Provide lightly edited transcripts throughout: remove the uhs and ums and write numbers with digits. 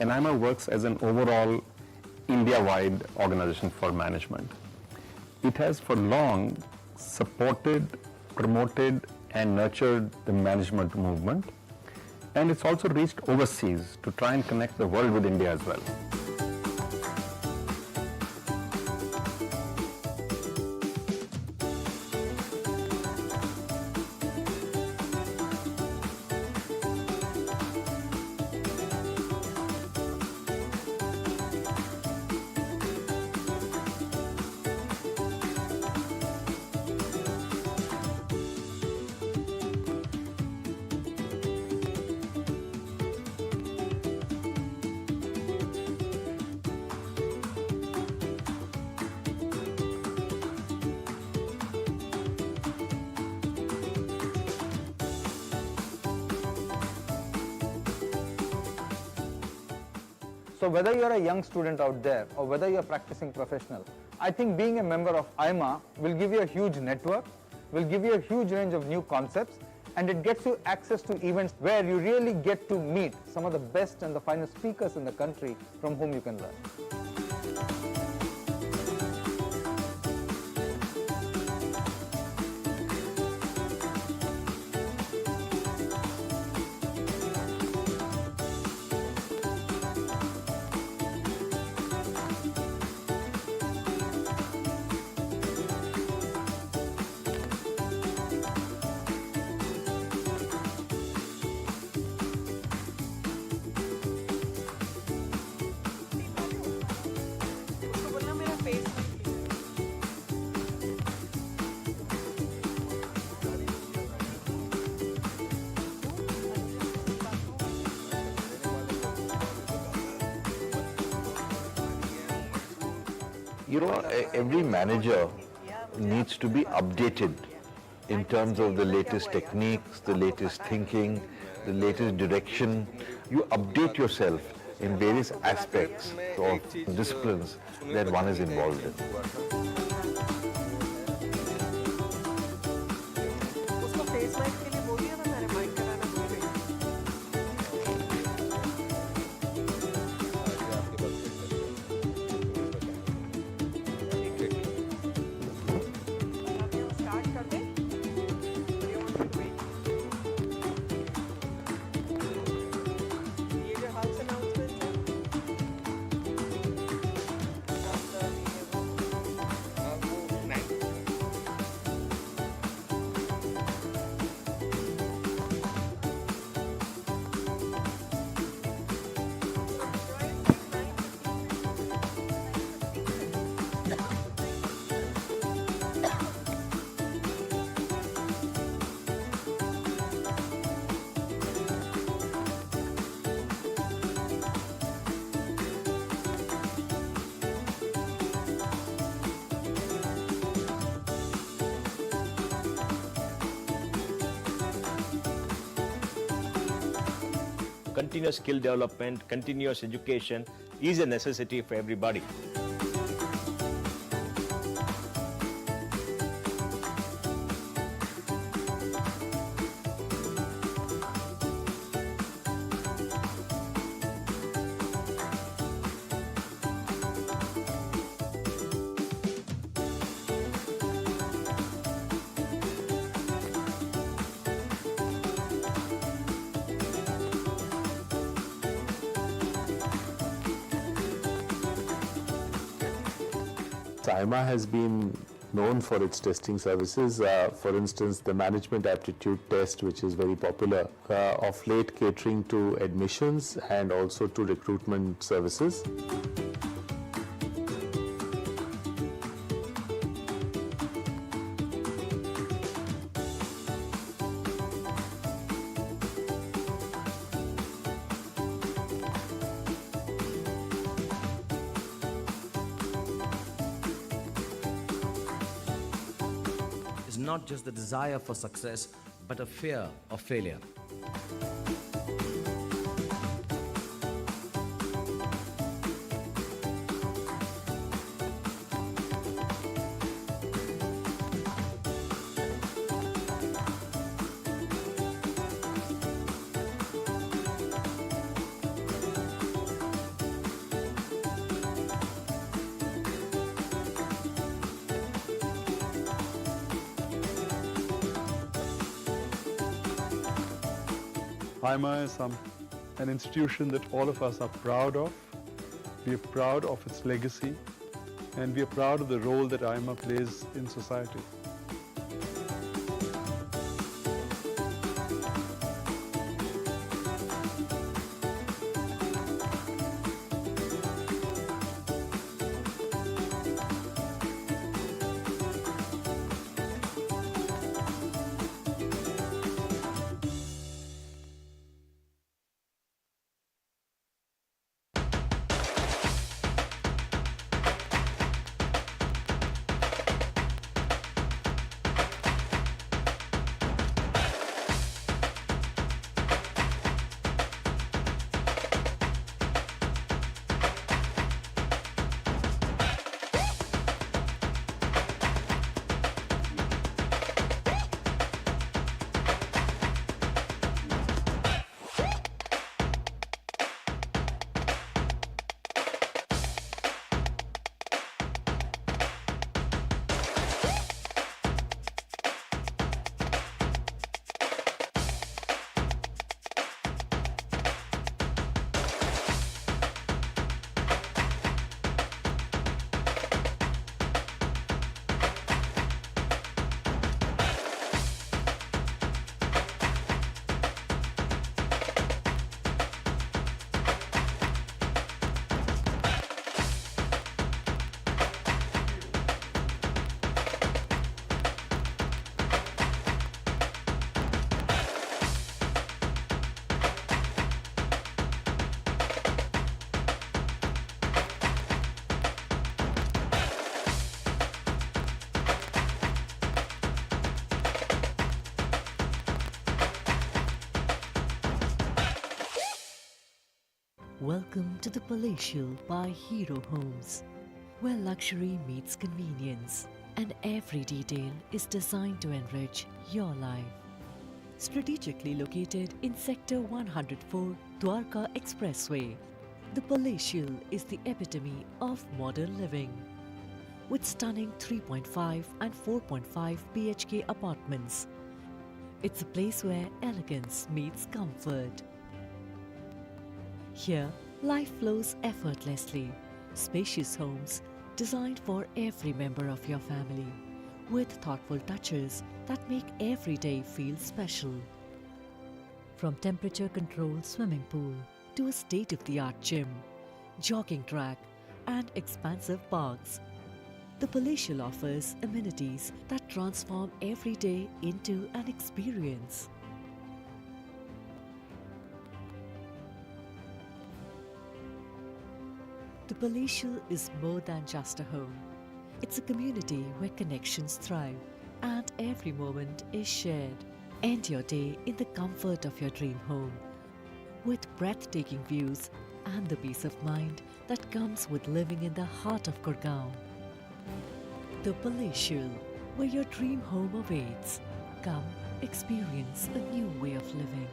and AIMA works as an overall India-wide organization for management. It has for long supported, promoted, and nurtured the management movement, and it's also reached overseas to try and connect the world with India as well. So whether you're a young student out there or whether you're a practicing professional, I think being a member of AIMA will give you a huge network, will give you a huge range of new concepts, and it gets you access to events where you really get to meet some of the best and the finest speakers in the country from whom you can learn. You know, every manager needs to be updated in terms of the latest techniques, the latest thinking, the latest direction. You update yourself in various aspects of disciplines that one is involved in. Continuous skill development, continuous education is a necessity for everybody. AIMA has been known for its testing services. For instance, the management aptitude test, which is very popular, of late catering to admissions and also to recruitment services. Not just the desire for success, but a fear of failure. AIMA is an institution that all of us are proud of. We are proud of its legacy, and we are proud of the role that AIMA plays in society. Welcome to the Palatial by Hero Homes, where luxury meets convenience and every detail is designed to enrich your life. Strategically located in Sector 104, Dwarka Expressway, the Palatial is the epitome of modern living. With stunning 3.5 and 4.5 BHK apartments, it's a place where elegance meets comfort. Here, life flows effortlessly. Spacious homes designed for every member of your family, with thoughtful touches that make every day feel special. From temperature-controlled swimming pool to a state-of-the-art gym, jogging track, and expansive parks, the Palatial offers amenities that transform every day into an experience. The Palatial is more than just a home. It's a community where connections thrive and every moment is shared. End your day in the comfort of your dream home with breathtaking views and the peace of mind that comes with living in the heart of Gurgaon. The Palatial, where your dream home awaits. Come experience a new way of living.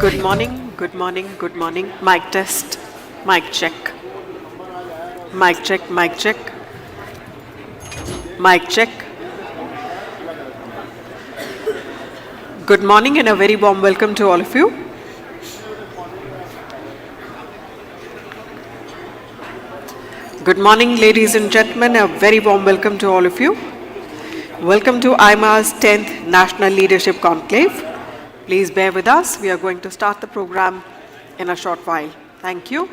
Good morning, good morning, good morning. Mic test, mic check. Mic check, mic check. Mic check. Good morning and a very warm welcome to all of you. Good morning, ladies and gentlemen, a very warm welcome to all of you. Welcome to AIMA's 10th National Leadership Conclave. Please bear with us. We are going to start the program in a short while. Thank you.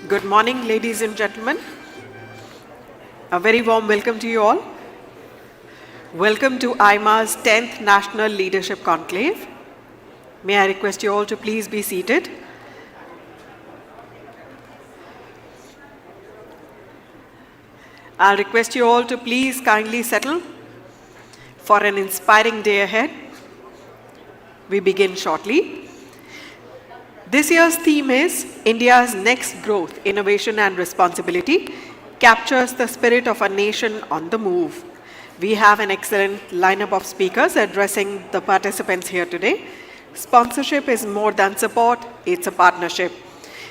Good morning, ladies and gentlemen. A very warm welcome to you all. Welcome to AIMA's 10th National Leadership Conclave. May I request you all to please be seated. I'll request you all to please kindly settle for an inspiring day ahead. We begin shortly. This year's theme is India's Next Growth, Innovation and Responsibility captures the spirit of a nation on the move. We have an excellent lineup of speakers addressing the participants here today. Sponsorship is more than support, it's a partnership.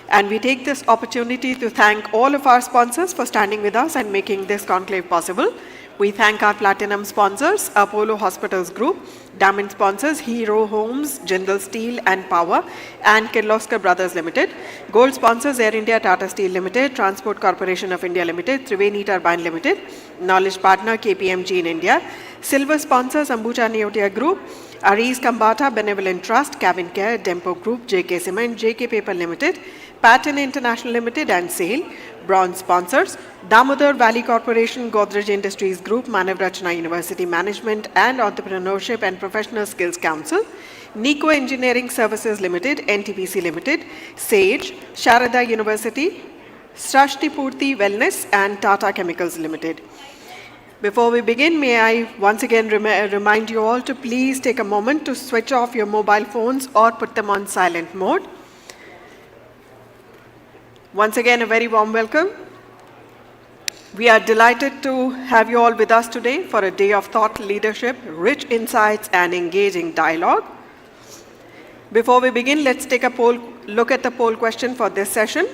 And we take this opportunity to thank all of our sponsors for standing with us and making this conclave possible. We thank our platinum sponsors, Apollo Hospitals Group, diamond sponsors, Hero Homes, Jindal Steel and Power, and Kirloskar Brothers Limited. Gold sponsors, Air India, Tata Steel Limited, Transport Corporation of India Limited, Triveni Turbine Limited, knowledge partner KPMG in India. Silver sponsors, Ambuja Neotia Group, Aris Kambata Benevolent Trust, Cabin Care, Dempo Group, JK Cement, JK Paper Limited, Pattern International Limited and SAIL. Bronze sponsors, Damodar Valley Corporation, Godrej Industries Group, Manavrachna University Management and Entrepreneurship and Professional Skills Council, Nico Engineering Services Limited, NTPC Limited, SAGE, Sharada University, Srashti Purti Wellness and Tata Chemicals Limited. Before we begin, may I once again remind you all to please take a moment to switch off your mobile phones or put them on silent mode. Once again, a very warm welcome. We are delighted to have you all with us today for a day of thought leadership, rich insights, and engaging dialogue. Before we begin, let's take a look at the poll question for this session.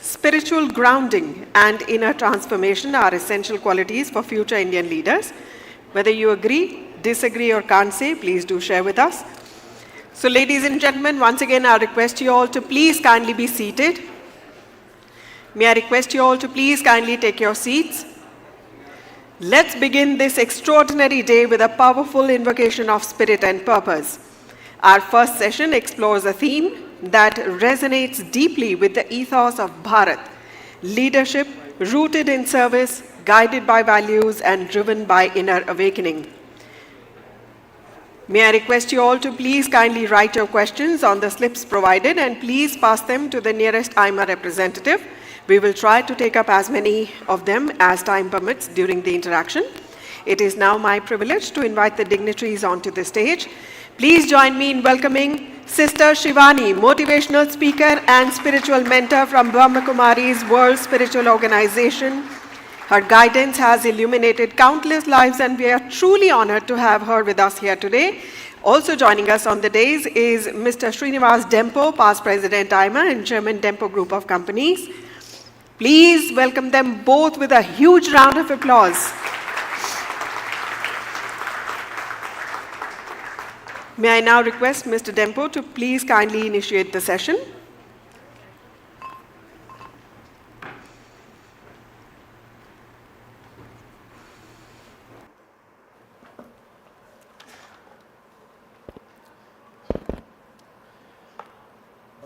Spiritual grounding and inner transformation are essential qualities for future Indian leaders. Whether you agree, disagree, or can't say, please do share with us. So, ladies and gentlemen, once again, I request you all to please kindly be seated. May I request you all to please kindly take your seats. Let's begin this extraordinary day with a powerful invocation of spirit and purpose. Our first session explores a theme that resonates deeply with the ethos of Bharat, leadership rooted in service, guided by values, and driven by inner awakening. May I request you all to please kindly write your questions on the slips provided and please pass them to the nearest AIMA representative. We will try to take up as many of them as time permits during the interaction. It is now my privilege to invite the dignitaries onto the stage. Please join me in welcoming Sister Shivani, motivational speaker and spiritual mentor from Brahma Kumari's World Spiritual Organization. Her guidance has illuminated countless lives and we are truly honored to have her with us here today. Also joining us on the days is Mr. Shrinivas Dempo, past President AIMA and Chairman Dempo Group of Companies. Please welcome them both with a huge round of applause. May I now request Mr. Dempo to please kindly initiate the session.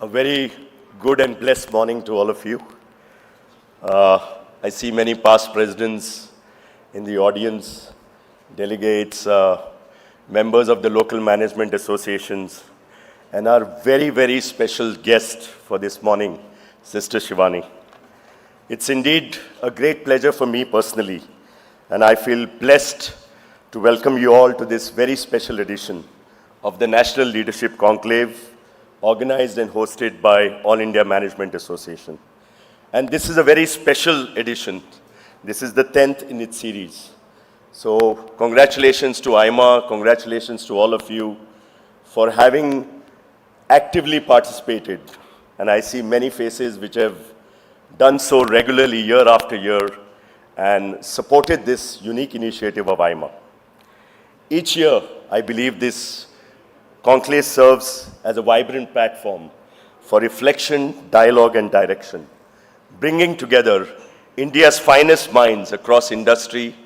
A very good and blessed morning to all of you. I see many past presidents in the audience, delegates, members of the local management associations, and our very, very special guest for this morning, Sister Shivani. It's indeed a great pleasure for me personally, and I feel blessed to welcome you all to this very special edition of the National Leadership Conclave, organized and hosted by All India Management Association. And this is a very special edition. This is the 10th in its series. So congratulations to AIMA, congratulations to all of you for having actively participated. And I see many faces which have done so regularly year after year and supported this unique initiative of AIMA. Each year, I believe this conclave serves as a vibrant platform for reflection, dialogue, and direction, bringing together India's finest minds across industry,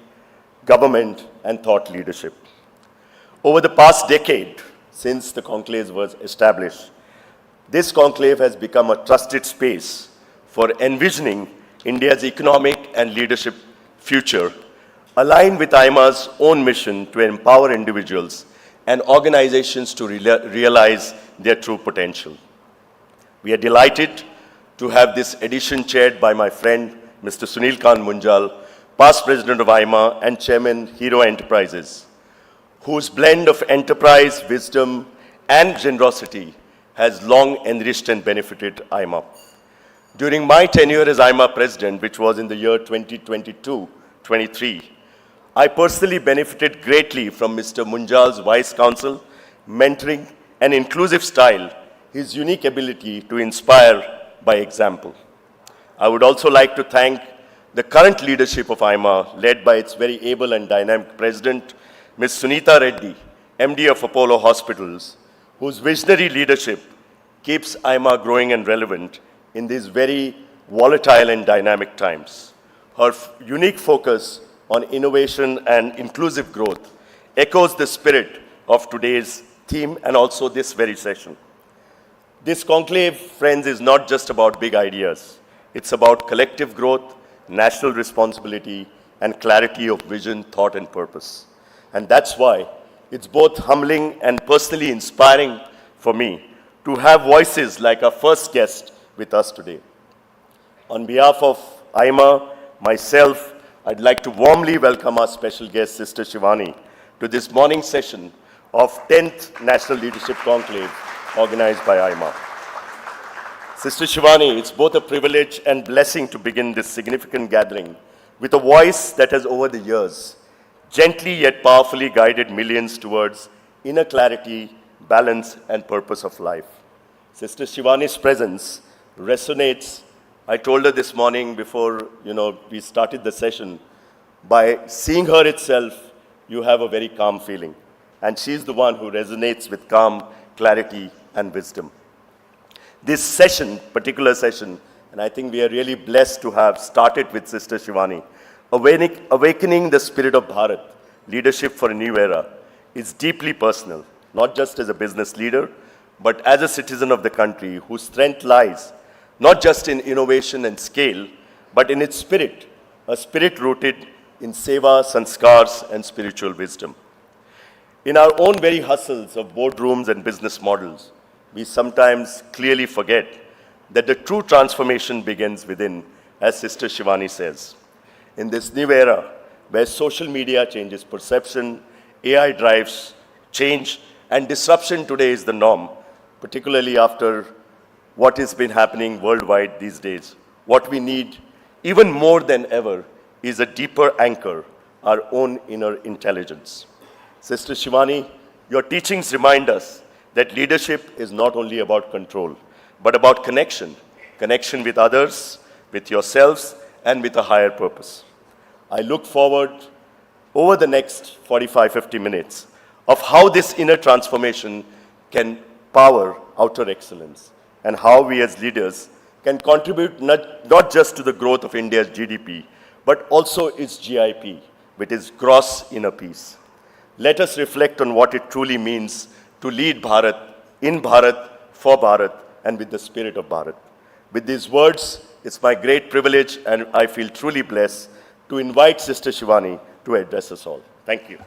government, and thought leadership. Over the past decade, since the conclave was established, this conclave has become a trusted space for envisioning India's economic and leadership future, aligned with AIMA's own mission to empower individuals and organizations to realize their true potential. We are delighted to have this edition chaired by my friend, Mr. Sunil Munjal, past president of AIMA and chairman, Hero Enterprises, whose blend of enterprise, wisdom, and generosity has long enriched and benefited AIMA. During my tenure as AIMA president, which was in the year 2022-23, I personally benefited greatly from Mr. Munjal's wise counsel, mentoring, and inclusive style, his unique ability to inspire by example. I would also like to thank the current leadership of AIMA, led by its very able and dynamic president, Ms. Suneeta Reddy, MD of Apollo Hospitals, whose visionary leadership keeps AIMA growing and relevant in these very volatile and dynamic times. Her unique focus on innovation and inclusive growth echoes the spirit of today's theme and also this very session. This conclave, friends, is not just about big ideas. It's about collective growth, national responsibility, and clarity of vision, thought, and purpose. And that's why it's both humbling and personally inspiring for me to have voices like our first guest with us today. On behalf of AIMA, myself, I'd like to warmly welcome our special guest, Sister Shivani, to this morning session of 10th National Leadership Conclave organized by AIMA. Sister Shivani, it's both a privilege and blessing to begin this significant gathering with a voice that has over the years gently yet powerfully guided millions towards inner clarity, balance, and purpose of life. Sister Shivani's presence resonates. I told her this morning before we started the session, by seeing her itself, you have a very calm feeling. And she's the one who resonates with calm, clarity, and wisdom. This session, particular session, and I think we are really blessed to have started with Sister Shivani, awakening the spirit of Bharat, leadership for a new era, is deeply personal, not just as a business leader, but as a citizen of the country whose strength lies not just in innovation and scale, but in its spirit, a spirit rooted in seva, sanskars, and spiritual wisdom. In our own very hustles of boardrooms and business models, we sometimes clearly forget that the true transformation begins within, as Sister Shivani says. In this new era, where social media changes perception, AI drives change, and disruption today is the norm, particularly after what has been happening worldwide these days. What we need, even more than ever, is a deeper anchor, our own inner intelligence. Sister Shivani, your teachings remind us that leadership is not only about control, but about connection with others, with yourselves, and with a higher purpose. I look forward over the next 45-50 minutes of how this inner transformation can power outer excellence, and how we as leaders can contribute not just to the growth of India's GDP, but also its GIP, which is gross inner peace. Let us reflect on what it truly means to lead Bharat, in Bharat, for Bharat, and with the spirit of Bharat. With these words, it's my great privilege, and I feel truly blessed, to invite Sister Shivani to address us all. Thank you.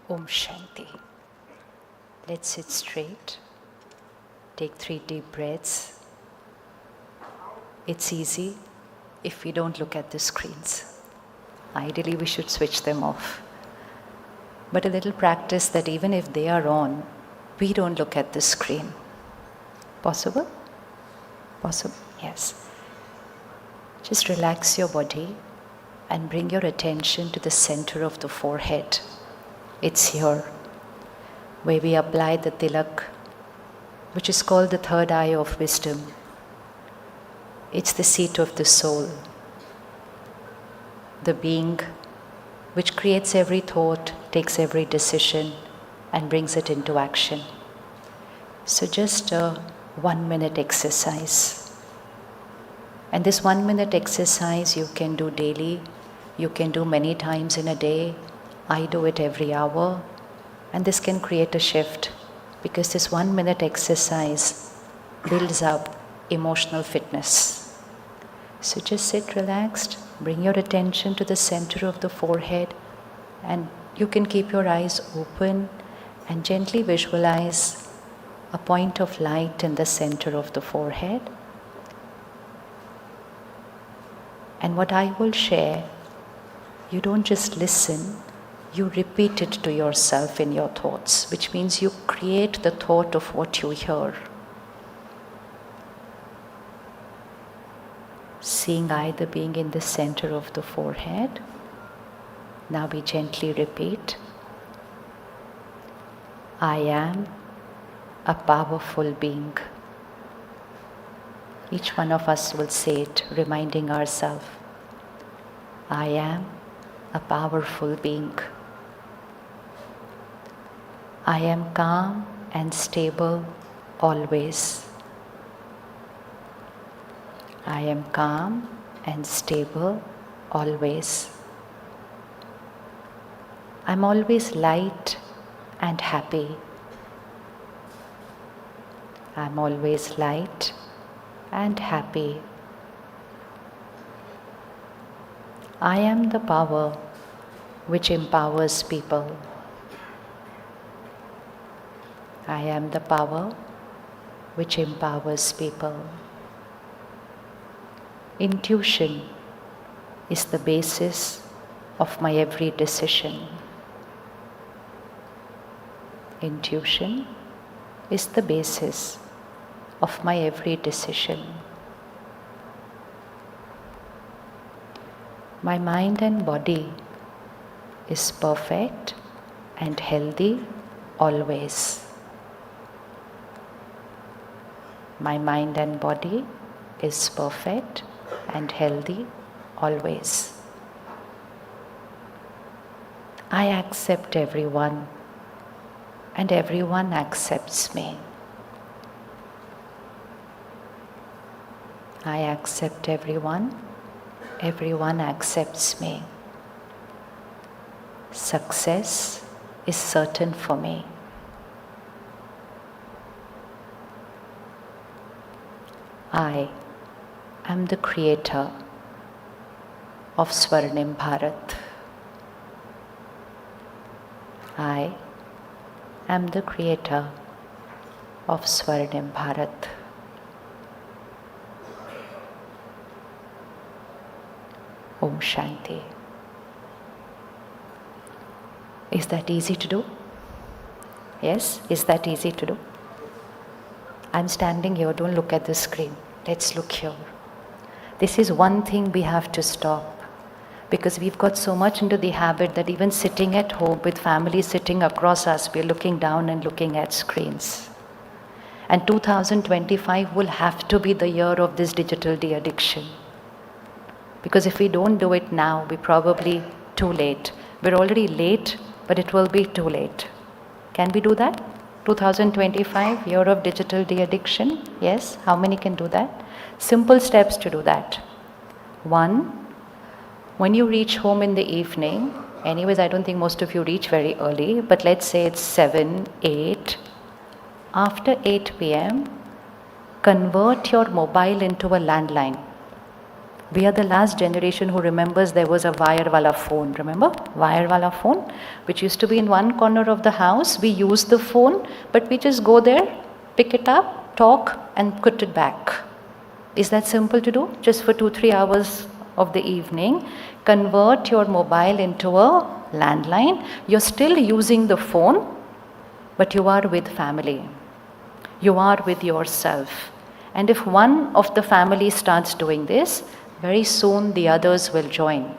Om Shanti. Let's sit straight. Take 3 deep breaths. It's easy if we don't look at the screens. Ideally, we should switch them off. But a little practice that even if they are on, we don't look at the screen. Possible? Possible, yes. Just relax your body and bring your attention to the center of the forehead. It's here, where we apply the tilak, which is called the third eye of wisdom. It's the seat of the soul, the being which creates every thought, takes every decision, and brings it into action. So just a 1-minute exercise. And this 1 minute exercise you can do daily, you can do many times in a day. I do it every hour. And this can create a shift because this 1 minute exercise builds up emotional fitness. So just sit relaxed, bring your attention to the center of the forehead, and you can keep your eyes open and gently visualize a point of light in the center of the forehead. And what I will share, you don't just listen, you repeat it to yourself in your thoughts, which means you create the thought of what you hear. Seeing either being in the center of the forehead. Now we gently repeat. I am a powerful being. Each one of us will say it, reminding ourselves. I am a powerful being. I am calm and stable always. I am calm and stable always. I'm always light and happy. I'm always light and happy. I am the power which empowers people. I am the power which empowers people. Intuition is the basis of my every decision. Intuition is the basis of my every decision. My mind and body is perfect and healthy always. My mind and body is perfect and healthy always. I accept everyone and everyone accepts me. I accept everyone, everyone accepts me. Success is certain for me. I am the creator of Swarnim Bharat. I am the creator of Swarnim Bharat. Om Shanti. Is that easy to do? Yes? Is that easy to do? I'm standing here, don't look at the screen. Let's look here. This is one thing we have to stop. Because we've got so much into the habit that even sitting at home with family sitting across us, we're looking down and looking at screens. And 2025 will have to be the year of this digital de-addiction. Because if we don't do it now, we're probably too late. We're already late, but it will be too late. Can we do that? 2025, year of digital de-addiction? Yes? How many can do that? Simple steps to do that. 1, when you reach home in the evening, anyways, I don't think most of you reach very early, but let's say it's 7, 8. After 8 p.m., convert your mobile into a landline. We are the last generation who remembers there was a wire wala phone. Remember? Wire wala phone, which used to be in one corner of the house. We use the phone, but we just go there, pick it up, talk, and put it back. Is that simple to do? Just for 2-3 hours of the evening, convert your mobile into a landline. You're still using the phone, but you are with family. You are with yourself. And if one of the family starts doing this, very soon the others will join.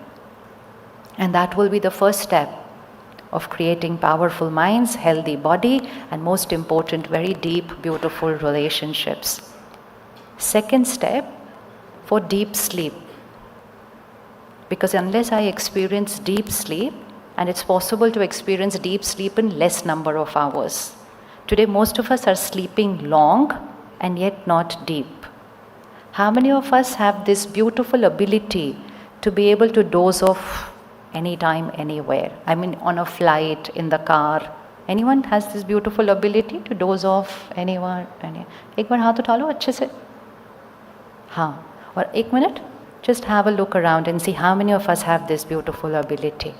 And that will be the first step of creating powerful minds, healthy body, and most important, very deep, beautiful relationships. Second step, for deep sleep. Because unless I experience deep sleep, and it's possible to experience deep sleep in less number of hours. Today most of us are sleeping long and yet not deep. How many of us have this beautiful ability to be able to doze off anytime, anywhere? I mean, on a flight, in the car. Anyone has this beautiful ability to doze off anywhere? एक बार हाथ उठा लो अच्छे से. हाँ. और एक minute, just have a look around and see how many of us have this beautiful ability.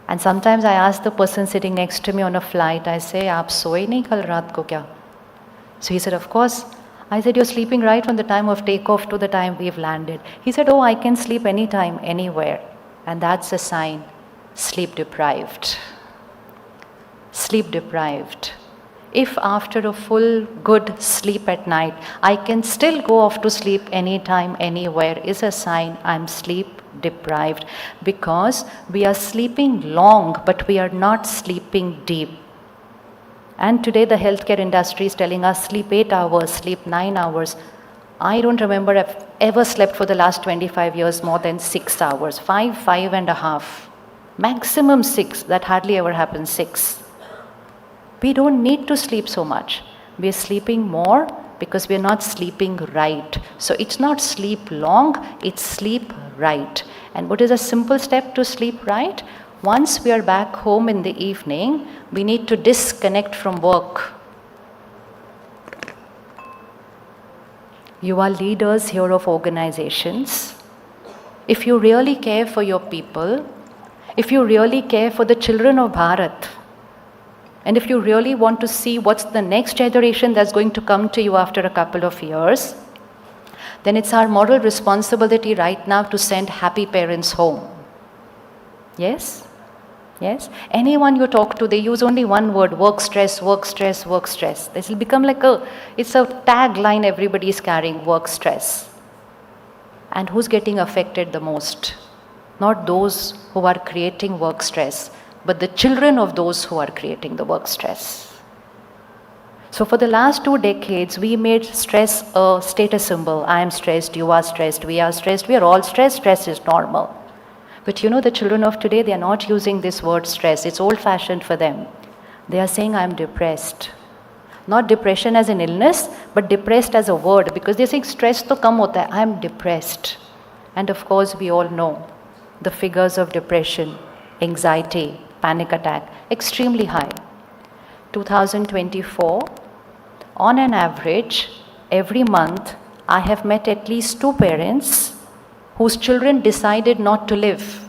And sometimes I ask the person sitting next to me on a flight, I say, आप सोए नहीं कल रात को क्या? So he said, of course. I said, you're sleeping right from the time of takeoff to the time we've landed. He said, oh, I can sleep anytime, anywhere. And that's a sign, sleep deprived. Sleep deprived. If after a full, good sleep at night, I can still go off to sleep anytime, anywhere, is a sign I'm sleep deprived. Because we are sleeping long, but we are not sleeping deep. And today the healthcare industry is telling us sleep 8 hours, sleep 9 hours. I don't remember I've ever slept for the last 25 years more than 6 hours. 5.5. Maximum 6. That hardly ever happens 6. We don't need to sleep so much. We are sleeping more because we are not sleeping right. So it's not sleep long, it's sleep right. And what is a simple step to sleep right? Once we are back home in the evening, we need to disconnect from work. You are leaders here of organizations. If you really care for your people, if you really care for the children of Bharat, and if you really want to see what's the next generation that's going to come to you after a couple of years, then it's our moral responsibility right now to send happy parents home. Yes? Yes? Anyone you talk to, they use only one word, work stress, work stress, work stress. This will become like it's a tagline everybody is carrying, work stress. And who's getting affected the most? Not those who are creating work stress, but the children of those who are creating the work stress. So for the last 2 decades, we made stress a status symbol. I am stressed, you are stressed, we are all stressed, stress is normal. But you know, the children of today, they are not using this word stress. It's old-fashioned for them. They are saying, I'm depressed. Not depression as an illness, but depressed as a word, because they're saying stress to kam hota hai. I'm depressed. And of course, we all know the figures of depression, anxiety, panic attack, extremely high. 2024, on an average, every month, I have met at least 2 parents whose children decided not to live.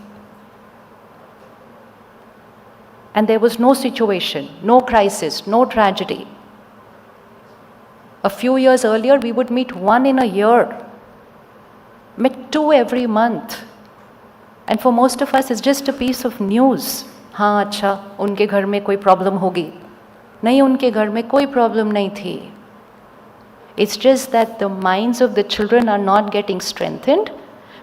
And there was no situation, no crisis, no tragedy. A few years earlier, we would meet 1 in a year. Met 2 every month. And for most of us, it's just a piece of news. हाँ अच्छा, उनके घर में कोई problem होगी. नहीं, उनके घर में कोई problem नहीं थी. It's just that the minds of the children are not getting strengthened,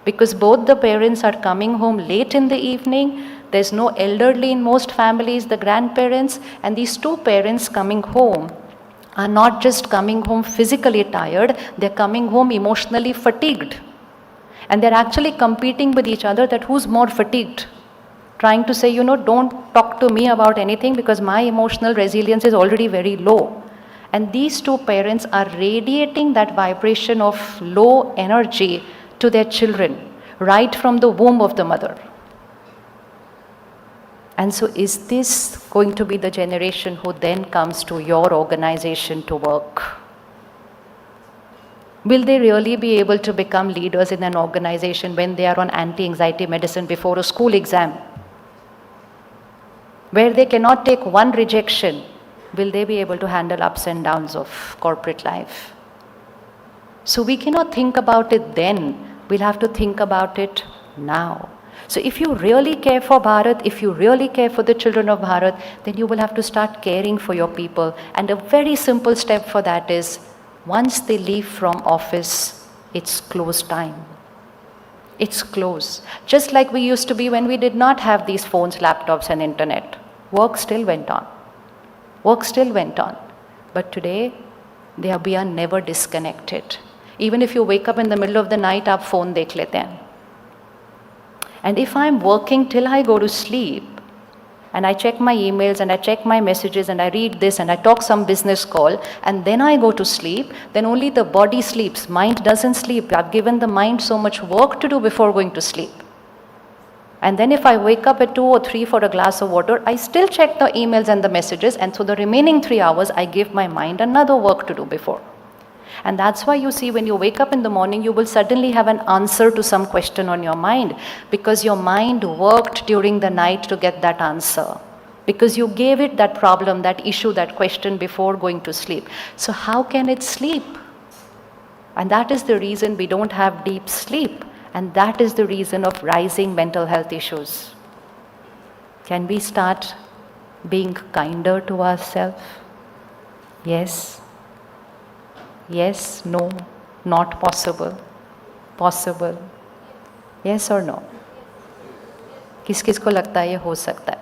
because both the parents are coming home late in the evening. There's no elderly in most families, the grandparents, and these 2 parents coming home are not just coming home physically tired, they're coming home emotionally fatigued. And they're actually competing with each other that who's more fatigued. Trying to say, don't talk to me about anything because my emotional resilience is already very low. And these 2 parents are radiating that vibration of low energy to their children, right from the womb of the mother. And so is this going to be the generation who then comes to your organization to work? Will they really be able to become leaders in an organization when they are on anti-anxiety medicine before a school exam? Where they cannot take one rejection, will they be able to handle ups and downs of corporate life? So we cannot think about it then, we'll have to think about it now. So if you really care for Bharat, if you really care for the children of Bharat, then you will have to start caring for your people. And a very simple step for that is, once they leave from office, it's close time. It's close. Just like we used to be when we did not have these phones, laptops and internet. Work still went on. Work still went on. But today, we are never disconnected. Even if you wake up in the middle of the night, aap phone dekh lete hain. And if I'm working till I go to sleep, and I check my emails and I check my messages and I read this and I talk some business call and then I go to sleep, then only the body sleeps. Mind doesn't sleep. I've given the mind so much work to do before going to sleep. And then if I wake up at 2 or 3 for a glass of water, I still check the emails and the messages, and so the remaining 3 hours I give my mind another work to do before. And that's why you see when you wake up in the morning, you will suddenly have an answer to some question on your mind, because your mind worked during the night to get that answer. Because you gave it that problem, that issue, that question before going to sleep. So how can it sleep? And that is the reason we don't have deep sleep. And that is the reason of rising mental health issues. Can we start being kinder to ourselves? Yes. Yes, no, not possible. Possible. Yes or no? किस किस को लगता है ये हो सकता है?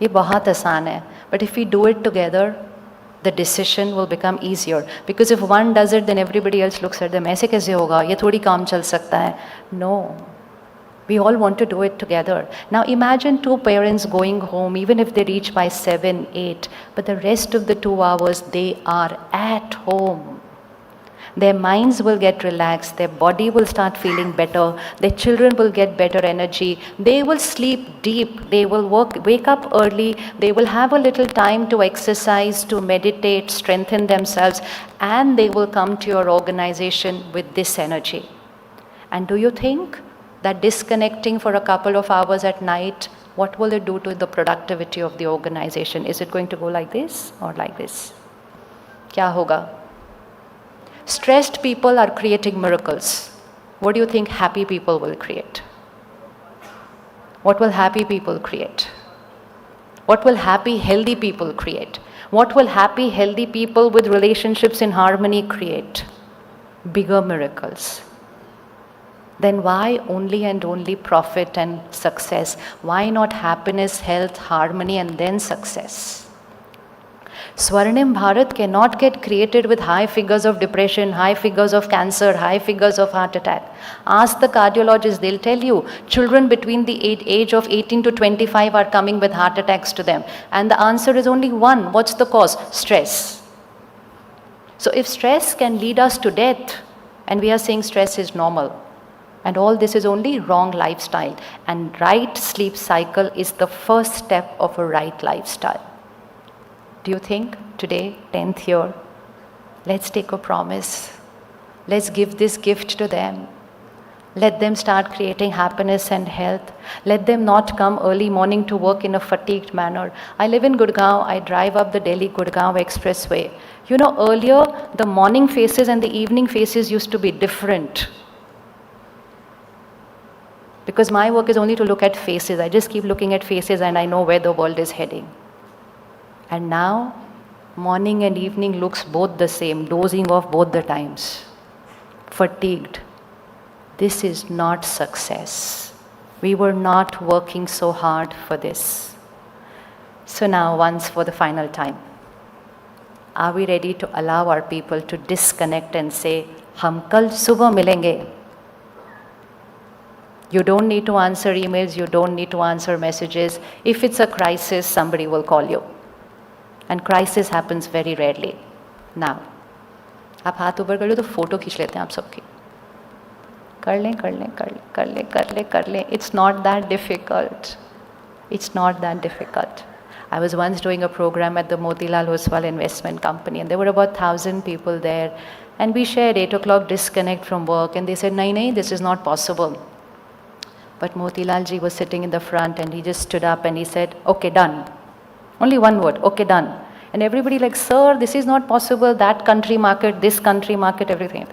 ये बहुत आसान है. But if we do it together, the decision will become easier. Because if one does it, then everybody else looks at them. ऐसे कैसे होगा? ये थोड़ी काम चल सकता है. No. We all want to do it together. Now imagine 2 parents going home, even if they reach by 7, 8, but the rest of the 2 hours they are at home. Their minds will get relaxed, their body will start feeling better, their children will get better energy, they will sleep deep, they will wake up early, they will have a little time to exercise, to meditate, strengthen themselves, and they will come to your organization with this energy. And do you think that disconnecting for a couple of hours at night, what will it do to the productivity of the organization? Is it going to go like this or like this? Kya hoga? Stressed people are creating miracles. What do you think happy people will create? What will happy people create? What will happy, healthy people create? What will happy, healthy people with relationships in harmony create? Bigger miracles. Then why only and only profit and success? Why not happiness, health, harmony, and then success? Swarnim Bharat cannot get created with high figures of depression, high figures of cancer, high figures of heart attack. Ask the cardiologists, they'll tell you, children between the age of 18 to 25 are coming with heart attacks to them. And the answer is only one. What's the cause? Stress. So if stress can lead us to death, and we are saying stress is normal, and all this is only wrong lifestyle. And right sleep cycle is the first step of a right lifestyle. Do you think today, 10th year, let's take a promise. Let's give this gift to them. Let them start creating happiness and health. Let them not come early morning to work in a fatigued manner. I live in Gurgaon. I drive up the Delhi-Gurgaon expressway. You know, earlier, the morning faces and the evening faces used to be different. Because my work is only to look at faces. I just keep looking at faces and I know where the world is heading. And now, morning and evening looks both the same, dozing off both the times. Fatigued. This is not success. We were not working so hard for this. So now, once for the final time, are we ready to allow our people to disconnect and say, "Hum kal subah milenge"? You don't need to answer emails, you don't need to answer messages. If it's a crisis, somebody will call you. And crisis happens very rarely. Now, आप हाथ ऊपर कर लो तो photo खींच लेते हैं आप सबकी. कर लें, कर लें, कर लें, कर लें, कर लें, कर लें. It's not that difficult. It's not that difficult. I was once doing a program at the Motilal Oswal Investment Company, and there were about 1,000 people there. And we shared 8 o'clock disconnect from work, and they said, "Nahi, this is not possible." But Motilal ji was sitting in the front and he just stood up and he said, "Okay, done." Only one word, "Okay, done." And everybody like, "Sir, this is not possible, that country market, this country market, everything."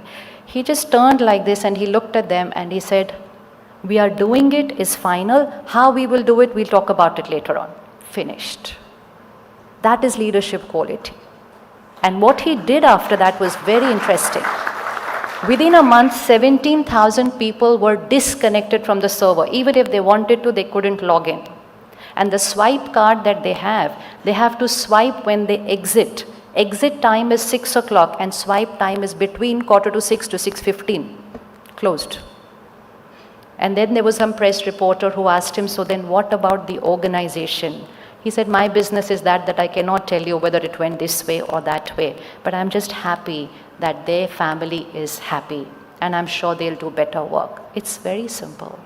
He just turned like this and he looked at them and he said, "We are doing it, is final. How we will do it, we'll talk about it later on." Finished. That is leadership quality. And what he did after that was very interesting. Within a month, 17,000 people were disconnected from the server. Even if they wanted to, they couldn't log in. And the swipe card that they have to swipe when they exit. Exit time is 6 o'clock and swipe time is between 5:45 to 6:15. Closed. And then there was some press reporter who asked him, so then what about the organization? He said, my business is that I cannot tell you whether it went this way or that way, but I'm just happy that their family is happy, and I'm sure they'll do better work. It's very simple.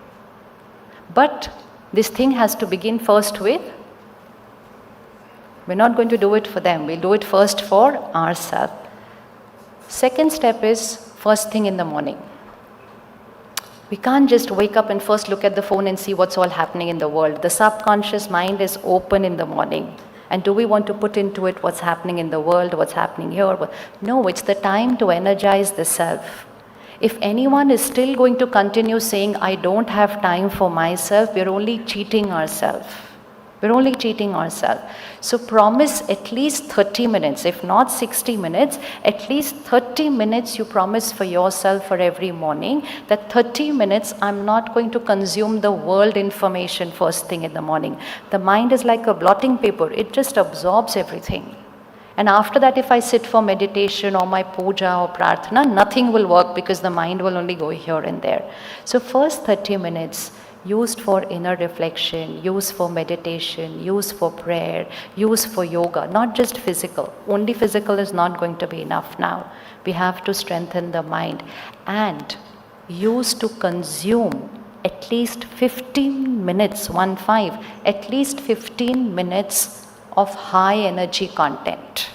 But this thing has to begin first with, we're not going to do it for them, we'll do it first for ourselves. Second step is first thing in the morning. We can't just wake up and first look at the phone and see what's all happening in the world. The subconscious mind is open in the morning. And do we want to put into it what's happening in the world, what's happening here? No, it's the time to energize the self. If anyone is still going to continue saying, I don't have time for myself, we're only cheating ourselves. We're only cheating ourselves. So promise at least 30 minutes, if not 60 minutes, at least 30 minutes you promise for yourself for every morning, that 30 minutes I'm not going to consume the world information first thing in the morning. The mind is like a blotting paper, it just absorbs everything. And after that, if I sit for meditation or my puja or prarthana, nothing will work because the mind will only go here and there. So first 30 minutes, used for inner reflection, used for meditation, used for prayer, used for yoga, not just physical. Only physical is not going to be enough now. We have to strengthen the mind and used to consume at least 15 minutes, at least 15 minutes of high energy content.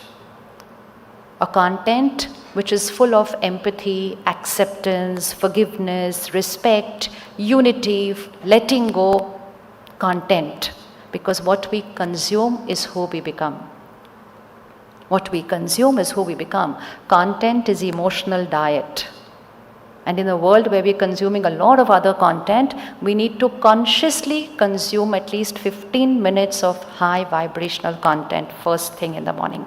A content which is full of empathy, acceptance, forgiveness, respect, unity, letting go content. Because what we consume is who we become. What we consume is who we become. Content is emotional diet. And in a world where we're consuming a lot of other content, we need to consciously consume at least 15 minutes of high vibrational content first thing in the morning.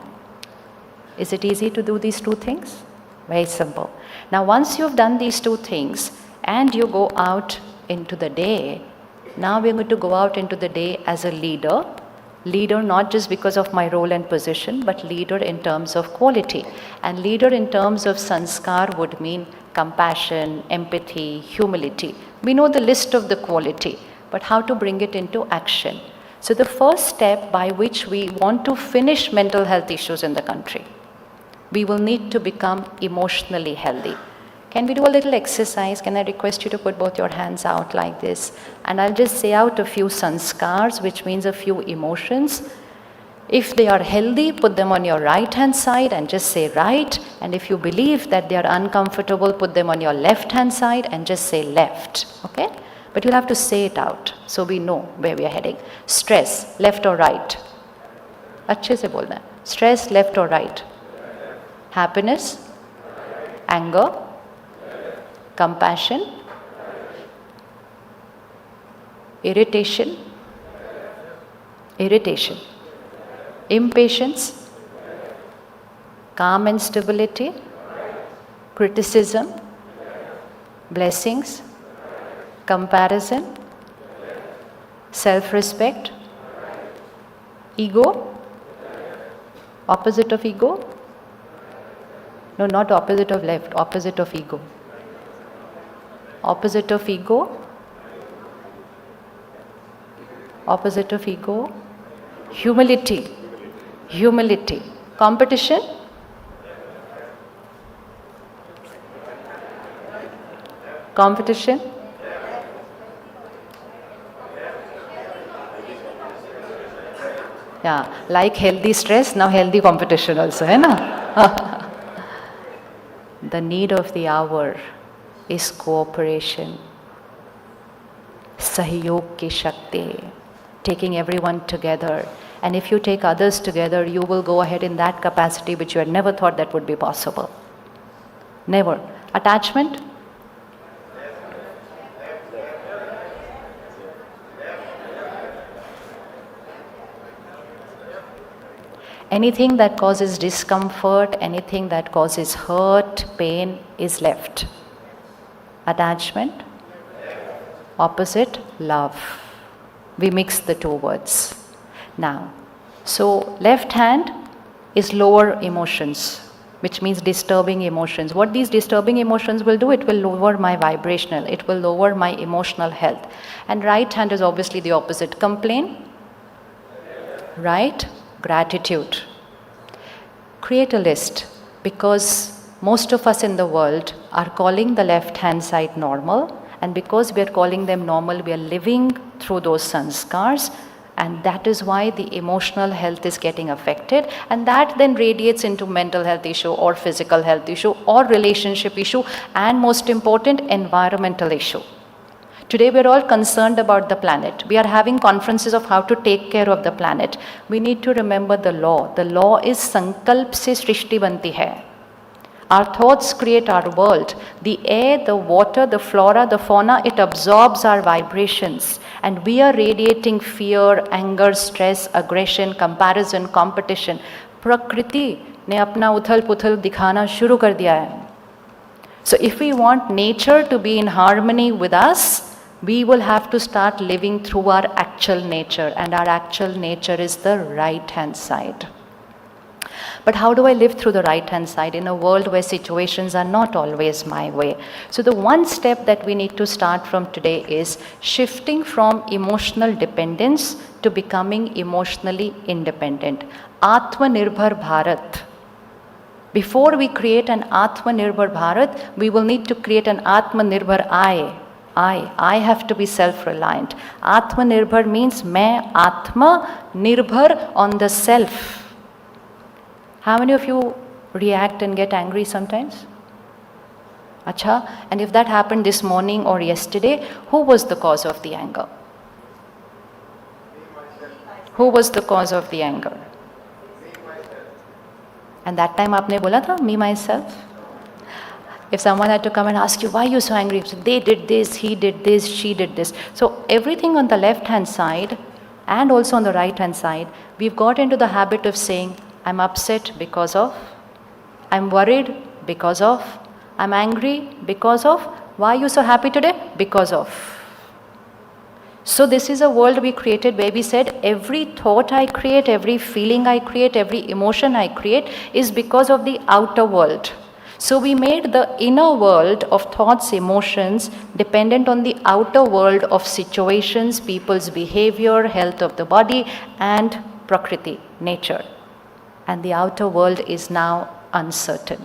Is it easy to do these two things? Very simple. Now once you've done these two things and you go out into the day, now we're going to go out into the day as a leader. Leader not just because of my role and position, but leader in terms of quality. And leader in terms of sanskar would mean compassion, empathy, humility. We know the list of the quality, but how to bring it into action. So the first step by which we want to finish mental health issues in the country, we will need to become emotionally healthy. Can we do a little exercise? Can I request you to put both your hands out like this? And I'll just say out a few sanskars, which means a few emotions. If they are healthy, put them on your right hand side and just say right. And if you believe that they are uncomfortable, put them on your left hand side and just say left. Okay? But you'll have to say it out so we know where we are heading. Stress, left or right? अच्छे से बोलना है. Stress, left or right? Happiness, anger, compassion, irritation, impatience, calm and stability, criticism, blessings, comparison, self-respect, ego, opposite of ego. No, not opposite of left, opposite of ego. Opposite of ego. Opposite of ego. Humility. Humility. Competition. Competition. Yeah, like healthy stress, now healthy competition also, hai na? The need of the hour is cooperation, sahyog ki shakti, taking everyone together. And if you take others together, you will go ahead in that capacity which you had never thought that would be possible. Never. Attachment? Anything that causes discomfort, anything that causes hurt, pain is left. Attachment, opposite, love. We mix the two words. Now, so left hand is lower emotions. which means disturbing emotions. What these disturbing emotions will do, it will lower my vibrational, it will lower my emotional health. And right hand is obviously the opposite. Complain, right? Gratitude. Create a list, because most of us in the world are calling the left hand side normal, and because we are calling them normal, we are living through those sanskars, and that is why the emotional health is getting affected, and that then radiates into mental health issue or physical health issue or relationship issue, and most important, environmental issue. Today we are all concerned about the planet. We are having conferences of how to take care of the planet. We need to remember the law. The law is sankalp se srishti banti hai. Our thoughts create our world. The air, the water, the flora, the fauna, it absorbs our vibrations. And we are radiating fear, anger, stress, aggression, comparison, competition. Prakriti ne apna uthal-puthal dikhana shuru kar diya hai. So if we want nature to be in harmony with us, we will have to start living through our actual nature. And our actual nature is the right-hand side. But how do I live through the right-hand side in a world where situations are not always my way? So the one step that we need to start from today is shifting from emotional dependence to becoming emotionally independent. Atmanirbhar Bharat. Before we create an Atmanirbhar Bharat, we will need to create an Atmanirbhar I have to be self-reliant. Atmanirbhar means main Atma Nirbhar on the self. How many of you react and get angry sometimes? Acha, and if that happened this morning or yesterday, who was the cause of the anger? Who was the cause of the anger? And that time aapne bola tha, me myself. If someone had to come and ask you, why are you so angry? So they did this, he did this, she did this. So everything on the left-hand side and also on the right-hand side, we've got into the habit of saying, I'm upset because of, I'm worried because of, I'm angry because of, why are you so happy today? Because of. So this is a world we created where we said every thought I create, every feeling I create, every emotion I create is because of the outer world. So we made the inner world of thoughts, emotions dependent on the outer world of situations, people's behavior, health of the body and prakriti, nature. And the outer world is now uncertain.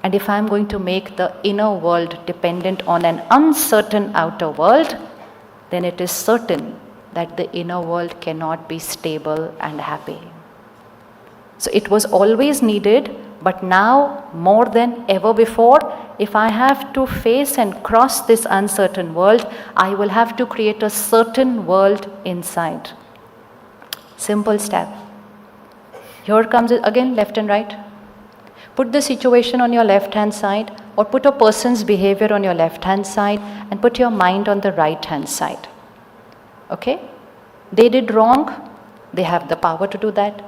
And if I'm going to make the inner world dependent on an uncertain outer world, then it is certain that the inner world cannot be stable and happy. So it was always needed, but now more than ever before, if I have to face and cross this uncertain world, I will have to create a certain world inside. Simple step. Here comes it again, left and right. Put the situation on your left-hand side, or put a person's behavior on your left-hand side, and put your mind on the right-hand side. Okay? They did wrong, they have the power to do that.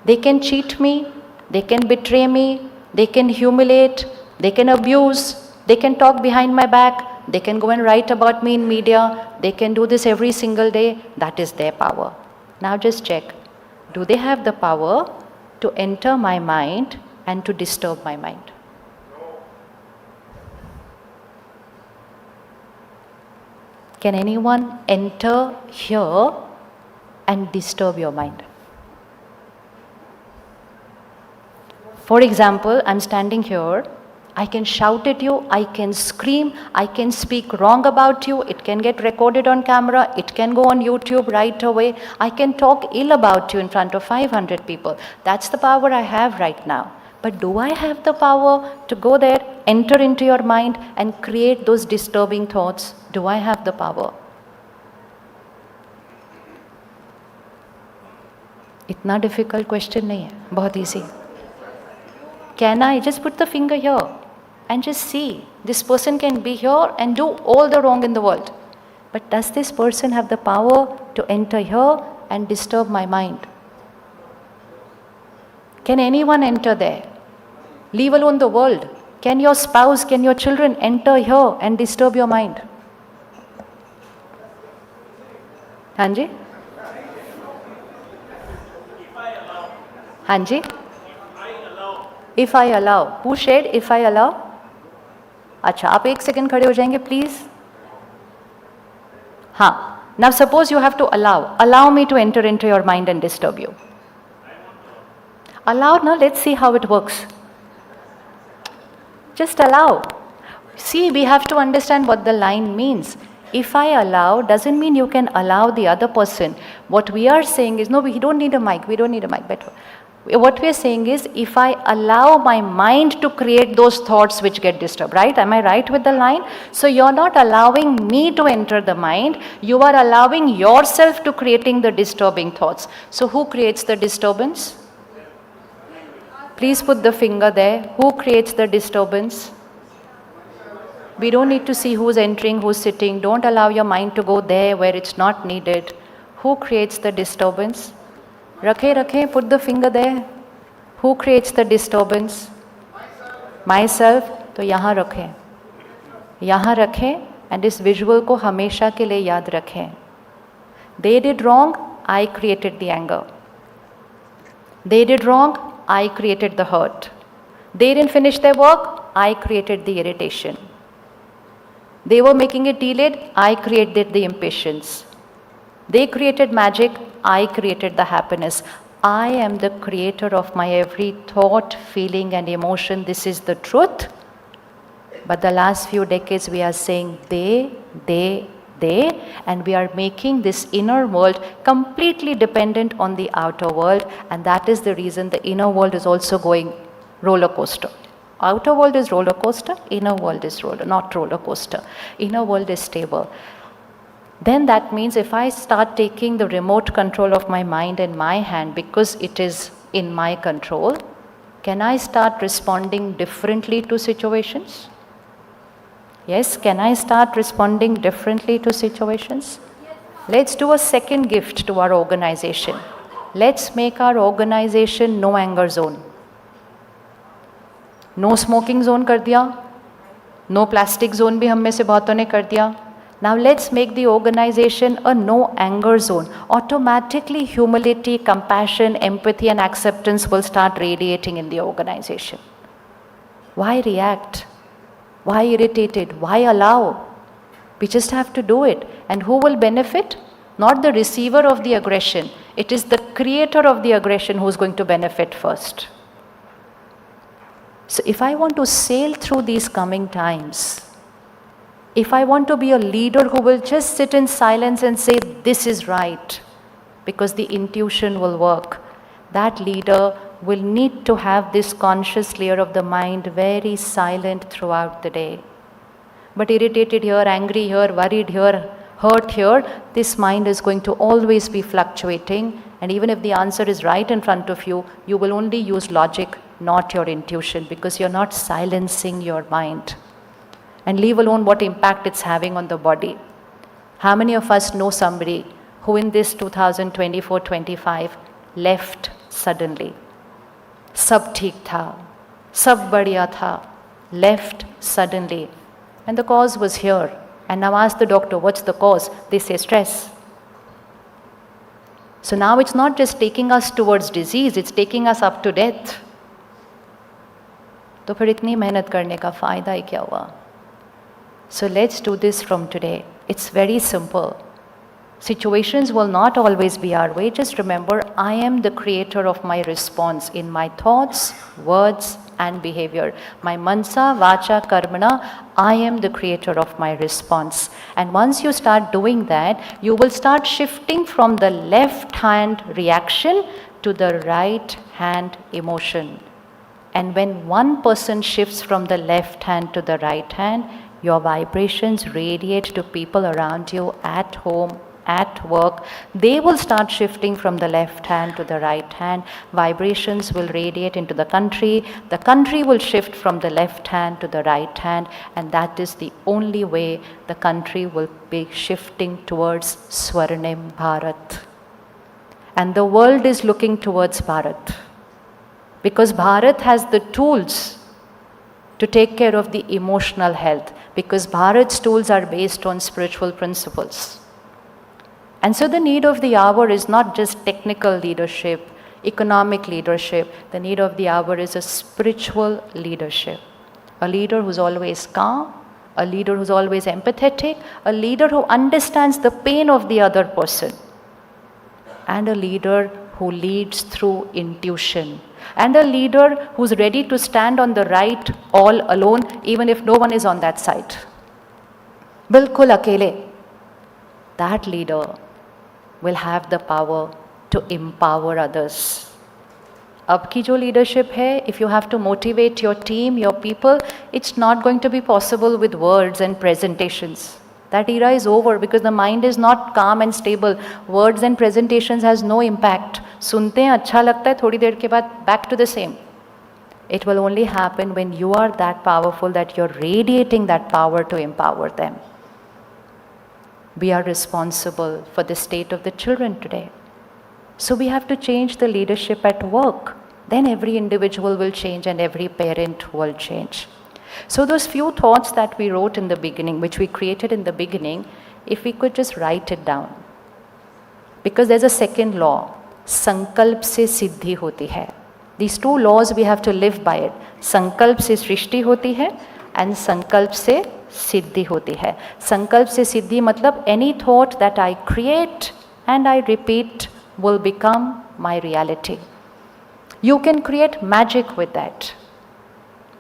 They can cheat me, they can betray me, they can humiliate, they can abuse, they can talk behind my back, they can go and write about me in media, they can do this every single day. That is their power. Now just check. Do they have the power to enter my mind and to disturb my mind? Can anyone enter here and disturb your mind? For example, I'm standing here, I can shout at you, I can scream, I can speak wrong about you, it can get recorded on camera, it can go on YouTube right away, I can talk ill about you in front of 500 people. That's the power I have right now. But do I have the power to go there, enter into your mind and create those disturbing thoughts? Do I have the power? Itna difficult question nahi hai, bahut easy. Can I just put the finger here and just see? This person can be here and do all the wrong in the world. But does this person have the power to enter here and disturb my mind? Can anyone enter there? Leave alone the world. Can your spouse, can your children enter here and disturb your mind? Hanji? Hanji? If I allow. Who shared if I allow? अच्छा, आप एक second खड़े हो जाएंगे please. हाँ. Now suppose you have to allow. Allow me to enter into your mind and disturb you. Allow, now let's see how it works. Just allow. See, we have to understand what the line means. If I allow doesn't mean you can allow the other person. What we are saying is, no, we don't need a mic, better. What we are saying is, if I allow my mind to create those thoughts which get disturbed, right? Am I right with the line? So you're not allowing me to enter the mind, you are allowing yourself to creating the disturbing thoughts. So who creates the disturbance? Please put the finger there. Who creates the disturbance? We don't need to see who's entering, who's sitting. Don't allow your mind to go there where it's not needed. Who creates the disturbance? Rakhe, put the finger there. Who creates the disturbance? Myself. तो यहाँ रखें and इस visual को हमेशा के लिए याद रखें. They did wrong, I created the anger. They did wrong, I created the hurt. They didn't finish their work, I created the irritation. They were making it delayed, I created the impatience. They created magic, I created the happiness. I am the creator of my every thought, feeling and emotion. This is the truth. But the last few decades we are saying they, and we are making this inner world completely dependent on the outer world, and that is the reason the inner world is also going roller coaster. Outer world is roller coaster, inner world is not roller coaster. Inner world is stable. Then that means if I start taking the remote control of my mind in my hand because it is in my control, can I start responding differently to situations? Yes, can I start responding differently to situations? Let's do a second gift to our organization. Let's make our organization no anger zone. No smoking zone कर दिया, no plastic zone भी हम में से बहुतों ने कर दिया. Now let's make the organization a no anger zone. Automatically humility, compassion, empathy and acceptance will start radiating in the organization. Why react? Why irritated? Why allow? We just have to do it. And who will benefit? Not the receiver of the aggression. It is the creator of the aggression who's going to benefit first. So if I want to sail through these coming times, if I want to be a leader who will just sit in silence and say, this is right, because the intuition will work, that leader will need to have this conscious layer of the mind very silent throughout the day. But irritated here, angry here, worried here, hurt here, this mind is going to always be fluctuating. And even if the answer is right in front of you, you will only use logic, not your intuition, because you're not silencing your mind. And leave alone what impact it's having on the body. How many of us know somebody who in this 2024-25 left suddenly? Sab theek tha, sab badhiya tha, left suddenly. And the cause was here. And now ask the doctor, what's the cause? They say stress. So now it's not just taking us towards disease, it's taking us up to death. तो फिर इतनी मेहनत करने का फायदा ही क्या हुआ? So let's do this from today. It's very simple. Situations will not always be our way. Just remember, I am the creator of my response in my thoughts, words, and behavior. My mansa, vacha, karmana, I am the creator of my response. And once you start doing that, you will start shifting from the left hand reaction to the right hand emotion. And when one person shifts from the left hand to the right hand, your vibrations radiate to people around you at home, at work. They will start shifting from the left hand to the right hand. Vibrations will radiate into the country. The country will shift from the left hand to the right hand. And that is the only way the country will be shifting towards Swarnim Bharat. And the world is looking towards Bharat. Because Bharat has the tools to take care of the emotional health. Because Bharat's tools are based on spiritual principles. And so the need of the hour is not just technical leadership, economic leadership. The need of the hour is a spiritual leadership. A leader who's always calm, a leader who's always empathetic, a leader who understands the pain of the other person, and a leader who leads through intuition, and a leader who's ready to stand on the right all alone, even if no one is on that side. Bilkul akele. That leader will have the power to empower others. अब की जो leadership है, if you have to motivate your team, your people, it's not going to be possible with words and presentations. That era is over because the mind is not calm and stable. Words and presentations has no impact. सुनते हैं अच्छा लगता है, थोड़ी देर के बाद back to the same. It will only happen when you are that powerful that you're radiating that power to empower them. We are responsible for the state of the children today. So we have to change the leadership at work. Then every individual will change and every parent will change. So those few thoughts that we wrote in the beginning, which we created in the beginning, if we could just write it down. Because there's a second law, sankalp se siddhi hoti hai. These two laws we have to live by it. Sankalp se srishti hoti hai and sankalp se siddhi hoti hai. Sankalp se siddhi matlab any thought that I create and I repeat will become my reality. You can create magic with that.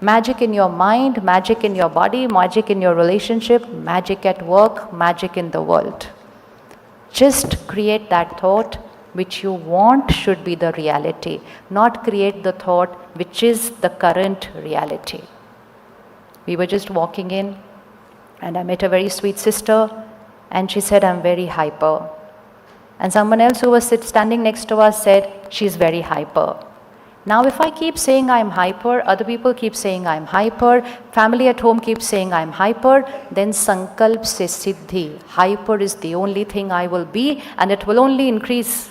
Magic in your mind, magic in your body, magic in your relationship, magic at work, magic in the world. Just create that thought which you want should be the reality, not create the thought which is the current reality. We were just walking in and I met a very sweet sister and she said, I'm very hyper. And someone else who was standing next to us said, she's very hyper. Now if I keep saying I'm hyper, other people keep saying I'm hyper, family at home keeps saying I'm hyper, then sankalp se siddhi. Hyper is the only thing I will be and it will only increase.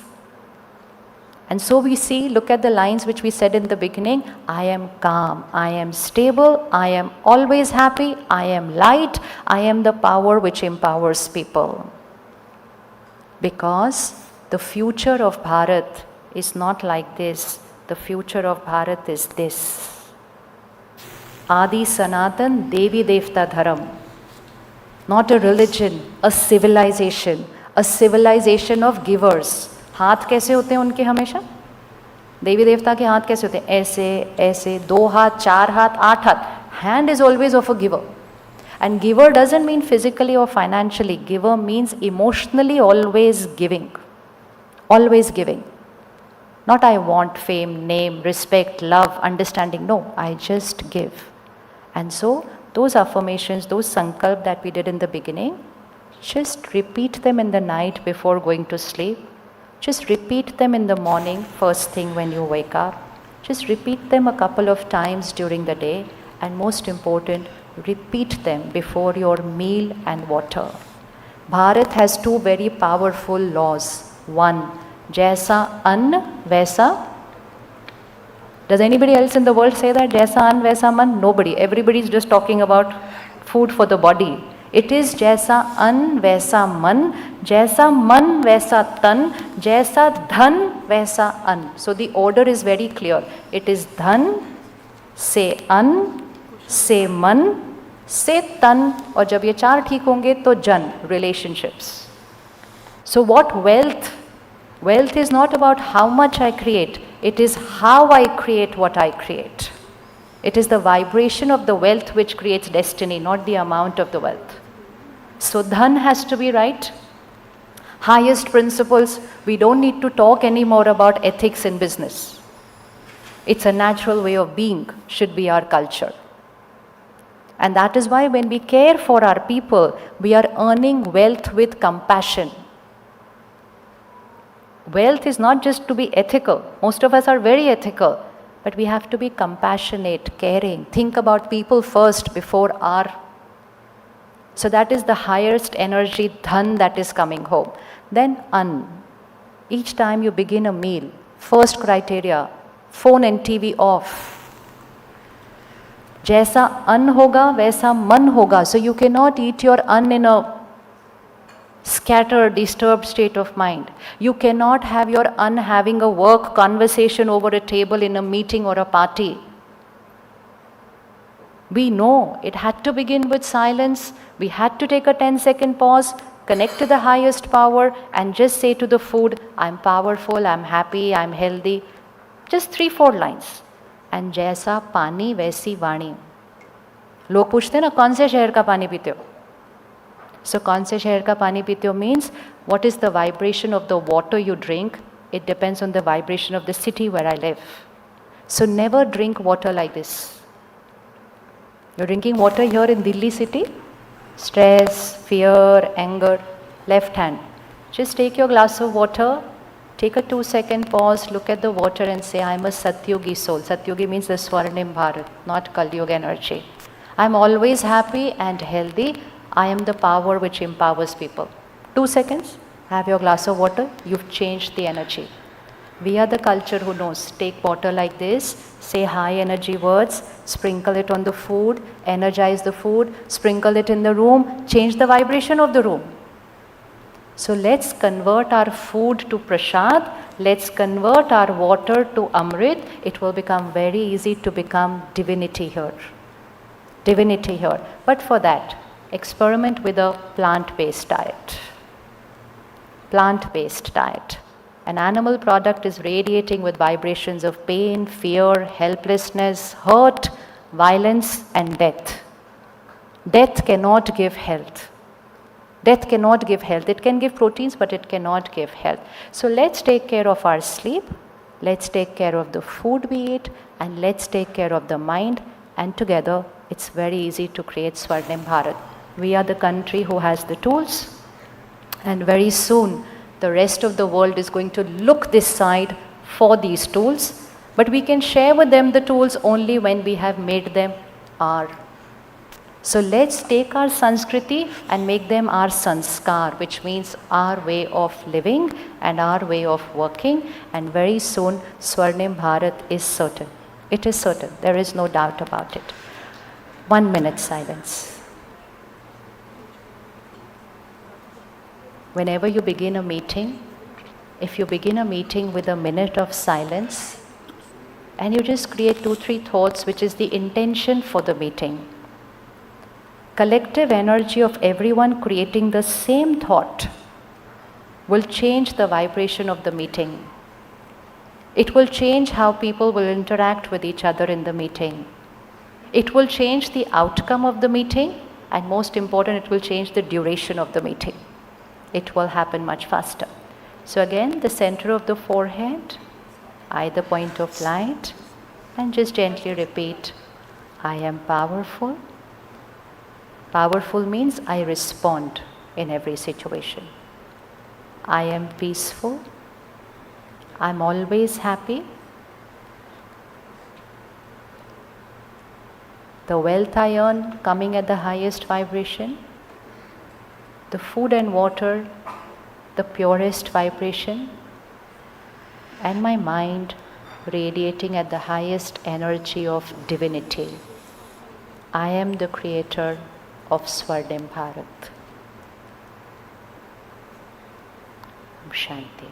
And so we see, look at the lines which we said in the beginning, I am calm, I am stable, I am always happy, I am light, I am the power which empowers people. Because the future of Bharat is not like this. The future of Bharat is this. Adi Sanatan Devi Devta Dharam. Not a religion, a civilization of givers. हाथ कैसे होते हैं उनके हमेशा? देवी देवता के हाथ कैसे होते हैं? ऐसे, ऐसे, 2 हाथ, 4 हाथ, 8 हाथ. Hand is always of a giver. And giver doesn't mean physically or financially. Giver means emotionally always giving. Always giving. Not I want fame, name, respect, love, understanding. No, I just give. And so those affirmations, those sankalp that we did in the beginning, just repeat them in the night before going to sleep. Just repeat them in the morning, first thing when you wake up. Just repeat them a couple of times during the day. And most important, repeat them before your meal and water. Bharat has 2 very powerful laws. 1, Jaisa Ann, Vaisa. Does anybody else in the world say that? Jaisa Ann, Vaisa Man? Nobody. Everybody is just talking about food for the body. It is Jaisa Ann, Vaisa Man, Jaisa Man, Vaisa Tan, Jaisa Dhan, Vaisa Ann. So the order is very clear. It is Dhan, say Ann, say Man, say Tan, और जब ये 4 ठीक होंगे तो Jan, relationships. So what wealth? Wealth is not about how much I create. It is how I create what I create. It is the vibration of the wealth which creates destiny, not the amount of the wealth. So dhan has to be right. Highest principles, we don't need to talk anymore about ethics in business. It's a natural way of being, should be our culture. And that is why when we care for our people, we are earning wealth with compassion. Wealth is not just to be ethical. Most of us are very ethical. But we have to be compassionate, caring, think about people first before our. So that is the highest energy, dhan, that is coming home. Then an. Each time you begin a meal, first criteria, phone and TV off. Jaisa an hoga, vaisa man hoga. So you cannot eat your an in a scattered, disturbed state of mind. You cannot have your having a work conversation over a table in a meeting or a party. We know it had to begin with silence. We had to take a 10-second pause, connect to the highest power, and just say to the food, I'm powerful, I'm happy, I'm healthy. Just 3-4 lines. And जैसा पानी वैसी वाणी. लोग पूछते हैं ना कौन से शहर का पानी पीते हो? So कौन से शहर का पानी पीते हो means what is the vibration of the water you drink? It depends on the vibration of the city where I live. So never drink water like this. You're drinking water here in Delhi city, stress, fear, anger, left hand. Just take your glass of water, take a 2-second pause, look at the water and say, I'm a Satyugi soul. Satyugi means the Swarnim Bharat, not Kali Yuga energy. I'm always happy and healthy. I am the power which empowers people. 2 seconds, have your glass of water, you've changed the energy. We are the culture who knows. Take water like this, say high energy words, sprinkle it on the food, energize the food, sprinkle it in the room, change the vibration of the room. So let's convert our food to prasad, let's convert our water to amrit. It will become very easy to become divinity here. Divinity here. But for that, experiment with a plant-based diet. Plant-based diet. An animal product is radiating with vibrations of pain, fear, helplessness, hurt, violence, and death. Death cannot give health. Death cannot give health. It can give proteins, but it cannot give health. So let's take care of our sleep, let's take care of the food we eat, and let's take care of the mind, and together it's very easy to create Swarnim Bharat. We are the country who has the tools, and very soon the rest of the world is going to look this side for these tools, but we can share with them the tools only when we have made them our. So let's take our Sanskriti and make them our Sanskar, which means our way of living and our way of working, and very soon Swarnim Bharat is certain. It is certain, there is no doubt about it. 1 minute silence. Whenever you begin a meeting, if you begin a meeting with a minute of silence, and you just create 2-3 thoughts, which is the intention for the meeting. Collective energy of everyone creating the same thought will change the vibration of the meeting. It will change how people will interact with each other in the meeting. It will change the outcome of the meeting, and most important, it will change the duration of the meeting. It will happen much faster. So again, the center of the forehead, eye the point of light, and just gently repeat, I am powerful. Powerful means I respond in every situation. I am peaceful. I'm always happy. The wealth I earn coming at the highest vibration. The food and water, the purest vibration, and my mind radiating at the highest energy of divinity. I am the creator of Swarnim Bharat. Shanti.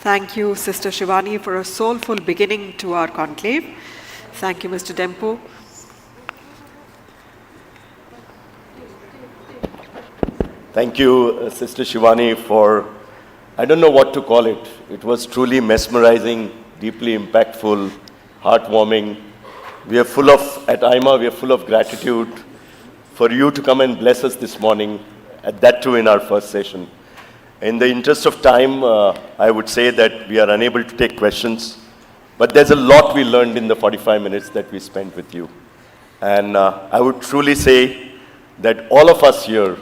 Thank you, Sister Shivani, for a soulful beginning to our conclave. Thank you, Mr. Dempo. Thank you, Sister Shivani, for, I don't know what to call it. It was truly mesmerizing, deeply impactful, heartwarming. We are full of, at AIMA, we are full of gratitude for you to come and bless us this morning, and that too in our first session. In the interest of time, I would say that we are unable to take questions, but there's a lot we learned in the 45 minutes that we spent with you. And I would truly say that all of us here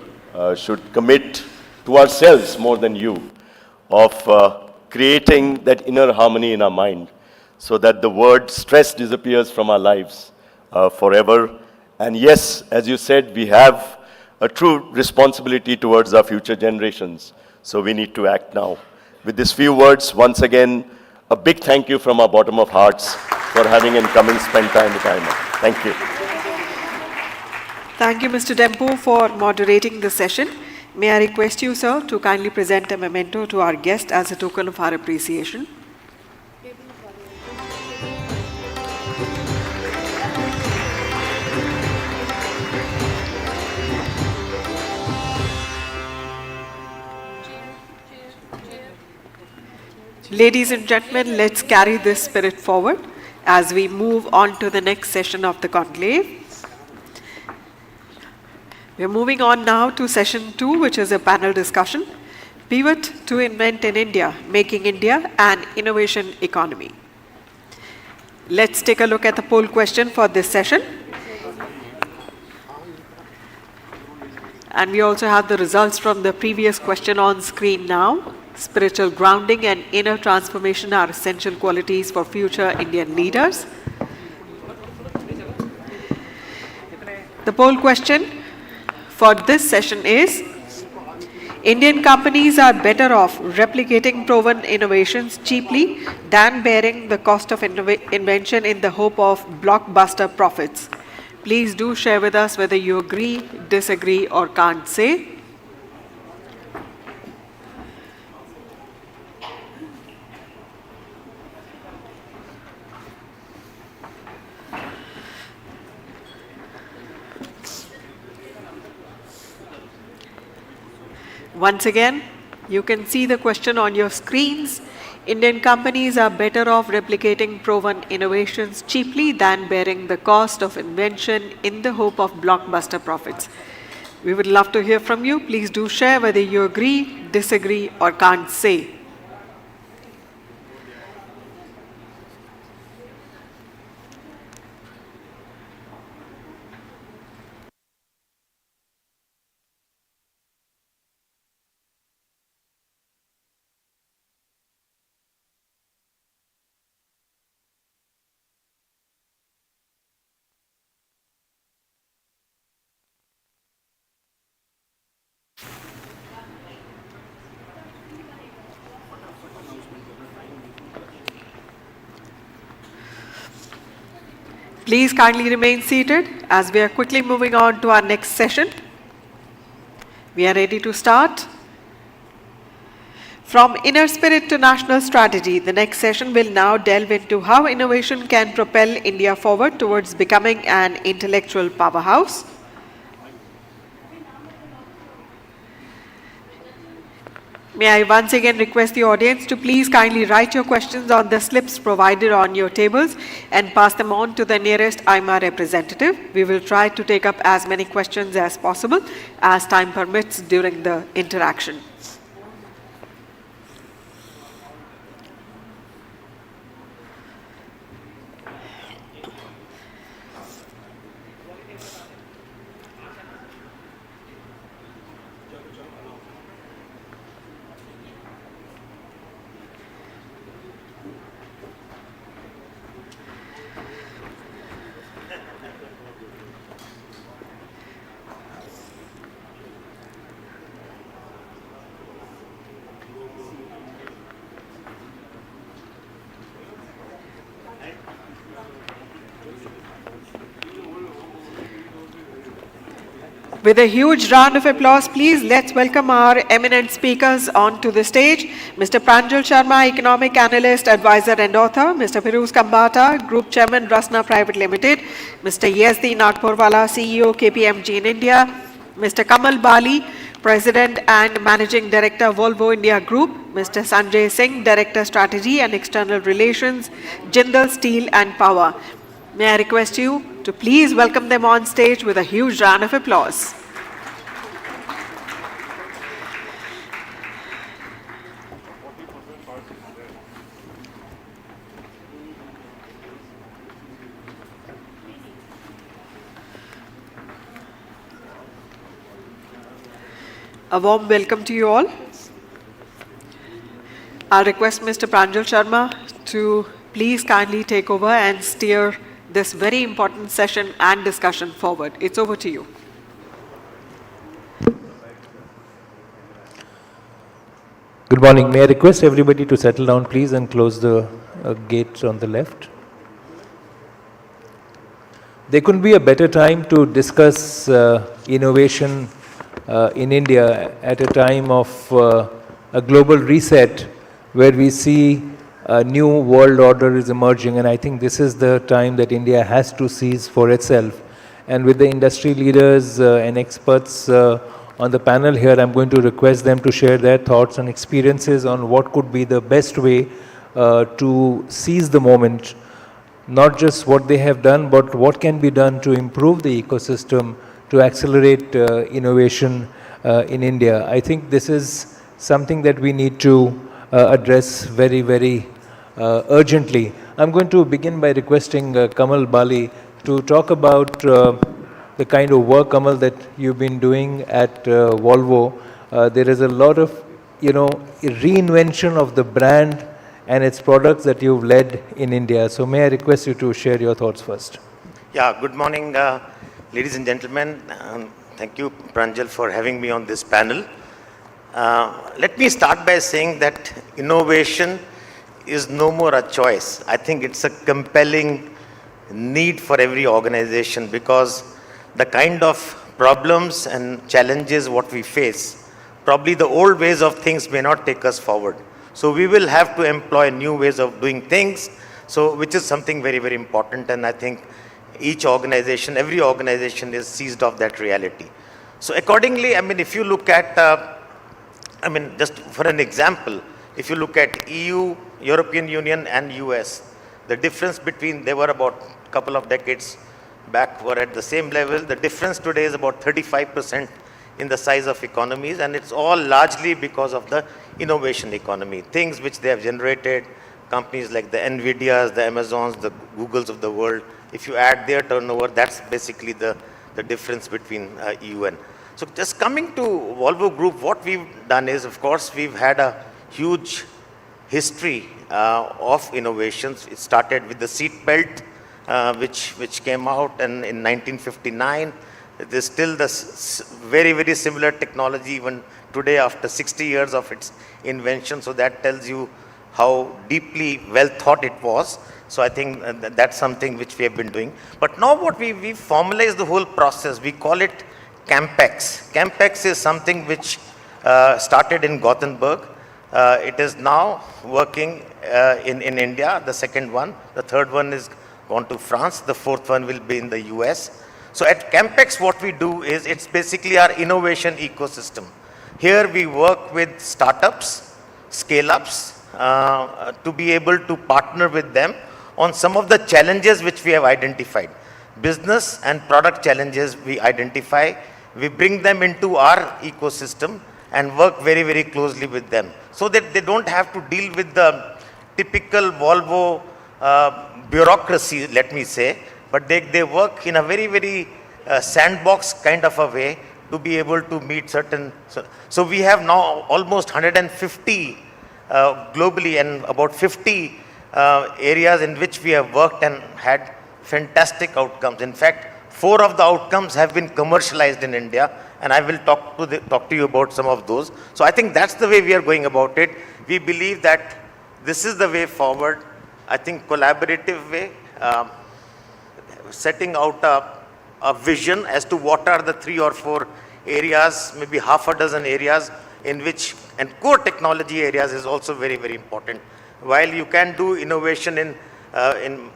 should commit to ourselves more than you of creating that inner harmony in our mind so that the word stress disappears from our lives forever. And yes, as you said, we have a true responsibility towards our future generations. So we need to act now. With these few words, once again, a big thank you from our bottom of hearts. for having and come and spend time with AIMA. Thank you. Thank you, Mr. Dempo, for moderating the session. May I request you, sir, to kindly present a memento to our guest as a token of our appreciation. Ladies and gentlemen, let's carry this spirit forward as we move on to the next session of the conclave. We're moving on now to session 2, which is a panel discussion, Pivot to Invent in India, Making India an Innovation Economy. Let's take a look at the poll question for this session. And we also have the results from the previous question on screen now. Spiritual grounding and inner transformation are essential qualities for future Indian leaders. The poll question for this session is, Indian companies are better off replicating proven innovations cheaply than bearing the cost of invention in the hope of blockbuster profits. Please do share with us whether you agree, disagree, or can't say. Once again, you can see the question on your screens. Indian companies are better off replicating proven innovations cheaply than bearing the cost of invention in the hope of blockbuster profits. We would love to hear from you. Please do share whether you agree, disagree, or can't say. Please kindly remain seated as we are quickly moving on to our next session. We are ready to start. From inner spirit to national strategy, the next session will now delve into how innovation can propel India forward towards becoming an intellectual powerhouse. May I once again request the audience to please kindly write your questions on the slips provided on your tables and pass them on to the nearest AIMA representative. We will try to take up as many questions as possible as time permits during the interaction. With a huge round of applause, please let's welcome our eminent speakers onto the stage. Mr. Pranjal Sharma, Economic Analyst, Advisor and Author. Mr. Firooz Kambata, Group Chairman, Rasna Private Limited. Mr. Yezdi, Nagporewalla, CEO, KPMG in India. Mr. Kamal Bali, President and Managing Director, Volvo India Group. Mr. Sanjay Singh, Director, Strategy and External Relations, Jindal Steel and Power. May I request you to please welcome them on stage with a huge round of applause. A warm welcome to you all. I'll request Mr. Pranjal Sharma to please kindly take over and steer this very important session and discussion forward. It's over to you. Good morning. May I request everybody to settle down, please, and close the gates on the left. there couldn't be a better time to discuss innovation in India at a time of a global reset where we see a new world order is emerging, and I think this is the time that India has to seize for itself. And with the industry leaders and experts on the panel here, I'm going to request them to share their thoughts and experiences on what could be the best way to seize the moment, not just what they have done, but what can be done to improve the ecosystem, to accelerate innovation in India. I think this is something that we need to address very, very urgently. I'm going to begin by requesting Kamal Bali to talk about the kind of work, Kamal, that you've been doing at Volvo. There is a lot of, reinvention of the brand and its products that you've led in India. So may I request you to share your thoughts first? Yeah, good morning, ladies and gentlemen. Thank you, Pranjal, for having me on this panel. Let me start by saying that innovation is no more a choice. I think it's a compelling need for every organization, because the kind of problems and challenges what we face, probably the old ways of things may not take us forward. So we will have to employ new ways of doing things, so which is something very, very important. And I think each organization, every organization is seized of that reality. So accordingly, I mean, if you look at, just for an example, if you look at EU, European Union and US, the difference between, they were about a couple of decades back, were at the same level. The difference today is about 35% in the size of economies, and it's all largely because of the innovation economy, things which they have generated, companies like the Nvidias, the Amazons, the Googles of the world. If you add their turnover, that's basically the difference between EU and. So just coming to Volvo Group, what we've done is, of course, we've had a huge history of innovations. It started with the seat belt, which came out in 1959. There's still this very, very similar technology even today after 60 years of its invention. So that tells you how deeply well thought it was. So I think that's something which we have been doing. But now what we formalized the whole process. We call it Campex. Campex is something which started in Gothenburg. It is now working in India, the second one. The third one is gone to France. The fourth one will be in the US. So at Campex, what we do is, it's basically our innovation ecosystem. Here we work with startups, scale-ups, to be able to partner with them on some of the challenges which we have identified. Business and product challenges we identify, we bring them into our ecosystem and work very, very closely with them, so that they don't have to deal with the typical Volvo bureaucracy, let me say, but they work in a very, very sandbox kind of a way to be able to meet certain. So we have now almost 150 globally, and about 50 areas in which we have worked and had fantastic outcomes. In fact, 4 of the outcomes have been commercialized in India, and I will talk to you about some of those. So I think that's the way we are going about it. We believe that this is the way forward. I think collaborative way, setting out a vision as to what are the 3 or 4 areas, maybe half a dozen areas in which, and core technology areas is also very, very important. While you can do innovation in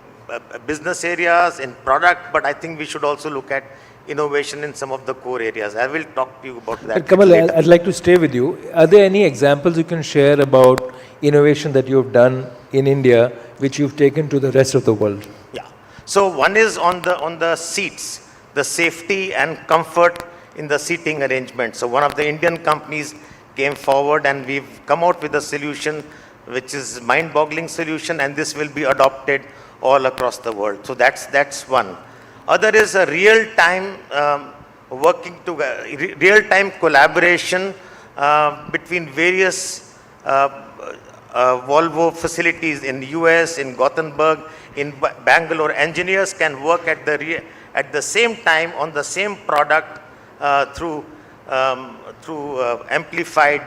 business areas, in product, but I think we should also look at innovation in some of the core areas. I will talk to you about that. Kamal, I'd like to stay with you. Are there any examples you can share about innovation that you've done in India, which you've taken to the rest of the world? Yeah. So one is on the seats, the safety and comfort in the seating arrangement. So one of the Indian companies came forward, and we've come out with a solution which is mind-boggling solution, and this will be adopted all across the world. So that's one. Other is a real-time real-time collaboration between various Volvo facilities in the US, in Gothenburg, in Bangalore. Engineers can work at the same time on the same product through amplified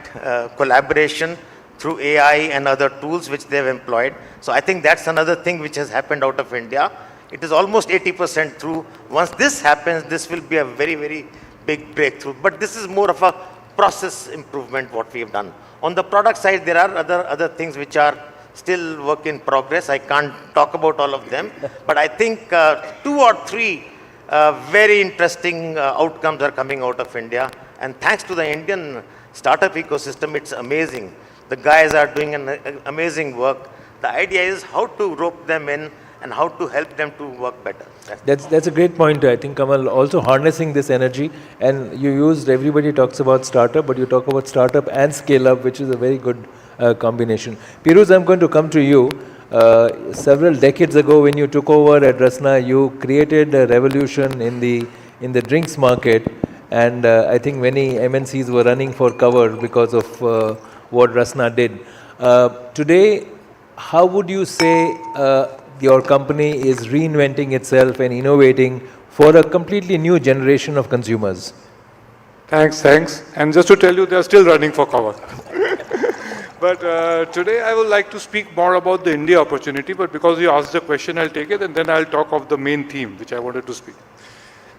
collaboration, through AI and other tools which they have employed. So I think that's another thing which has happened out of India. It is almost 80% through. Once this happens, this will be a very, very big breakthrough. But this is more of a process improvement what we have done. On the product side, there are other things which are still work in progress. I can't talk about all of them. But I think 2 or 3 very interesting outcomes are coming out of India. And thanks to the Indian startup ecosystem, it's amazing. The guys are doing an amazing work. The idea is how to rope them in and how to help them to work better. That's a great point, I think, Kamal. Also harnessing this energy, and you used, everybody talks about startup, but you talk about startup and scale up, which is a very good combination. Piruz, I'm going to come to you. Several decades ago, when you took over at Rasna, you created a revolution in the drinks market, and I think many MNCs were running for cover because of what Rasna did. Today, how would you say your company is reinventing itself and innovating for a completely new generation of consumers? Thanks. And just to tell you, they are still running for cover. But today I would like to speak more about the India opportunity, but because you asked the question, I'll take it, and then I'll talk of the main theme, which I wanted to speak.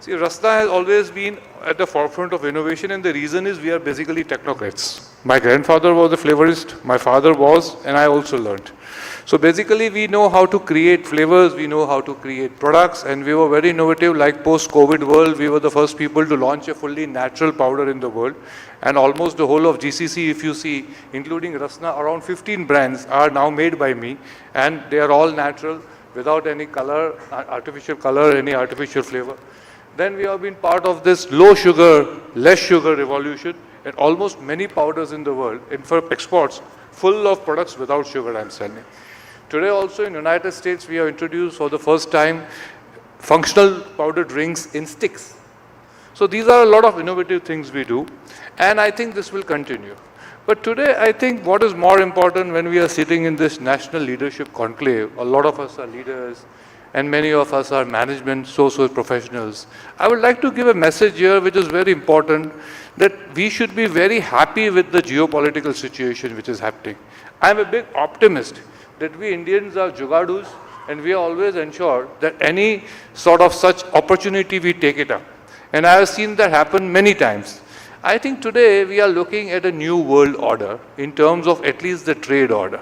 See, Rasna has always been at the forefront of innovation, and the reason is we are basically technocrats. My grandfather was a flavorist, my father was, and I also learned. So basically, we know how to create flavors, we know how to create products, and we were very innovative. Like post-COVID world, we were the first people to launch a fully natural powder in the world. And almost the whole of GCC, if you see, including Rasna, around 15 brands are now made by me, and they are all natural, without any color, artificial color, any artificial flavor. Then we have been part of this low sugar, less sugar revolution, and almost many powders in the world, and for exports, full of products without sugar I'm selling. Today also in United States, we have introduced for the first time functional powder drinks in sticks. So these are a lot of innovative things we do, and I think this will continue. But today, I think what is more important when we are sitting in this National Leadership Conclave, a lot of us are leaders, and many of us are management, so professionals. I would like to give a message here which is very important, that we should be very happy with the geopolitical situation which is happening. I am a big optimist that we Indians are jugadus, and we always ensure that any sort of such opportunity we take it up. And I have seen that happen many times. I think today we are looking at a new world order in terms of at least the trade order.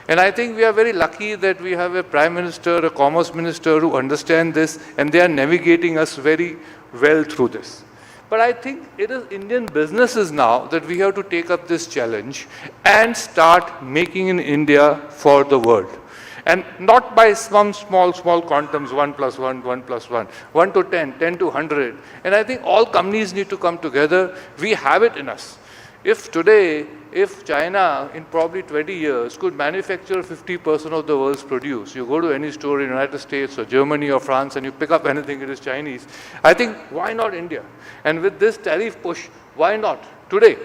And I think we are very lucky that we have a Prime Minister, a Commerce Minister who understand this, and they are navigating us very well through this. But I think it is Indian businesses now that we have to take up this challenge and start making in India for the world. And not by some small quantums, 1 + 1, 1 + 1, 1 to 10, 10 to 100. And I think all companies need to come together. We have it in us. If today, if China in probably 20 years could manufacture 50% of the world's produce, you go to any store in the United States or Germany or France and you pick up anything, it is Chinese. I think, why not India? And with this tariff push, why not today?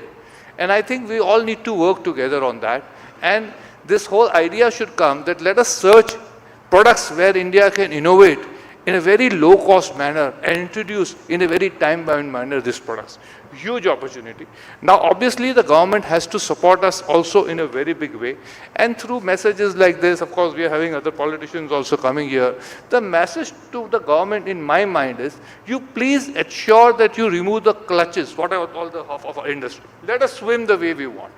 And I think we all need to work together on that. And this whole idea should come that let us search products where India can innovate in a very low-cost manner and introduce in a very time-bound manner these products. Huge opportunity. Now, obviously, the government has to support us also in a very big way. And through messages like this, of course, we are having other politicians also coming here. The message to the government in my mind is, you please ensure that you remove the clutches, whatever all the of our industry. Let us swim the way we want.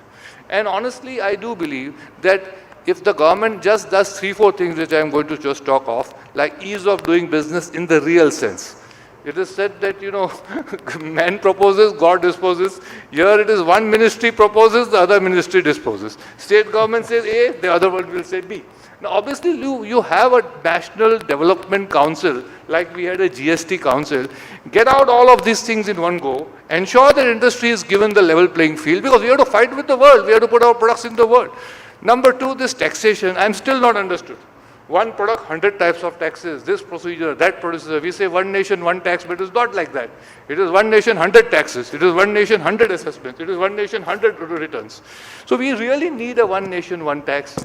And honestly, I do believe that if the government just does 3-4 things which I am going to just talk of, like ease of doing business in the real sense. It is said that, man proposes, God disposes. Here it is one ministry proposes, the other ministry disposes. State government says A, the other one will say B. Now, obviously, you have a National Development Council, like we had a GST Council. Get out all of these things in one go. Ensure that industry is given the level playing field, because we have to fight with the world. We have to put our products in the world. Number 2, this taxation, I'm still not understood. One product, 100 types of taxes, this procedure, that procedure. We say one nation, one tax, but it's not like that. It is one nation, 100 taxes. It is one nation, 100 assessments. It is one nation, 100 returns. So we really need a one nation, one tax.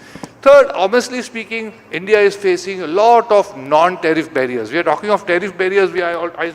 Third, honestly speaking, India is facing a lot of non-tariff barriers. We are talking of tariff barriers,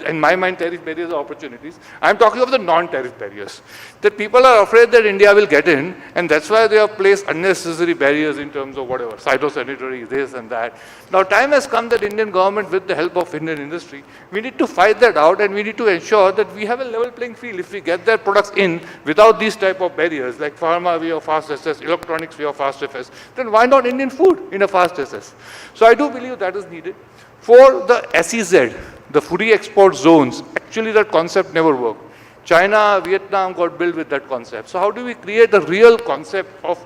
in my mind, tariff barriers are opportunities. I'm talking of the non-tariff barriers. That people are afraid that India will get in, and that's why they have placed unnecessary barriers in terms of whatever, phytosanitary, this and that. Now, time has come that Indian government, with the help of Indian industry, we need to fight that out, and we need to ensure that we have a level playing field. If we get their products in without these type of barriers, like pharma, we have fast access, electronics, we have fast access, then why not Indian food in a fast access? So I do believe that is needed. For the SEZ, the foodie export zones, actually that concept never worked. China, Vietnam got built with that concept. So how do we create a real concept of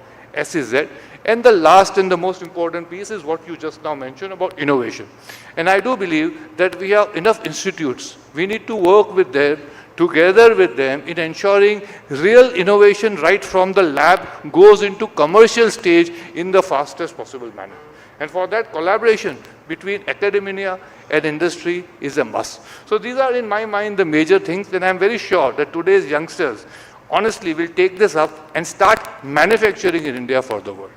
SEZ? And the last and the most important piece is what you just now mentioned about innovation. And I do believe that we have enough institutes. We need to work with them, together with them, in ensuring real innovation right from the lab goes into commercial stage in the fastest possible manner. And for that, collaboration between academia and industry is a must. So these are, in my mind, the major things, and I'm very sure that today's youngsters honestly will take this up and start manufacturing in India for the world.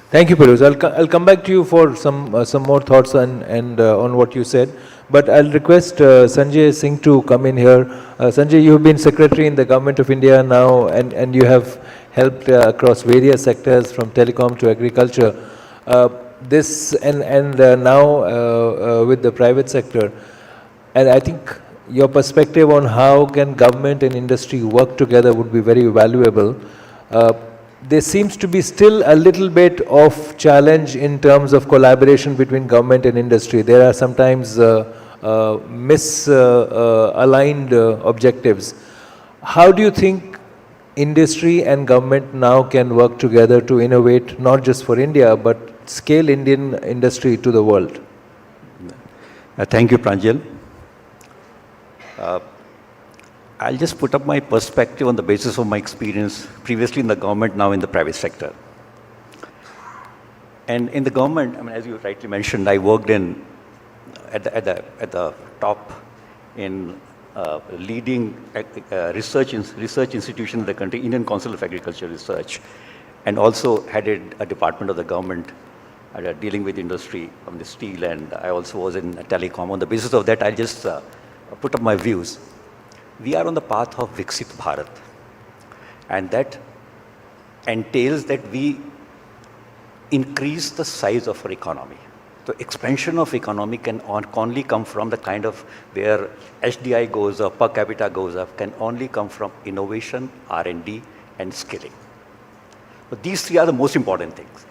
Thank you, Piruz. I'll come back to you for some more thoughts on what you said. But I'll request Sanjay Singh to come in here. Sanjay, you've been secretary in the Government of India now, and you have helped across various sectors from telecom to agriculture. Now with the private sector, and I think your perspective on how can government and industry work together would be very valuable. There seems to be still a little bit of challenge in terms of collaboration between government and industry. There are sometimes misaligned objectives. How do you think industry and government now can work together to innovate, not just for India, but scale Indian industry to the world? Thank you, Pranjal. I'll just put up my perspective on the basis of my experience previously in the government, now in the private sector. And in the government, I mean, as you rightly mentioned, I worked at the top in leading research institution in the country, Indian Council of Agricultural Research, and also headed a department of the government dealing with industry on the steel, and I also was in telecom. On the basis of that, I'll just put up my views. We are on the path of Viksit Bharat, and that entails that we increase the size of our economy. So expansion of economy can only come from the kind of where HDI goes up, per capita goes up, can only come from innovation, R&D, and skilling. So these three are the most important things.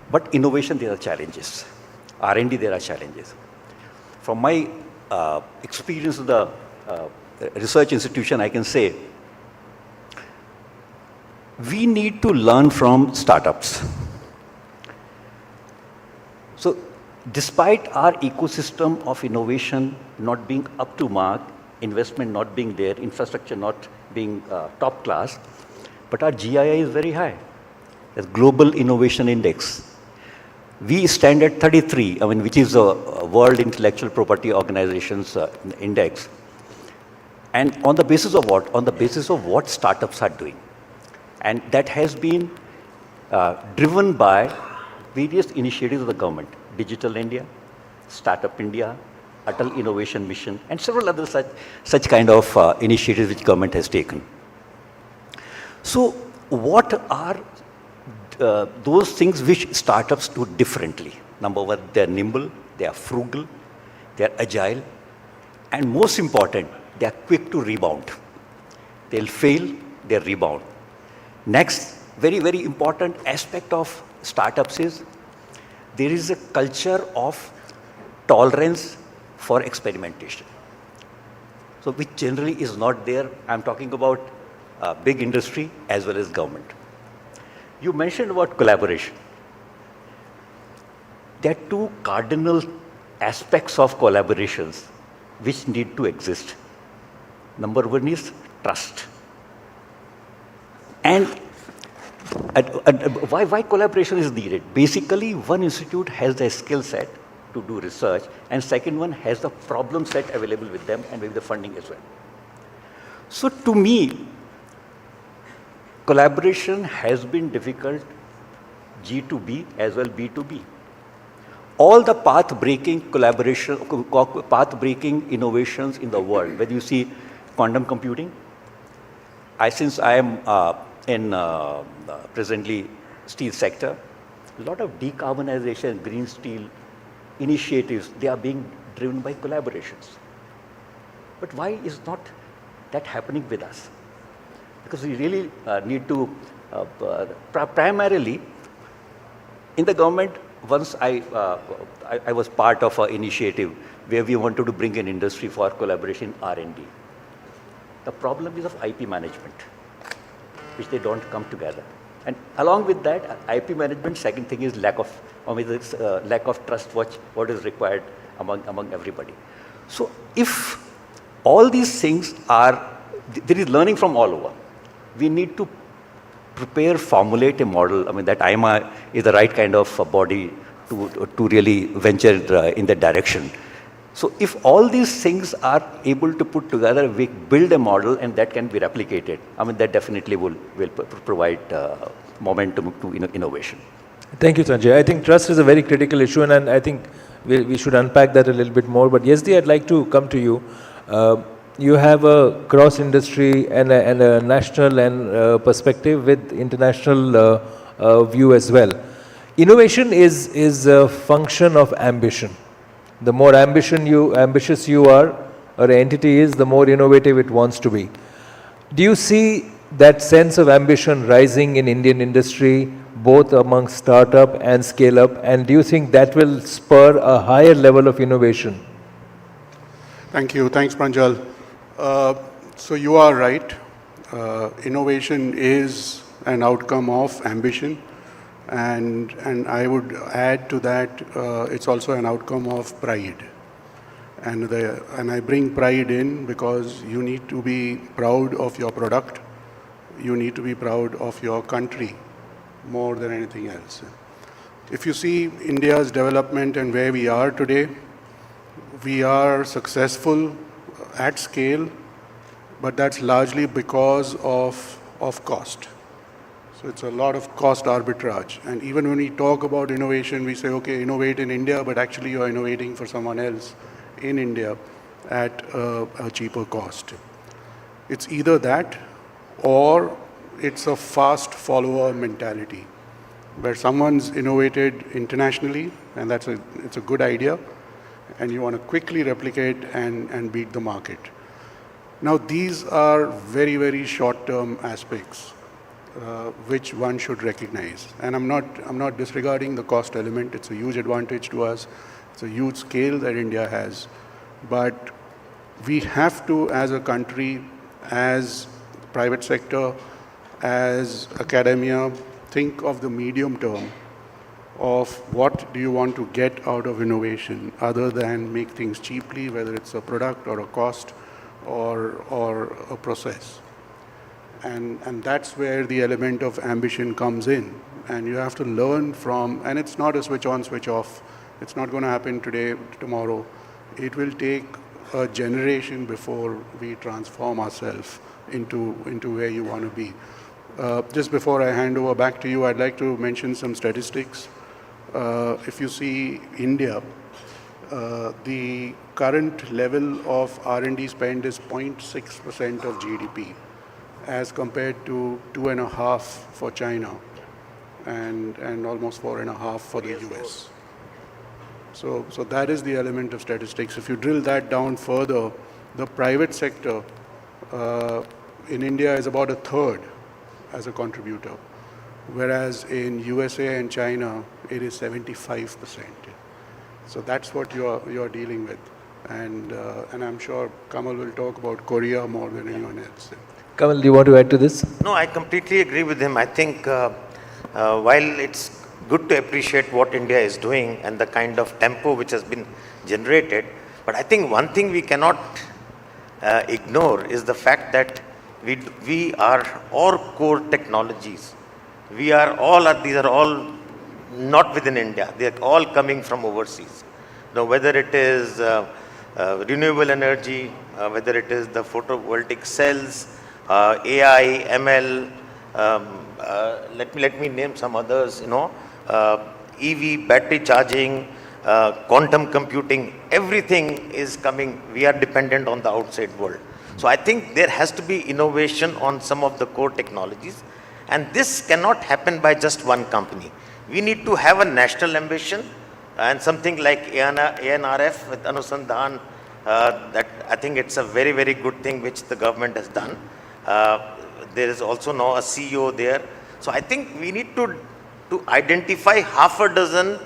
But innovation, there are challenges. R&D, there are challenges. From my experience with the research institution, I can say we need to learn from startups. So despite our ecosystem of innovation not being up to mark, investment not being there, infrastructure not being top class, but our GII is very high. There's Global Innovation Index. We stand at 33, which is a World Intellectual Property Organization's index. And on the basis of what? On the basis of what startups are doing. And that has been driven by various initiatives of the government. Digital India, Startup India, Atal Innovation Mission, and several other such kind of initiatives which government has taken. So what are those things which startups do differently? Number one, they are nimble, they are frugal, they are agile, and most important, they are quick to rebound. They'll fail, they'll rebound. Next, very, very important aspect of startups is there is a culture of tolerance for experimentation. So which generally is not there. I'm talking about big industry as well as government. You mentioned about collaboration. There are two cardinal aspects of collaborations which need to exist. Number one is trust. And why collaboration is needed? Basically, one institute has the skill set to do research, and second one has the problem set available with them and with the funding as well. So to me, collaboration has been difficult G2B as well B2B. All the path-breaking collaboration, path-breaking innovations in the world, whether you see quantum computing, since I am in presently steel sector, a lot of decarbonization, green steel initiatives, they are being driven by collaborations. But why is not that happening with us? Because we really need to, primarily, in the government, once I was part of an initiative where we wanted to bring in industry for collaboration R&D. The problem is of IP management, which they don't come together. And along with that, IP management, second thing is lack of trust, what is required among everybody. So if all these things are, there is learning from all over. We need to prepare, formulate a model. I mean, that AIMA is the right kind of body to really venture in that direction. So if all these things are able to put together, we build a model and that can be replicated. I mean, that definitely will provide momentum to innovation. Thank you, Sanjay. I think trust is a very critical issue, and I think we should unpack that a little bit more. But Yezdi, I'd like to come to you. You have a cross-industry and a national and perspective with international view as well. Innovation is a function of ambition. The more ambitious you are, or an entity is, the more innovative it wants to be. Do you see that sense of ambition rising in Indian industry, both among startup and scale up, and do you think that will spur a higher level of innovation? Thank you. Thanks, Pranjal. So you are right. Innovation is an outcome of ambition, and I would add to that, it's also an outcome of pride. And I bring pride in because you need to be proud of your product. You need to be proud of your country more than anything else. If you see India's development and where we are today, we are successful at scale, but that's largely because of cost. So it's a lot of cost arbitrage. And even when we talk about innovation, we say, okay, innovate in India, but actually you're innovating for someone else in India at a cheaper cost. It's either that or it's a fast follower mentality where someone's innovated internationally and it's a good idea and you want to quickly replicate and beat the market. Now these are very, very short-term aspects which one should recognize. And I'm not disregarding the cost element. It's a huge advantage to us. It's a huge scale that India has. But we have to, as a country, as private sector, as academia, think of the medium term of what do you want to get out of innovation other than make things cheaply, whether it's a product or a cost or a process. And that's where the element of ambition comes in. And you have to learn from, and it's not a switch on, switch off. It's not going to happen today, tomorrow. It will take a generation before we transform ourselves into where you want to be. Just before I hand over back to you, I'd like to mention some statistics. If you see India, the current level of R&D spend is 0.6% of GDP as compared to 2.5% for China and almost 4.5% for the US. So that is the element of statistics. If you drill that down further, the private sector in India is about 1/3 as a contributor, whereas in USA and China, it is 75%. So that's what you're dealing with. And I'm sure Kamal will talk about Korea more than anyone else. Kamal, do you want to add to this? No, I completely agree with him. I think while it's good to appreciate what India is doing and the kind of tempo which has been generated, but I think one thing we cannot ignore is the fact that we are all core technologies. These are all not within India. They are all coming from overseas. Now, whether it is renewable energy, whether it is the photovoltaic cells, AI, ML, let me name some others, EV, battery charging, quantum computing, everything is coming. We are dependent on the outside world. So I think there has to be innovation on some of the core technologies. And this cannot happen by just one company. We need to have a national ambition and something like ANRF with Anusandhan. That I think it's a very, very good thing which the government has done. There is also now a CEO there. So I think we need to identify half a dozen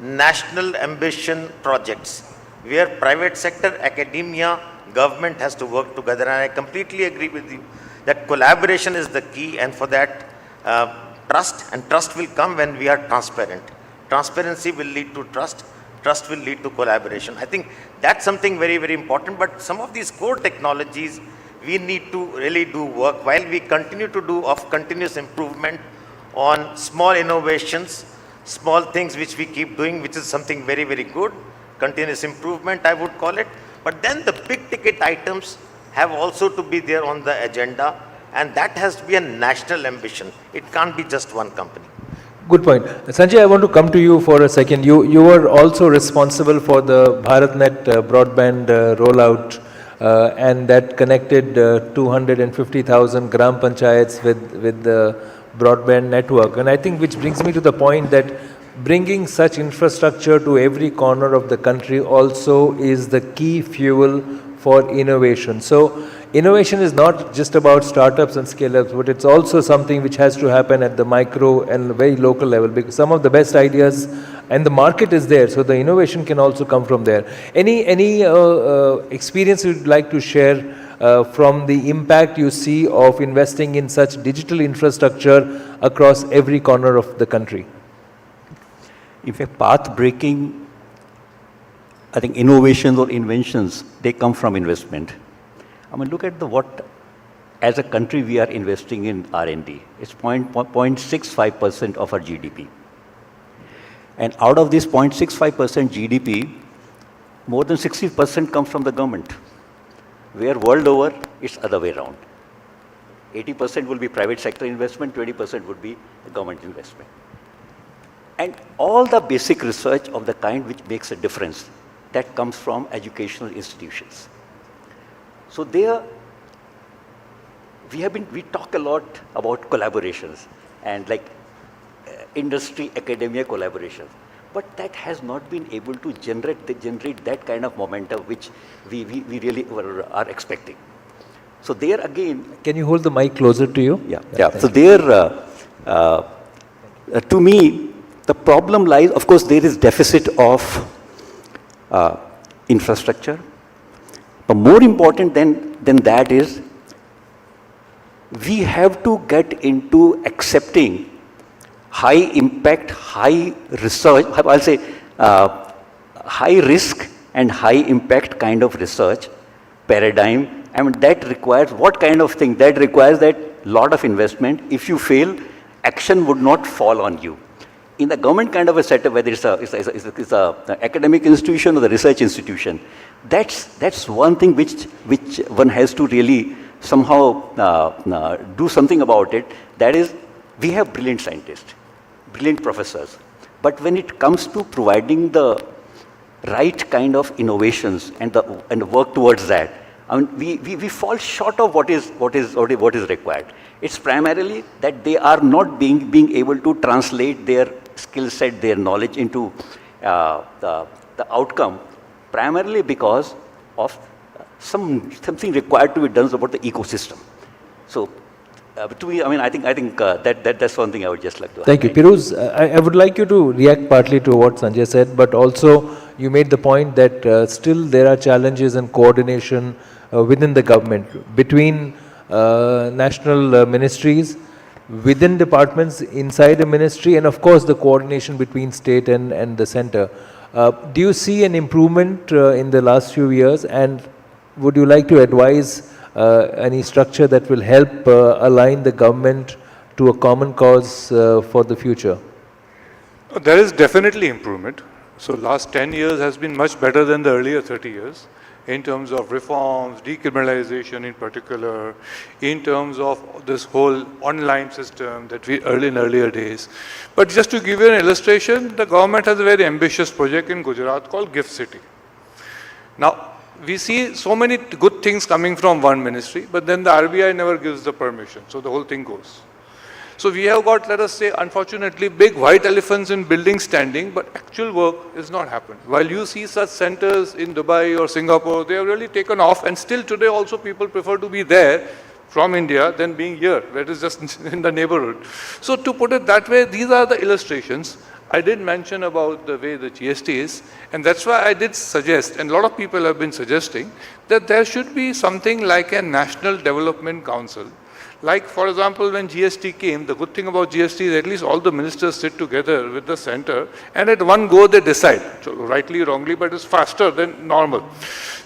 national ambition projects where private sector, academia, government has to work together. And I completely agree with you that collaboration is the key, and for that trust, and trust will come when we are transparent. Transparency will lead to trust. Trust will lead to collaboration. I think that's something very, very important. But some of these core technologies, we need to really do work while we continue to do of continuous improvement on small innovations, small things which we keep doing, which is something very, very good. Continuous improvement, I would call it. But then the big ticket items have also to be there on the agenda, and that has to be a national ambition. It can't be just one company. Good point. Sanjay, I want to come to you for a second. You were also responsible for the BharatNet broadband rollout, and that connected 250,000 gram panchayats with the broadband network. And I think which brings me to the point that bringing such infrastructure to every corner of the country also is the key fuel for innovation. So innovation is not just about startups and scale-ups, but it's also something which has to happen at the micro and very local level, because some of the best ideas and the market is there, so the innovation can also come from there. Any experience you'd like to share from the impact you see of investing in such digital infrastructure across every corner of the country? In fact, path-breaking, I think innovations or inventions, they come from investment. I mean, look at what, as a country, we are investing in R&D. It's 0.65% of our GDP. And out of this 0.65% GDP, more than 60% comes from the government. Where world over, it's other way around. 80% will be private sector investment, 20% would be government investment. And all the basic research of the kind which makes a difference, that comes from educational institutions. So there, we talk a lot about collaborations and like industry, academia collaborations, but that has not been able to generate that kind of momentum which we really are expecting. So there again... Can you hold the mic closer to you? Yeah. So there, to me, the problem lies, of course, there is deficit of infrastructure. But more important than that is, we have to get into accepting high impact, high research, I'll say high risk and high impact kind of research paradigm. I mean, that requires what kind of thing? That requires that lot of investment. If you fail, action would not fall on you. In the government kind of a setup, whether it's a academic institution or the research institution, that's one thing which one has to really somehow do something about it. That is, we have brilliant scientists, brilliant professors, but when it comes to providing the right kind of innovations and the work towards that, I mean, we fall short of what is required. It's primarily that they are not being able to translate their skill set, their knowledge into the outcome, primarily because of something required to be done about the ecosystem. So, to me, I mean, I think that's one thing I would just like to Thank you. Piruz, I would like you to react partly to what Sanjay said, but also you made the point that still there are challenges in coordination within the government, between national ministries, within departments, inside a ministry, and of course the coordination between state and the center. Do you see an improvement in the last few years, and would you like to advise any structure that will help align the government to a common cause for the future? There is definitely improvement. So last 10 years has been much better than the earlier 30 years. in terms of reforms, decriminalization in particular, in terms of this whole online system that we early in earlier days. But just to give you an illustration, the government has a very ambitious project in Gujarat called Gift City. Now, we see so many good things coming from one ministry, but then the RBI never gives the permission, so the whole thing goes. So we have got, let us say, unfortunately, big white elephants in buildings standing, but actual work is not happened. While you see such centers in Dubai or Singapore, they have really taken off, and still today also people prefer to be there from India than being here, that is just in the neighborhood. So to put it that way, these are the illustrations. I did mention about the way the GST is, and that's why I did suggest, and a lot of people have been suggesting, that there should be something like a National Development Council. Like, for example, when GST came, the good thing about GST is at least all the ministers sit together with the center, and at one go they decide, so rightly, wrongly, but it's faster than normal.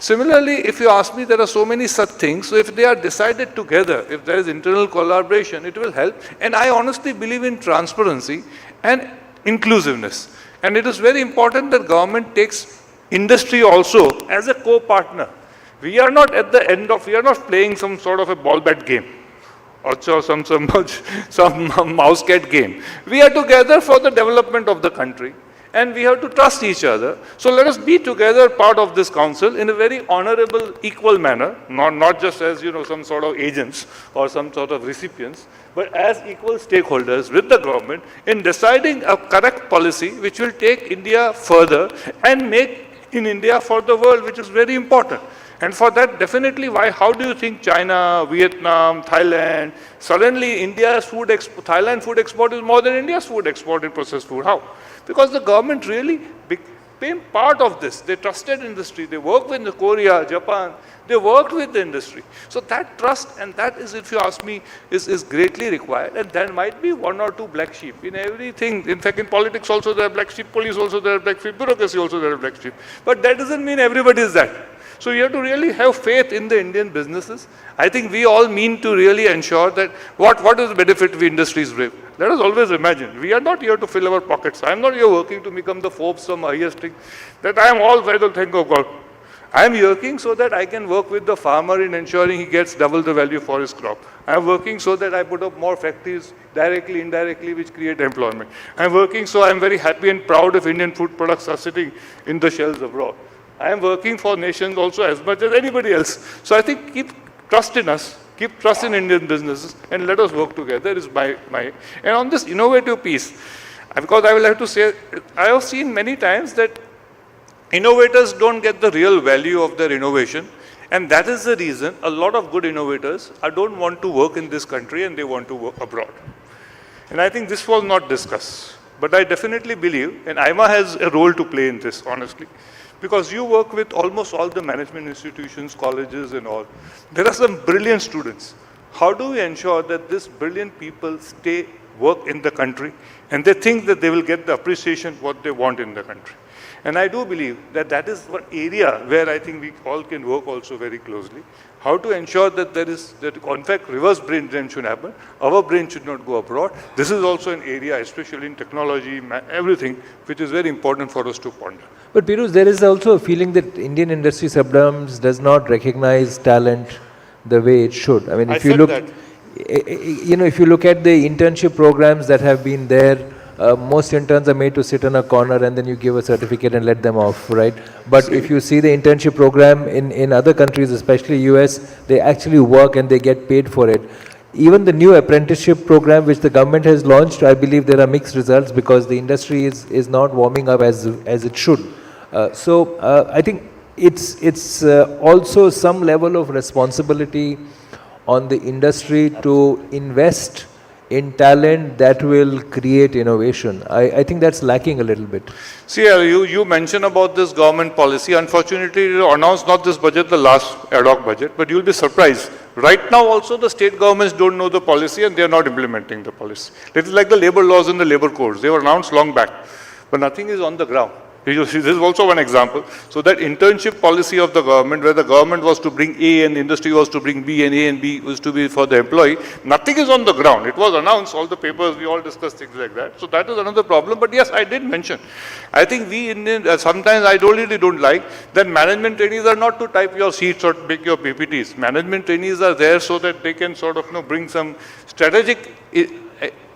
Similarly, if you ask me, there are so many such things, so if they are decided together, if there is internal collaboration, it will help. And I honestly believe in transparency and inclusiveness. And it is very important that government takes industry also as a co-partner. We are not at the end of, we are not playing some sort of a ball bat game, or some mouse cat game. We are together for the development of the country, and we have to trust each other. So let us be together part of this council in a very honorable, equal manner, not just as, you know, some sort of agents or some sort of recipients, but as equal stakeholders with the government in deciding a correct policy which will take India further and make in India for the world, which is very important. And for that, definitely, how do you think China, Vietnam, Thailand, suddenly India's Thailand food export is more than India's food export in processed food? How? Because the government really became part of this. They trusted industry. They worked with Korea, Japan. They worked with the industry. So that trust, and that is, if you ask me, is greatly required. And there might be one or two black sheep in everything. In fact, in politics also there are black sheep, police also there are black sheep, bureaucracy also there are black sheep. But that doesn't mean everybody is that. So you have to really have faith in the Indian businesses. I think we all mean to really ensure that what is the benefit we industries bring. Let us always imagine, we are not here to fill our pockets. I am not here working to become the Forbes, some highest thing, that I am all well, thank God. I am working so that I can work with the farmer in ensuring he gets double the value for his crop. I am working so that I put up more factories directly, indirectly, which create employment. I am working so I am very happy and proud if Indian food products are sitting in the shelves abroad. I am working for nations also as much as anybody else. So I think keep trust in us, keep trust in Indian businesses, and let us work together is my. And on this innovative piece, because I will have to say, I have seen many times that innovators don't get the real value of their innovation, and that is the reason a lot of good innovators don't want to work in this country and they want to work abroad. And I think this was not discussed. But I definitely believe, and AIMA has a role to play in this, honestly. Because you work with almost all the management institutions, colleges and all. There are some brilliant students. How do we ensure that these brilliant people work in the country and they think that they will get the appreciation what they want in the country? And I do believe that that is one area where I think we all can work also very closely. How to ensure that in fact, reverse brain drain should happen. Our brain should not go abroad. This is also an area, especially in technology, everything, which is very important for us to ponder. But Piruz, there is also a feeling that Indian industry subdom's does not recognize talent the way it should. I mean, if you look, if you look at the internship programs that have been there, most interns are made to sit in a corner and then you give a certificate and let them off, right? But if you see the internship program in other countries, especially US, they actually work and they get paid for it. Even the new apprenticeship program which the government has launched, I believe there are mixed results because the industry is not warming up as it should. So I think it's also some level of responsibility on the industry to invest in talent that will create innovation. I think that's lacking a little bit. See, you mentioned about this government policy. Unfortunately, you announced not this budget, the last ad hoc budget, but you'll be surprised. Right now also the state governments don't know the policy and they are not implementing the policy. It is like the labor laws and the labor codes. They were announced long back, but nothing is on the ground. This is also one example. So that internship policy of the government, where the government was to bring A and the industry was to bring B, and A and B was to be for the employee, nothing is on the ground. It was announced, all the papers, we all discussed things like that. So that is another problem. But yes, I did mention, I think we Indians, sometimes I really don't like that management trainees are not to type your sheets or make your PPTs. Management trainees are there so that they can sort of bring some strategic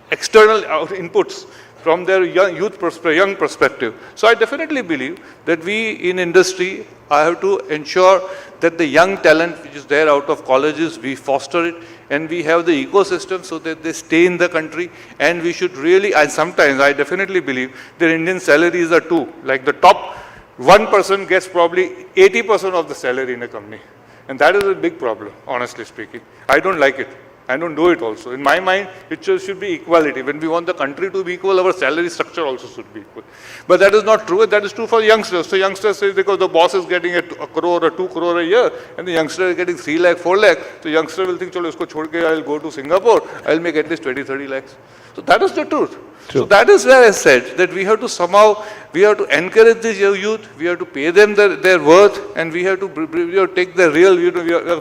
external inputs from their young perspective. So I definitely believe that we in industry have to ensure that the young talent which is there out of colleges, we foster it and we have the ecosystem so that they stay in the country. And we should really, and sometimes I definitely believe that Indian salaries are too, like the top 1% gets probably 80% of the salary in a company. And that is a big problem, honestly speaking. I don't like it. I don't do it also. In my mind, it should be equality. When we want the country to be equal, our salary structure also should be equal. But that is not true. That is true for youngsters. So youngsters say because the boss is getting a crore or 2 crore a year, and the youngster is getting 3 lakh, 4 lakh, so youngster will think, chalo, isko chhod ke I'll go to Singapore, I'll make at least 20, 30 lakhs. So that is the truth. True. So that is where I said that we have to somehow, we have to encourage this youth, we have to pay them their worth, and we have to take the real,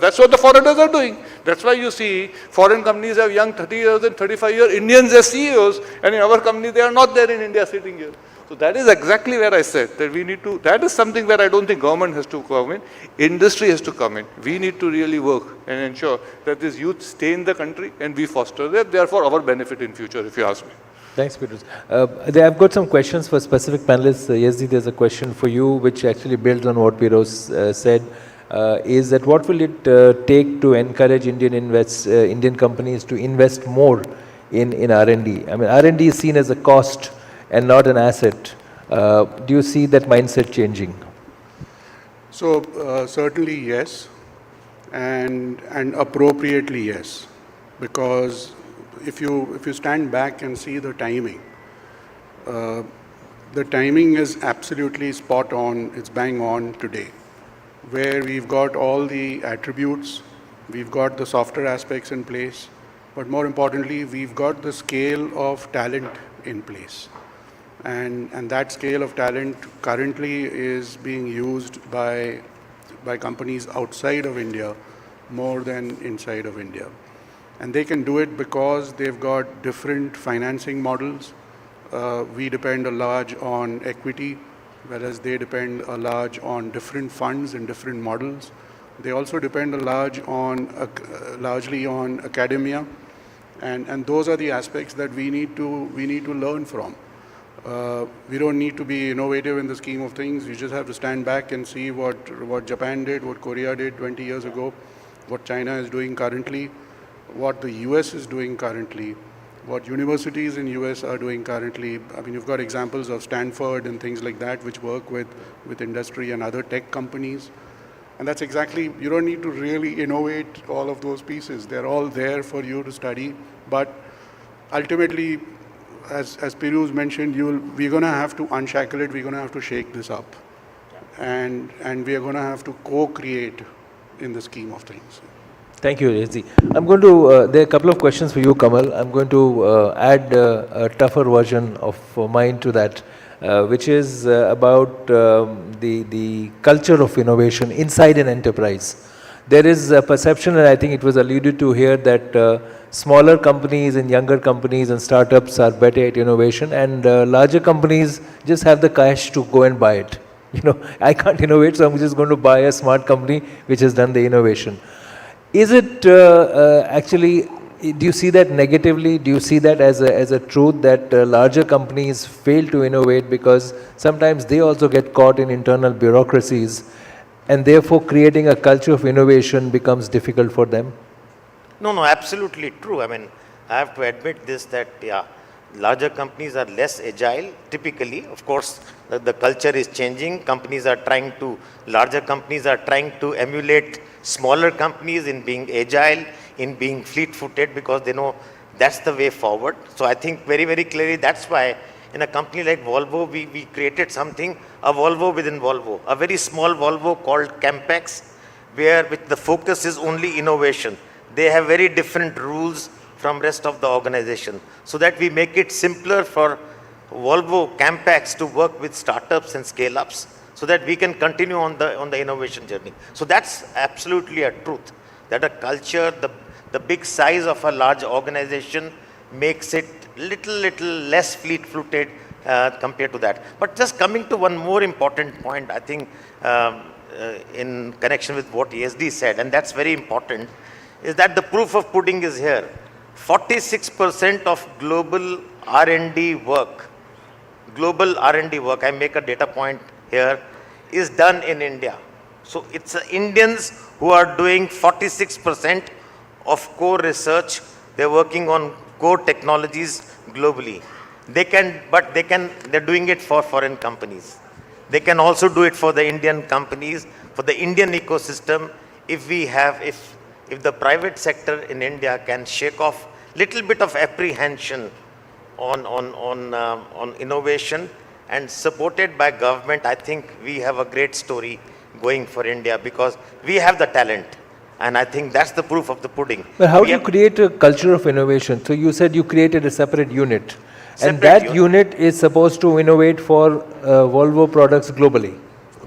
that's what the foreigners are doing. That's why you see foreign companies have young 30 years and 35 year Indians as CEOs, and in our company they are not there in India sitting here. So that is exactly where I said that we need to, that is something where I don't think government has to come in, industry has to come in. We need to really work and ensure that this youth stay in the country and we foster them, therefore our benefit in future, if you ask me. Thanks, Peter. I've got some questions for specific panelists. Yezdi, there's a question for you which actually builds on what Peter said. Is that what will it take to encourage Indian companies to invest more in R&D? I mean, R&D is seen as a cost and not an asset. Do you see that mindset changing? So certainly yes, and appropriately yes, because if you stand back and see the timing is absolutely spot on. It's bang on today, where we've got all the attributes, we've got the softer aspects in place, but more importantly, we've got the scale of talent in place. And that scale of talent currently is being used by companies outside of India more than inside of India. And they can do it because they've got different financing models. We depend a large on equity, whereas they depend a large on different funds and different models. They also depend largely on academia, and those are the aspects that we need to learn from. We don't need to be innovative in the scheme of things. You just have to stand back and see what Japan did, what Korea did 20 years ago, what China is doing currently, what the US is doing currently, what universities in US are doing currently. I mean, you've got examples of Stanford and things like that, which work with industry and other tech companies. And that's exactly, you don't need to really innovate all of those pieces. They're all there for you to study. But ultimately, as Piru's mentioned, we're going to have to unshackle it. We're going to have to shake this up. And we are going to have to co-create in the scheme of things. Thank you, Yezdi. I'm going to, there are a couple of questions for you, Kamal. I'm going to add a tougher version of mine to that, which is about the culture of innovation inside an enterprise. There is a perception, and I think it was alluded to here, that smaller companies and younger companies and startups are better at innovation, and larger companies just have the cash to go and buy it. You know, I can't innovate, so I'm just going to buy a smart company which has done the innovation. Is it actually, do you see that negatively? Do you see that as a truth that larger companies fail to innovate because sometimes they also get caught in internal bureaucracies, and therefore creating a culture of innovation becomes difficult for them? No, absolutely true. I mean, I have to admit this, that larger companies are less agile typically. Of course, the culture is changing. Larger companies are trying to emulate smaller companies in being agile, in being fleet-footed, because they know that's the way forward. So I think very, very clearly that's why in a company like Volvo, we created something, a Volvo within Volvo, a very small Volvo called Campex, where the focus is only innovation. They have very different rules from rest of the organization, so that we make it simpler for Volvo, Campax to work with startups and scale-ups so that we can continue on the innovation journey. So that's absolutely a truth, that a culture, the big size of a large organization makes it little less fleet-footed compared to that. But just coming to one more important point, I think in connection with what Yezdi said, and that's very important, is that the proof of pudding is here. 46% of global R&D work, I make a data point here, is done in India. So it's Indians who are doing 46% of core research. They're working on core technologies globally. They're doing it for foreign companies. They can also do it for the Indian companies, for the Indian ecosystem. If the private sector in India can shake off little bit of apprehension on innovation and supported by government, I think we have a great story going for India because we have the talent. And I think that's the proof of the pudding. But how do you create a culture of innovation? So you said you created a separate unit. And that unit is supposed to innovate for Volvo products globally?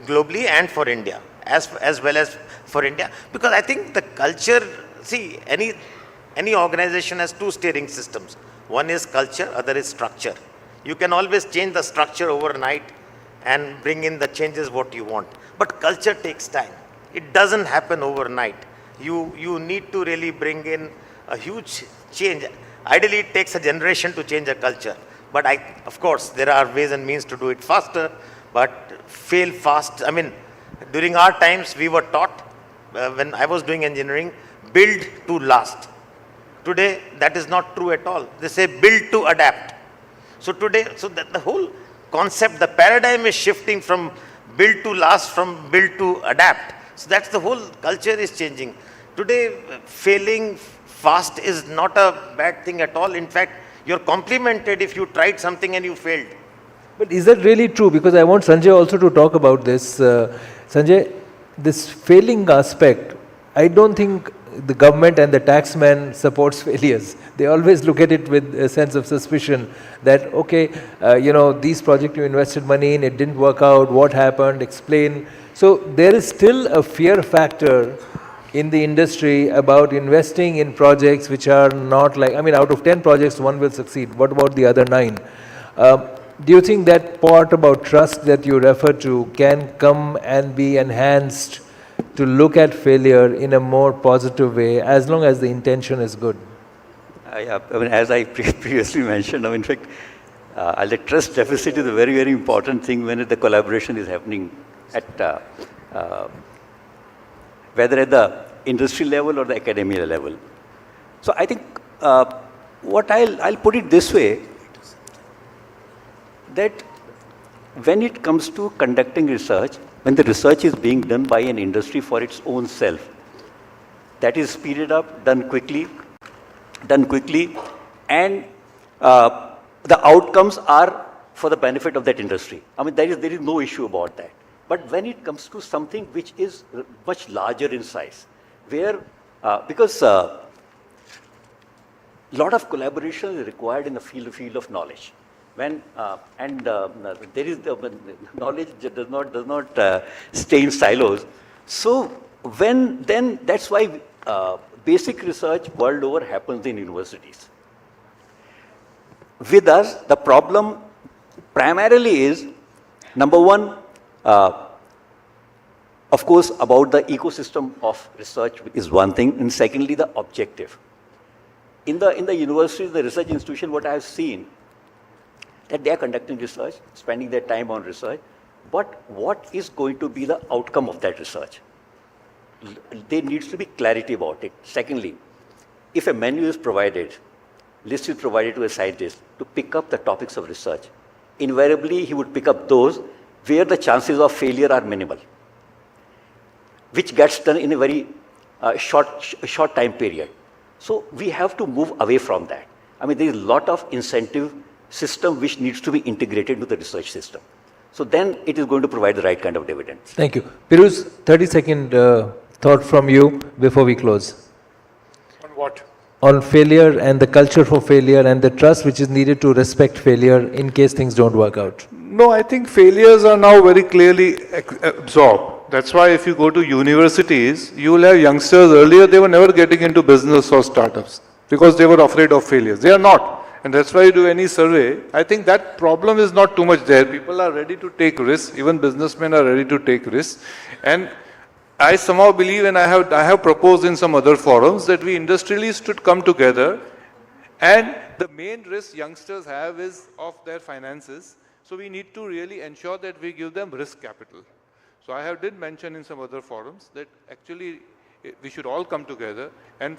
Globally and for India, as well as for India. Because I think the culture, see, any organization has two steering systems. One is culture, other is structure. You can always change the structure overnight and bring in the changes what you want. But culture takes time. It doesn't happen overnight. You need to really bring in a huge change. Ideally, it takes a generation to change a culture. But of course, there are ways and means to do it faster, but fail fast. I mean, during our times, we were taught, when I was doing engineering, build to last. Today, that is not true at all. They say build to adapt. So today, the whole concept, the paradigm is shifting from build to last, from build to adapt. So that's the whole culture is changing. Today, failing fast is not a bad thing at all. In fact, you're complimented if you tried something and you failed. But is that really true? Because I want Sanjay also to talk about this. Sanjay, this failing aspect, I don't think the government and the taxman supports failures. They always look at it with a sense of suspicion that, okay, these projects you invested money in, it didn't work out, what happened, explain. So there is still a fear factor in the industry about investing in projects which are not like, out of 10 projects, one will succeed. What about the other 9? Do you think that part about trust that you refer to can come and be enhanced to look at failure in a more positive way, as long as the intention is good? As I previously mentioned, in fact, the trust deficit is a very, very important thing when the collaboration is happening at whether at the industry level or the academia level. So I think what I'll put it this way, that when it comes to conducting research, when the research is being done by an industry for its own self, that is speeded up, done quickly, and the outcomes are for the benefit of that industry. There is no issue about that. But when it comes to something which is much larger in size, where, because a lot of collaboration is required in the field of knowledge. When there is the knowledge does not stay in silos. So then that's why basic research world over happens in universities. With us, the problem primarily is, number one, of course, about the ecosystem of research is one thing, and secondly, the objective. In the universities, the research institution, what I have seen, that they are conducting research, spending their time on research, but what is going to be the outcome of that research? There needs to be clarity about it. Secondly, if a menu is provided, list is provided to a scientist to pick up the topics of research, invariably he would pick up those where the chances of failure are minimal, which gets done in a very short time period. So we have to move away from that. There is a lot of incentive system which needs to be integrated into the research system. So then it is going to provide the right kind of dividends. Thank you. Piruz, 30-second thought from you before we close. On what? on failure and the culture for failure and the trust which is needed to respect failure in case things don't work out? No, I think failures are now very clearly absorbed. That's why if you go to universities, you will have youngsters. Earlier they were never getting into business or startups because they were afraid of failures. They are not. And that's why you do any survey. I think that problem is not too much there. People are ready to take risks. Even businessmen are ready to take risks. And I somehow believe, and I have proposed in some other forums, that we industrialists should come together, and the main risk youngsters have is of their finances. So we need to really ensure that we give them risk capital. So I did mention in some other forums that actually we should all come together and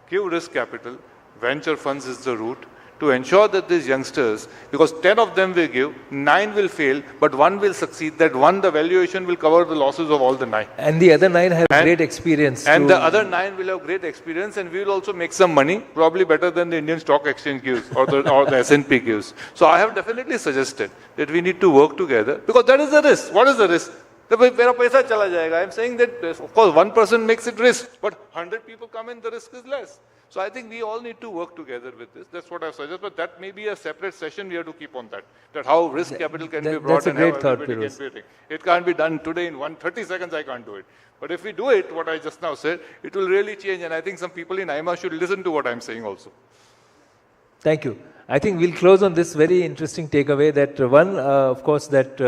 give risk capital. Venture funds is the route to ensure that these youngsters, because 10 of them will give, 9 will fail, but 1 will succeed. That 1, the valuation will cover the losses of all the 9. And the other 9 have great experience. And the other 9 will have great experience, and we will also make some money, probably better than the Indian Stock Exchange gives or the S&P gives. So I have definitely suggested that we need to work together, because that is the risk. What is the risk? I am saying that, of course, 1 person makes it risk, but 100 people come in, the risk is less. So I think we all need to work together with this. That's what I suggest. But that may be a separate session. We have to keep on that. That how risk capital can be brought and how everybody can be. It can't be done today in 30 seconds. I can't do it. But if we do it, what I just now said, it will really change. And I think some people in AIMA should listen to what I'm saying also. Thank you. I think we'll close on this very interesting takeaway that one, of course, that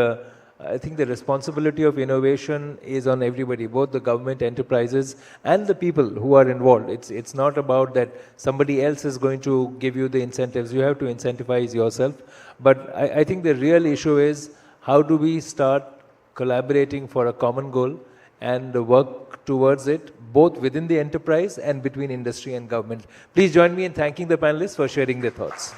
I think the responsibility of innovation is on everybody, both the government, enterprises, and the people who are involved. It's not about that somebody else is going to give you the incentives. You have to incentivize yourself. But I think the real issue is how do we start collaborating for a common goal and work towards it, both within the enterprise and between industry and government. Please join me in thanking the panelists for sharing their thoughts.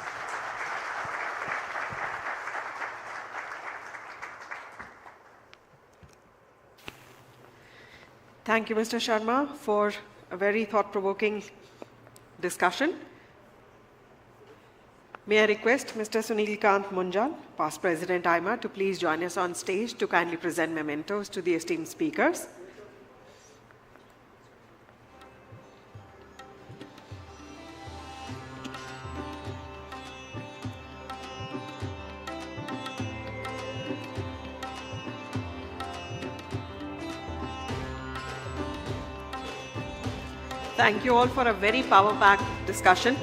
Thank you, Mr. Sharma, for a very thought-provoking discussion. May I request Mr. Sunil Kant Munjal, past President AIMA, to please join us on stage to kindly present mementos to the esteemed speakers. Thank you all for a very power-packed discussion.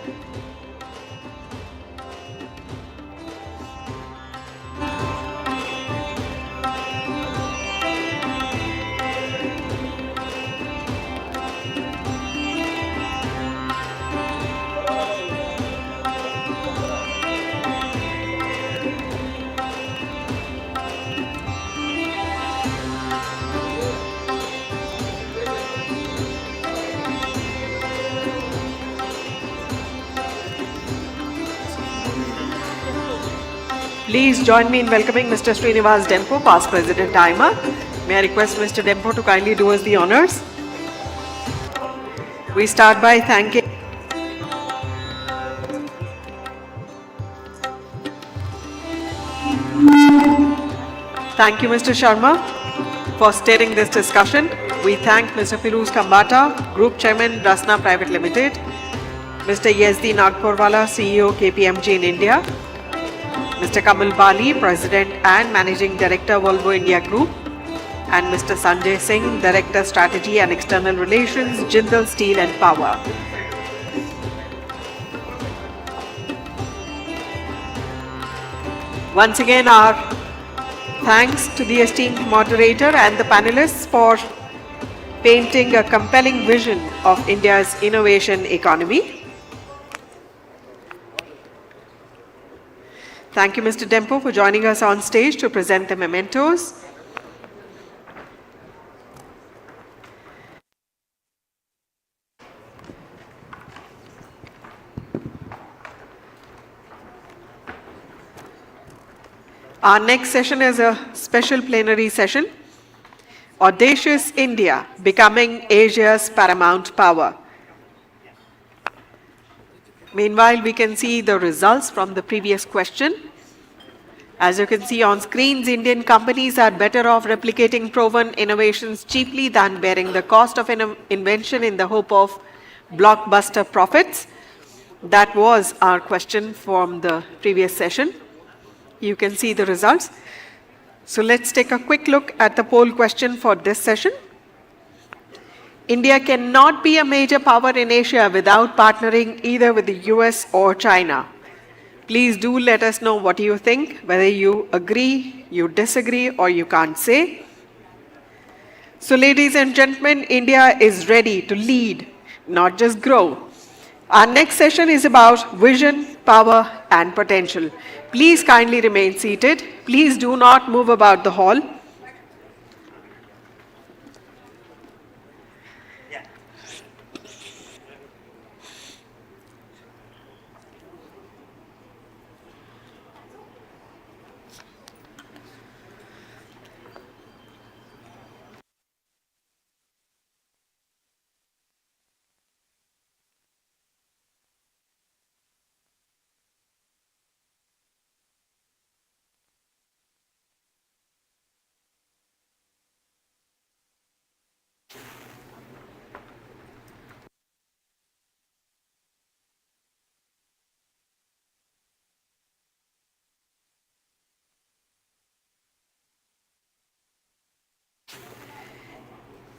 Please join me in welcoming Mr. Shrinivas Dempo, past President AIMA. May I request Mr. Dempo to kindly do us the honors. We start by thanking Thank you, Mr. Sharma, for steering this discussion. We thank Mr. Firuz Kambata, Group Chairman, Rasna Private Limited, Mr. Yezdi Nagporewalla, CEO, KPMG in India, Mr. Kamal Bali, President and Managing Director, Volvo India Group, and Mr. Sanjay Singh, Director, Strategy and External Relations, Jindal Steel and Power. Once again, our thanks to the esteemed moderator and the panelists for painting a compelling vision of India's innovation economy. Thank you, Mr. Dempo, for joining us on stage to present the mementos. Our next session is a special plenary session, Audacious India, Becoming Asia's Paramount Power. Meanwhile, we can see the results from the previous question. As you can see on screens, Indian companies are better off replicating proven innovations cheaply than bearing the cost of invention in the hope of blockbuster profits. That was our question from the previous session. You can see the results. So let's take a quick look at the poll question for this session. India cannot be a major power in Asia without partnering either with the US or China. Please do let us know what you think, whether you agree, you disagree, or you can't say. So ladies and gentlemen, India is ready to lead, not just grow. Our next session is about vision, power, and potential. Please kindly remain seated. Please do not move about the hall.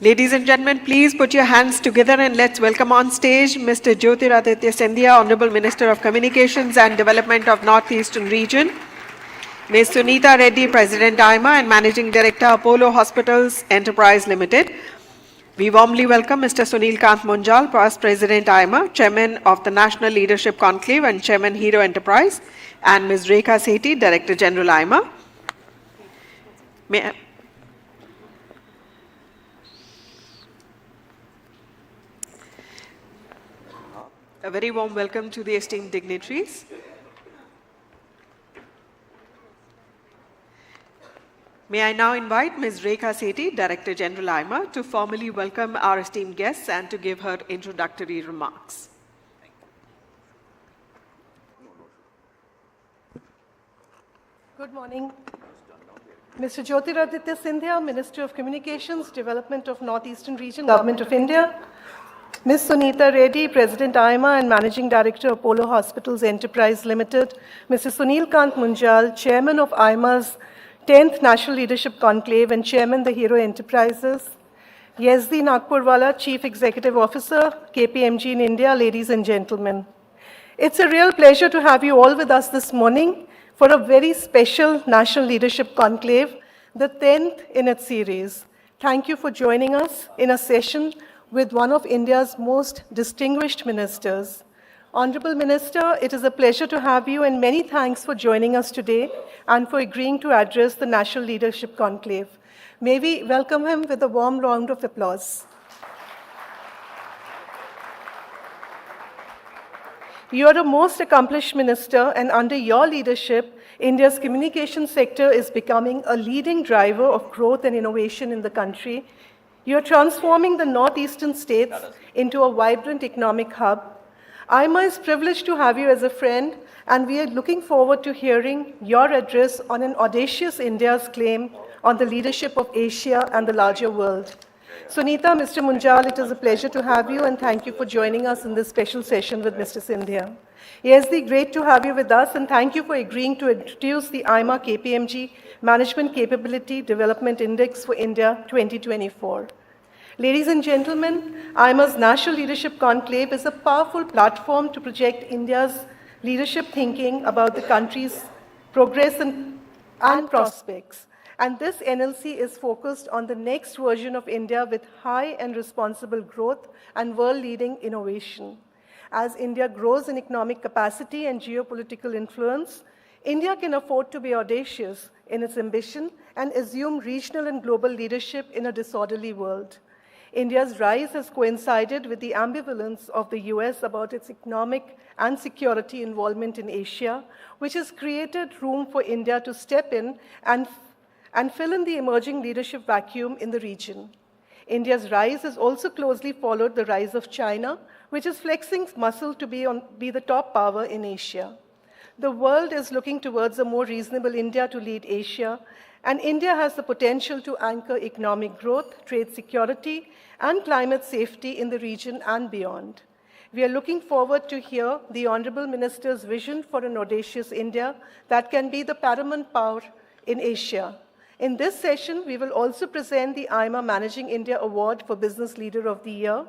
Ladies and gentlemen, please put your hands together and let's welcome on stage Mr. Jyotiraditya Scindia, Honorable Minister of Communications and Development of Northeastern Region, Ms. Suneeta Reddy, President AIMA and Managing Director, Apollo Hospitals Enterprise Limited. We warmly welcome Mr. Sunil Kant Munjal, Past President AIMA, Chairman of the National Leadership Conclave and Chairman Hero Enterprise, and Ms. Rekha Sethi, Director General AIMA. A very warm welcome to the esteemed dignitaries. May I now invite Ms. Rekha Sethi, Director General AIMA, to formally welcome our esteemed guests and to give her introductory remarks. Good morning. Mr. Jyotiraditya Scindia, Minister of Communications, Development of Northeastern Region, Government of India. Ms. Suneeta Reddy, President AIMA and Managing Director, Apollo Hospitals Enterprise Limited. Mr. Sunil Kant Munjal, Chairman of AIMA's 10th National Leadership Conclave and Chairman the Hero Enterprises. Yezdi Nagporewalla, Chief Executive Officer, KPMG in India. Ladies and gentlemen, it's a real pleasure to have you all with us this morning for a very special National Leadership Conclave, the 10th in its series. Thank you for joining us in a session with one of India's most distinguished ministers. Honorable Minister, it is a pleasure to have you and many thanks for joining us today and for agreeing to address the National Leadership Conclave. May we welcome him with a warm round of applause. You are a most accomplished minister, and under your leadership, India's communication sector is becoming a leading driver of growth and innovation in the country. You are transforming the northeastern states into a vibrant economic hub. AIMA is privileged to have you as a friend, and we are looking forward to hearing your address on an audacious India's claim on the leadership of Asia and the larger world. Suneeta, Mr. Munjal, it is a pleasure to have you, and thank you for joining us in this special session with Mr. Scindia. Yezdi, great to have you with us, and thank you for agreeing to introduce the AIMA KPMG Management Capability Development Index for India 2024. Ladies and gentlemen, AIMA's National Leadership Conclave is a powerful platform to project India's leadership thinking about the country's progress and prospects. And this NLC is focused on the next version of India with high and responsible growth and world-leading innovation. As India grows in economic capacity and geopolitical influence, India can afford to be audacious in its ambition and assume regional and global leadership in a disorderly world. India's rise has coincided with the ambivalence of the US about its economic and security involvement in Asia, which has created room for India to step in and fill in the emerging leadership vacuum in the region. India's rise has also closely followed the rise of China, which is flexing muscle to be the top power in Asia. The world is looking towards a more reasonable India to lead Asia, and India has the potential to anchor economic growth, trade security, and climate safety in the region and beyond. We are looking forward to hear the Honorable Minister's vision for an audacious India that can be the paramount power in Asia. In this session, we will also present the AIMA Managing India Award for Business Leader of the Year.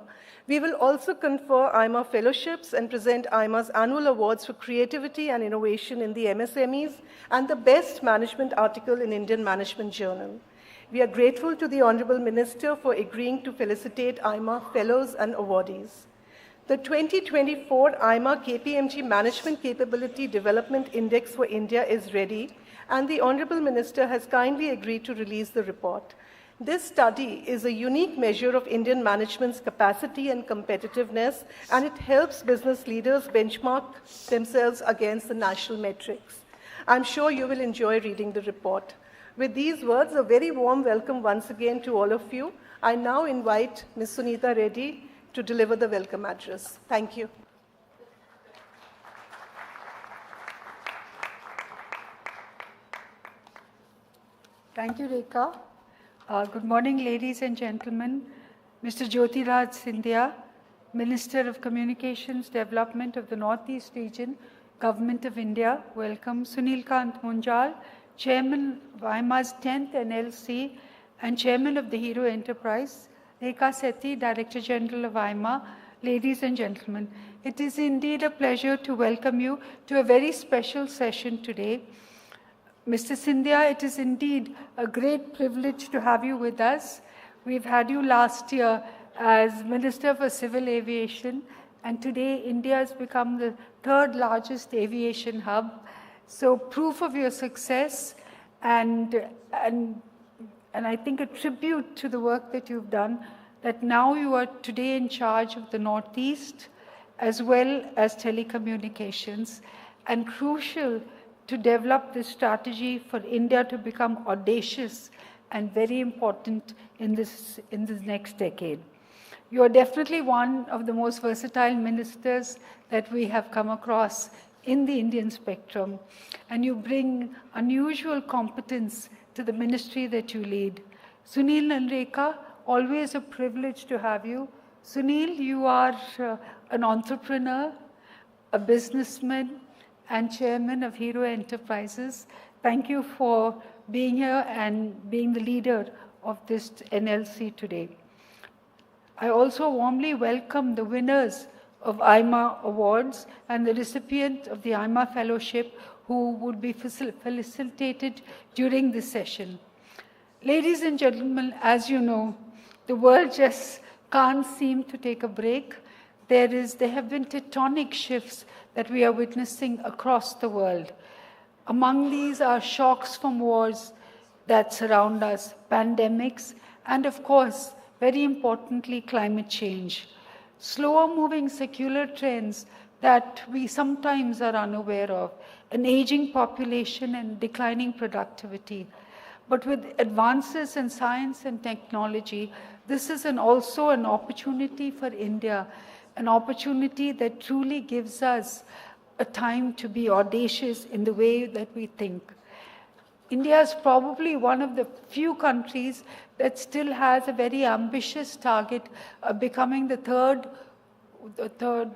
We will also confer AIMA fellowships and present AIMA's annual awards for creativity and innovation in the MSMEs and the best management article in Indian Management Journal. We are grateful to the Honorable Minister for agreeing to felicitate AIMA fellows and awardees. The 2024 AIMA KPMG Management Capability Development Index for India is ready, and the Honorable Minister has kindly agreed to release the report. This study is a unique measure of Indian management's capacity and competitiveness, and it helps business leaders benchmark themselves against the national metrics. I'm sure you will enjoy reading the report. With these words, a very warm welcome once again to all of you. I now invite Ms. Suneeta Reddy to deliver the welcome address. Thank you. Thank you, Rekha. Good morning, ladies and gentlemen. Mr. Jyotiraditya, Minister of Communications Development of the Northeast Region, Government of India, welcome. Sunil Kant Munjal, Chairman of AIMA's 10th NLC and Chairman of the Hero Enterprise, Rekha Sethi, Director General of AIMA, ladies and gentlemen. It is indeed a pleasure to welcome you to a very special session today. Mr. Scindia, it is indeed a great privilege to have you with us. We've had you last year as Minister for Civil Aviation, and today India has become the third largest aviation hub. So proof of your success and I think a tribute to the work that you've done, that now you are today in charge of the Northeast as well as telecommunications, and crucial to develop this strategy for India to become audacious and very important in this next decade. You are definitely one of the most versatile ministers that we have come across in the Indian spectrum, and you bring unusual competence to the ministry that you lead. Sunil and Rekha, always a privilege to have you. Sunil, you are an entrepreneur, a businessman, and Chairman of Hero Enterprises. Thank you for being here and being the leader of this NLC today. I also warmly welcome the winners of AIMA Awards and the recipient of the AIMA Fellowship who would be facilitated during this session. Ladies and gentlemen, as you know, the world just can't seem to take a break. There have been tectonic shifts that we are witnessing across the world. Among these are shocks from wars that surround us, pandemics, and of course, very importantly, climate change. Slower moving secular trends that we sometimes are unaware of, an aging population and declining productivity. But with advances in science and technology, this is also an opportunity for India, an opportunity that truly gives us a time to be audacious in the way that we think. India is probably one of the few countries that still has a very ambitious target of becoming the third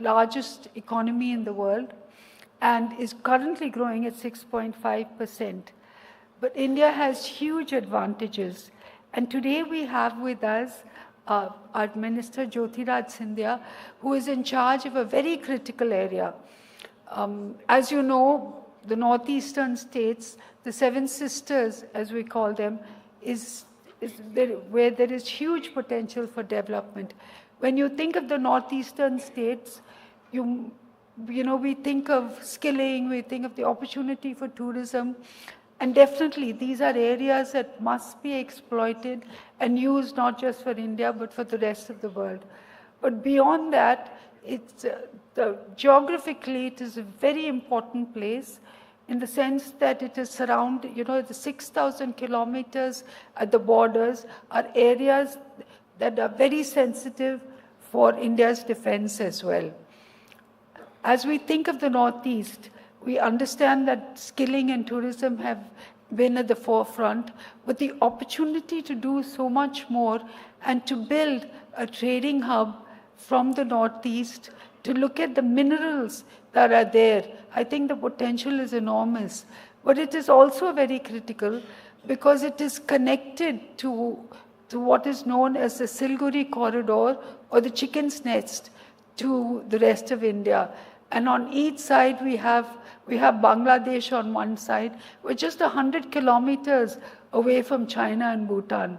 largest economy in the world, and is currently growing at 6.5%. But India has huge advantages. And today we have with us our Minister Jyotiraditya, who is in charge of a very critical area. As you know, the northeastern states, the seven sisters, as we call them, where there is huge potential for development. When you think of the northeastern states, we think of skilling, we think of the opportunity for tourism, and definitely these are areas that must be exploited and used not just for India, but for the rest of the world. But beyond that, geographically, it is a very important place in the sense that it is surrounded, the 6,000 kilometers at the borders are areas that are very sensitive for India's defense as well. As we think of the Northeast, we understand that skilling and tourism have been at the forefront, but the opportunity to do so much more and to build a trading hub from the Northeast to look at the minerals that are there. I think the potential is enormous, but it is also very critical because it is connected to what is known as the Siliguri corridor or the chicken's nest to the rest of India. And on each side we have Bangladesh on one side. We're just 100 kilometers away from China and Bhutan.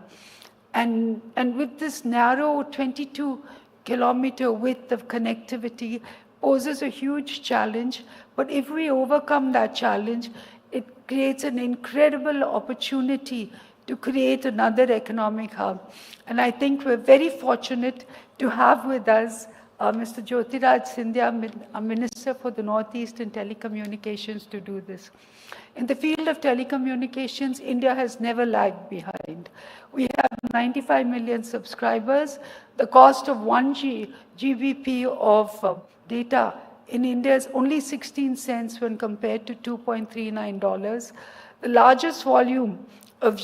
And with this narrow 22-kilometer width of connectivity poses a huge challenge. But if we overcome that challenge, it creates an incredible opportunity to create another economic hub. And I think we're very fortunate to have with us Mr. Jyotiraditya, a Minister for the Northeast and Telecommunications, to do this. In the field of telecommunications, India has never lagged behind. We have 95 million subscribers. The cost of 1 GBP of data in India is only 16 cents when compared to $2.39. The largest volume of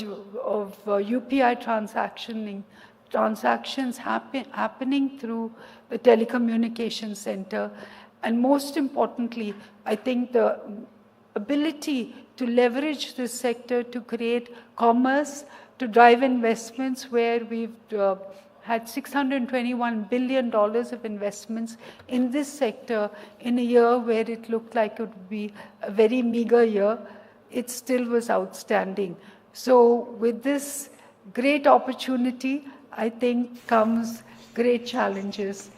UPI transactions happening through the telecommunications center. And most importantly, I think the ability to leverage this sector to create commerce, to drive investments, where we've had $621 billion of investments in this sector in a year where it looked like it would be a very meager year. It still was outstanding. So with this great opportunity, I think comes great challenges.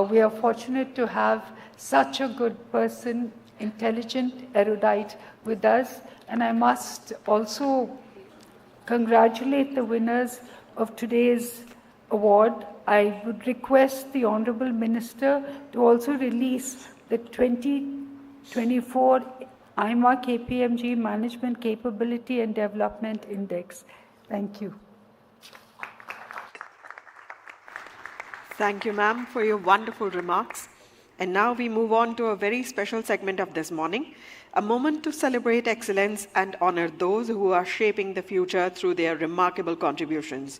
We are fortunate to have such a good person, intelligent, erudite with us. And I must also congratulate the winners of today's award. I would request the Honorable Minister to also release the 2024 AIMA KPMG Management Capability and Development Index. Thank you. Thank you, ma'am, for your wonderful remarks. And now we move on to a very special segment of this morning, a moment to celebrate excellence and honor those who are shaping the future through their remarkable contributions.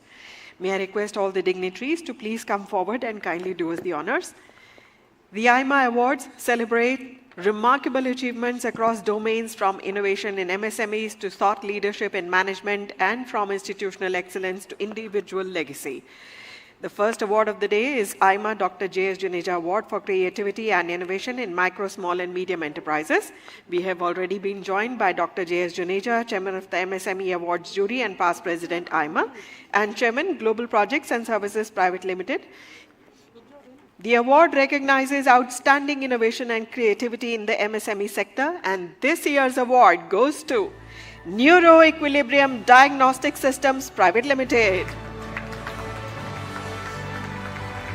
May I request all the dignitaries to please come forward and kindly do us the honors. The AIMA Awards celebrate remarkable achievements across domains, from innovation in MSMEs to thought leadership in management, and from institutional excellence to individual legacy. The first award of the day is AIMA Dr. J.S. Juneja Award for Creativity and Innovation in Micro, Small and Medium Enterprises. We have already been joined by Dr. J.S. Juneja, Chairman of the MSME Awards Jury and past President AIMA, and Chairman Global Projects and Services Private Limited. The award recognizes outstanding innovation and creativity in the MSME sector, and this year's award goes to Neuro-Equilibrium Diagnostic Systems Private Limited.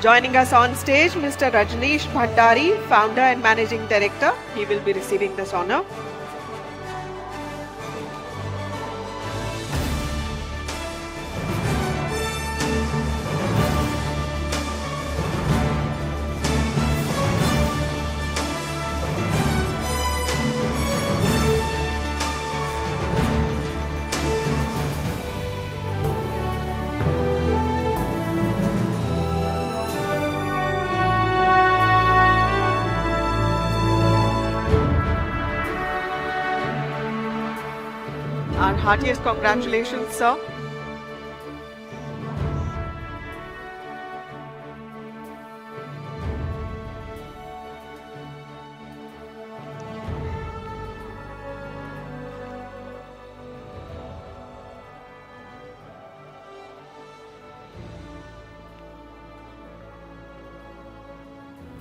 Joining us on stage, Mr. Rajneesh Bhandari, Founder and Managing Director. He will be receiving this honor. Heartiest congratulations, sir.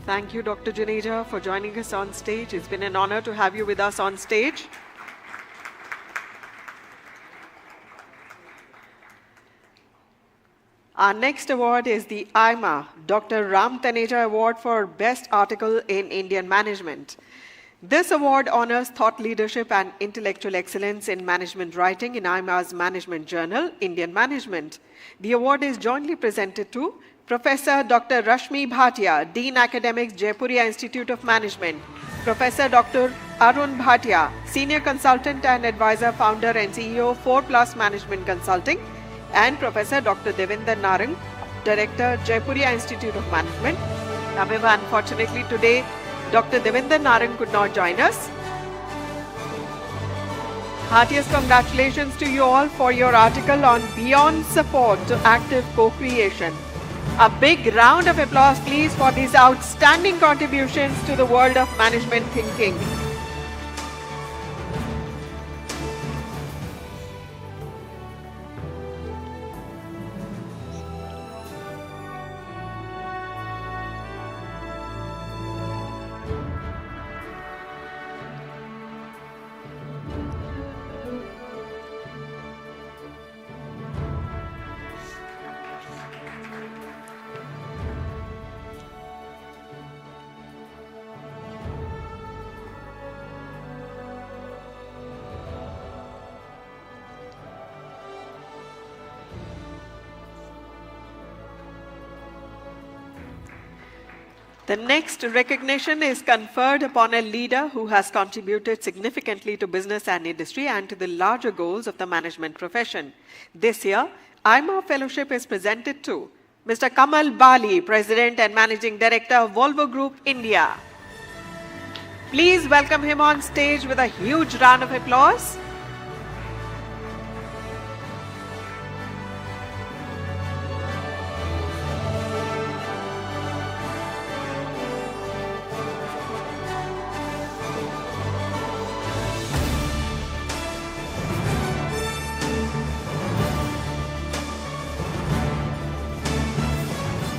Thank you, Dr. Juneja, for joining us on stage. It's been an honor to have you with us on stage. Our next award is the AIMA Dr. Ram Taneja Award for Best Article in Indian Management. This award honors thought leadership and intellectual excellence in management writing in AIMA's management journal, Indian Management. The award is jointly presented to Professor Dr. Rashmi Bhatia, Dean Academics, Jaipuria Institute of Management, Professor Dr. Arun Bhatia, Senior Consultant and Advisor, Founder and CEO, 4+ Management Consulting, and Professor Dr. Devinder Narang, Director, Jaipuria Institute of Management, However, unfortunately today, Dr. Devendra Naran could not join us. Heartiest congratulations to you all for your article on Beyond Support to Active Co-Creation. A big round of applause please for these outstanding contributions to the world of management thinking. The next recognition is conferred upon a leader who has contributed significantly to business and industry and to the larger goals of the management profession. This year, AIMA Fellowship is presented to Mr. Kamal Bali, President and Managing Director of Volvo Group, India. Please welcome him on stage with a huge round of applause.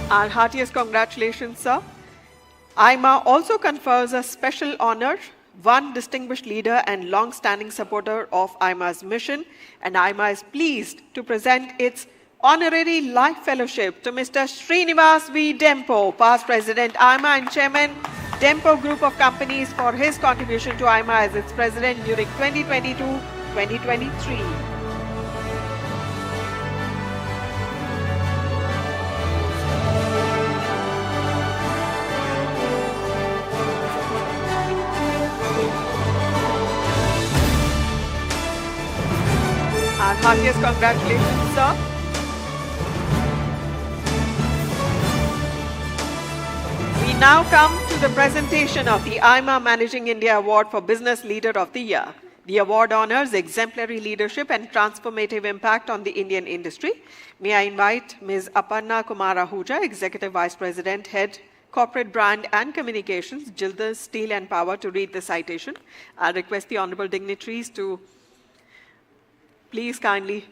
Our heartiest congratulations, sir. AIMA also confers a special honor, one distinguished leader and long-standing supporter of AIMA's mission, and AIMA is pleased to present its honorary life fellowship to Mr. Shrinivas V. Dempo, past President AIMA and Chairman, Dempo Group of Companies, for his contribution to AIMA as its President during 2022-2023. Our heartiest congratulations, sir. We now come to the presentation of the AIMA Managing India Award for Business Leader of the Year. The award honors exemplary leadership and transformative impact on the Indian industry. May I invite Ms. Aparna Kumar Ahuja, Executive Vice President, Head, Corporate Brand and Communications, Jilders Steel and Power, to read the citation. I request the honorable dignitaries to please kindly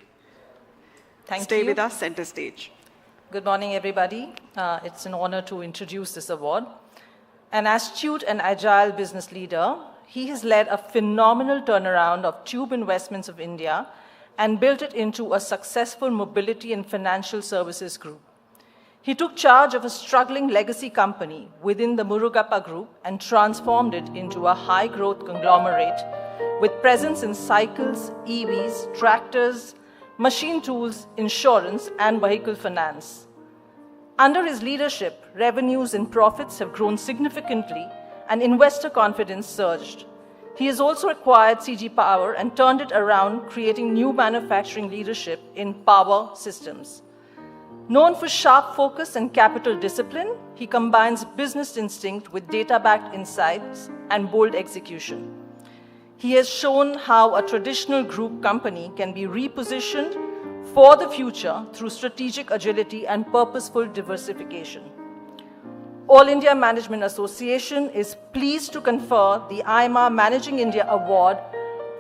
stay with us center stage. Good morning, everybody. It's an honor to introduce this award. An astute and agile business leader, he has led a phenomenal turnaround of Tube Investments of India and built it into a successful mobility and financial services group. He took charge of a struggling legacy company within the Murugappa Group and transformed it into a high-growth conglomerate with presence in cycles, EVs, tractors, machine tools, insurance, and vehicle finance. Under his leadership, revenues and profits have grown significantly and investor confidence surged. He has also acquired CG Power and turned it around, creating new manufacturing leadership in power systems. Known for sharp focus and capital discipline, he combines business instinct with data-backed insights and bold execution. He has shown how a traditional group company can be repositioned for the future through strategic agility and purposeful diversification. All India Management Association is pleased to confer the AIMA Managing India Award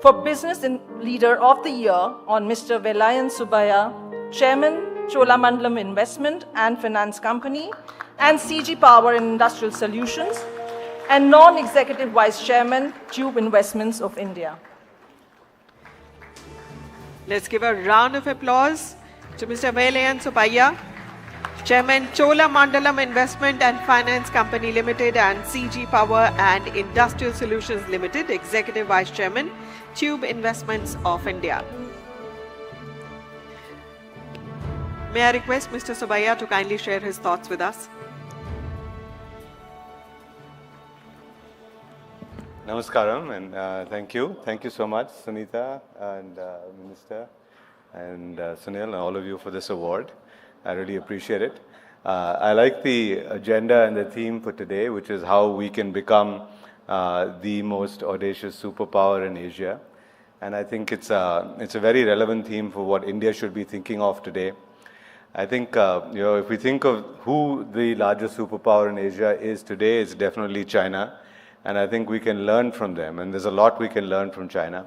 for Business Leader of the Year on Mr. Velayan Subbiah, Chairman, Cholamandalam Investment and Finance Company, and CG Power and Industrial Solutions, and Non-Executive Vice Chairman, Tube Investments of India. Let's give a round of applause to Mr. Velayan Subbiah, Chairman, Cholamandalam Investment and Finance Company Limited and CG Power and Industrial Solutions Limited, Executive Vice Chairman, Tube Investments of India. May I request Mr. Subbiah to kindly share his thoughts with us? Namaskaram, and thank you. Thank you so much, Suneeta and Minister and Sunil and all of you for this award. I really appreciate it. I like the agenda and the theme for today, which is how we can become the most audacious superpower in Asia. And I think it's a very relevant theme for what India should be thinking of today. I think, if we think of who the largest superpower in Asia is today, it's definitely China. And I think we can learn from them. And there's a lot we can learn from China.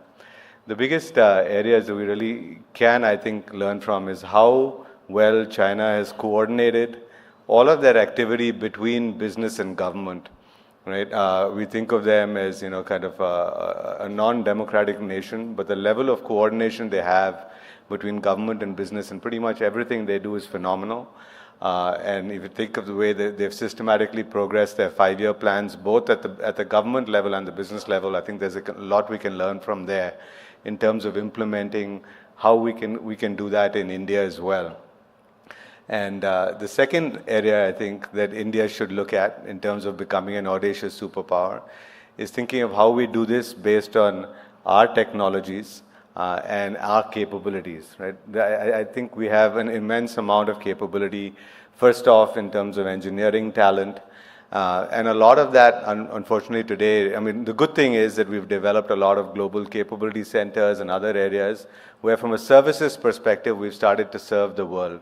The biggest areas that we really can, I think, learn from is how well China has coordinated all of their activity between business and government. Right? We think of them as, kind of a non-democratic nation, but the level of coordination they have between government and business and pretty much everything they do is phenomenal. And if you think of the way that they've systematically progressed their 5-year plans, both at the government level and the business level, I think there's a lot we can learn from there in terms of implementing how we can do that in India as well. And the second area I think that India should look at in terms of becoming an audacious superpower is thinking of how we do this based on our technologies and our capabilities. Right? I think we have an immense amount of capability, first off in terms of engineering talent, and a lot of that, unfortunately today, the good thing is that we've developed a lot of global capability centers and other areas where from a services perspective, we've started to serve the world.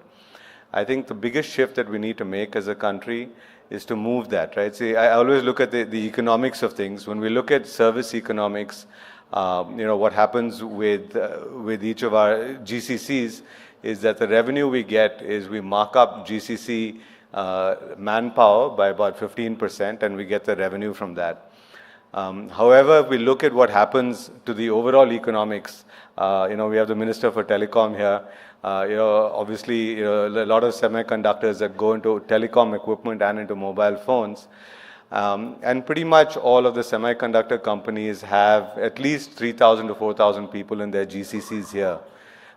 I think the biggest shift that we need to make as a country is to move that, right? See, I always look at the economics of things. When we look at service economics, what happens with each of our GCCs is that the revenue we get is we mark up GCC manpower by about 15% and we get the revenue from that. However, if we look at what happens to the overall economics, we have the Minister for Telecom here. Obviously, a lot of semiconductors that go into telecom equipment and into mobile phones. And pretty much all of the semiconductor companies have at least 3,000 to 4,000 people in their GCCs here.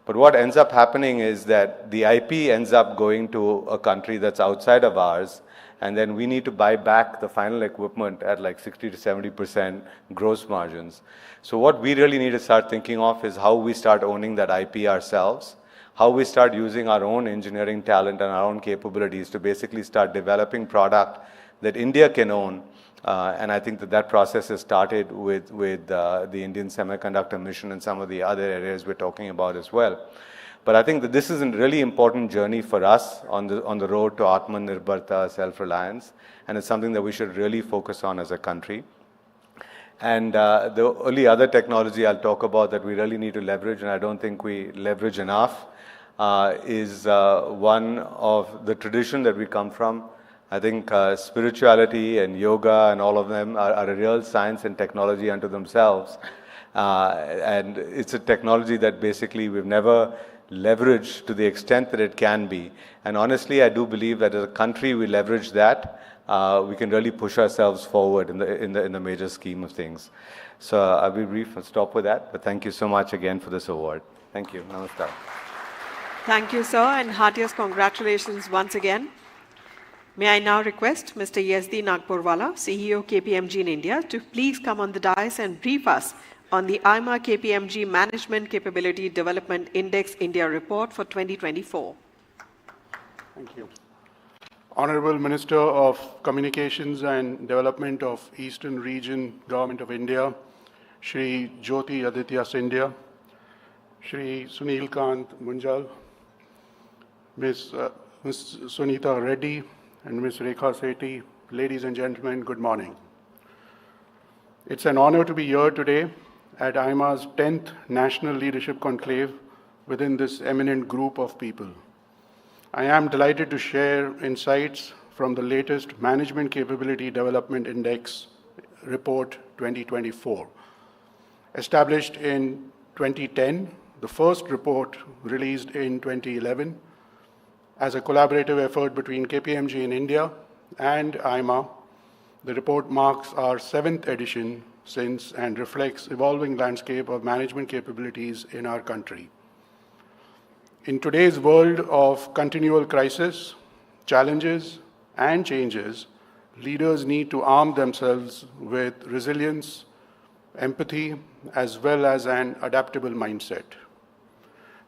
But what ends up happening is that the IP ends up going to a country that's outside of ours, and then we need to buy back the final equipment at like 60 to 70% gross margins. So what we really need to start thinking of is how we start owning that IP ourselves, how we start using our own engineering talent and our own capabilities to basically start developing product that India can own. And I think that process has started with the Indian Semiconductor Mission and some of the other areas we're talking about as well. But I think that this is a really important journey for us on the road to Atmanirbharta, self-reliance, and it's something that we should really focus on as a country. And the only other technology I'll talk about that we really need to leverage, and I don't think we leverage enough, is one of the tradition that we come from. I think spirituality and yoga and all of them are a real science and technology unto themselves. And it's a technology that basically we've never leveraged to the extent that it can be. And honestly, I do believe that as a country we leverage that, we can really push ourselves forward in the major scheme of things. So I'll be brief and stop with that. But thank you so much again for this award. Thank you. Namaskar. Thank you, sir, and heartiest congratulations once again. May I now request Mr. Yezdi Nagporewalla, CEO KPMG in India, to please come on the dais and brief us on the AIMA KPMG Management Capability Development Index India Report for 2024. Thank you. Honorable Minister of Communications and Development of Eastern Region, Government of India, Shri Jyotiraditya Scindia, Shri Sunil Kant Munjal, Ms. Suneeta Reddy, and Ms. Rekha Sethi, ladies and gentlemen, good morning. It's an honor to be here today at AIMA's 10th National Leadership Conclave within this eminent group of people. I am delighted to share insights from the latest Management Capability Development Index Report 2024. Established in 2010, the first report released in 2011, as a collaborative effort between KPMG in India and AIMA, the report marks our 7th edition since and reflects evolving landscape of management capabilities in our country. In today's world of continual crisis, challenges, and changes, leaders need to arm themselves with resilience, empathy, as well as an adaptable mindset.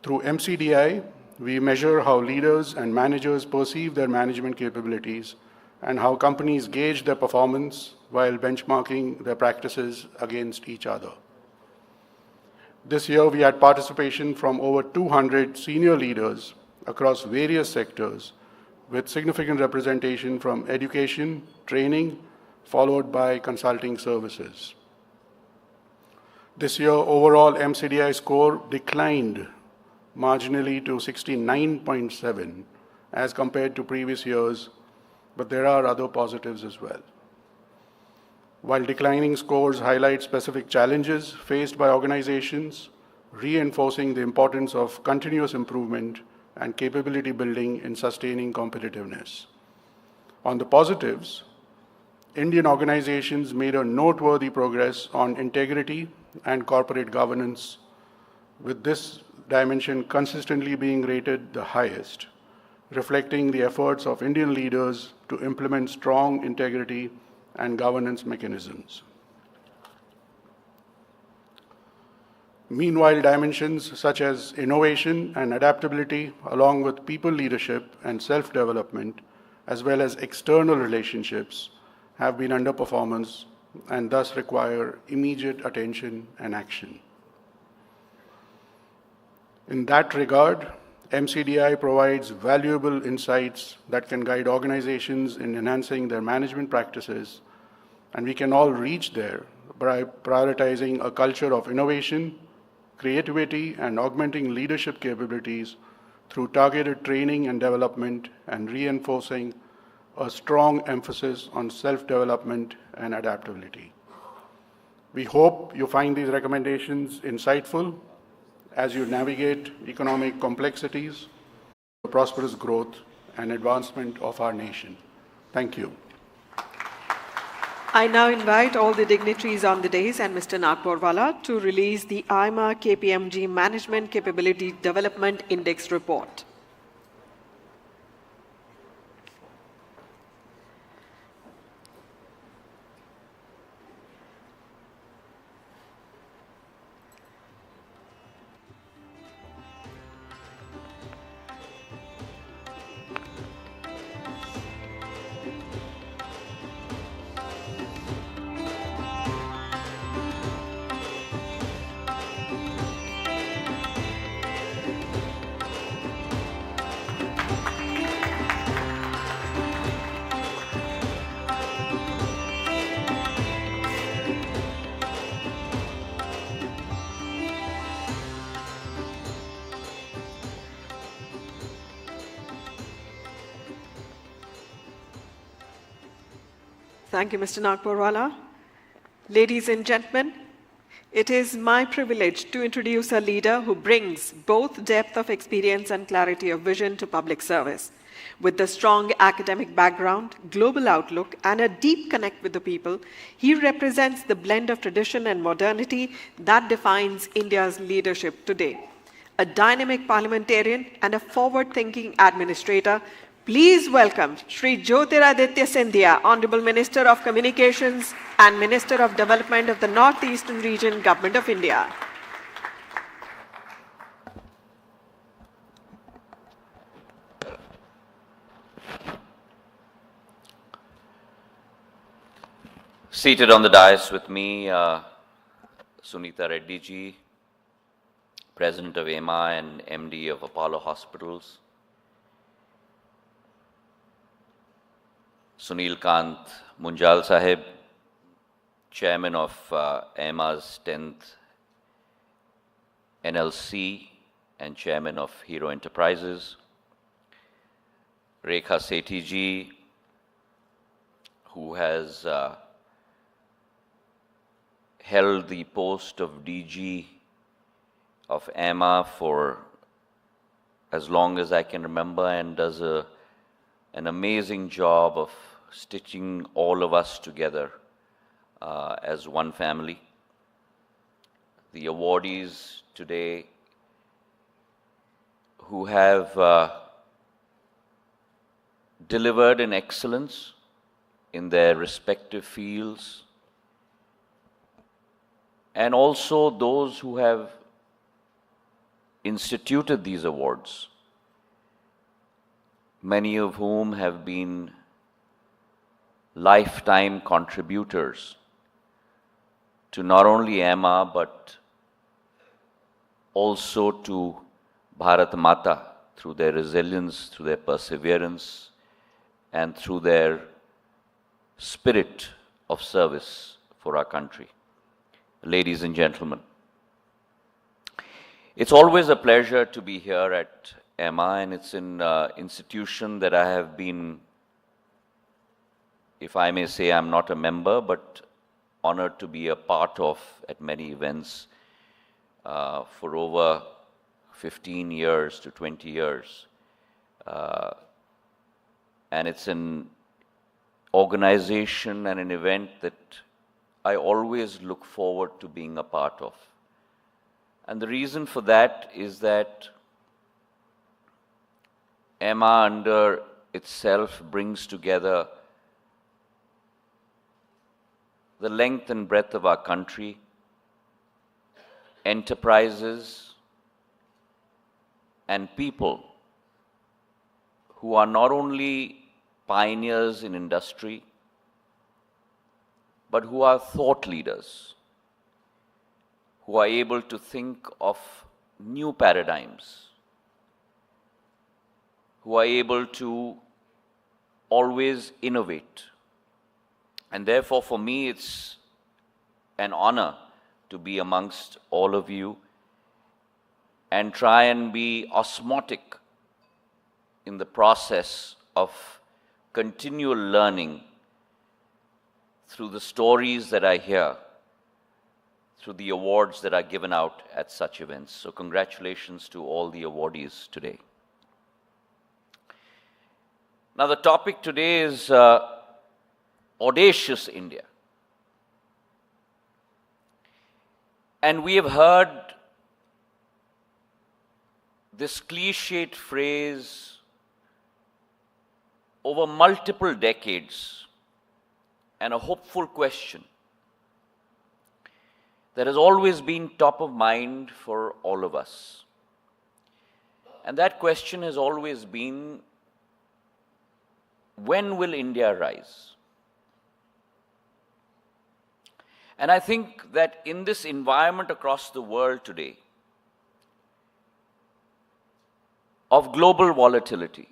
Through MCDI, we measure how leaders and managers perceive their management capabilities and how companies gauge their performance while benchmarking their practices against each other. This year, we had participation from over 200 senior leaders across various sectors, with significant representation from education, training, followed by consulting services. This year, overall MCDI score declined marginally to 69.7 as compared to previous years, but there are other positives as well. While declining scores highlight specific challenges faced by organizations, reinforcing the importance of continuous improvement and capability building in sustaining competitiveness. On the positives, Indian organizations made a noteworthy progress on integrity and corporate governance, with this dimension consistently being rated the highest, reflecting the efforts of Indian leaders to implement strong integrity and governance mechanisms. Meanwhile, dimensions such as innovation and adaptability, along with people leadership and self-development, as well as external relationships, have been underperformance and thus require immediate attention and action. In that regard, MCDI provides valuable insights that can guide organizations in enhancing their management practices, and we can all reach there by prioritizing a culture of innovation, creativity, and augmenting leadership capabilities through targeted training and development, and reinforcing a strong emphasis on self-development and adaptability. We hope you find these recommendations insightful as you navigate economic complexities, prosperous growth, and advancement of our nation. Thank you. I now invite all the dignitaries on the dais and Mr. Nagporewalla to release the AIMA KPMG Management Capability Development Index Report. Thank you, Mr. Nagporewalla. Ladies and gentlemen, it is my privilege to introduce a leader who brings both depth of experience and clarity of vision to public service. With a strong academic background, global outlook, and a deep connect with the people, he represents the blend of tradition and modernity that defines India's leadership today. A dynamic parliamentarian and a forward-thinking administrator, please welcome Shri Jyotiraditya Scindia, Honorable Minister of Communications and Minister of Development of the Northeastern Region, Government of India. Seated on the dais with me, Suneeta Reddy ji, President of AIMA and MD of Apollo Hospitals. Sunil Kant Munjal Sahib, Chairman of AIMA's 10th NLC and Chairman of Hero Enterprises. Rekha Sethi ji, who has held the post of DG of AIMA for as long as I can remember and does an amazing job of stitching all of us together as one family. The awardees today who have delivered in excellence in their respective fields, and also those who have instituted these awards many of whom have been lifetime contributors to not only AIMA but also to Bharat Mata through their resilience, through their perseverance, and through their spirit of service for our country. Ladies and gentlemen, it's always a pleasure to be here at AIMA, and it's an institution that I have been, if I may say, I'm not a member, but honored to be a part of at many events for over 15 years to 20 years. And it's an organization and an event that I always look forward to being a part of. And the reason for that is that AIMA under itself brings together the length and breadth of our country, enterprises, and people who are not only pioneers in industry, but who are thought leaders, who are able to think of new paradigms, who are able to always innovate. And therefore, for me, it's an honor to be amongst all of you and try and be osmotic in the process of continual learning through the stories that I hear, through the awards that are given out at such events. So congratulations to all the awardees today. Now the topic today is audacious India. And we have heard this cliched phrase over multiple decades, and a hopeful question that has always been top of mind for all of us. And that question has always been, when will India rise? And I think that in this environment across the world today of global volatility,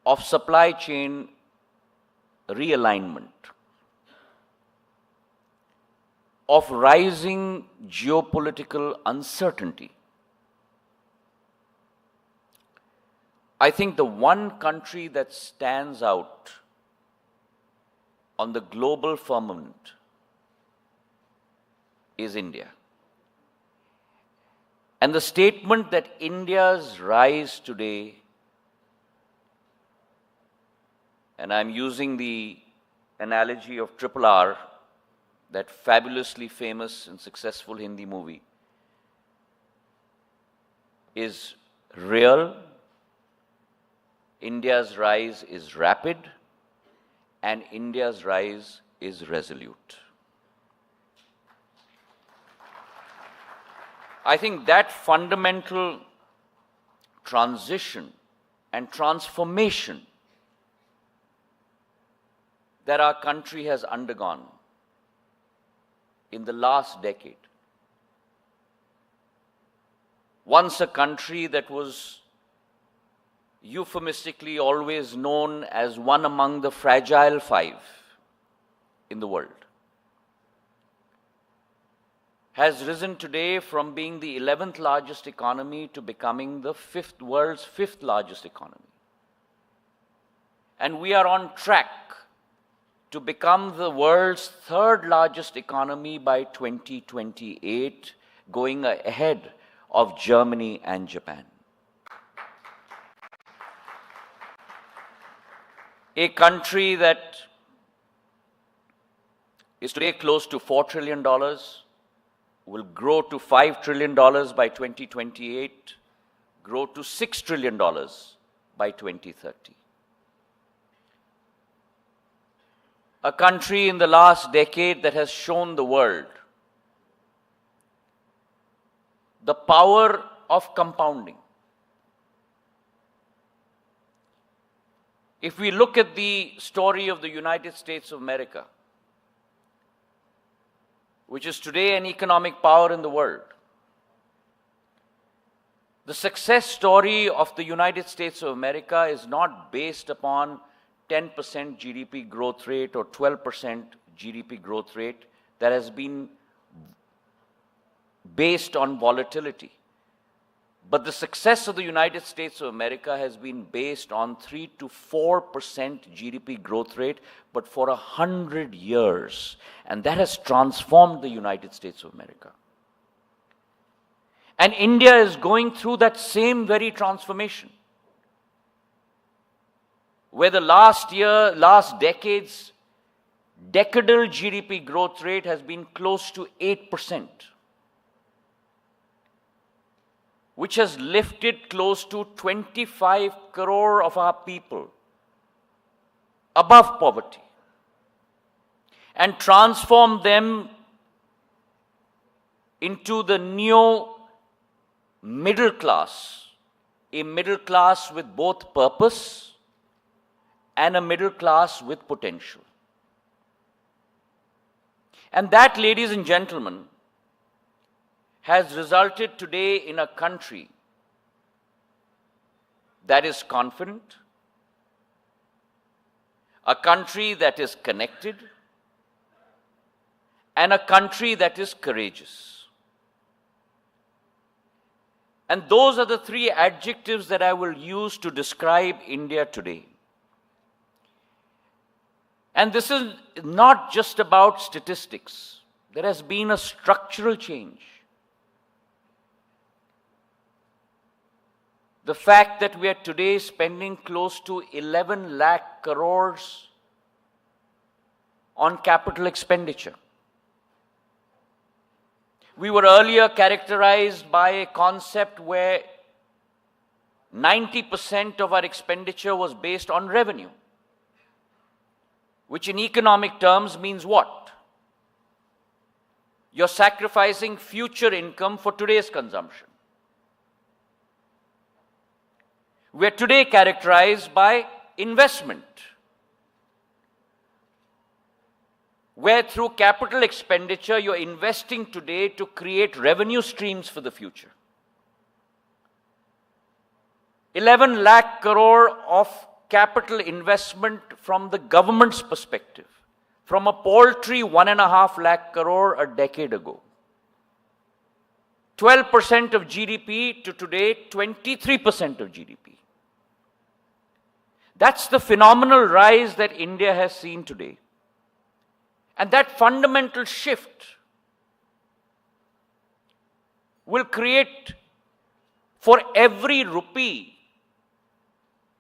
of supply chain realignment, of rising geopolitical uncertainty, I think the one country that stands out on the global firmament is India. And the statement that India's rise today, and I'm using the analogy of RRR, that fabulously famous and successful Hindi movie, is real. India's rise is rapid, and India's rise is resolute. I think that fundamental transition and transformation that our country has undergone in the last decade, once a country that was euphemistically always known as one among the fragile five in the world, has risen today from being the 11th largest economy to becoming the world's fifth largest economy. And we are on track to become the world's third largest economy by 2028, going ahead of Germany and Japan. A country that is today close to $4 trillion, will grow to $5 trillion by 2028, grow to $6 trillion by 2030. A country in the last decade that has shown the world the power of compounding, If we look at the story of the United States of America, which is today an economic power in the world, the success story of the United States of America is not based upon 10% GDP growth rate or 12% GDP growth rate that has been based on volatility. But the success of the United States of America has been based on 3 to 4% GDP growth rate, but for 100 years. And that has transformed the United States of America. And India is going through that same very transformation, where the last decade's decadal GDP growth rate has been close to 8%. Which has lifted close to 25 crore of our people above poverty and transformed them into the new middle class, a middle class with both purpose and a middle class with potential. And that, ladies and gentlemen, has resulted today in a country that is confident, a country that is connected, and a country that is courageous. And those are the three adjectives that I will use to describe India today. And this is not just about statistics. There has been a structural change. The fact that we are today spending close to 11 lakh crores on capital expenditure. We were earlier characterized by a concept where 90% of our expenditure was based on revenue, which in economic terms means what? You're sacrificing future income for today's consumption. We are today characterized by investment, where through capital expenditure you're investing today to create revenue streams for the future. 11 lakh crore of capital investment from the government's perspective, from a paltry 1.5 lakh crore a decade ago. 12% of GDP to today 23% of GDP. That's the phenomenal rise that India has seen today. And that fundamental shift will create, for every rupee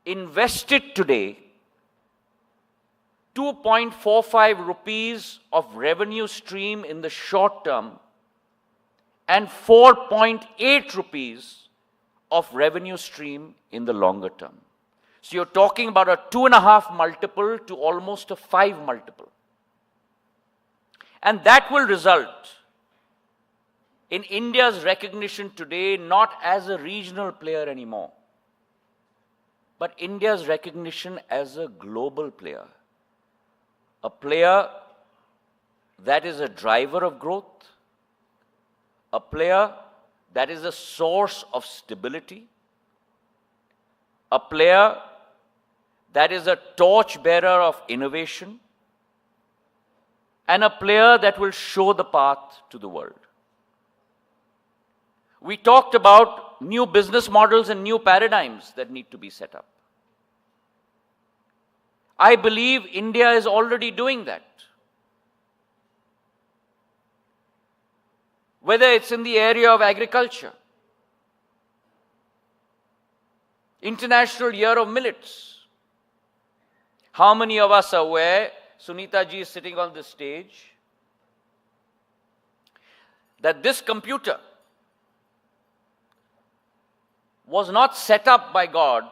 invested today, 2.45 rupees of revenue stream in the short term and 4.8 rupees of revenue stream in the longer term. So you're talking about a 2.5 multiple to almost a 5 multiple. And that will result in India's recognition today not as a regional player anymore, but India's recognition as a global player. A player that is a driver of growth, a player that is a source of stability, a player that is a torchbearer of innovation, and a player that will show the path to the world. We talked about new business models and new paradigms that need to be set up. I believe India is already doing that. Whether it's in the area of agriculture, International Year of Millets. How many of us are aware, Suneeta ji is sitting on this stage, that this computer was not set up by God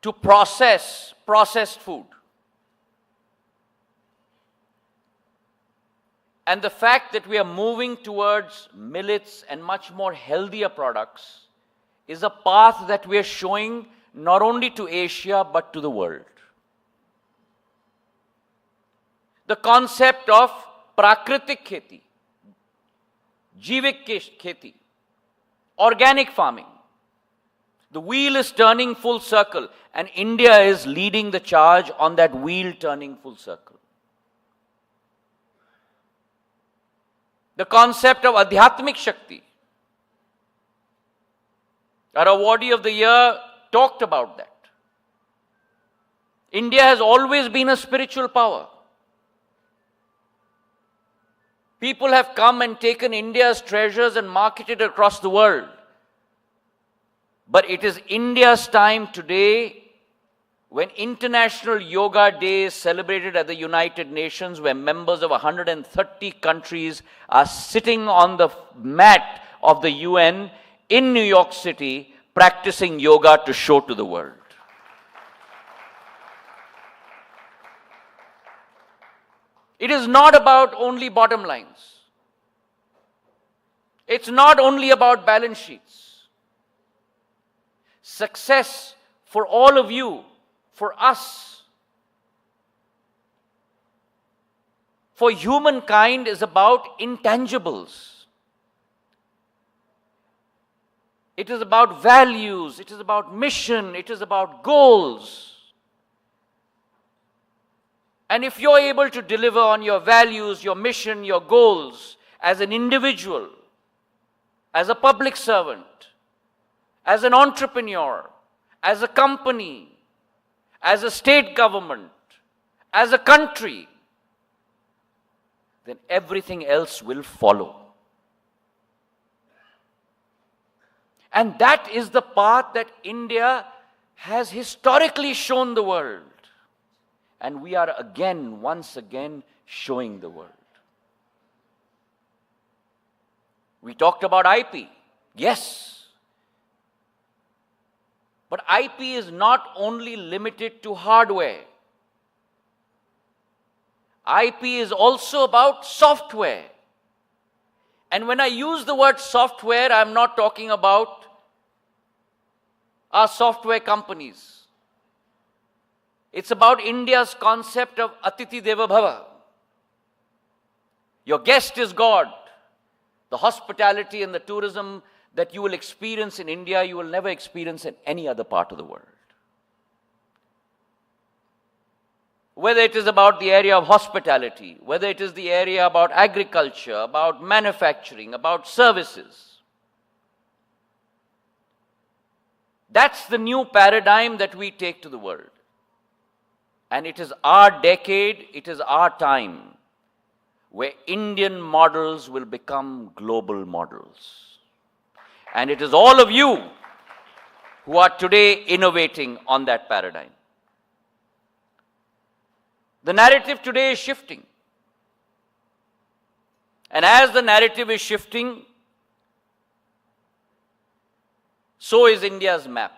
to process processed food. And the fact that we are moving towards millets and much more healthier products is a path that we are showing not only to Asia but to the world. The concept of prakritik kheti, jivik kheti, organic farming. The wheel is turning full circle, and India is leading the charge on that wheel turning full circle. The concept of Adhyatmik Shakti. Our awardee of the year talked about that. India has always been a spiritual power. People have come and taken India's treasures and marketed across the world. But it is India's time today, when International Yoga Day is celebrated at the United Nations, where members of 130 countries are sitting on the mat of the UN in New York City, practicing yoga to show to the world. It is not about only bottom lines. It's not only about balance sheets. Success for all of you, for us, for humankind is about intangibles. It is about values, it is about mission, it is about goals. And if you're able to deliver on your values, your mission, your goals, as an individual, as a public servant, as an entrepreneur, as a company, as a state government, as a country, then everything else will follow. And that is the path that India has historically shown the world. And we are again, once again, showing the world. We talked about IP. Yes. But IP is not only limited to hardware. IP is also about software. And when I use the word software, I'm not talking about our software companies. It's about India's concept of Atithi Deva Bhava. Your guest is God. The hospitality and the tourism that you will experience in India, you will never experience in any other part of the world. Whether it is about the area of hospitality, whether it is the area about agriculture, about manufacturing, about services. That's the new paradigm that we take to the world. And it is our decade, it is our time, where Indian models will become global models. And it is all of you who are today innovating on that paradigm. The narrative today is shifting. And as the narrative is shifting, so is India's map.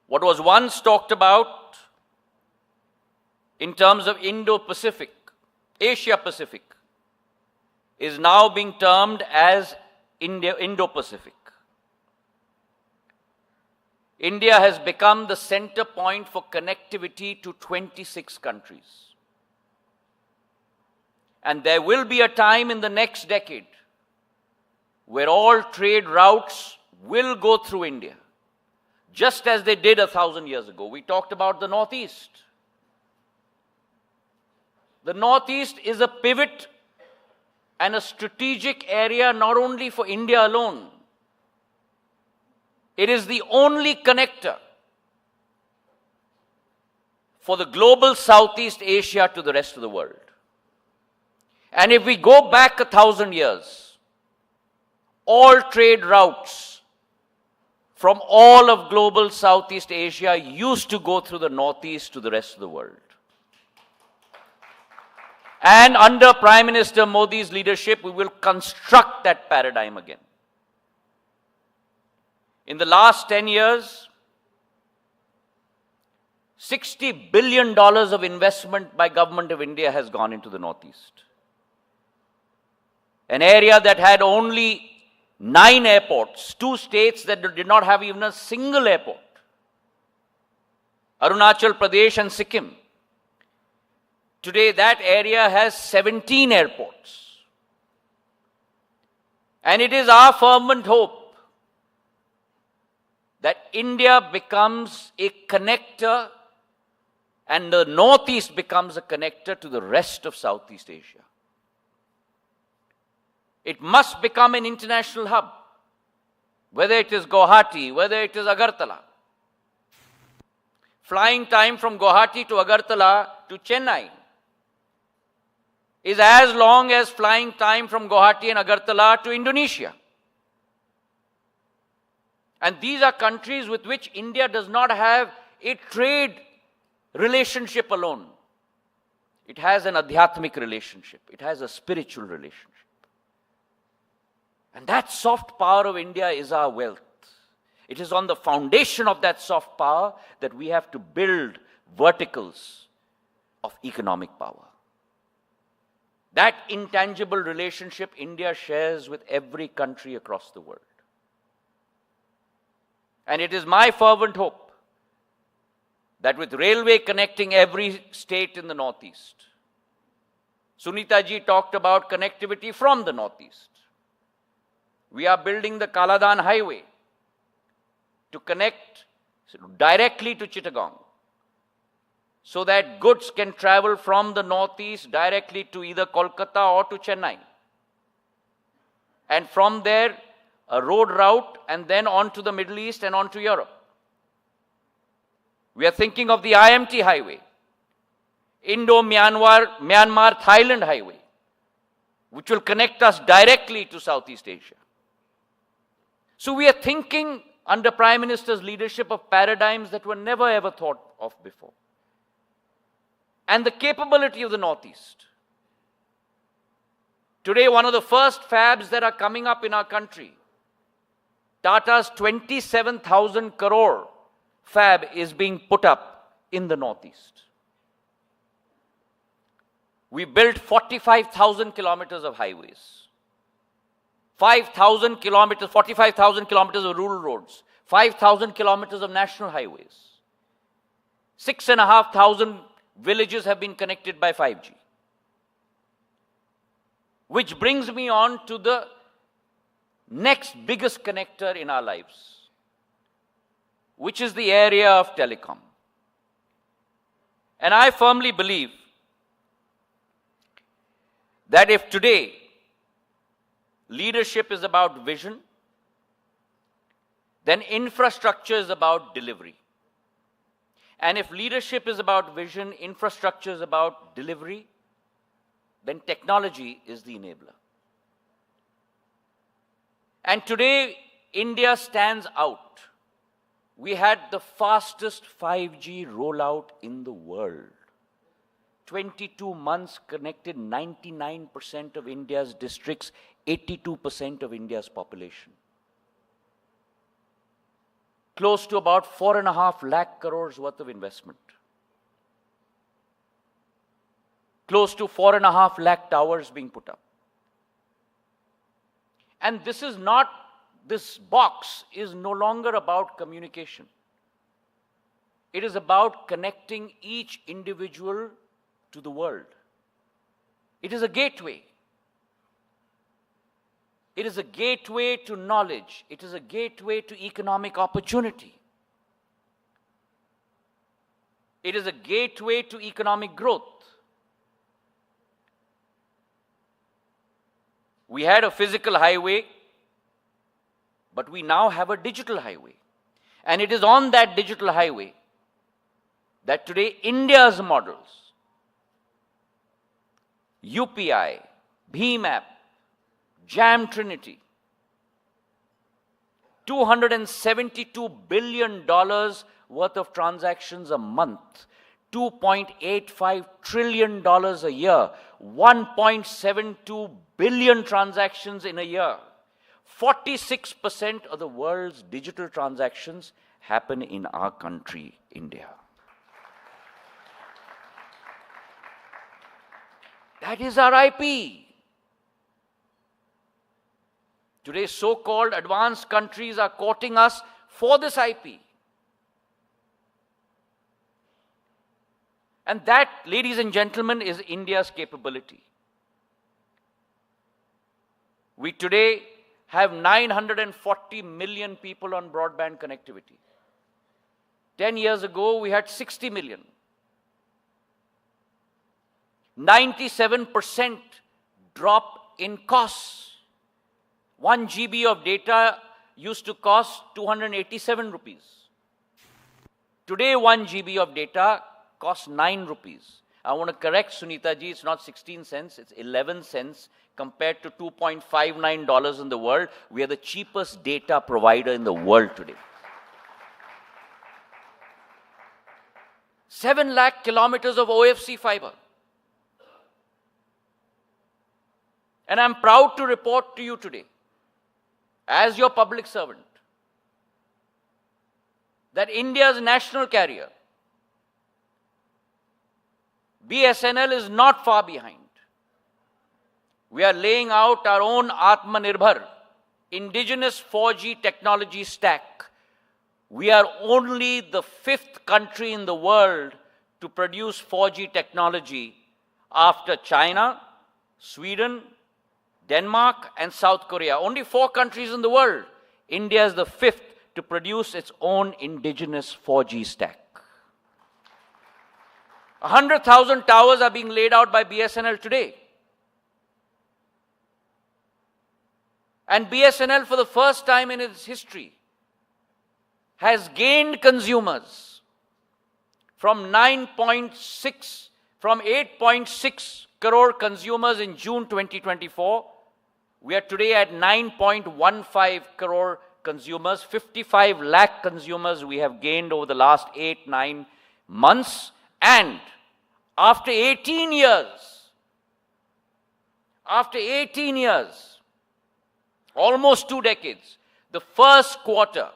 What was once talked about in terms of Indo-Pacific, Asia-Pacific, is now being termed as Indo-Pacific. India has become the center point for connectivity to 26 countries. And there will be a time in the next decade where all trade routes will go through India, just as they did 1,000 years ago. We talked about the Northeast. The Northeast is a pivot and a strategic area not only for India alone. It is the only connector for the global Southeast Asia to the rest of the world. And if we go back 1,000 years, all trade routes from all of global Southeast Asia used to go through the Northeast to the rest of the world. And under Prime Minister Modi's leadership, we will construct that paradigm again. In the last 10 years, $60 billion of investment by Government of India has gone into the Northeast. An area that had only 9 airports, 2 states that did not have even a single airport, Arunachal Pradesh and Sikkim. Today that area has 17 airports. And it is our fervent hope that India becomes a connector and the Northeast becomes a connector to the rest of Southeast Asia. It must become an international hub, whether it is Guwahati, whether it is Agartala. Flying time from Guwahati to Agartala to Chennai is as long as flying time from Guwahati and Agartala to Indonesia. And these are countries with which India does not have a trade relationship alone. It has an adhyatmic relationship. It has a spiritual relationship. And that soft power of India is our wealth. It is on the foundation of that soft power that we have to build verticals of economic power. That intangible relationship India shares with every country across the world. And it is my fervent hope that with railway connecting every state in the Northeast, Suneeta ji talked about connectivity from the Northeast. We are building the Kaladan Highway to connect directly to Chittagong, so that goods can travel from the Northeast directly to either Kolkata or to Chennai. And from there, a road route and then on to the Middle East and on to Europe. We are thinking of the IMT highway, Myanmar-Thailand highway, which will connect us directly to Southeast Asia. So we are thinking under Prime Minister's leadership of paradigms that were never ever thought of before. And the capability of the Northeast. Today, one of the first fabs that are coming up in our country, Tata's 27,000 crore fab is being put up in the Northeast. We built 45,000 kilometers of highways. 5,000 kilometers, 45,000 kilometers of rural roads, 5,000 kilometers of national highways. 6,500 villages have been connected by 5G. Which brings me on to the next biggest connector in our lives, which is the area of telecom. And I firmly believe that if today leadership is about vision, then infrastructure is about delivery. And if leadership is about vision, infrastructure is about delivery, then technology is the enabler. And today, India stands out. We had the fastest 5G rollout in the world. 22 months connected 99% of India's districts, 82% of India's population. Close to about 4.5 lakh crores worth of investment. Close to 4.5 lakh towers being put up. And this box is no longer about communication. It is about connecting each individual to the world. It is a gateway. It is a gateway to knowledge. It is a gateway to economic opportunity. It is a gateway to economic growth. We had a physical highway, but we now have a digital highway. And it is on that digital highway that today India's models, UPI, Bheem app, Jam Trinity, $272 billion worth of transactions a month, $2.85 trillion a year, 1.72 billion transactions in a year. 46% of the world's digital transactions happen in our country, India. That is our IP. Today, so-called advanced countries are courting us for this IP. And that, ladies and gentlemen, is India's capability. We today have 940 million people on broadband connectivity. 10 years ago, we had 60 million. 97% drop in costs. 1 GB of data used to cost 287 rupees. Today, 1 GB of data costs 9 rupees. I want to correct Suneeta ji, it's not 16 cents, it's 11 cents compared to $2.59 in the world. We are the cheapest data provider in the world today. 7 lakh kilometers of OFC fiber. And I'm proud to report to you today, as your public servant, that India's national carrier, BSNL, is not far behind. We are laying out our own Atmanirbhar, indigenous 4G technology stack. We are only the 5th country in the world to produce 4G technology after China, Sweden, Denmark and South Korea. Only 4 countries in the world. India is the 5th to produce its own indigenous 4G stack. 100,000 towers are being laid out by BSNL today. And BSNL, for the first time in its history, has gained consumers from 8.6 crore consumers in June 2024. We are today at 9.15 crore consumers, 55 lakh consumers we have gained over the last 8-9 months. And after 18 years, almost 2 decades, the first quarter,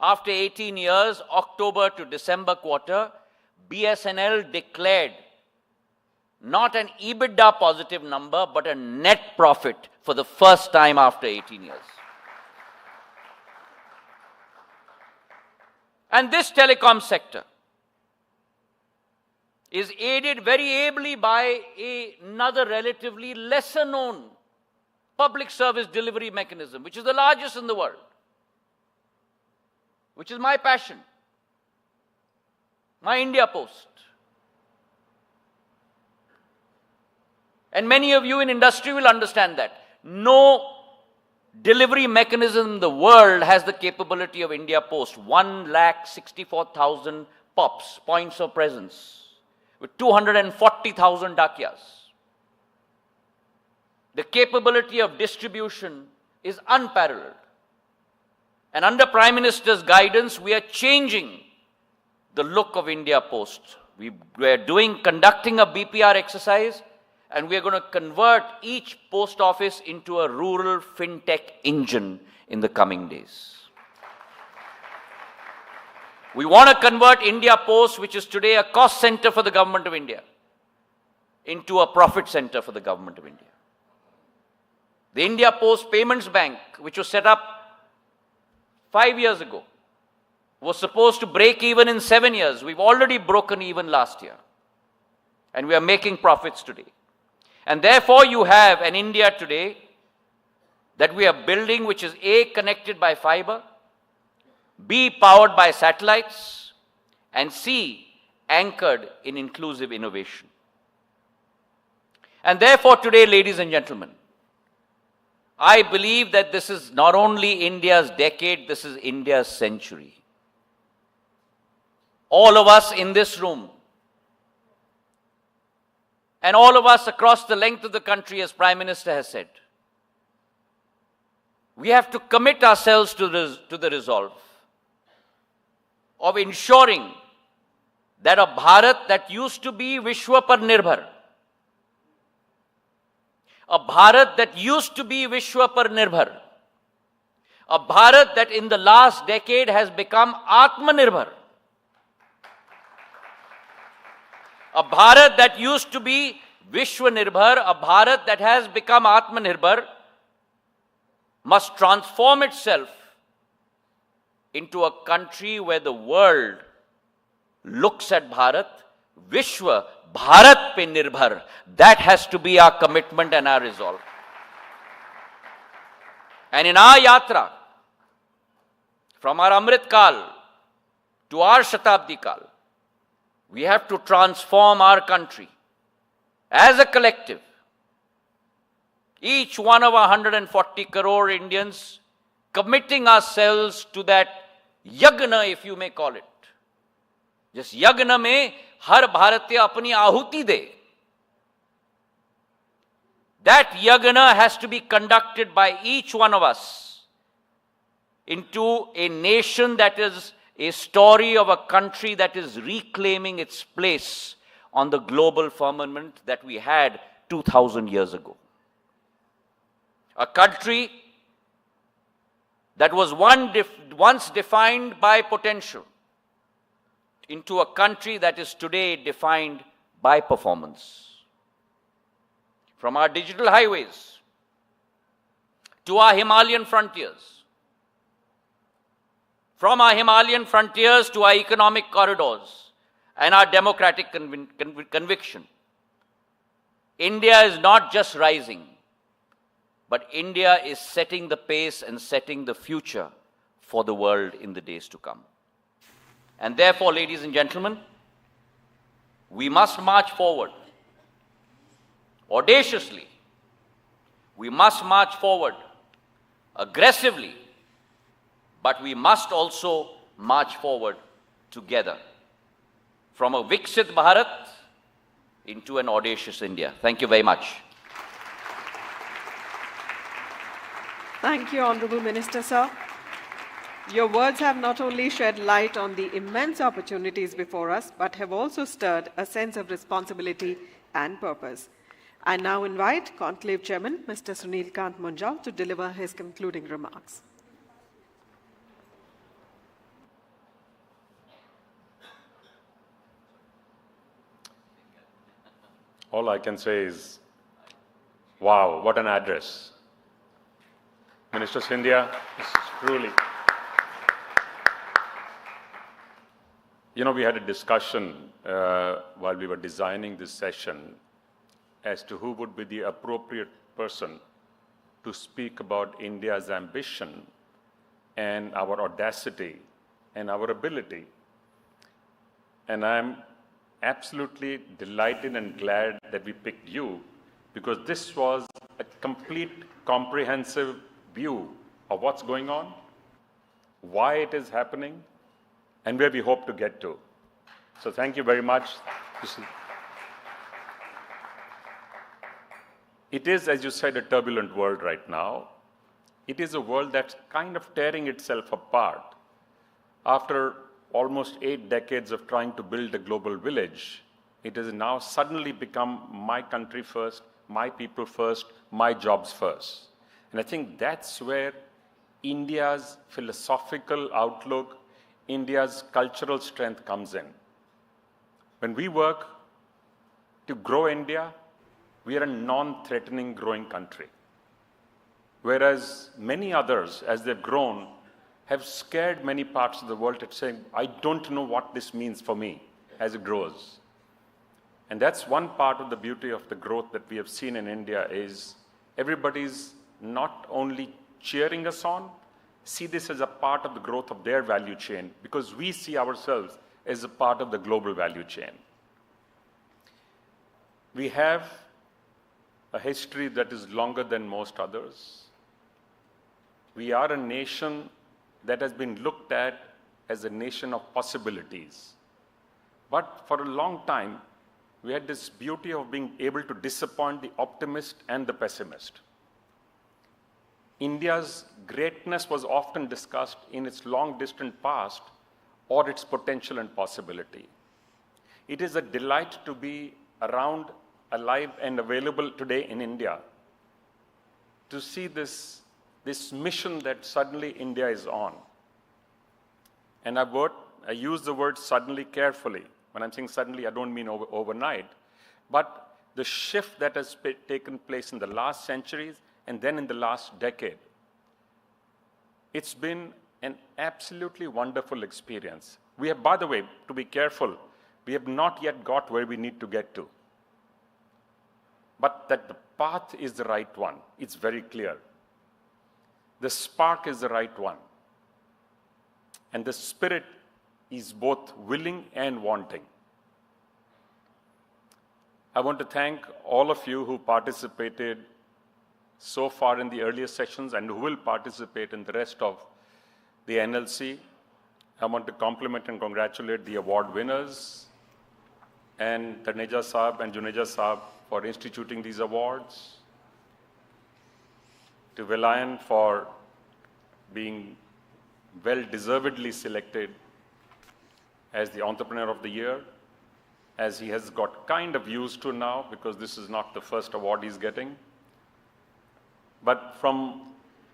after 18 years, October to December quarter, BSNL declared not an EBITDA positive number, but a net profit for the first time after 18 years. And this telecom sector is aided very ably by another relatively lesser known public service delivery mechanism, which is the largest in the world, which is my passion, my India Post. And many of you in industry will understand that. No delivery mechanism in the world has the capability of India Post. 1,64,000 POPs, points of presence, with 240,000 dakyas. The capability of distribution is unparalleled. And under Prime Minister's guidance, we are changing the look of India Post. We are conducting a BPR exercise, and we are going to convert each post office into a rural fintech engine in the coming days. We want to convert India Post, which is today a cost center for the government of India, into a profit center for the government of India. The India Post Payments Bank, which was set up 5 years ago, was supposed to break even in 7 years. We've already broken even last year. And we are making profits today. And therefore, you have an India today that we are building, which is A, connected by fiber, B, powered by satellites, and C, anchored in inclusive innovation. And therefore, today, ladies and gentlemen, I believe that this is not only India's decade, this is India's century. All of us in this room, and all of us across the length of the country, as Prime Minister has said, we have to commit ourselves to the resolve of ensuring that a Bharat that used to be Vishwa par Nirbhar, a Bharat that used to be Vishwa par Nirbhar, a Bharat that in the last decade has become Atmanirbhar, a Bharat that used to be Vishwa Nirbhar, a Bharat that has become Atmanirbhar, must transform itself into a country where the world looks at Bharat, Vishwa, Bharat pe nirbhar. That has to be our commitment and our resolve. And in our yatra, from our Amrit Kal to our Shatabdi Kal, we have to transform our country as a collective. Each one of 140 crore Indians committing ourselves to that yagna, if you may call it. जिस यज्ञ में हर भारतीय अपनी आहुति दे. That yagna has to be conducted by each one of us into a nation that is a story of a country that is reclaiming its place on the global firmament that we had 2,000 years ago. A country that was once defined by potential into a country that is today defined by performance. From our digital highways to our Himalayan frontiers, from our Himalayan frontiers to our economic corridors and our democratic conviction, India is not just rising, but India is setting the pace and setting the future for the world in the days to come. And therefore, ladies and gentlemen, we must march forward audaciously. We must march forward aggressively, but we must also march forward together from a Viksit Bharat into an audacious India. Thank you very much. Thank you, Honorable Minister, sir. Your words have not only shed light on the immense opportunities before us, but have also stirred a sense of responsibility and purpose. I now invite Conclave Chairman, Mr. Sunil Kant Munjal, to deliver his concluding remarks. All I can say is, wow, what an address. Minister Scindia, this is truly... You know, we had a discussion while we were designing this session as to who would be the appropriate person to speak about India's ambition and our audacity and our ability. And I'm absolutely delighted and glad that we picked you, because this was a complete, comprehensive view of what's going on, why it is happening, and where we hope to get to. So thank you very much. It is, as you said, a turbulent world right now. It is a world that's kind of tearing itself apart. After almost 8 decades of trying to build a global village, it has now suddenly become my country first, my people first, my jobs first. And I think that's where India's philosophical outlook, India's cultural strength comes in. When we work to grow India, we are a non-threatening growing country. Whereas many others, as they've grown, have scared many parts of the world at saying, I don't know what this means for me as it grows. And that's one part of the beauty of the growth that we have seen in India is everybody's not only cheering us on, see this as a part of the growth of their value chain, because we see ourselves as a part of the global value chain. We have a history that is longer than most others. We are a nation that has been looked at as a nation of possibilities. But for a long time, we had this beauty of being able to disappoint the optimist and the pessimist. India's greatness was often discussed in its long-distant past or its potential and possibility. It is a delight to be around, alive, and available today in India to see this mission that suddenly India is on. And I use the word suddenly carefully. When I'm saying suddenly, I don't mean overnight. But the shift that has taken place in the last centuries and then in the last decade It's been an absolutely wonderful experience. We have, by the way, to be careful, we have not yet got where we need to get to. But that the path is the right one, it's very clear. The spark is the right one. And the spirit is both willing and wanting. I want to thank all of you who participated so far in the earlier sessions and who will participate in the rest of the NLC. I want to compliment and congratulate the award winners and Taneja Saab and Juneja Saab for instituting these awards, to Velayan for being well-deservedly selected as the Entrepreneur of the Year, as he has got kind of used to now, because this is not the first award he's getting. But from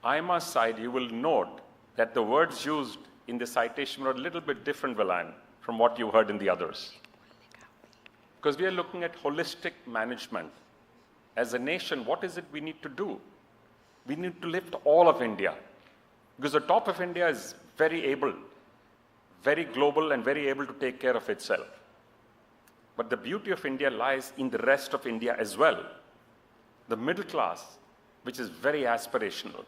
AIMA's side, you will note that the words used in the citation were a little bit different, Velayan, from what you heard in the others. Because we are looking at holistic management. As a nation, what is it we need to do? We need to lift all of India. Because the top of India is very able, very global, and very able to take care of itself. But the beauty of India lies in the rest of India as well. The middle class, which is very aspirational,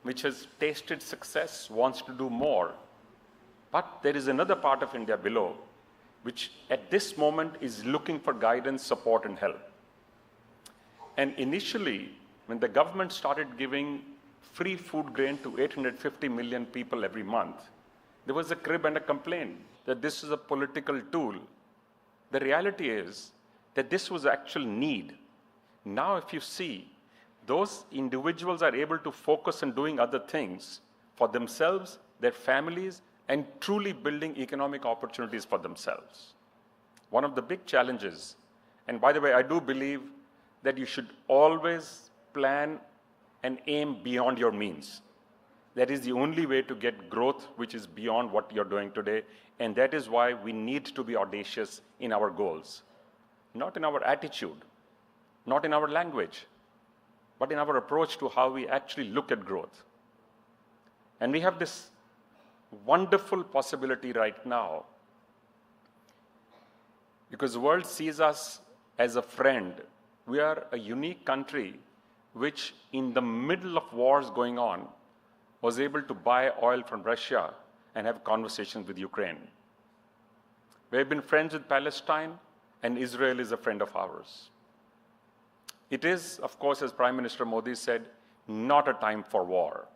which has tasted success, wants to do more. But there is another part of India below, which at this moment is looking for guidance, support, and help. And initially, when the government started giving free food grain to 850 million people every month, there was a crib and a complaint that this is a political tool. The reality is that this was actual need. Now, if you see, those individuals are able to focus on doing other things for themselves, their families, and truly building economic opportunities for themselves. One of the big challenges, and by the way, I do believe that you should always plan and aim beyond your means. That is the only way to get growth which is beyond what you're doing today, and that is why we need to be audacious in our goals. Not in our attitude, not in our language, but in our approach to how we actually look at growth. And we have this wonderful possibility right now, because the world sees us as a friend. We are a unique country which, in the middle of wars going on, was able to buy oil from Russia and have conversations with Ukraine. We have been friends with Palestine, and Israel is a friend of ours. It is, of course, as Prime Minister Modi said, not a time for war.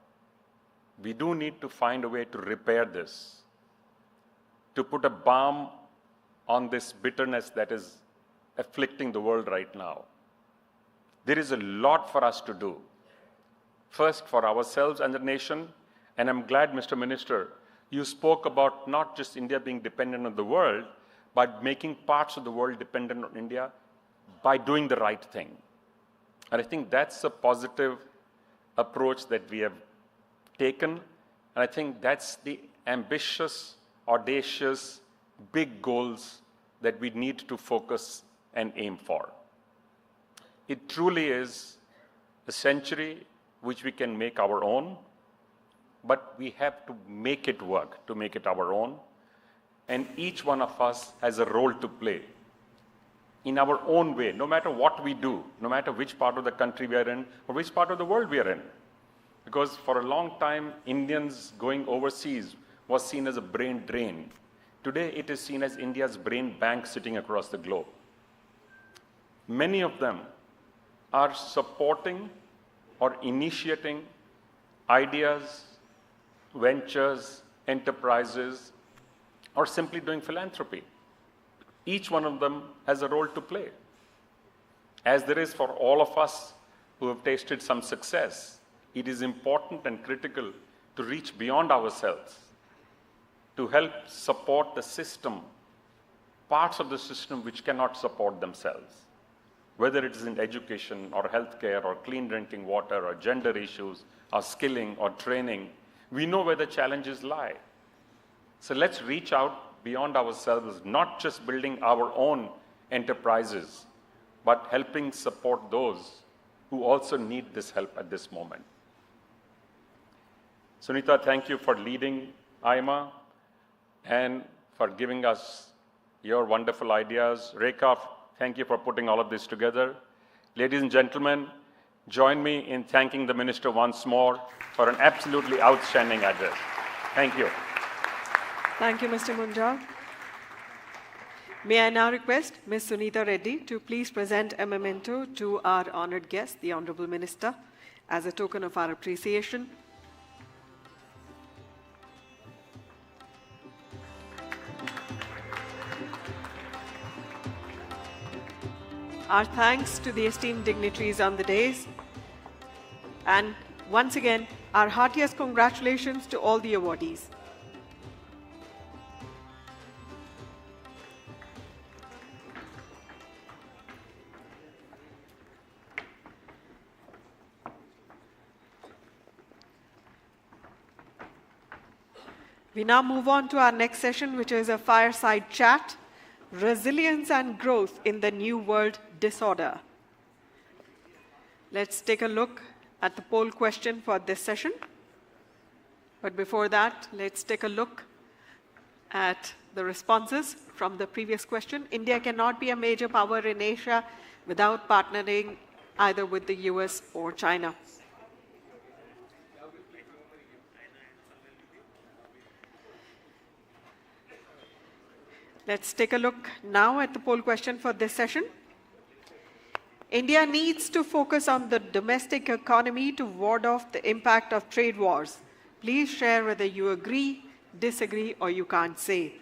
We do need to find a way to repair this, to put a balm on this bitterness that is afflicting the world right now. There is a lot for us to do. First, for ourselves and the nation, and I'm glad, Mr. Minister, you spoke about not just India being dependent on the world, but making parts of the world dependent on India by doing the right thing. And I think that's a positive approach that we have taken, and I think that's the ambitious, audacious, big goals that we need to focus and aim for. It truly is a century which we can make our own, but we have to make it work to make it our own, and each one of us has a role to play in our own way, no matter what we do, no matter which part of the country we are in or which part of the world we are in. Because for a long time, Indians going overseas was seen as a brain drain. Today, it is seen as India's brain bank sitting across the globe. Many of them are supporting or initiating ideas, ventures, enterprises, or simply doing philanthropy. Each one of them has a role to play. As there is for all of us who have tasted some success, it is important and critical to reach beyond ourselves, to help support the system, parts of the system which cannot support themselves, whether it is in education or healthcare or clean drinking water or gender issues or skilling or training. We know where the challenges lie. So let's reach out beyond ourselves, not just building our own enterprises, but helping support those who also need this help at this moment. Suneeta, thank you for leading AIMA and for giving us your wonderful ideas. Rekha, thank you for putting all of this together. Ladies and gentlemen, join me in thanking the Minister once more for an absolutely outstanding address. Thank you. Thank you, Mr. Munjal. May I now request Ms. Suneeta Reddy to please present a memento to our honored guest, the Honorable Minister, as a token of our appreciation. Our thanks to the esteemed dignitaries on the dais. And once again, our heartiest congratulations to all the awardees. We now move on to our next session, which is a fireside chat, Resilience and Growth in the New World Disorder. Let's take a look at the poll question for this session. But before that, let's take a look at the responses from the previous question. India cannot be a major power in Asia without partnering either with the US or China. Let's take a look now at the poll question for this session. India needs to focus on the domestic economy to ward off the impact of trade wars. Please share whether you agree, disagree, or you can't say.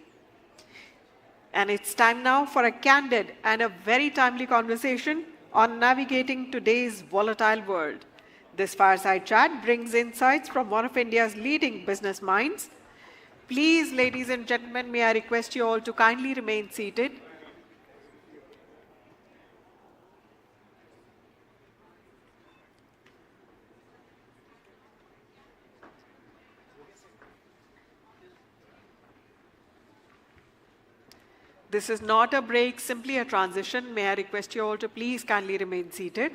And it's time now for a candid and a very timely conversation on navigating today's volatile world. This fireside chat brings insights from one of India's leading business minds. Please, ladies and gentlemen, may I request you all to kindly remain seated. This is not a break, simply a transition. May I request you all to please kindly remain seated.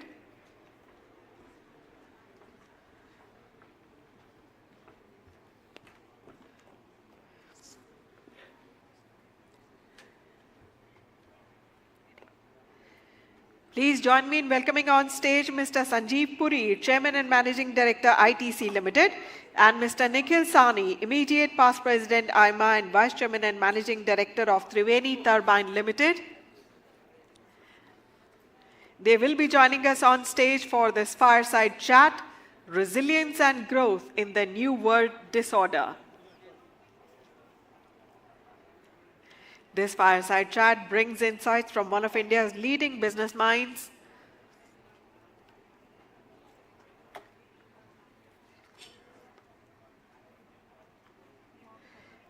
Please join me in welcoming on stage Mr. Sanjeev Puri, Chairman and Managing Director, ITC Limited, and Mr. Nikhil Sahni, Immediate Past President, AIMA, and Vice Chairman and Managing Director of Triveni Turbine Limited. They will be joining us on stage for this fireside chat, Resilience and Growth in the New World Disorder. This fireside chat brings insights from one of India's leading business minds.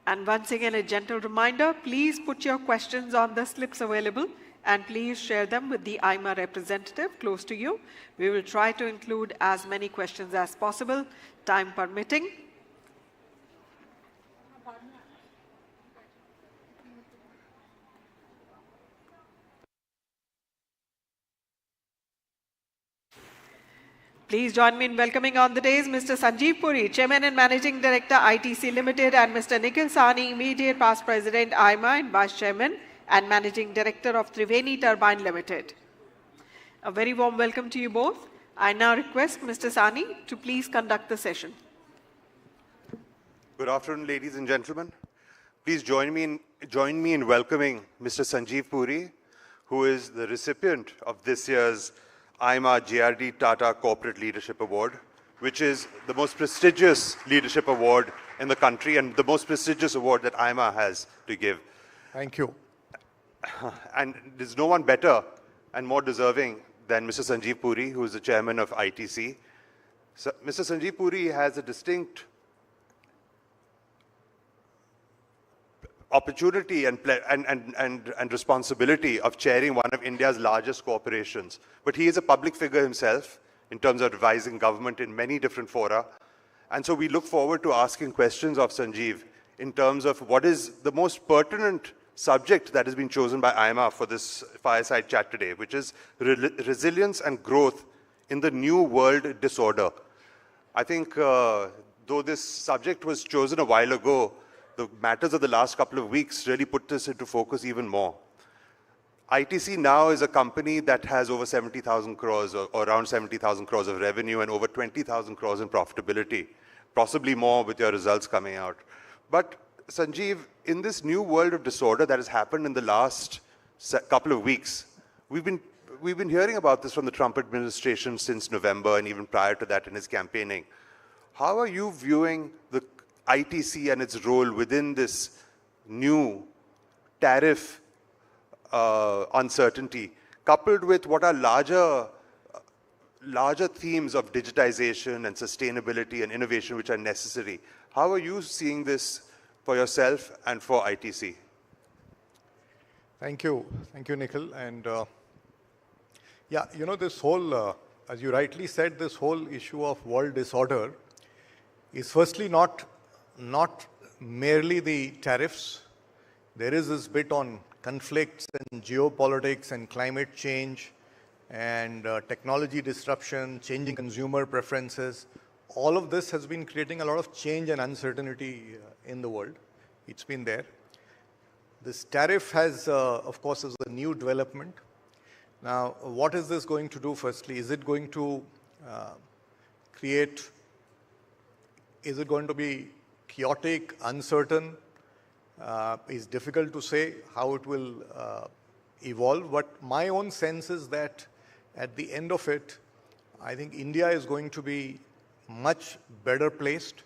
And once again, a gentle reminder, please put your questions on the slips available and please share them with the AIMA representative close to you. We will try to include as many questions as possible, time permitting. Please join me in welcoming on the dais Mr. Sanjeev Puri, Chairman and Managing Director, ITC Limited, and Mr. Nikhil Sahni, Immediate Past President, AIMA, and Vice Chairman and Managing Director of Triveni Turbine Limited. A very warm welcome to you both. I now request Mr. Sahni to please conduct the session. Good afternoon, ladies and gentlemen. Please join me in welcoming Mr. Sanjeev Puri, who is the recipient of this year's AIMA GRD Tata Corporate Leadership Award, which is the most prestigious leadership award in the country and the most prestigious award that AIMA has to give. Thank you. And there's no one better and more deserving than Mr. Sanjeev Puri, who is the chairman of ITC. So, Mr. Sanjeev Puri has a distinct opportunity and responsibility of chairing one of India's largest corporations. But he is a public figure himself in terms of advising government in many different fora. And so we look forward to asking questions of Sanjeev in terms of what is the most pertinent subject that has been chosen by AIMA for this fireside chat today, which is resilience and growth in the new world disorder. I think though this subject was chosen a while ago, the matters of the last couple of weeks really put this into focus even more. ITC now is a company that has over 70,000 crores or around 70,000 crores of revenue and over 20,000 crores in profitability, possibly more with your results coming out. But Sanjeev, in this new world of disorder that has happened in the last couple of weeks, we've been hearing about this from the Trump administration since November and even prior to that in his campaigning. How are you viewing the ITC and its role within this new tariff uncertainty, coupled with what are larger themes of digitization and sustainability and innovation which are necessary? How are you seeing this for yourself and for ITC? Thank you, Nikhil. And yeah, you know, this whole, as you rightly said, this whole issue of world disorder is firstly not merely the tariffs. There is this bit on conflicts and geopolitics and climate change and technology disruption, changing consumer preferences. All of this has been creating a lot of change and uncertainty in the world. It's been there. This tariff has, of course, is a new development. Now, what is this going to do firstly? Is it going to is it going to be chaotic, uncertain? It's difficult to say how it will evolve, but my own sense is that at the end of it, I think India is going to be much better placed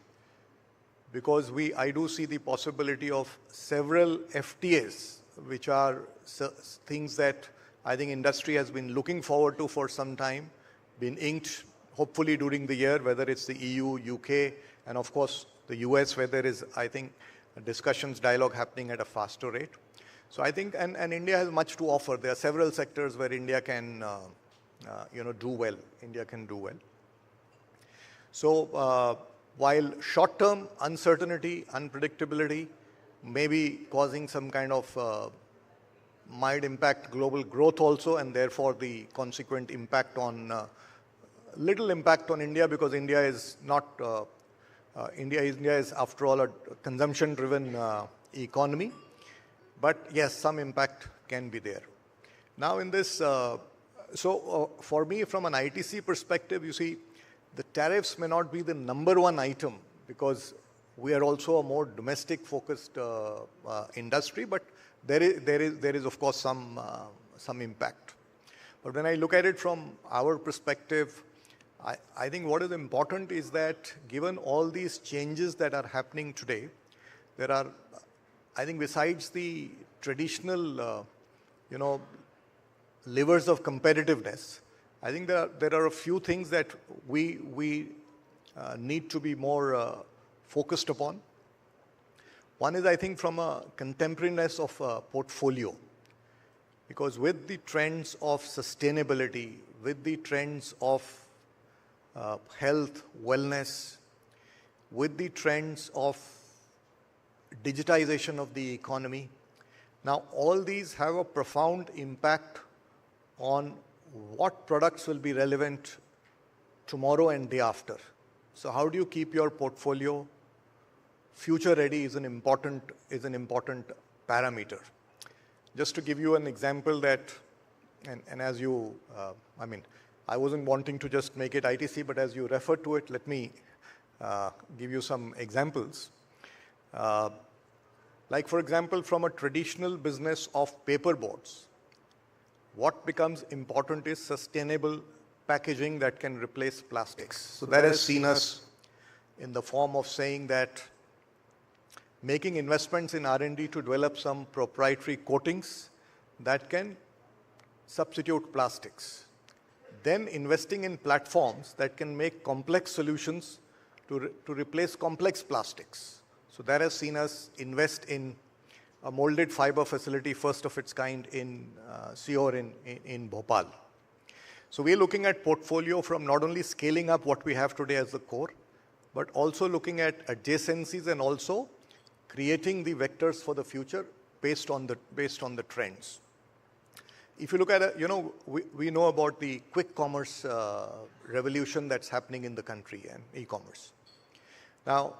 because I do see the possibility of several FTAs, which are things that I think industry has been looking forward to for some time, been inked hopefully during the year, whether it's the EU, UK, and of course the US, where there is, I think, discussions, dialogue happening at a faster rate. So I think, and India has much to offer. There are several sectors where India can, do well. India can do well. So while short-term uncertainty, unpredictability may be causing some kind of might impact global growth also, and therefore the consequent impact on, little impact on India, because India is not, India is after all a consumption-driven economy. But yes, some impact can be there. Now in this, for me, from an ITC perspective, you see, the tariffs may not be the number one item because we are also a more domestic-focused industry, but there is of course some impact. But when I look at it from our perspective, I think what is important is that given all these changes that are happening today, there are, I think besides the traditional, levers of competitiveness, I think there are a few things that we need to be more focused upon. One is, I think, from a contemporariness of a portfolio, because with the trends of sustainability, with the trends of health, wellness, with the trends of digitization of the economy, now all these have a profound impact on what products will be relevant tomorrow and day after. So how do you keep your portfolio future ready is an important parameter. Just to give you an example that, and as you, I wasn't wanting to just make it ITC, but as you refer to it, let me give you some examples. Like for example, from a traditional business of paper boards, what becomes important is sustainable packaging that can replace plastics. So that has seen us in the form of saying that making investments in R&D to develop some proprietary coatings that can substitute plastics. Then investing in platforms that can make complex solutions to replace complex plastics. So that has seen us invest in a molded fiber facility, first of its kind in Seor in Bhopal. So we're looking at portfolio from not only scaling up what we have today as the core, but also looking at adjacencies and also creating the vectors for the future based on the trends. If you look at, we know about the quick commerce revolution that's happening in the country and e-commerce. Now,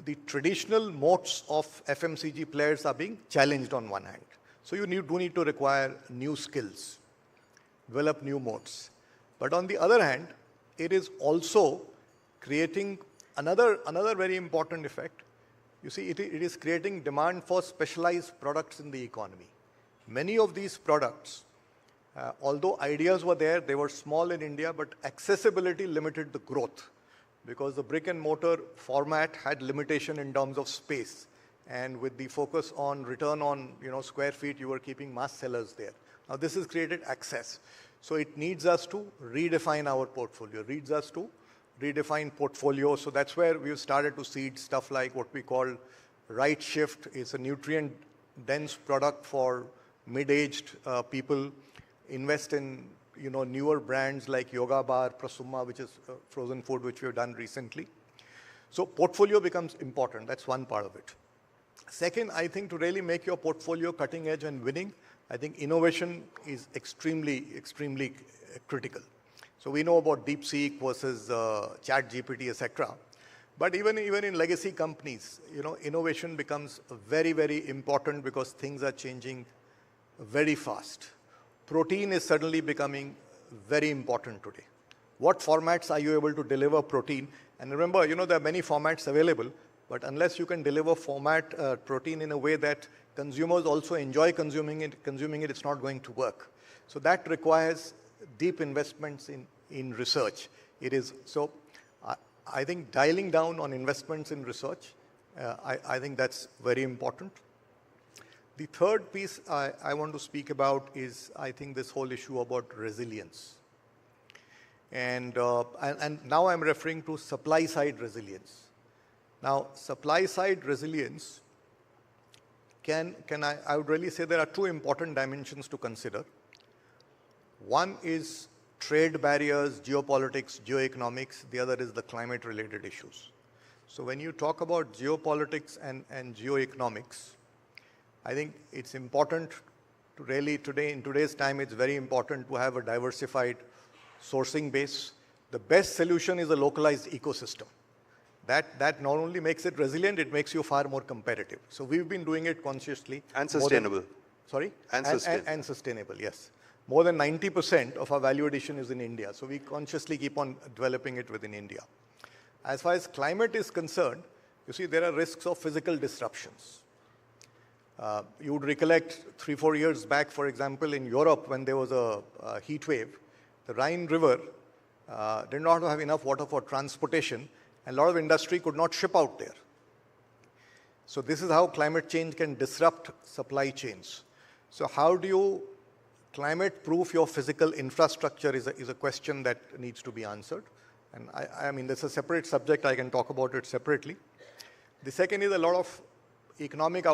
the traditional moats of FMCG players are being challenged on one hand. So you do need to require new skills, develop new moats. But on the other hand, it is also creating another very important effect. You see, it is creating demand for specialized products in the economy. Many of these products, although ideas were there, they were small in India, but accessibility limited the growth because the brick and mortar format had limitation in terms of space. And with the focus on return on square feet, you were keeping mass sellers there. Now this has created access. So it needs us to redefine our portfolio, needs us to redefine portfolio. So that's where we've started to seed stuff like what we call Right Shift. It's a nutrient-dense product for mid-aged people. Invest in newer brands like Yoga Bar, Prasumma, which is frozen food, which we've done recently. So portfolio becomes important. That's one part of it. Second, I think to really make your portfolio cutting edge and winning, I think innovation is extremely critical. So we know about DeepSeek versus ChatGPT, etc. But even in legacy companies, innovation becomes very important because things are changing very fast. Protein is suddenly becoming very important today. What formats are you able to deliver protein? And remember, there are many formats available, but unless you can deliver protein in a way that consumers also enjoy consuming it, it's not going to work. So that requires deep investments in research. I think dialing down on investments in research, I think that's very important. The third piece I want to speak about is, I think, this whole issue about resilience. And now I'm referring to supply side resilience. Now, supply side resilience I would really say there are two important dimensions to consider. One is trade barriers, geopolitics, geoeconomics. The other is the climate related issues. So when you talk about geopolitics and geoeconomics, I think it's important to really in today's time, it's very important to have a diversified sourcing base. The best solution is a localized ecosystem. That not only makes it resilient, it makes you far more competitive. So we've been doing it consciously. And sustainable. Sorry? And sustainable. And sustainable, yes. More than 90% of our value addition is in India. So we consciously keep on developing it within India. As far as climate is concerned, you see, there are risks of physical disruptions. You would recollect 3-4 years back, for example, in Europe, when there was a heat wave, the Rhine River did not have enough water for transportation, and a lot of industry could not ship out there. So this is how climate change can disrupt supply chains. So how do you climate-proof your physical infrastructure is a question that needs to be answered. And I mean, that's a separate subject. I can talk about it separately. The second is a lot of economic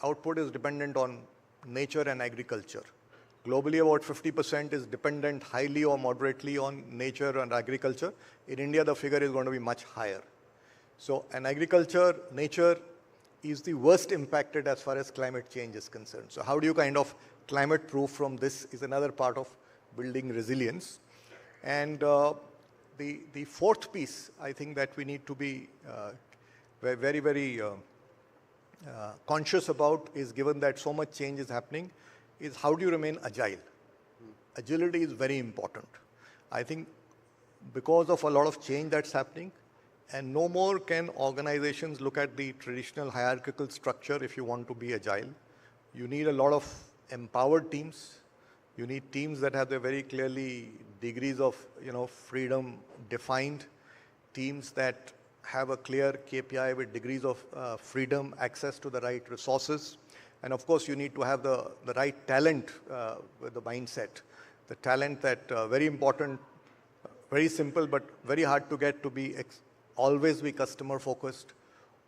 output is dependent on nature and agriculture. Globally, about 50% is dependent highly or moderately on nature and agriculture. In India, the figure is going to be much higher. So, and agriculture, nature is the worst impacted as far as climate change is concerned. So how do you kind of climate-proof from this is another part of building resilience. And the fourth piece, I think that we need to be very conscious about is, given that so much change is happening, is how do you remain agile? Agility is very important. I think because of a lot of change that's happening, and no more can organizations look at the traditional hierarchical structure if you want to be agile. You need a lot of empowered teams. You need teams that have their very clearly degrees of freedom defined, teams that have a clear KPI with degrees of freedom, access to the right resources. And of course, you need to have the right talent with the mindset. The talent that, very important, very simple, but very hard to get to be always be customer focused,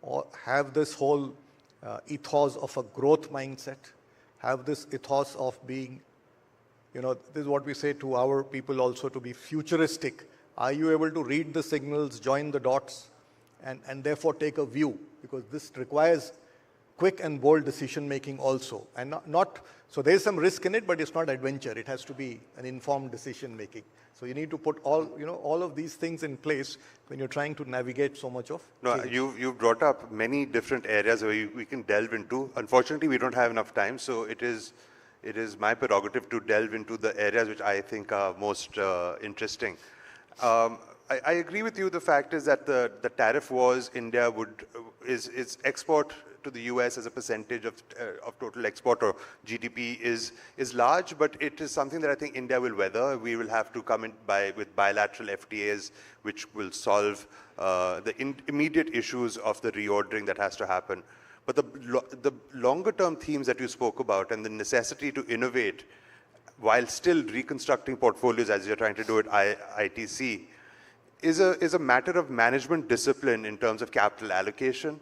or have this whole ethos of a growth mindset, have this ethos of being, this is what we say to our people also, to be futuristic. Are you able to read the signals, join the dots, and therefore take a view? Because this requires quick and bold decision making also. And so there's some risk in it, but it's not adventure. It has to be an informed decision making. So you need to put all of these things in place when you're trying to navigate so much of change. You've brought up many different areas where we can delve into. Unfortunately, we don't have enough time, so it is my prerogative to delve into the areas which I think are most interesting. I agree with you. The fact is that the tariff wars, India is export to the US as a percentage of total export or GDP is large, but it is something that I think India will weather. We will have to come in with bilateral FTAs, which will solve the immediate issues of the reordering that has to happen. But the longer term themes that you spoke about and the necessity to innovate while still reconstructing portfolios as you're trying to do at ITC is a matter of management discipline in terms of capital allocation.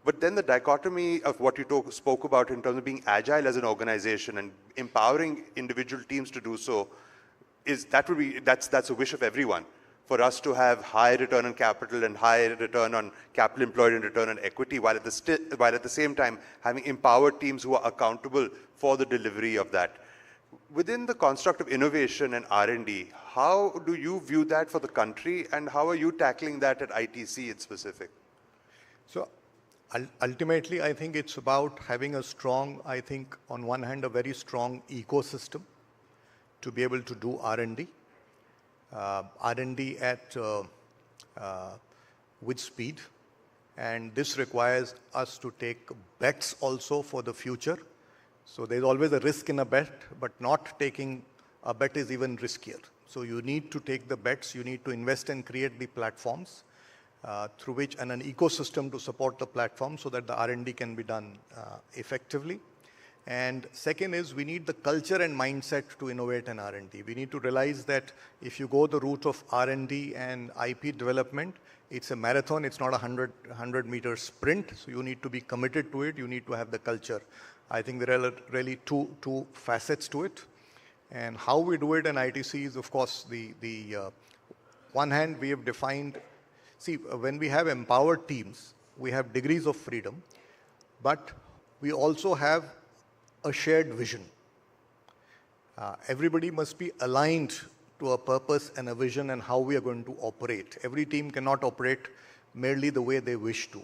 But then the dichotomy of what you spoke about in terms of being agile as an organization and empowering individual teams to do so, that's a wish of everyone. For us to have high return on capital and high return on capital employed and return on equity, while at the same time having empowered teams who are accountable for the delivery of that. Within the construct of innovation and R&D, how do you view that for the country, and how are you tackling that at ITC in specific? So ultimately, I think it's about having a strong, on one hand, a very strong ecosystem to be able to do R&D. R&D with speed, and this requires us to take bets also for the future. So there's always a risk in a bet, but not taking a bet is even riskier. So you need to take the bets, you need to invest and create the platforms through which, and an ecosystem to support the platform so that the R&D can be done effectively. And second is, we need the culture and mindset to innovate in R&D. We need to realize that if you go the route of R&D and IP development, it's a marathon, it's not a 100-meter sprint. So you need to be committed to it, you need to have the culture. I think there are really two facets to it. And how we do it in ITC is, of course, the one hand we have defined. See, when we have empowered teams, we have degrees of freedom, but we also have a shared vision. Everybody must be aligned to a purpose and a vision and how we are going to operate. Every team cannot operate merely the way they wish to.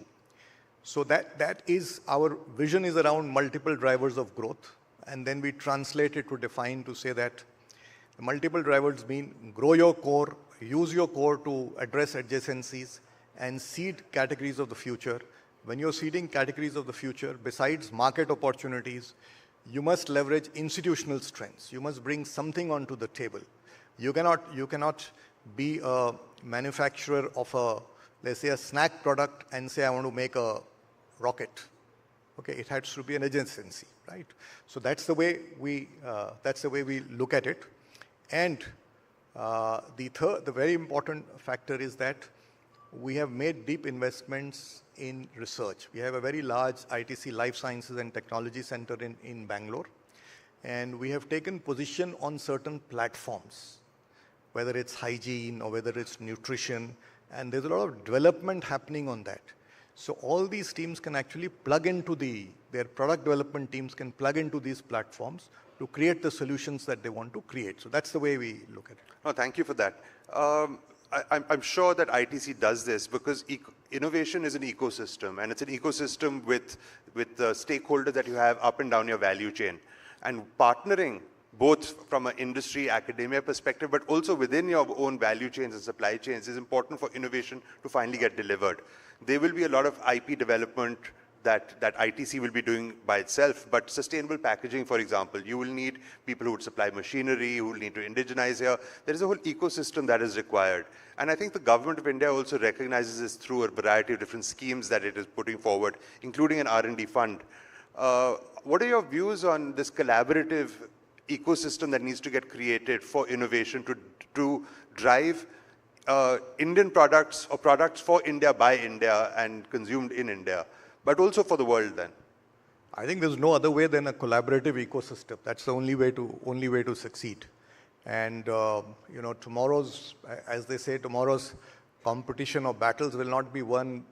So that is our vision, is around multiple drivers of growth, and then we translate it to define to say that the multiple drivers mean grow your core, use your core to address adjacencies, and seed categories of the future. When you're seeding categories of the future, besides market opportunities, you must leverage institutional strengths. You must bring something onto the table. You cannot be a manufacturer of let's say a snack product and say, I want to make a rocket. Okay, it has to be an adjacency, right? So that's the way we look at it. And the very important factor is that we have made deep investments in research. We have a very large ITC Life Sciences and Technology Center in Bangalore. And we have taken position on certain platforms, whether it's hygiene or whether it's nutrition. And there's a lot of development happening on that. So all these teams can actually plug into their product development teams can plug into these platforms to create the solutions that they want to create. So that's the way we look at it. No, thank you for that. I'm sure that ITC does this because innovation is an ecosystem, and it's an ecosystem with the stakeholders that you have up and down your value chain. And partnering both from an industry, academia perspective, but also within your own value chains and supply chains is important for innovation to finally get delivered. There will be a lot of IP development that ITC will be doing by itself, but sustainable packaging, for example, you will need people who would supply machinery, who will need to indigenize here. There is a whole ecosystem that is required. And I think the government of India also recognizes this through a variety of different schemes that it is putting forward, including an R&D fund. What are your views on this collaborative ecosystem that needs to get created for innovation to drive Indian products or products for India by India and consumed in India, but also for the world then? I think there's no other way than a collaborative ecosystem. That's the only way to succeed. And tomorrow's, as they say, tomorrow's competition or battles will not be won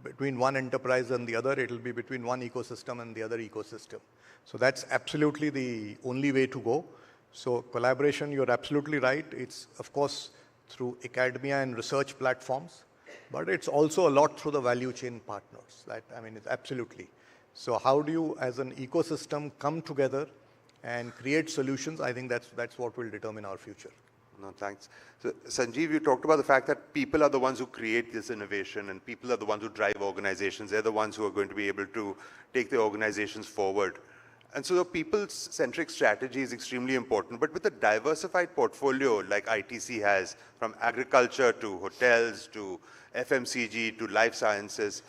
between one enterprise and the other, it will be between one ecosystem and the other ecosystem. So that's absolutely the only way to go. So collaboration, you're absolutely right. It's, of course, through academia and research platforms, but it's also a lot through the value chain partners. It's absolutely. So how do you, as an ecosystem, come together and create solutions? I think that's what will determine our future. No, thanks. So, Sanjeev, you talked about the fact that people are the ones who create this innovation and people are the ones who drive organizations. They're the ones who are going to be able to take the organizations forward. And so the people-centric strategy is extremely important. But with a diversified portfolio like ITC has, from agriculture to hotels to FMCG to life sciences,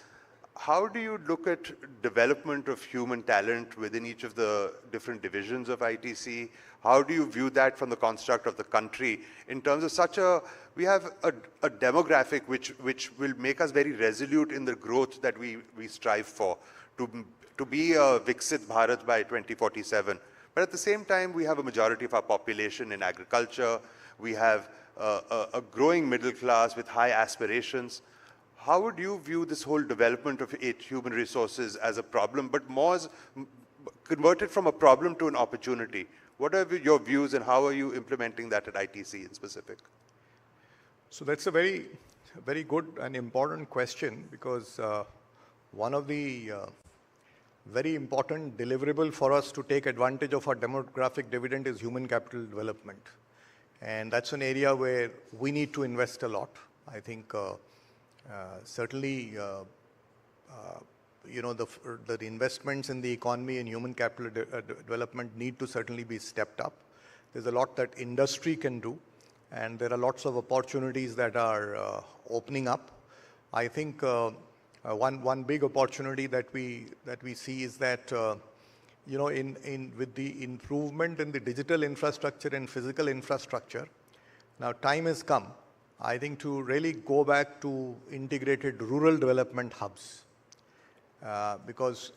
how do you look at development of human talent within each of the different divisions of ITC? How do you view that from the construct of the country in terms of we have a demographic which will make us very resolute in the growth that we strive for to be a Viksit Bharat by 2047. But at the same time, we have a majority of our population in agriculture. We have a growing middle class with high aspirations. How would you view this whole development of human resources as a problem, but more as converted from a problem to an opportunity? What are your views and how are you implementing that at ITC in specific? So that's a very, very good and important question, because one of the very important deliverable for us to take advantage of our demographic dividend is human capital development. And that's an area where we need to invest a lot. I think certainly, the investments in the economy and human capital development need to certainly be stepped up. There's a lot that industry can do, and there are lots of opportunities that are opening up. I think one big opportunity that we see is that with the improvement in the digital infrastructure and physical infrastructure, now time has come, I think, to really go back to integrated rural development hubs. Because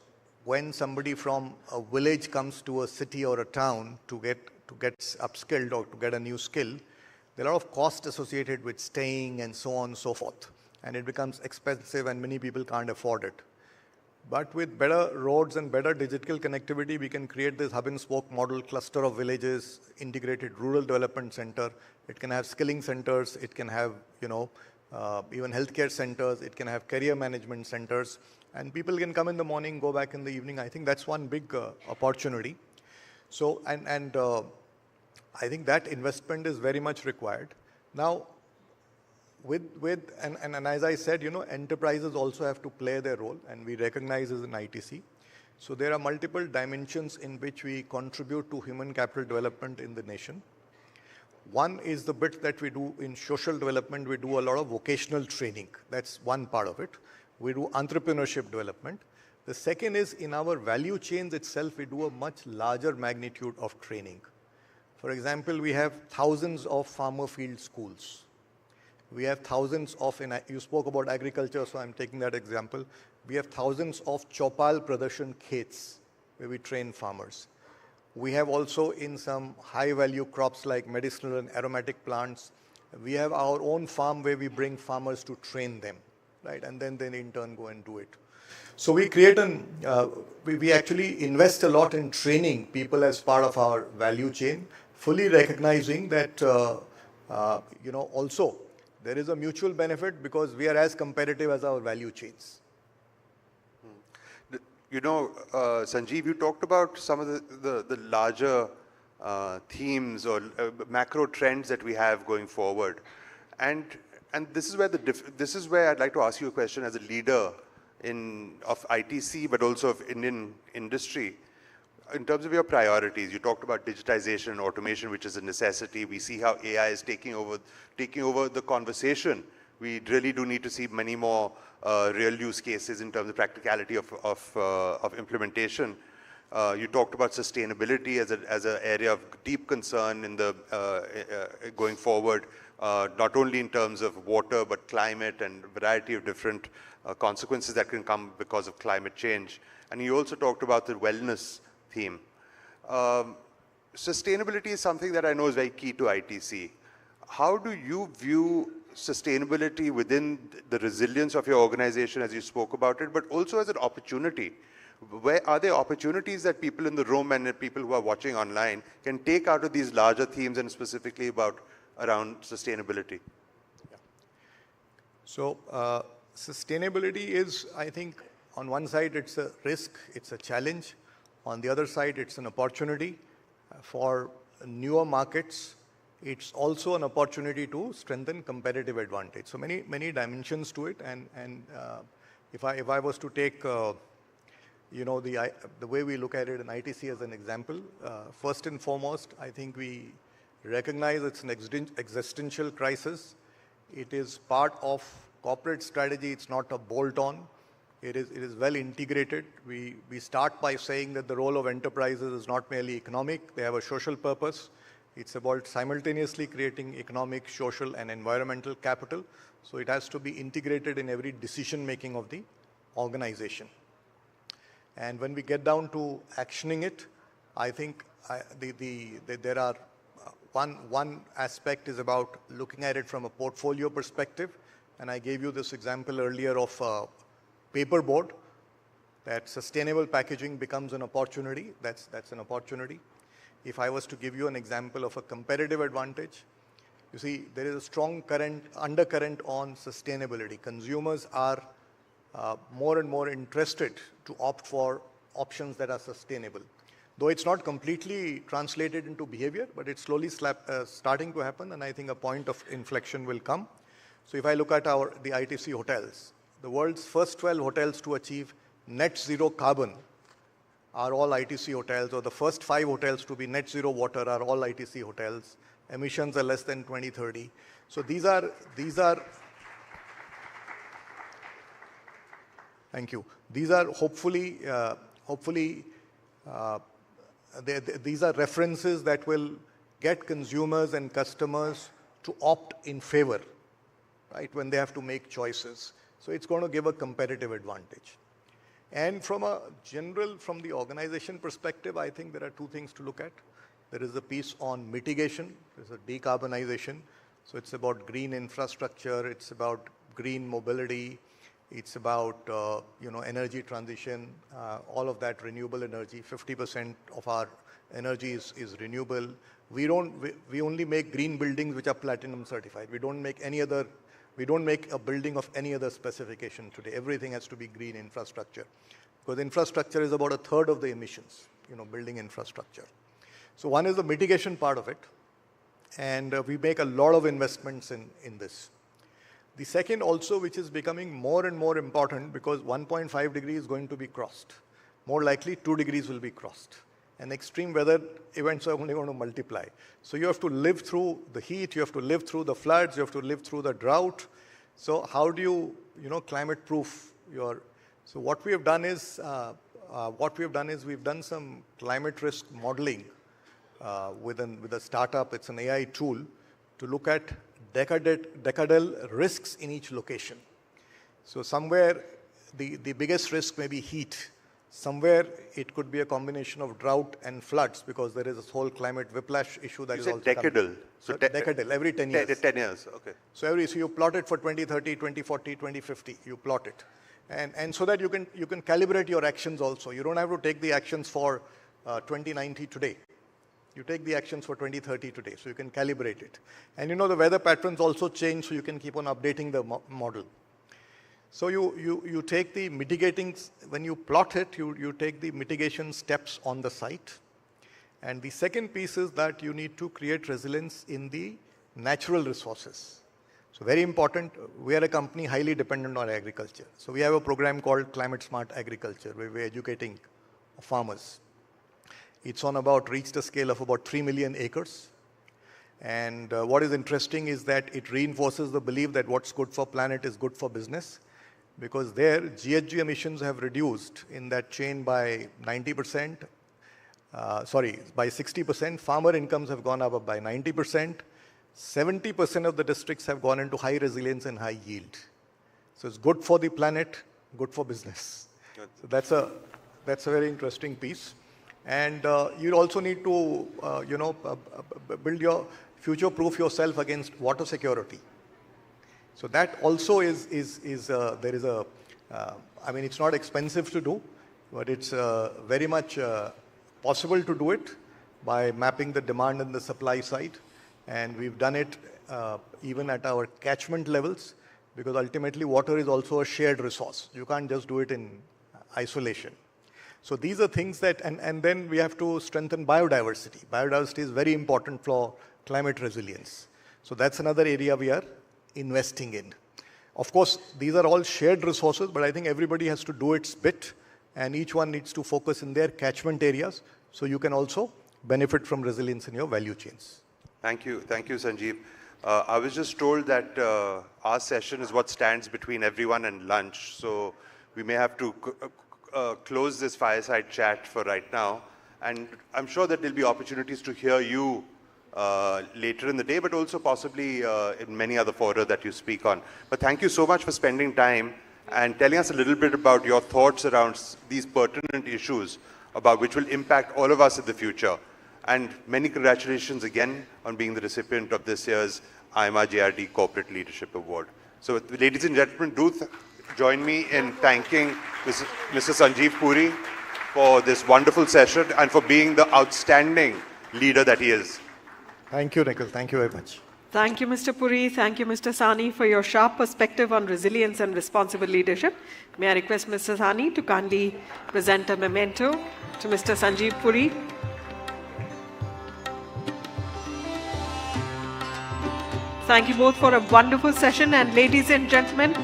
when somebody from a village comes to a city or a town to get upskilled or to get a new skill, there are a lot of costs associated with staying and so on and so forth. And it becomes expensive and many people can't afford it. But with better roads and better digital connectivity, we can create this hub and spoke model, cluster of villages, integrated rural development center. It can have skilling centers. It can have, even healthcare centers. It can have career management centers. And people can come in the morning, go back in the evening. I think that's one big opportunity. So, and I think that investment is very much required. Now, and as I said, enterprises also have to play their role, and we recognize as an ITC. So there are multiple dimensions in which we contribute to human capital development in the nation. One is the bit that we do in social development. We do a lot of vocational training. That's one part of it. We do entrepreneurship development. The second is in our value chains itself, we do a much larger magnitude of training. For example, we have thousands of farmer field schools. We have thousands of, you spoke about agriculture, so I'm taking that example. We have thousands of Chopal Pradarshan Khets where we train farmers. We have also in some high value crops like medicinal and aromatic plants, we have our own farm where we bring farmers to train them, right? And then they in turn go and do it. So we create we actually invest a lot in training people as part of our value chain, fully recognizing that, also there is a mutual benefit because we are as competitive as our value chains. Sanjeev, you talked about some of the larger themes or macro trends that we have going forward. And this is where I'd like to ask you a question as a leader of ITC, but also of Indian industry. In terms of your priorities, you talked about digitization and automation, which is a necessity. We see how AI is taking over the conversation. We really do need to see many more real use cases in terms of practicality of implementation. You talked about sustainability as an area of deep concern in the going forward, not only in terms of water, but climate and a variety of different consequences that can come because of climate change. And you also talked about the wellness theme. Sustainability is something that I know is very key to ITC. How do you view sustainability within the resilience of your organization as you spoke about it, but also as an opportunity. Where are there opportunities that people in the room and the people who are watching online can take out of these larger themes and specifically around sustainability? Yeah. So sustainability is, I think, on one side it's a risk, it's a challenge. On the other side, it's an opportunity for newer markets. It's also an opportunity to strengthen competitive advantage. So many dimensions to it. And if I was to take the way we look at it in ITC as an example, first and foremost, I think we recognize it's an existential crisis. It is part of corporate strategy. It's not a bolt-on. It is well integrated. We start by saying that the role of enterprises is not merely economic. They have a social purpose. It's about simultaneously creating economic, social, and environmental capital. So it has to be integrated in every decision-making of the organization. And when we get down to actioning it, I think there are one aspect is about looking at it from a portfolio perspective. And I gave you this example earlier of paperboard, that sustainable packaging becomes an opportunity. That's an opportunity. If I was to give you an example of a competitive advantage, you see there is a strong undercurrent on sustainability. Consumers are more and more interested to opt for options that are sustainable. Though it's not completely translated into behavior, but it's slowly starting to happen, and I think a point of inflection will come. So if I look at the ITC hotels, the world's first 12 hotels to achieve net zero carbon are all ITC hotels, or the first 5 hotels to be net zero water are all ITC hotels. Emissions are less than 2030. So these are thank you. These are hopefully these are references that will get consumers and customers to opt in favor, right, when they have to make choices. So it's going to give a competitive advantage. And from the organization perspective, I think there are 2 things to look at. There is a piece on mitigation, there's a decarbonization. So it's about green infrastructure, it's about green mobility, it's about energy transition, all of that renewable energy. 50% of our energy is renewable. We only make green buildings which are platinum certified. We don't make a building of any other specification today. Everything has to be green infrastructure, because infrastructure is about 1/3 of the emissions, building infrastructure. So one is the mitigation part of it, and we make a lot of investments in this. The second also, which is becoming more and more important, because 1.5 degrees is going to be crossed. More likely 2 degrees will be crossed. And extreme weather events are only going to multiply. So you have to live through the heat, you have to live through the floods, you have to live through the drought. So how do you, climate proof your... So what we have done is, we've done some climate risk modeling with a startup. It's an AI tool to look at decadal risks in each location. So somewhere the biggest risk may be heat. Somewhere it could be a combination of drought and floods, because there is this whole climate whiplash issue that is also decadal. So decadal, every 10 years. 10 years, okay. So you plot it for 2030, 2040, 2050, you plot it. And so that you can calibrate your actions also. You don't have to take the actions for 2090 today. You take the actions for 2030 today, so you can calibrate it. And the weather patterns also change, so you can keep on updating the model. So you take the mitigating, when you plot it, you take the mitigation steps on the site. And the second piece is that you need to create resilience in the natural resources. So very important, we are a company highly dependent on agriculture. So we have a program called Climate Smart Agriculture, where we're educating farmers. It's reached a scale of about 3 million acres. And what is interesting is that it reinforces the belief that what's good for planet is good for business, because their GHG emissions have reduced in that chain by 90%, by 60%. Farmer incomes have gone up by 90%. 70% of the districts have gone into high resilience and high yield. So it's good for the planet, good for business. Good. So that's a very interesting piece. And you also need to, build future-proof yourself against water security. So that also there is a, I mean, it's not expensive to do, but it's very much possible to do it by mapping the demand and the supply side. And we've done it even at our catchment levels, because ultimately water is also a shared resource. You can't just do it in isolation. So these are things that, and then we have to strengthen biodiversity. Biodiversity is very important for climate resilience. So that's another area we are investing in. Of course, these are all shared resources, but I think everybody has to do its bit, and each one needs to focus in their catchment areas, so you can also benefit from resilience in your value chains. Thank you, Sanjeev. I was just told that our session is what stands between everyone and lunch, so we may have to close this fireside chat for right now, and I'm sure that there'll be opportunities to hear you later in the day, but also possibly in many other fora that you speak on. But thank you so much for spending time and telling us a little bit about your thoughts around these pertinent issues about which will impact all of us in the future. And many congratulations again on being the recipient of this year's AIMA JRD Corporate Leadership Award. So ladies and gentlemen, do join me in thanking Mr. Sanjeev Puri for this wonderful session and for being the outstanding leader that he is. Thank you, Nikhil. Thank you very much. Thank you, Mr. Puri. Thank you, Mr. Sani, for your sharp perspective on resilience and responsible leadership. May I request Mr. Sani to kindly present a memento to Mr. Sanjeev Puri. Thank you both for a wonderful session. And ladies and gentlemen,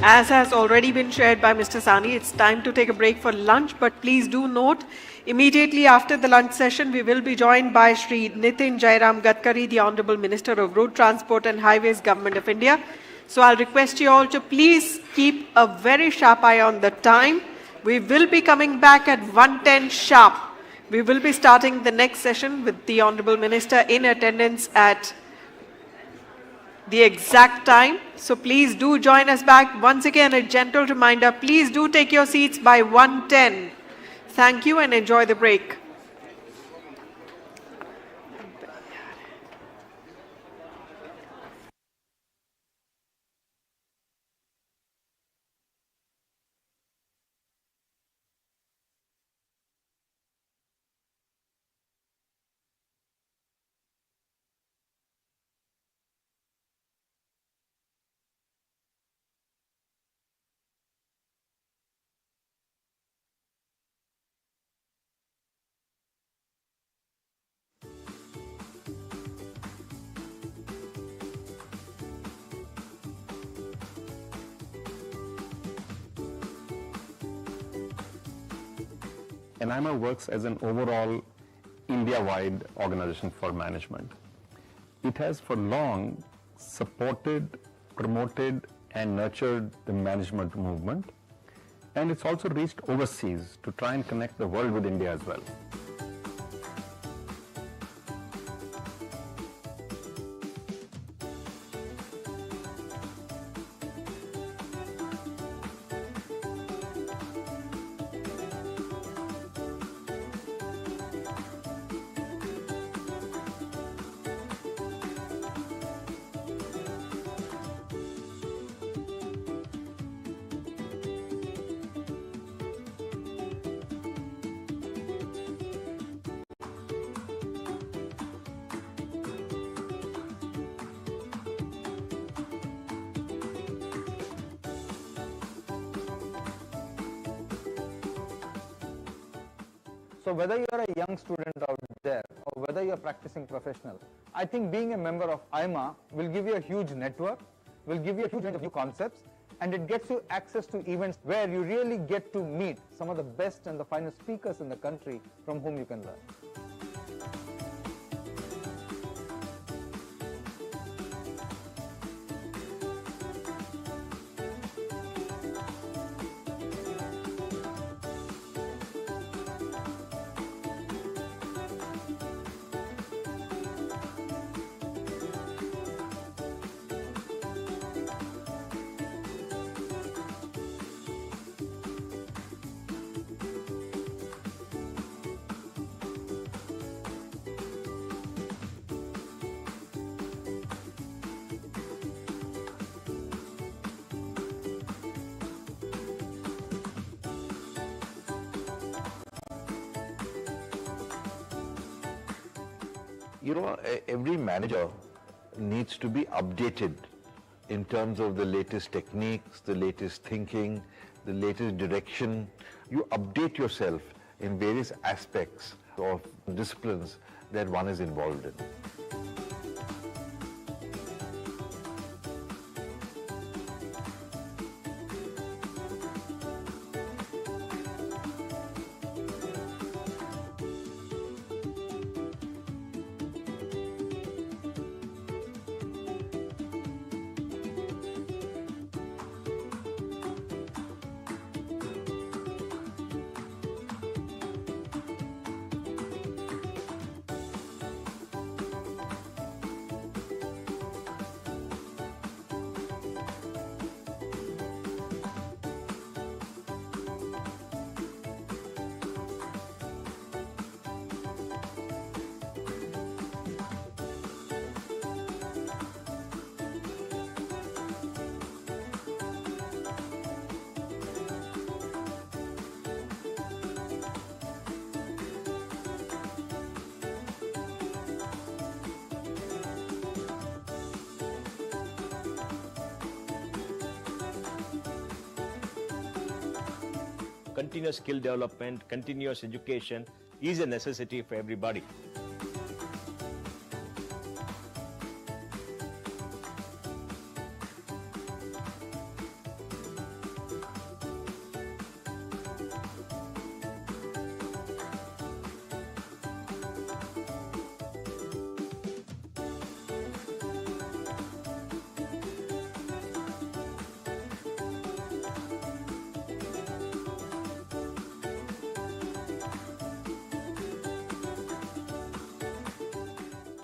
as has already been shared by Mr. Sani, it's time to take a break for lunch. But please do note, immediately after the lunch session, we will be joined by Shri Nitin Jairam Gadkari, the Honorable Minister of Road Transport and Highways, Government of India. So I'll request you all to please keep a very sharp eye on the time. We will be coming back at 1:10 sharp. We will be starting the next session with the Honorable Minister in attendance at the exact time. So please do join us back. Once again, a gentle reminder, please do take your seats by 1:10. Thank you and enjoy the break. AIMA works as an overall India-wide organization for management. It has for long supported, promoted and nurtured the management movement, and it's also reached overseas to try and connect the world with India as well. So whether you're a young student out there or whether you're a practicing professional, I think being a member of AIMA will give you a huge network, will give you a huge range of new concepts, and it gets you access to events where you really get to meet some of the best and the finest speakers in the country from whom you can learn. every manager needs to be updated in terms of the latest techniques, the latest thinking, the latest direction. You update yourself in various aspects of disciplines that one is involved in. Continuous skill development, continuous education is a necessity for everybody.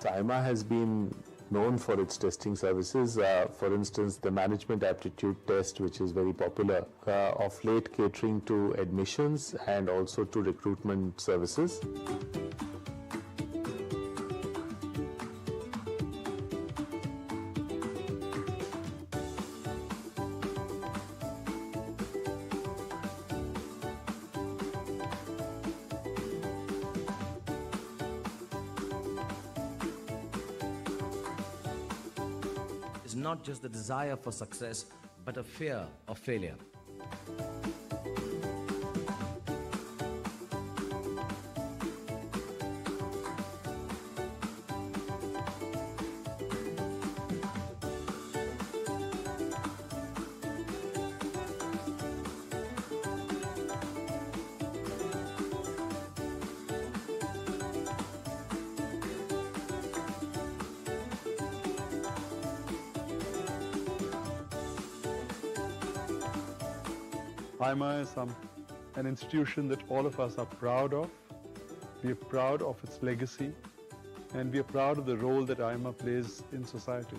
AIMA has been known for its testing services. For instance, the management aptitude test, which is very popular, of late catering to admissions and also to recruitment services. Not just the desire for success, but a fear of failure. AIMA is an institution that all of us are proud of. We are proud of its legacy, and we are proud of the role that AIMA plays in society.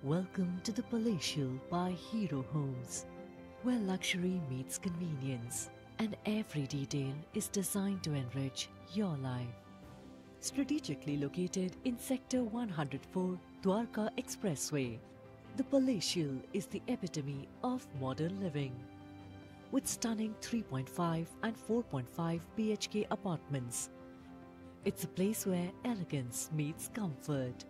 Welcome to the Palatial by Hero Homes, where luxury meets convenience and every detail is designed to enrich your life. Strategically located in Sector 104, Dwarka Expressway, the Palatial is the epitome of modern living. With stunning 3.5 and 4.5 BHK apartments, it's a place where elegance meets comfort.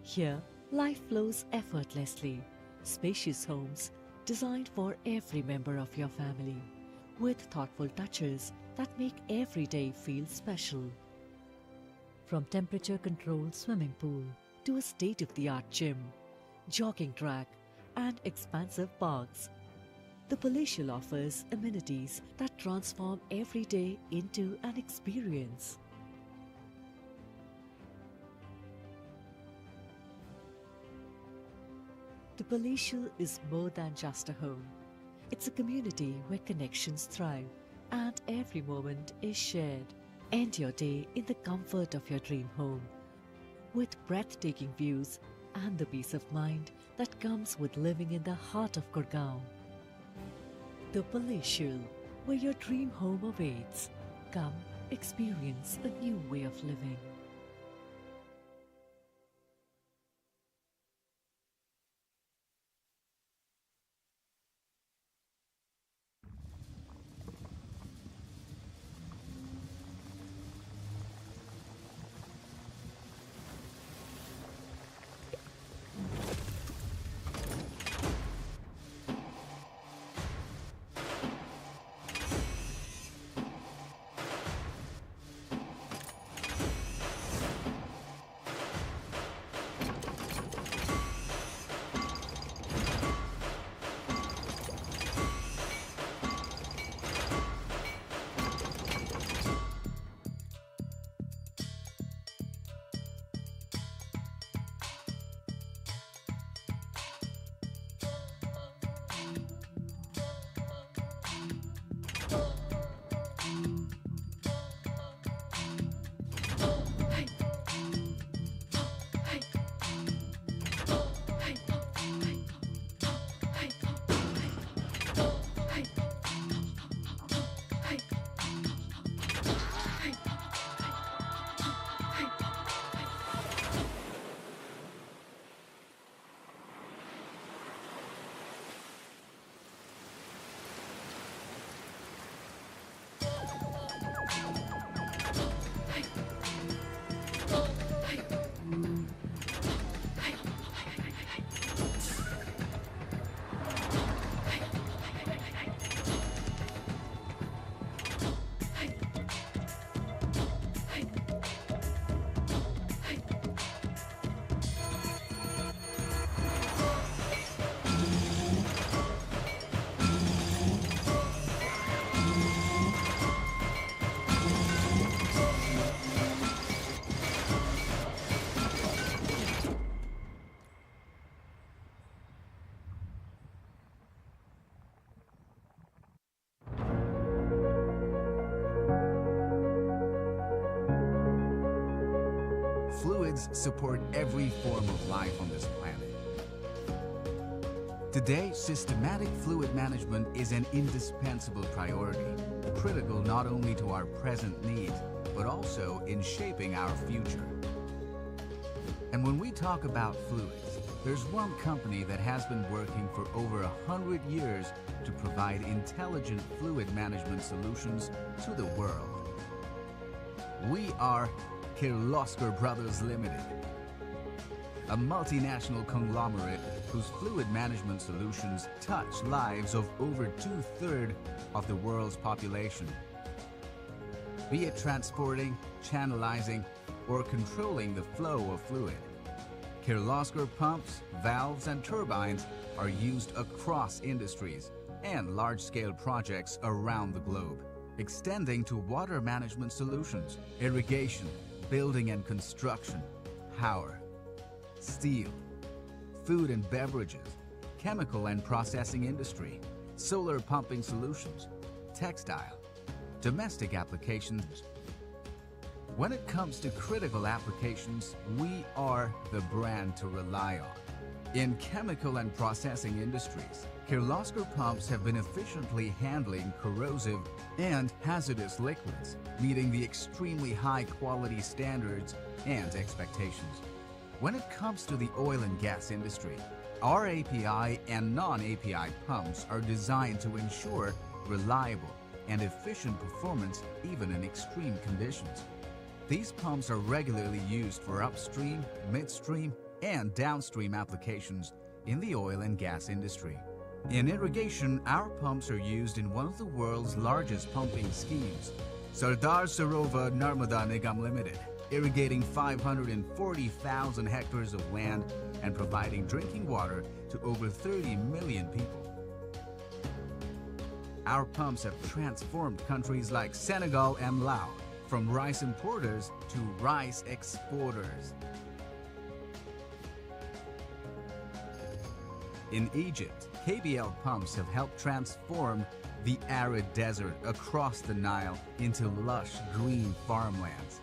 Here, life flows effortlessly. Spacious homes designed for every member of your family, with thoughtful touches that make every day feel special. From temperature-controlled swimming pool to a state-of-the-art gym, jogging track, and expansive parks, the Palatial offers amenities that transform every day into an experience. The Palatial is more than just a home. It's a community where connections thrive and every moment is shared. End your day in the comfort of your dream home, with breathtaking views and the peace of mind that comes with living in the heart of Gurgaon. The Palatial, where your dream home awaits. Come experience a new way of living. Fluids support every form of life on this planet. Today, systematic fluid management is an indispensable priority, critical not only to our present needs, but also in shaping our future. And when we talk about fluids, there's one company that has been working for over 100 years to provide intelligent fluid management solutions to the world. We are Kirloskar Brothers Limited, a multinational conglomerate whose fluid management solutions touch lives of over 2/3 of the world's population. Be it transporting, channelizing, or controlling the flow of fluid, Kirloskar pumps, valves, and turbines are used across industries and large-scale projects around the globe, extending to water management solutions, irrigation, building and construction, power, steel, food and beverages, chemical and processing industry, solar pumping solutions, textile, domestic applications. When it comes to critical applications, we are the brand to rely on. In chemical and processing industries, Kirloskar pumps have been efficiently handling corrosive and hazardous liquids, meeting the extremely high quality standards and expectations. When it comes to the oil and gas industry, our API and non-API pumps are designed to ensure reliable and efficient performance even in extreme conditions. These pumps are regularly used for upstream, midstream, and downstream applications in the oil and gas industry. In irrigation, our pumps are used in one of the world's largest pumping schemes, Sardar Sarovar Narmada Nigam Limited, irrigating 540,000 hectares of land and providing drinking water to over 30 million people. Our pumps have transformed countries like Senegal and Laos from rice importers to rice exporters. In Egypt, KBL pumps have helped transform the arid desert across the Nile into lush green farmlands.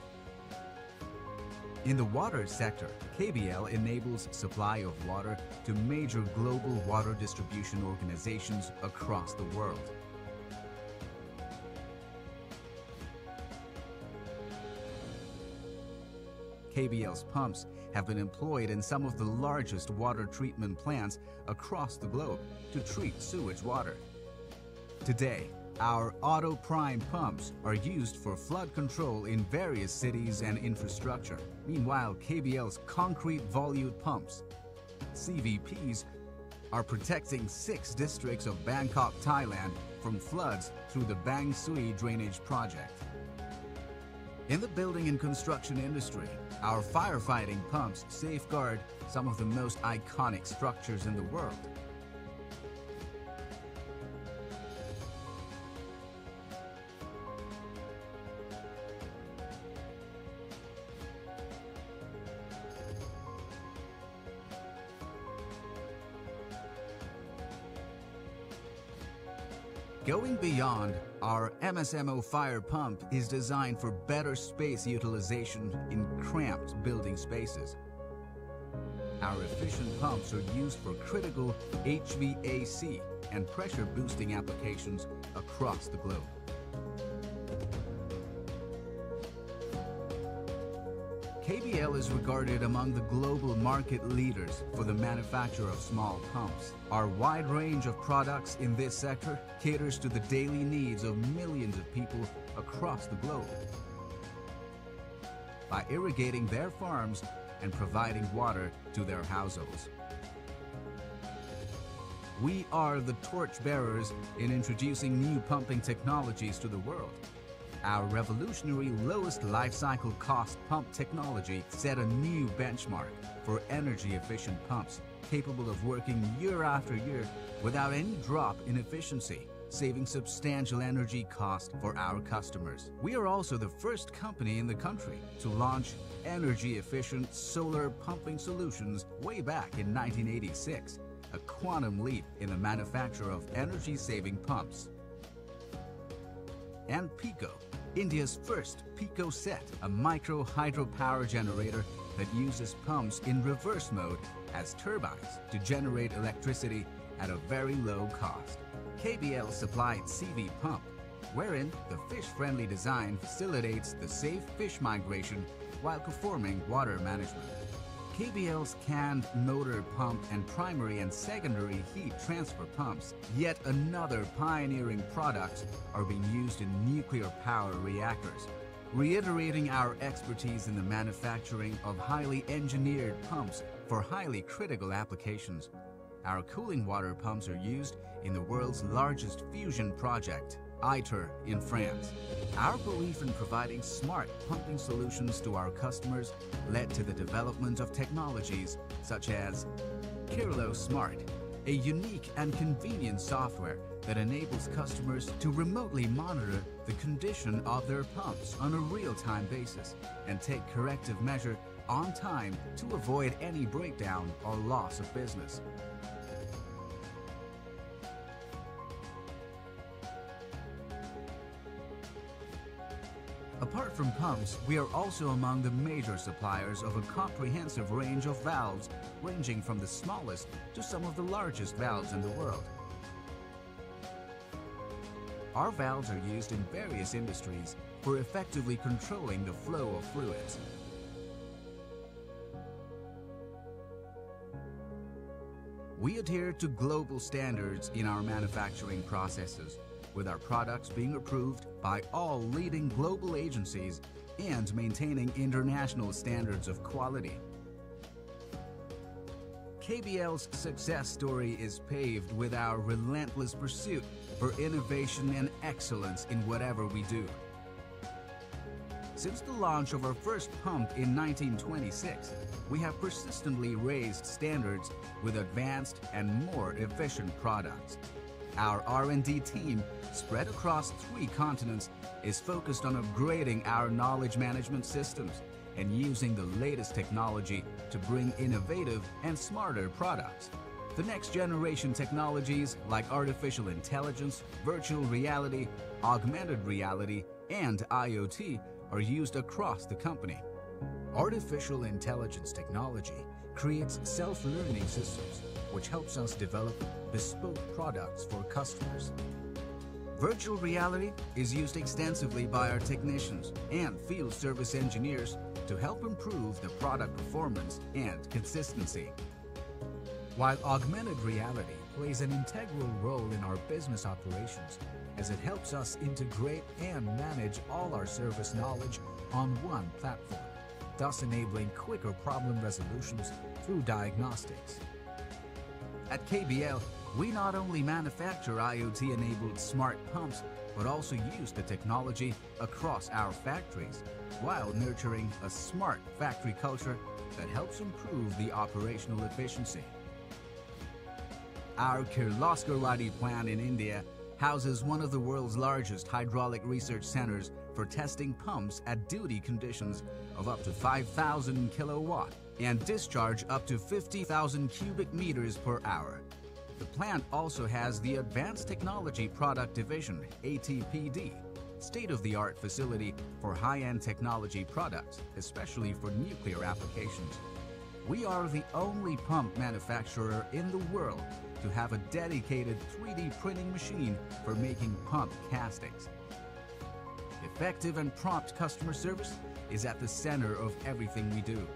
In the water sector, KBL enables supply of water to major global water distribution organizations across the world. KBL's pumps have been employed in some of the largest water treatment plants across the globe to treat sewage water. Today, our Auto Prime pumps are used for flood control in various cities and infrastructure. Meanwhile, KBL's concrete volute pumps, CVPs, are protecting 6 districts of Bangkok, Thailand from floods through the Bang Sui drainage project. In the building and construction industry, our firefighting pumps safeguard some of the most iconic structures in the world. Going beyond, our MSMO fire pump is designed for better space utilization in cramped building spaces. Our efficient pumps are used for critical HVAC and pressure boosting applications across the globe. KBL is regarded among the global market leaders for the manufacture of small pumps. Our wide range of products in this sector caters to the daily needs of millions of people across the globe by irrigating their farms and providing water to their households. We are the torchbearers in introducing new pumping technologies to the world. Our revolutionary lowest life cycle cost pump technology set a new benchmark for energy-efficient pumps, capable of working year after year without any drop in efficiency, saving substantial energy cost for our customers. We are also the first company in the country to launch energy-efficient solar pumping solutions way back in 1986, a quantum leap in the manufacture of energy-saving pumps. And Pico, India's first Pico set, a micro hydropower generator that uses pumps in reverse mode as turbines to generate electricity at a very low cost. KBL supplied CV pump, wherein the fish-friendly design facilitates the safe fish migration while performing water management. KBL's canned motor pump and primary and secondary heat transfer pumps, yet another pioneering product, are being used in nuclear power reactors, reiterating our expertise in the manufacturing of highly engineered pumps for highly critical applications. Our cooling water pumps are used in the world's largest fusion project, ITER in France. Our belief in providing smart pumping solutions to our customers led to the development of technologies such as Kirlo Smart, a unique and convenient software that enables customers to remotely monitor the condition of their pumps on a real-time basis and take corrective measure on time to avoid any breakdown or loss of business. Apart from pumps, we are also among the major suppliers of a comprehensive range of valves, ranging from the smallest to some of the largest valves in the world. Our valves are used in various industries for effectively controlling the flow of fluids. We adhere to global standards in our manufacturing processes, with our products being approved by all leading global agencies and maintaining international standards of quality. KBL's success story is paved with our relentless pursuit for innovation and excellence in whatever we do. Since the launch of our first pump in 1926, we have persistently raised standards with advanced and more efficient products. Our R&D team, spread across 3 continents, is focused on upgrading our knowledge management systems and using the latest technology to bring innovative and smarter products. The next generation technologies like artificial intelligence, virtual reality, augmented reality, and IoT are used across the company. Artificial intelligence technology creates self-learning systems, which helps us develop bespoke products for customers. Virtual reality is used extensively by our technicians and field service engineers to help improve the product performance and consistency. While augmented reality plays an integral role in our business operations, as it helps us integrate and manage all our service knowledge on one platform, thus enabling quicker problem resolutions through diagnostics. At KBL, we not only manufacture IoT-enabled smart pumps, but also use the technology across our factories, while nurturing a smart factory culture that helps improve the operational efficiency. Our Kirloskar plant in India houses one of the world's largest hydraulic research centers for testing pumps at duty conditions of up to 5,000 kilowatt and discharge up to 50,000 cubic meters per hour. The plant also has the Advanced Technology Product Division, ATPD, state-of-the-art facility for high-end technology products, especially for nuclear applications. We are the only pump manufacturer in the world to have a dedicated 3D printing machine for making pump castings. Effective and prompt customer service is at the center of everything we do.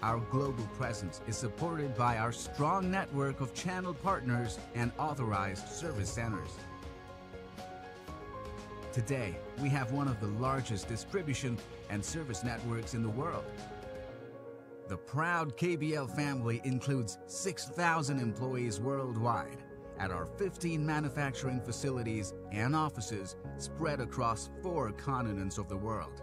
Our global presence is supported by our strong network of channel partners and authorized service centers. Today, we have one of the largest distribution and service networks in the world. The proud KBL family includes 6,000 employees worldwide at our 15 manufacturing facilities and offices spread across 4 continents of the world.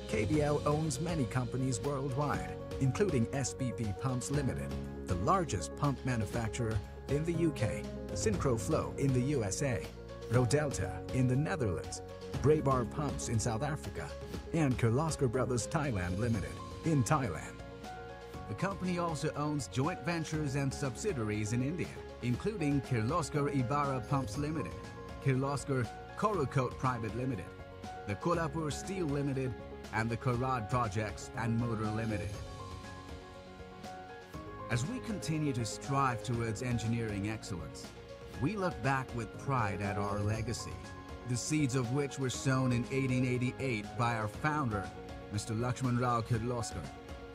KBL owns many companies worldwide, including SPP Pumps Limited, the largest pump manufacturer in the UK, Syncroflow in the USA, Rodelta in the Netherlands, Braybar Pumps in South Africa, and Kirloskar Brothers Thailand Limited in Thailand. The company also owns joint ventures and subsidiaries in India, including Kirloskar Ibara Pumps Limited, Kirloskar Coracoat Private Limited, the Kolhapur Steel Limited, and the Karad Projects and Motor Limited. As we continue to strive towards engineering excellence, we look back with pride at our legacy, the seeds of which were sown in 1888 by our founder, Mr. Lakshman Rao Kirloskar,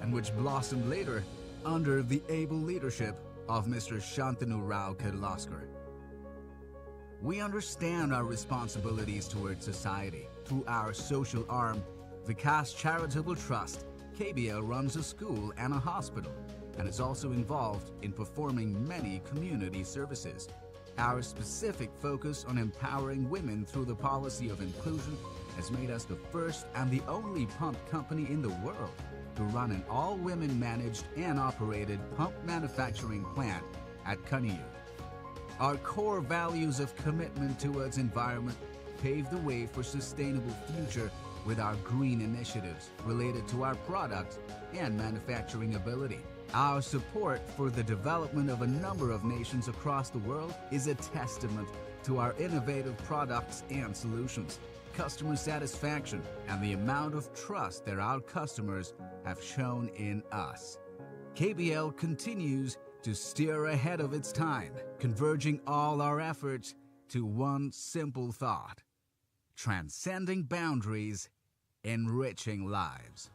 and which blossomed later under the able leadership of Mr. Shantanu Rao Kirloskar. We understand our responsibilities towards society. Through our social arm, Vikas Charitable Trust, KBL runs a school and a hospital, and is also involved in performing many community services. Our specific focus on empowering women through the policy of inclusion has made us the first and the only pump company in the world to run an all-women managed and operated pump manufacturing plant at Kaniyu. Our core values of commitment towards environment pave the way for sustainable future with our green initiatives related to our products and manufacturing ability. Our support for the development of a number of nations across the world is a testament to our innovative products and solutions, customer satisfaction, and the amount of trust that our customers have shown in us. KBL continues to steer ahead of its time, converging all our efforts to one simple thought: transcending boundaries, enriching lives.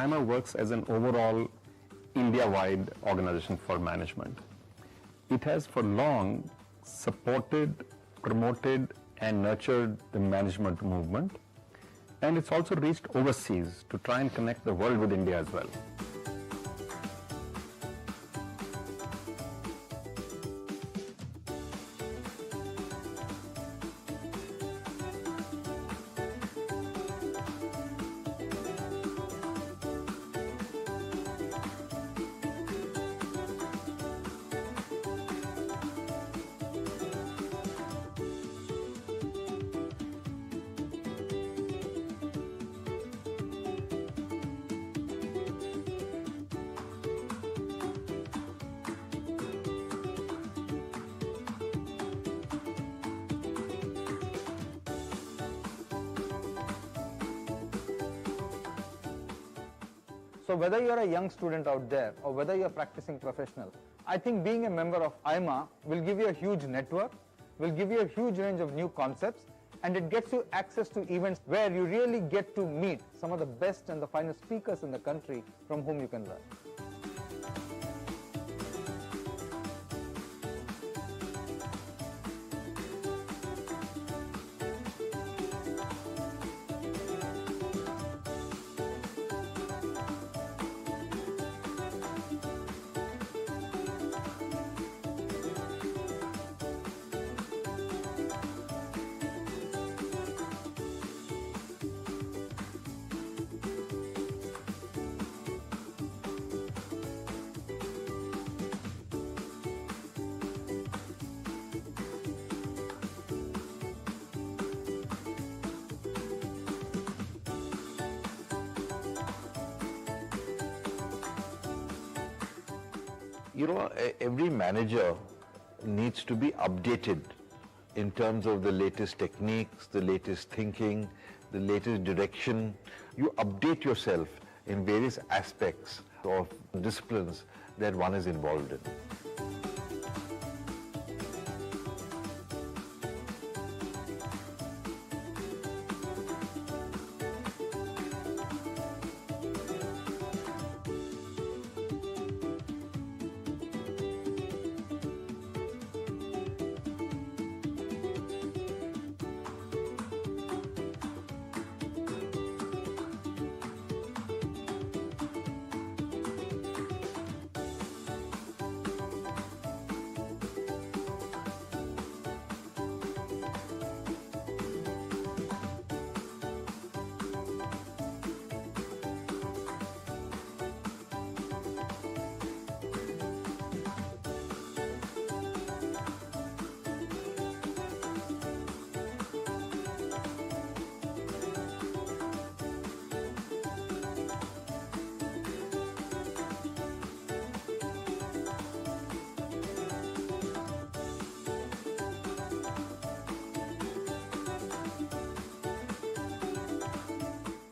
AIMA works as an overall India-wide organization for management. It has for long supported, promoted, and nurtured the management movement, and it's also reached overseas to try and connect the world with India as well. So whether you're a young student out there or whether you're a practicing professional, I think being a member of AIMA will give you a huge network, will give you a huge range of new concepts, and it gets you access to events where you really get to meet some of the best and the finest speakers in the country from whom you can learn. You know, every manager needs to be updated in terms of the latest techniques, the latest thinking, the latest direction. You update yourself in various aspects of disciplines that one is involved in.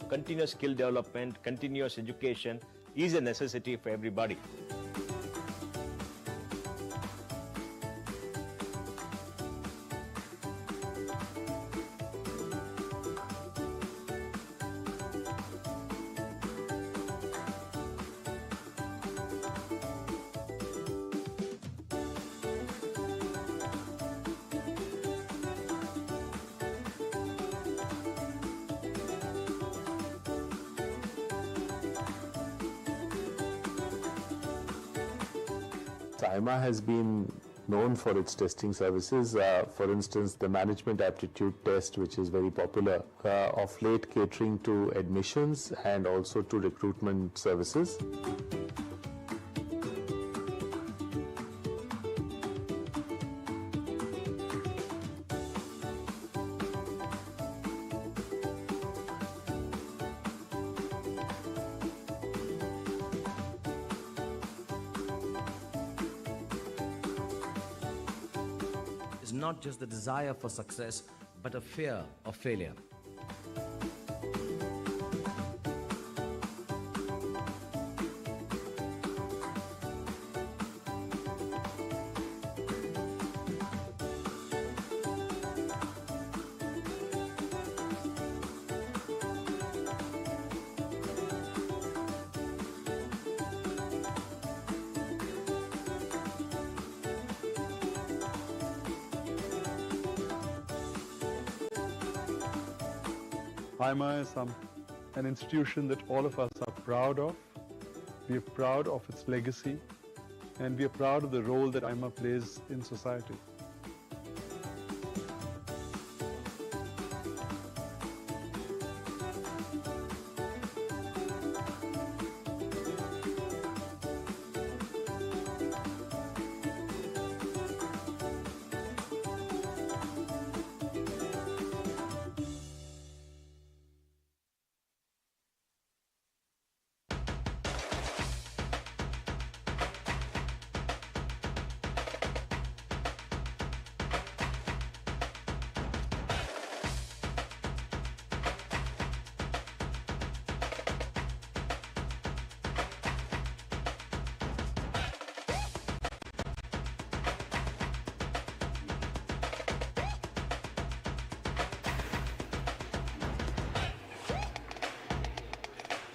Continuous skill development, continuous education is a necessity for everybody. AIMA has been known for its testing services. For instance, the management aptitude test, which is very popular, of late catering to admissions and also to recruitment services. Not just the desire for success, but a fear of failure. AIMA is an institution that all of us are proud of. We are proud of its legacy, and we are proud of the role that AIMA plays in society.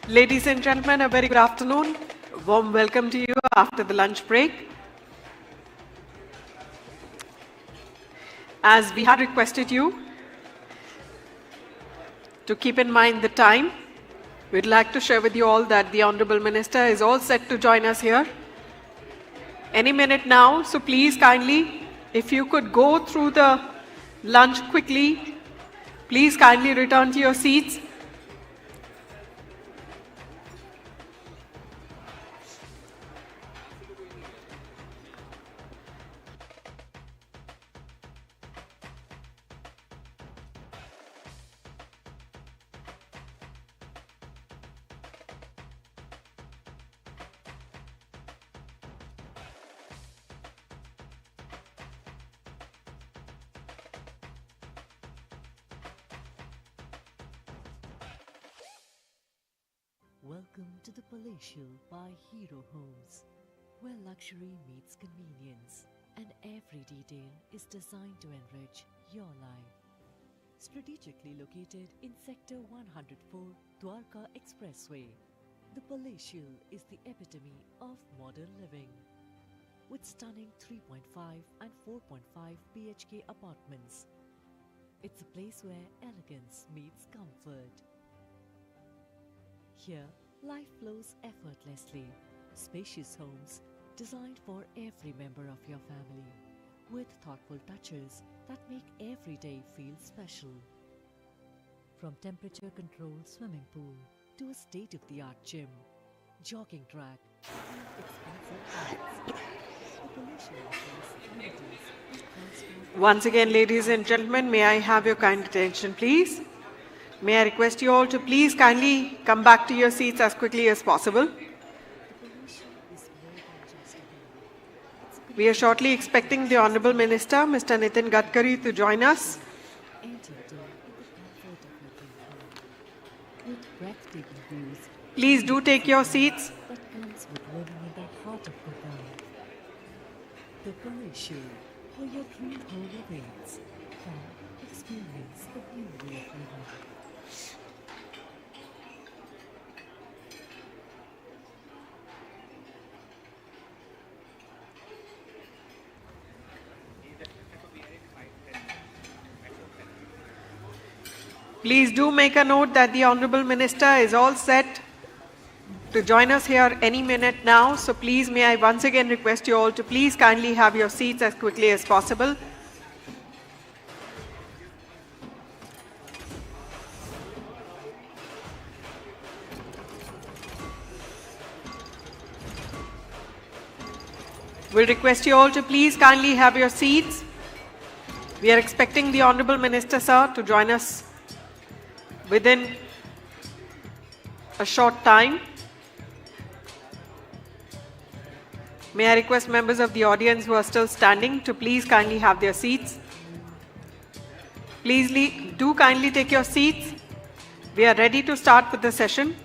Ladies and gentlemen, a very good afternoon. A warm welcome to you after the lunch break. As we had requested you to keep in mind the time, we'd like to share with you all that the Honorable Minister is all set to join us here any minute now. So please kindly, if you could go through the lunch quickly, please kindly return to your seats. Welcome to the Palatial by Hero Homes, where luxury meets convenience and every detail is designed to enrich your life. Strategically located in Sector 104, Dwarka Expressway, the Palatial is the epitome of modern living. With stunning 3.5 and 4.5 BHK apartments, it's a place where elegance meets comfort. Here, life flows effortlessly. Spacious homes designed for every member of your family, with thoughtful touches that make every day feel special. From temperature-controlled swimming pool to a state-of-the-art gym, jogging track, and expensive baths, the Palatial offers amenities that transform. Once again, ladies and gentlemen, may I have your kind attention, please? May I request you all to please kindly come back to your seats as quickly as possible. We are shortly expecting the Honorable Minister, Mr. Nitin Gadkari, to join us. Please do take your seats. That comes with living in the heart of Gadkari. The Palatial, where your dream home awaits. Come experience the new way of living. Please do make a note that the Honorable Minister is all set to join us here any minute now. So please, may I once again request you all to please kindly have your seats as quickly as possible. We'll request you all to please kindly have your seats. We are expecting the Honorable Minister, sir, to join us within a short time. May I request members of the audience who are still standing to please kindly have their seats. Please do kindly take your seats. We are ready to start with the session.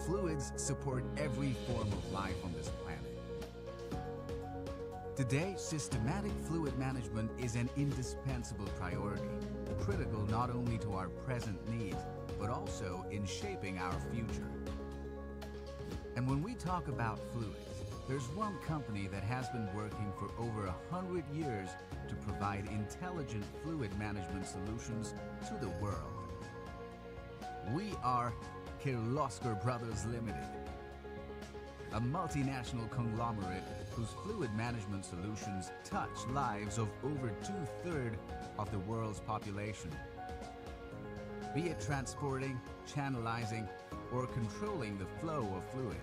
Fluids support every form of life on this planet. Today, systematic fluid management is an indispensable priority, critical not only to our present needs, but also in shaping our future. And when we talk about fluids, there's one company that has been working for over 100 years to provide intelligent fluid management solutions to the world. We are Kirloskar Brothers Limited, a multinational conglomerate whose fluid management solutions touch lives of over 2/3 of the world's population. Be it transporting, channelizing, or controlling the flow of fluid,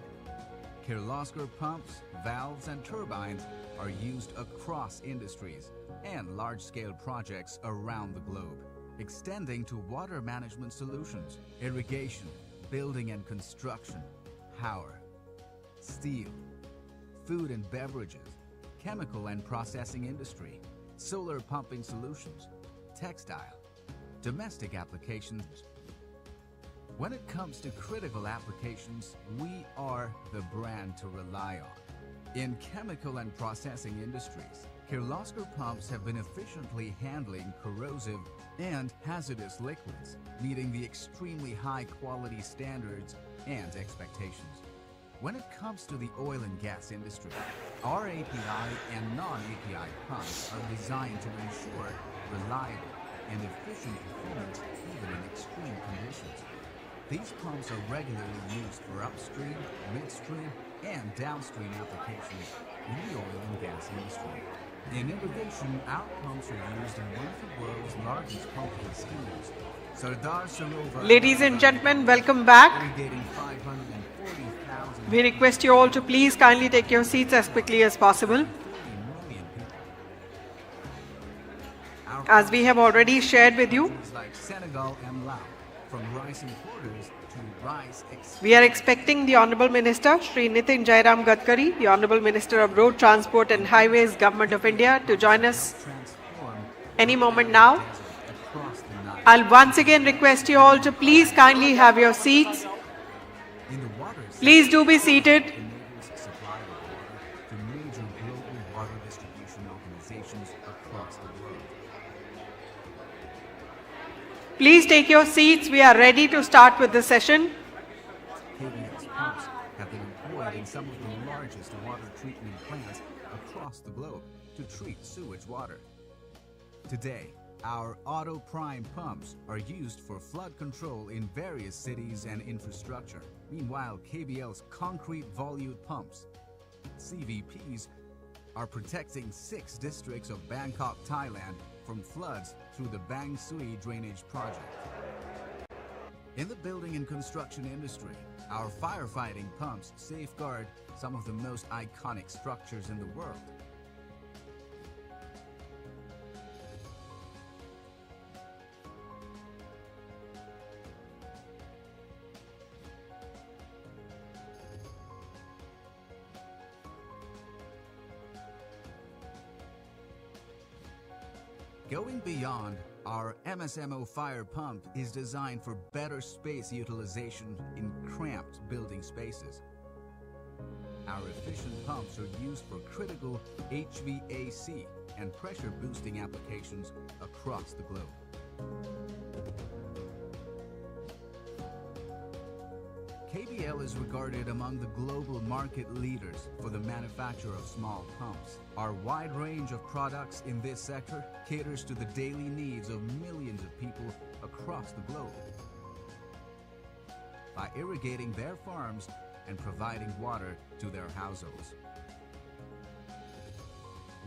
Kirloskar pumps, valves, and turbines are used across industries and large-scale projects around the globe, extending to water management solutions, irrigation, building and construction, power, steel, food and beverages, chemical and processing industry, solar pumping solutions, textile, domestic applications. When it comes to critical applications, we are the brand to rely on. In chemical and processing industries, Kirloskar pumps have been efficiently handling corrosive and hazardous liquids, meeting the extremely high quality standards and expectations. When it comes to the oil and gas industry, our API and non-API pumps are designed to ensure reliable and efficient performance even in extreme conditions. These pumps are regularly used for upstream, midstream, and downstream applications in the oil and gas industry. In irrigation, our pumps are used in one of the world's largest pumping schemes, Sardar Sarovar. Ladies and gentlemen, welcome back. Irrigating 540,000. We request you all to please kindly take your seats as quickly as possible. As we have already shared with you, like Senegal and Laos, from rice importers to rice we are expecting the Honorable Minister, Shri Nitin Jairam Gadkari, the Honorable Minister of Road Transport and Highways, Government of India, to join us any moment now. I'll once again request you all to please kindly have your seats. Please do be seated. Please take your seats. We are ready to start with the session. KPMG pumps have been employed in some of the largest water treatment plants across the globe to treat sewage water. Today, our Auto Prime pumps are used for flood control in various cities and infrastructure. Meanwhile, KBL's concrete volute pumps CVPs, are protecting 6 districts of Bangkok, Thailand from floods through the Bang Sui Drainage Project. In the building and construction industry, our firefighting pumps safeguard some of the most iconic structures in the world. Going beyond, our MSMO fire pump is designed for better space utilization in cramped building spaces. Our efficient pumps are used for critical HVAC and pressure boosting applications across the globe. KBL is regarded among the global market leaders for the manufacture of small pumps. Our wide range of products in this sector caters to the daily needs of millions of people across the globe by irrigating their farms and providing water to their households.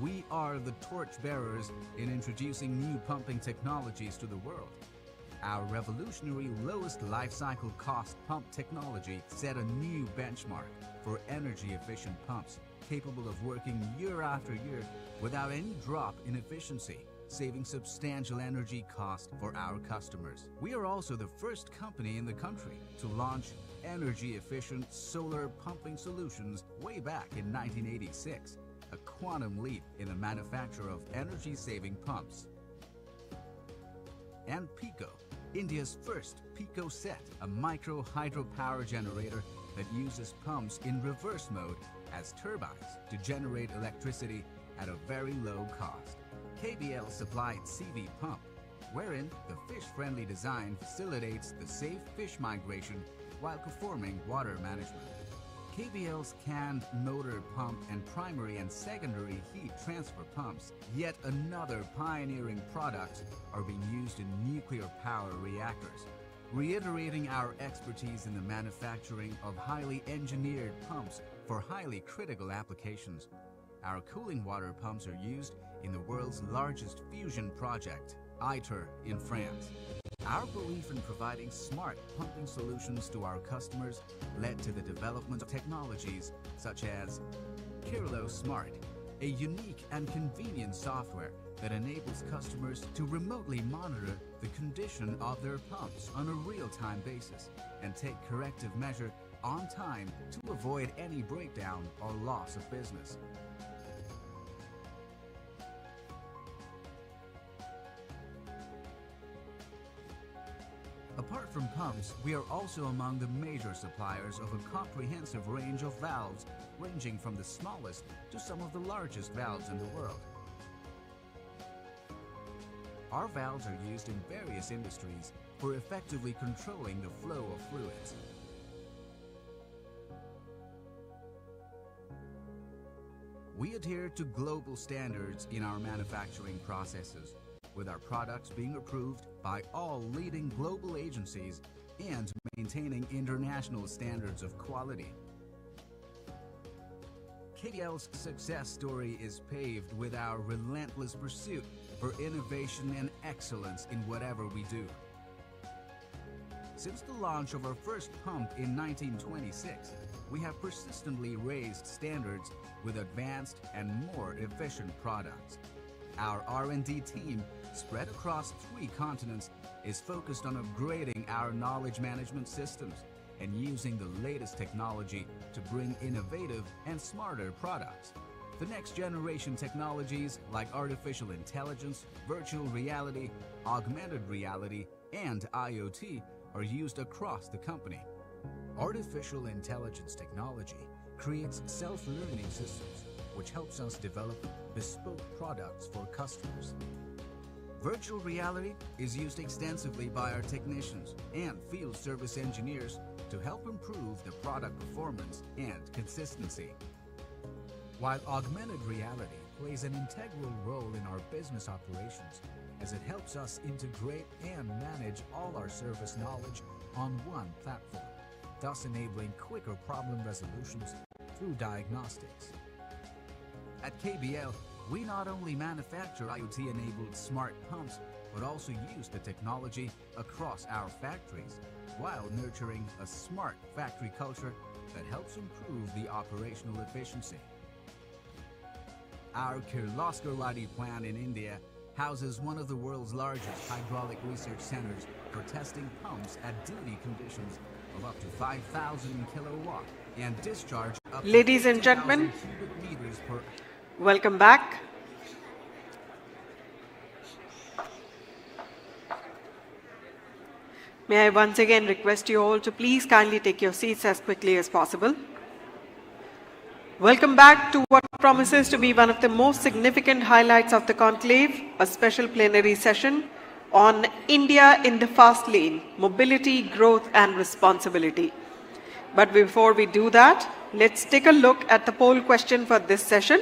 We are the torchbearers in introducing new pumping technologies to the world. Our revolutionary lowest life cycle cost pump technology set a new benchmark for energy-efficient pumps, capable of working year after year without any drop in efficiency, saving substantial energy cost for our customers. We are also the first company in the country to launch energy-efficient solar pumping solutions way back in 1986, a quantum leap in the manufacture of energy-saving pumps. And Pico, India's first Pico set, a micro hydropower generator that uses pumps in reverse mode as turbines to generate electricity at a very low cost. KBL supplied CV Pump, wherein the fish-friendly design facilitates the safe fish migration while performing water management. KBL's canned motor pump and primary and secondary heat transfer pumps, yet another pioneering product, are being used in nuclear power reactors, reiterating our expertise in the manufacturing of highly engineered pumps for highly critical applications. Our cooling water pumps are used in the world's largest fusion project, ITER in France. Our belief in providing smart pumping solutions to our customers led to the development of technologies such as Kirlo Smart, a unique and convenient software that enables customers to remotely monitor the condition of their pumps on a real-time basis and take corrective measure on time to avoid any breakdown or loss of business. Apart from pumps, we are also among the major suppliers of a comprehensive range of valves, ranging from the smallest to some of the largest valves in the world. Our valves are used in various industries for effectively controlling the flow of fluids. We adhere to global standards in our manufacturing processes, with our products being approved by all leading global agencies and maintaining international standards of quality. KBL's success story is paved with our relentless pursuit for innovation and excellence in whatever we do. Since the launch of our first pump in 1926, we have persistently raised standards with advanced and more efficient products. Our R&D team, spread across 3 continents, is focused on upgrading our knowledge management systems and using the latest technology to bring innovative and smarter products. The next generation technologies like artificial intelligence, virtual reality, augmented reality, and IoT are used across the company. Artificial intelligence technology creates self-learning systems, which helps us develop bespoke products for customers. Virtual reality is used extensively by our technicians and field service engineers to help improve the product performance and consistency. While augmented reality plays an integral role in our business operations, as it helps us integrate and manage all our service knowledge on one platform, thus enabling quicker problem resolutions through diagnostics. At KBL, we not only manufacture IoT-enabled smart pumps, but also use the technology across our factories, while nurturing a smart factory culture that helps improve the operational efficiency. Our Kirloskar plant in India houses one of the world's largest hydraulic research centers for testing pumps at duty conditions of up to 5,000 kilowatt and discharge up to Ladies and 50,000 gentlemen, cubic meters per. welcome back. May I once again request you all to please kindly take your seats as quickly as possible. Welcome back to what promises to be one of the most significant highlights of the conclave, a special plenary session on India in the fast lane, mobility, growth and responsibility. But before we do that, let's take a look at the poll question for this session.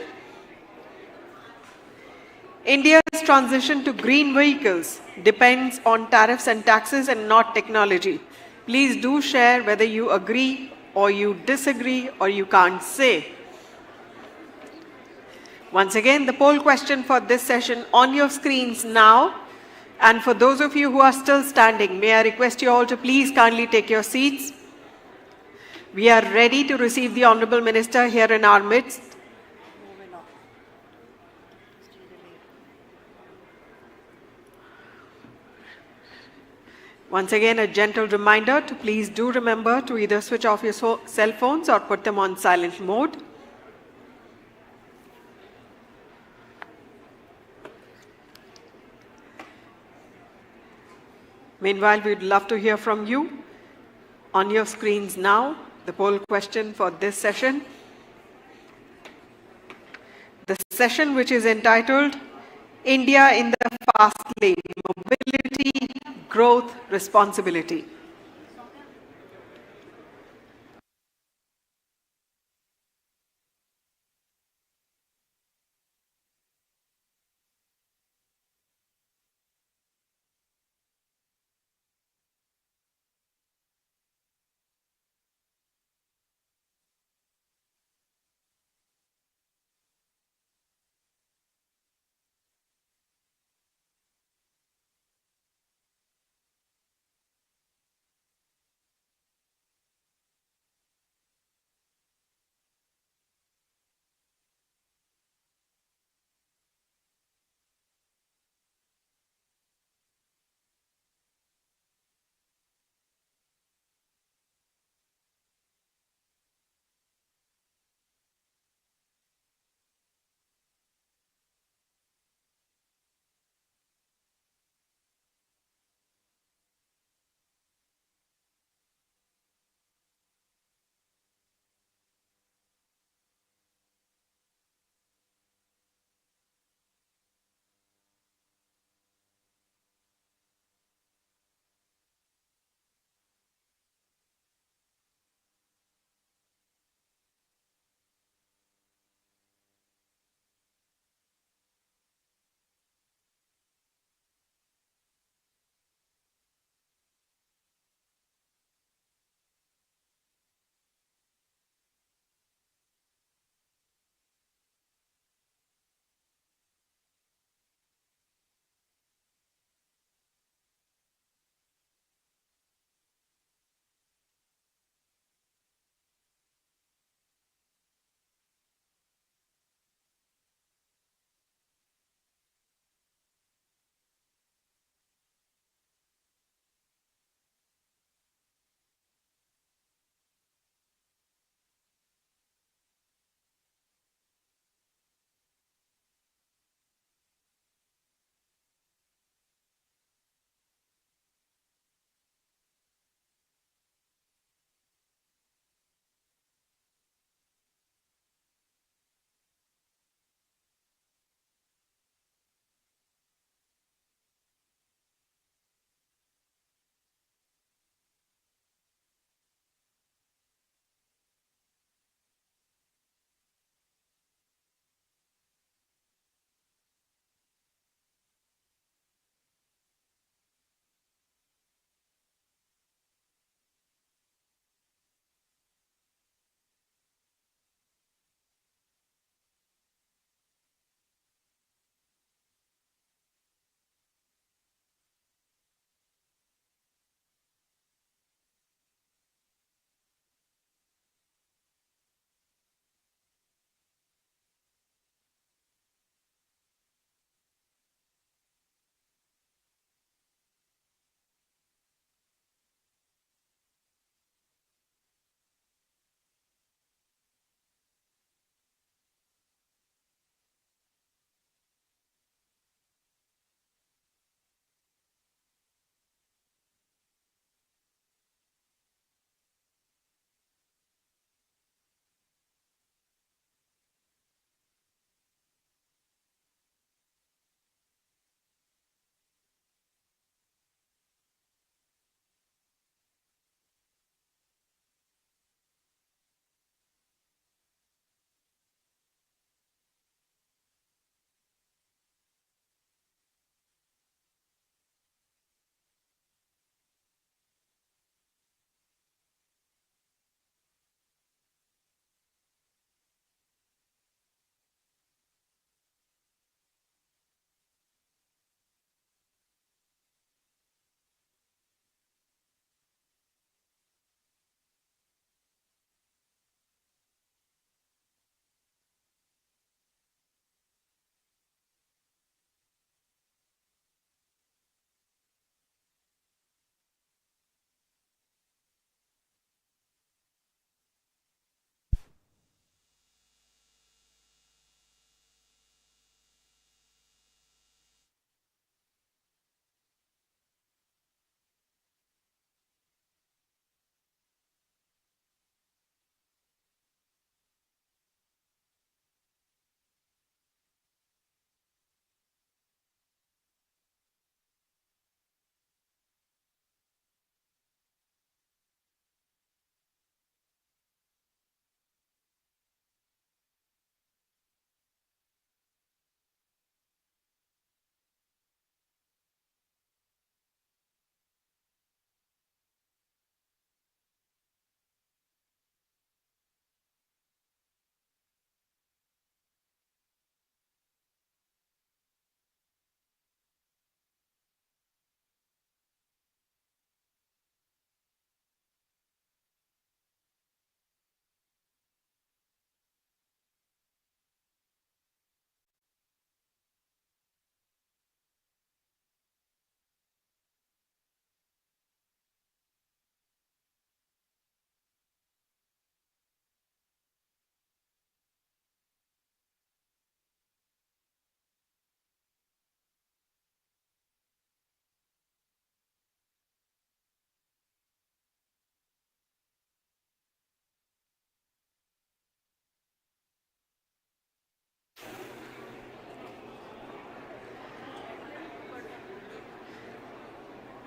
India's transition to green vehicles depends on tariffs and taxes and not technology. Please do share whether you agree or you disagree or you can't say. Once again, the poll question for this session on your screens now. And for those of you who are still standing, may I request you all to please kindly take your seats. We are ready to receive the Honorable Minister here in our midst. Once again, a gentle reminder to please do remember to either switch off your cell phones or put them on silent mode. Meanwhile, we'd love to hear from you. On your screens now, the poll question for this session. The session which is entitled India in the Fast Lane, Mobility, Growth, Responsibility.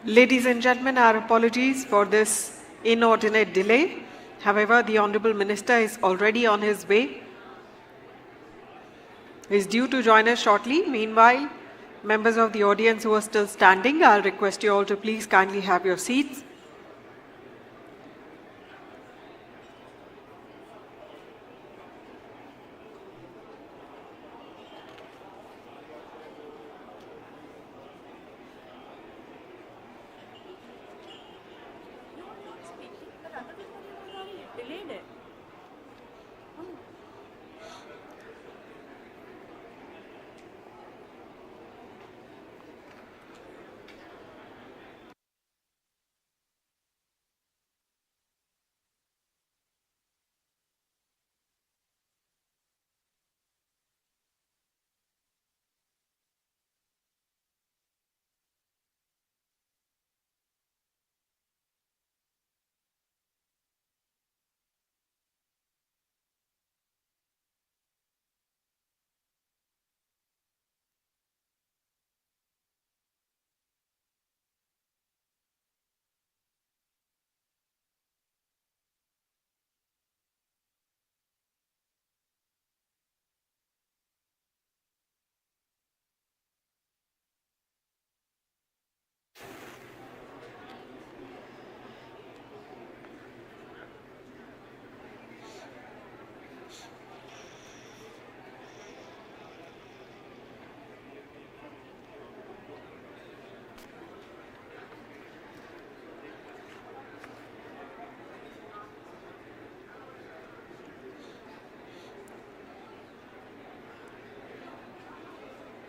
Ladies and gentlemen, our apologies for this inordinate delay. However, the Honorable Minister is already on his way. He is due to join us shortly. Meanwhile, members of the audience who are still standing, I'll request you all to please kindly have your seats.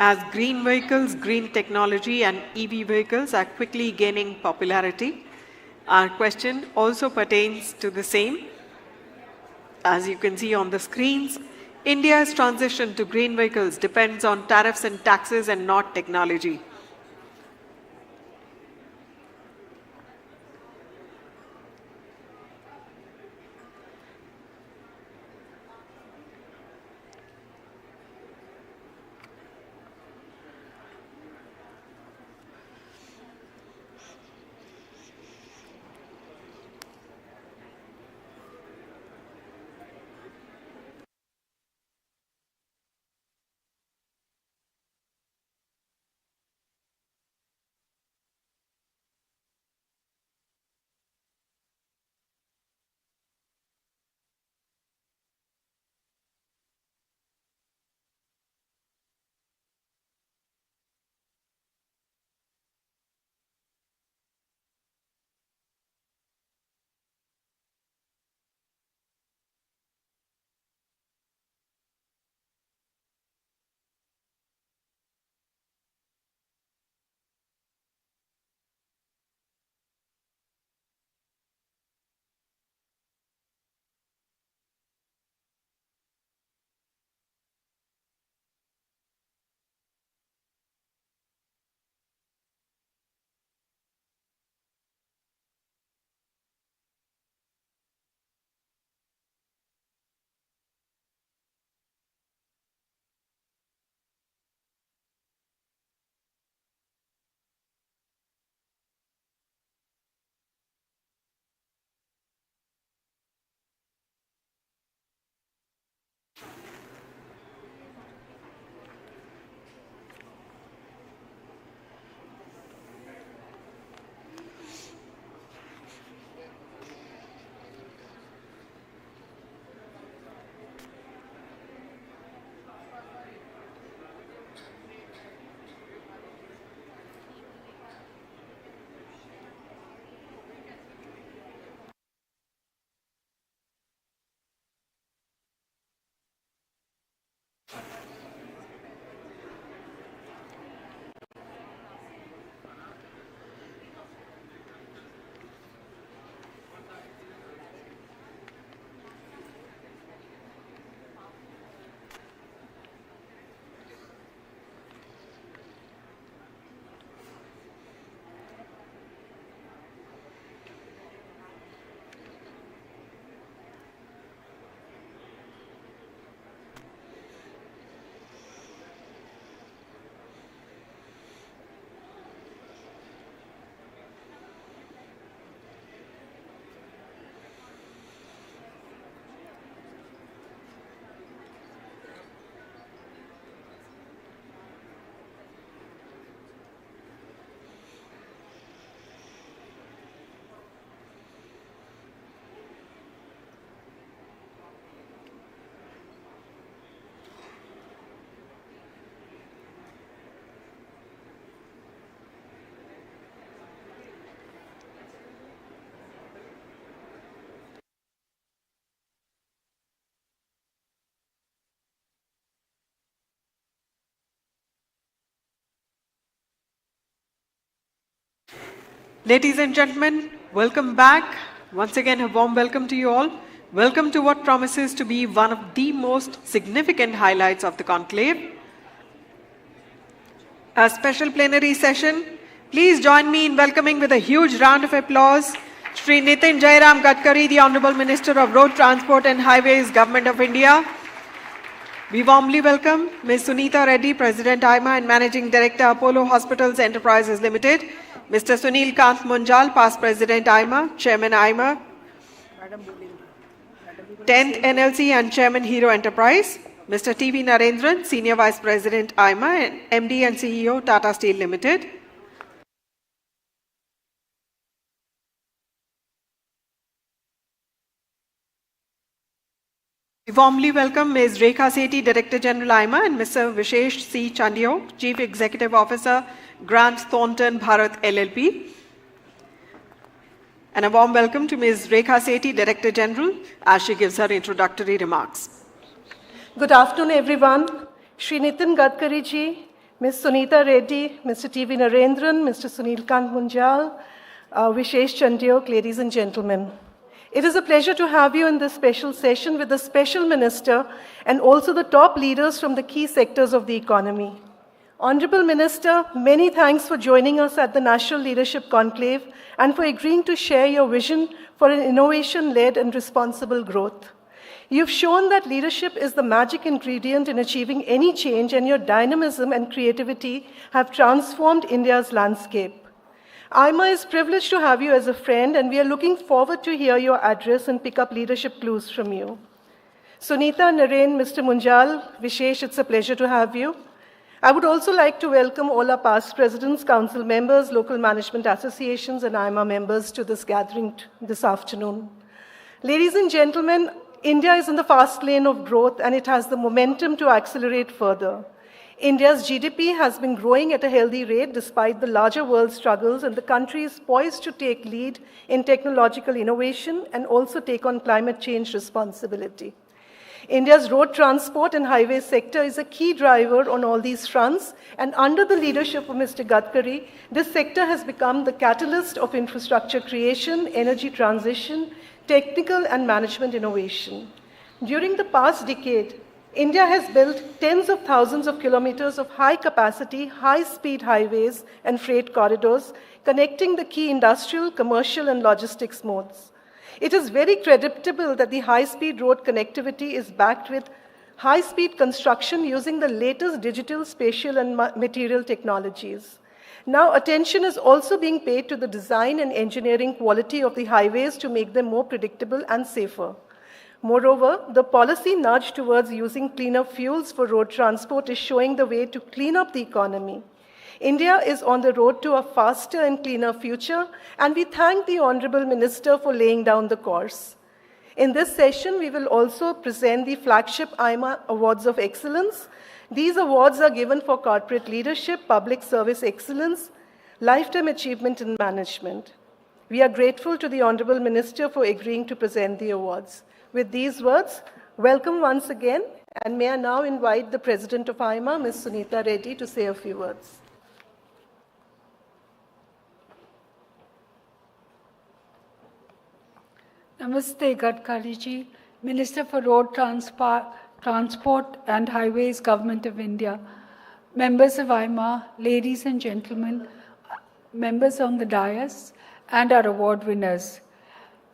As green vehicles, green technology and EV vehicles are quickly gaining popularity, our question also pertains to the same. As you can see on the screens, India's transition to green vehicles depends on tariffs and taxes and not technology. Ladies and gentlemen, welcome back. Once again, a warm welcome to you all. Welcome to what promises to be one of the most significant highlights of the conclave, a special plenary session. Please join me in welcoming with a huge round of applause Shri Nitin Jairam Gadkari, the Honorable Minister of Road Transport and Highways, Government of India. We warmly welcome Ms. Suneeta Reddy, President AIMA and Managing Director, Apollo Hospitals Enterprises Limited. Mr. Sunil Kant Munjal, Past President AIMA, Chairman AIMA, 10th NLC and Chairman Hero Enterprise. Mr. TV Narendran, Senior Vice President AIMA and MD and CEO, Tata Steel Limited. We warmly welcome Ms. Rekha Sethi, Director General AIMA, and Mr. Vishesh C. Chandiok, Chief Executive Officer, Grant Thornton Bharat LLP. And a warm welcome to Ms. Rekha Sethi, Director General, as she gives her introductory remarks. Good afternoon, everyone. Shri Nitin Gadkari ji, Ms. Suneeta Reddy, Mr. TV Narendran, Mr. Sunil Kant Munjal, Vishesh Chandiok, ladies and gentlemen. It is a pleasure to have you in this special session with the Special Minister and also the top leaders from the key sectors of the economy. Honorable Minister, many thanks for joining us at the National Leadership Conclave and for agreeing to share your vision for an innovation-led and responsible growth. You've shown that leadership is the magic ingredient in achieving any change, and your dynamism and creativity have transformed India's landscape. AIMA is privileged to have you as a friend, and we are looking forward to hear your address and pick up leadership clues from you. Suneeta, Naren, Mr. Munjal, Vishesh, it's a pleasure to have you. I would also like to welcome all our past presidents, council members, local management associations, and AIMA members to this gathering this afternoon. Ladies and gentlemen, India is in the fast lane of growth, and it has the momentum to accelerate further. India's GDP has been growing at a healthy rate despite the larger world struggles, and the country is poised to take lead in technological innovation and also take on climate change responsibility. India's road transport and highway sector is a key driver on all these fronts, and under the leadership of Mr. Gadkari, this sector has become the catalyst of infrastructure creation, energy transition, technical and management innovation. During the past decade, India has built tens of thousands of kilometers of high-capacity, high-speed highways and freight corridors, connecting the key industrial, commercial, and logistics modes. It is very creditable that the high-speed road connectivity is backed with high-speed construction using the latest digital, spatial, and material technologies. Now, attention is also being paid to the design and engineering quality of the highways to make them more predictable and safer. Moreover, the policy nudge towards using cleaner fuels for road transport is showing the way to clean up the economy. India is on the road to a faster and cleaner future, and we thank the Honorable Minister for laying down the course. In this session, we will also present the flagship AIMA Awards of Excellence. These awards are given for corporate leadership, public service excellence, lifetime achievement in management. We are grateful to the Honorable Minister for agreeing to present the awards. With these words, welcome once again, and may I now invite the President of AIMA, Ms. Suneeta Reddy, to say a few words. Namaste, Gadkari ji, Minister for Road Transport and Highways, Government of India, members of AIMA, ladies and gentlemen, members on the dais, and our award winners.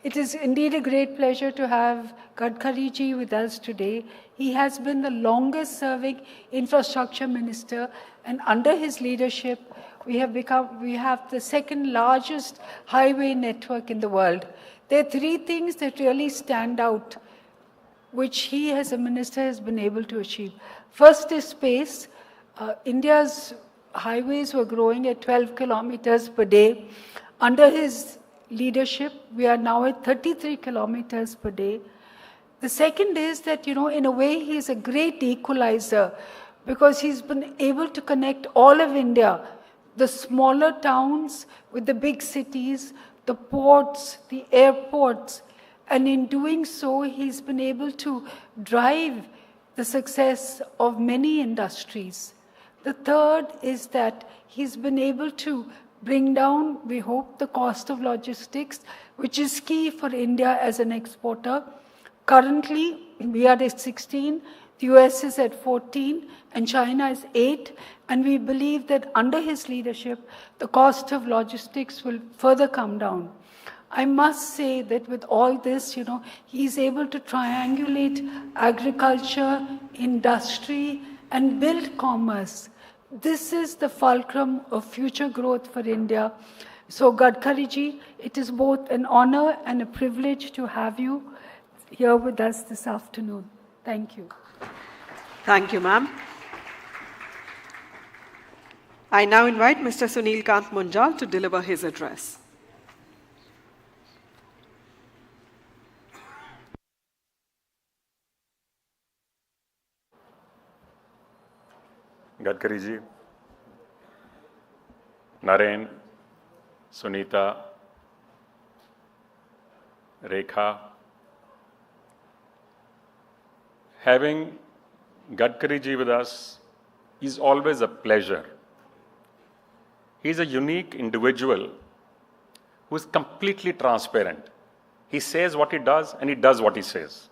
It is indeed a great pleasure to have Gadkari ji with us today. He has been the longest serving infrastructure minister, and under his leadership, we have the second largest highway network in the world. There are three things that really stand out, which he as a minister has been able to achieve. First is space. India's highways were growing at 12 kilometers per day. Under his leadership, we are now at 33 kilometers per day. The second is that, in a way, he is a great equalizer because he's been able to connect all of India, the smaller towns with the big cities, the ports, the airports, and in doing so, he's been able to drive the success of many industries. The third is that he's been able to bring down, we hope, the cost of logistics, which is key for India as an exporter. Currently, we are at 16, the US is at 14, and China is 8, and we believe that under his leadership, the cost of logistics will further come down. I must say that with all this, he's able to triangulate agriculture, industry, and build commerce. This is the fulcrum of future growth for India. So Gadkari ji, it is both an honor and a privilege to have you here with us this afternoon. Thank you. Thank you, ma'am. I now invite Mr. Sunil Kant Munjal to deliver his address. Gadkari ji, Naren, Suneeta, Rekha. Having Gadkari ji with us is always a pleasure. He is a unique individual who is completely transparent. He says what he does and he does what he says.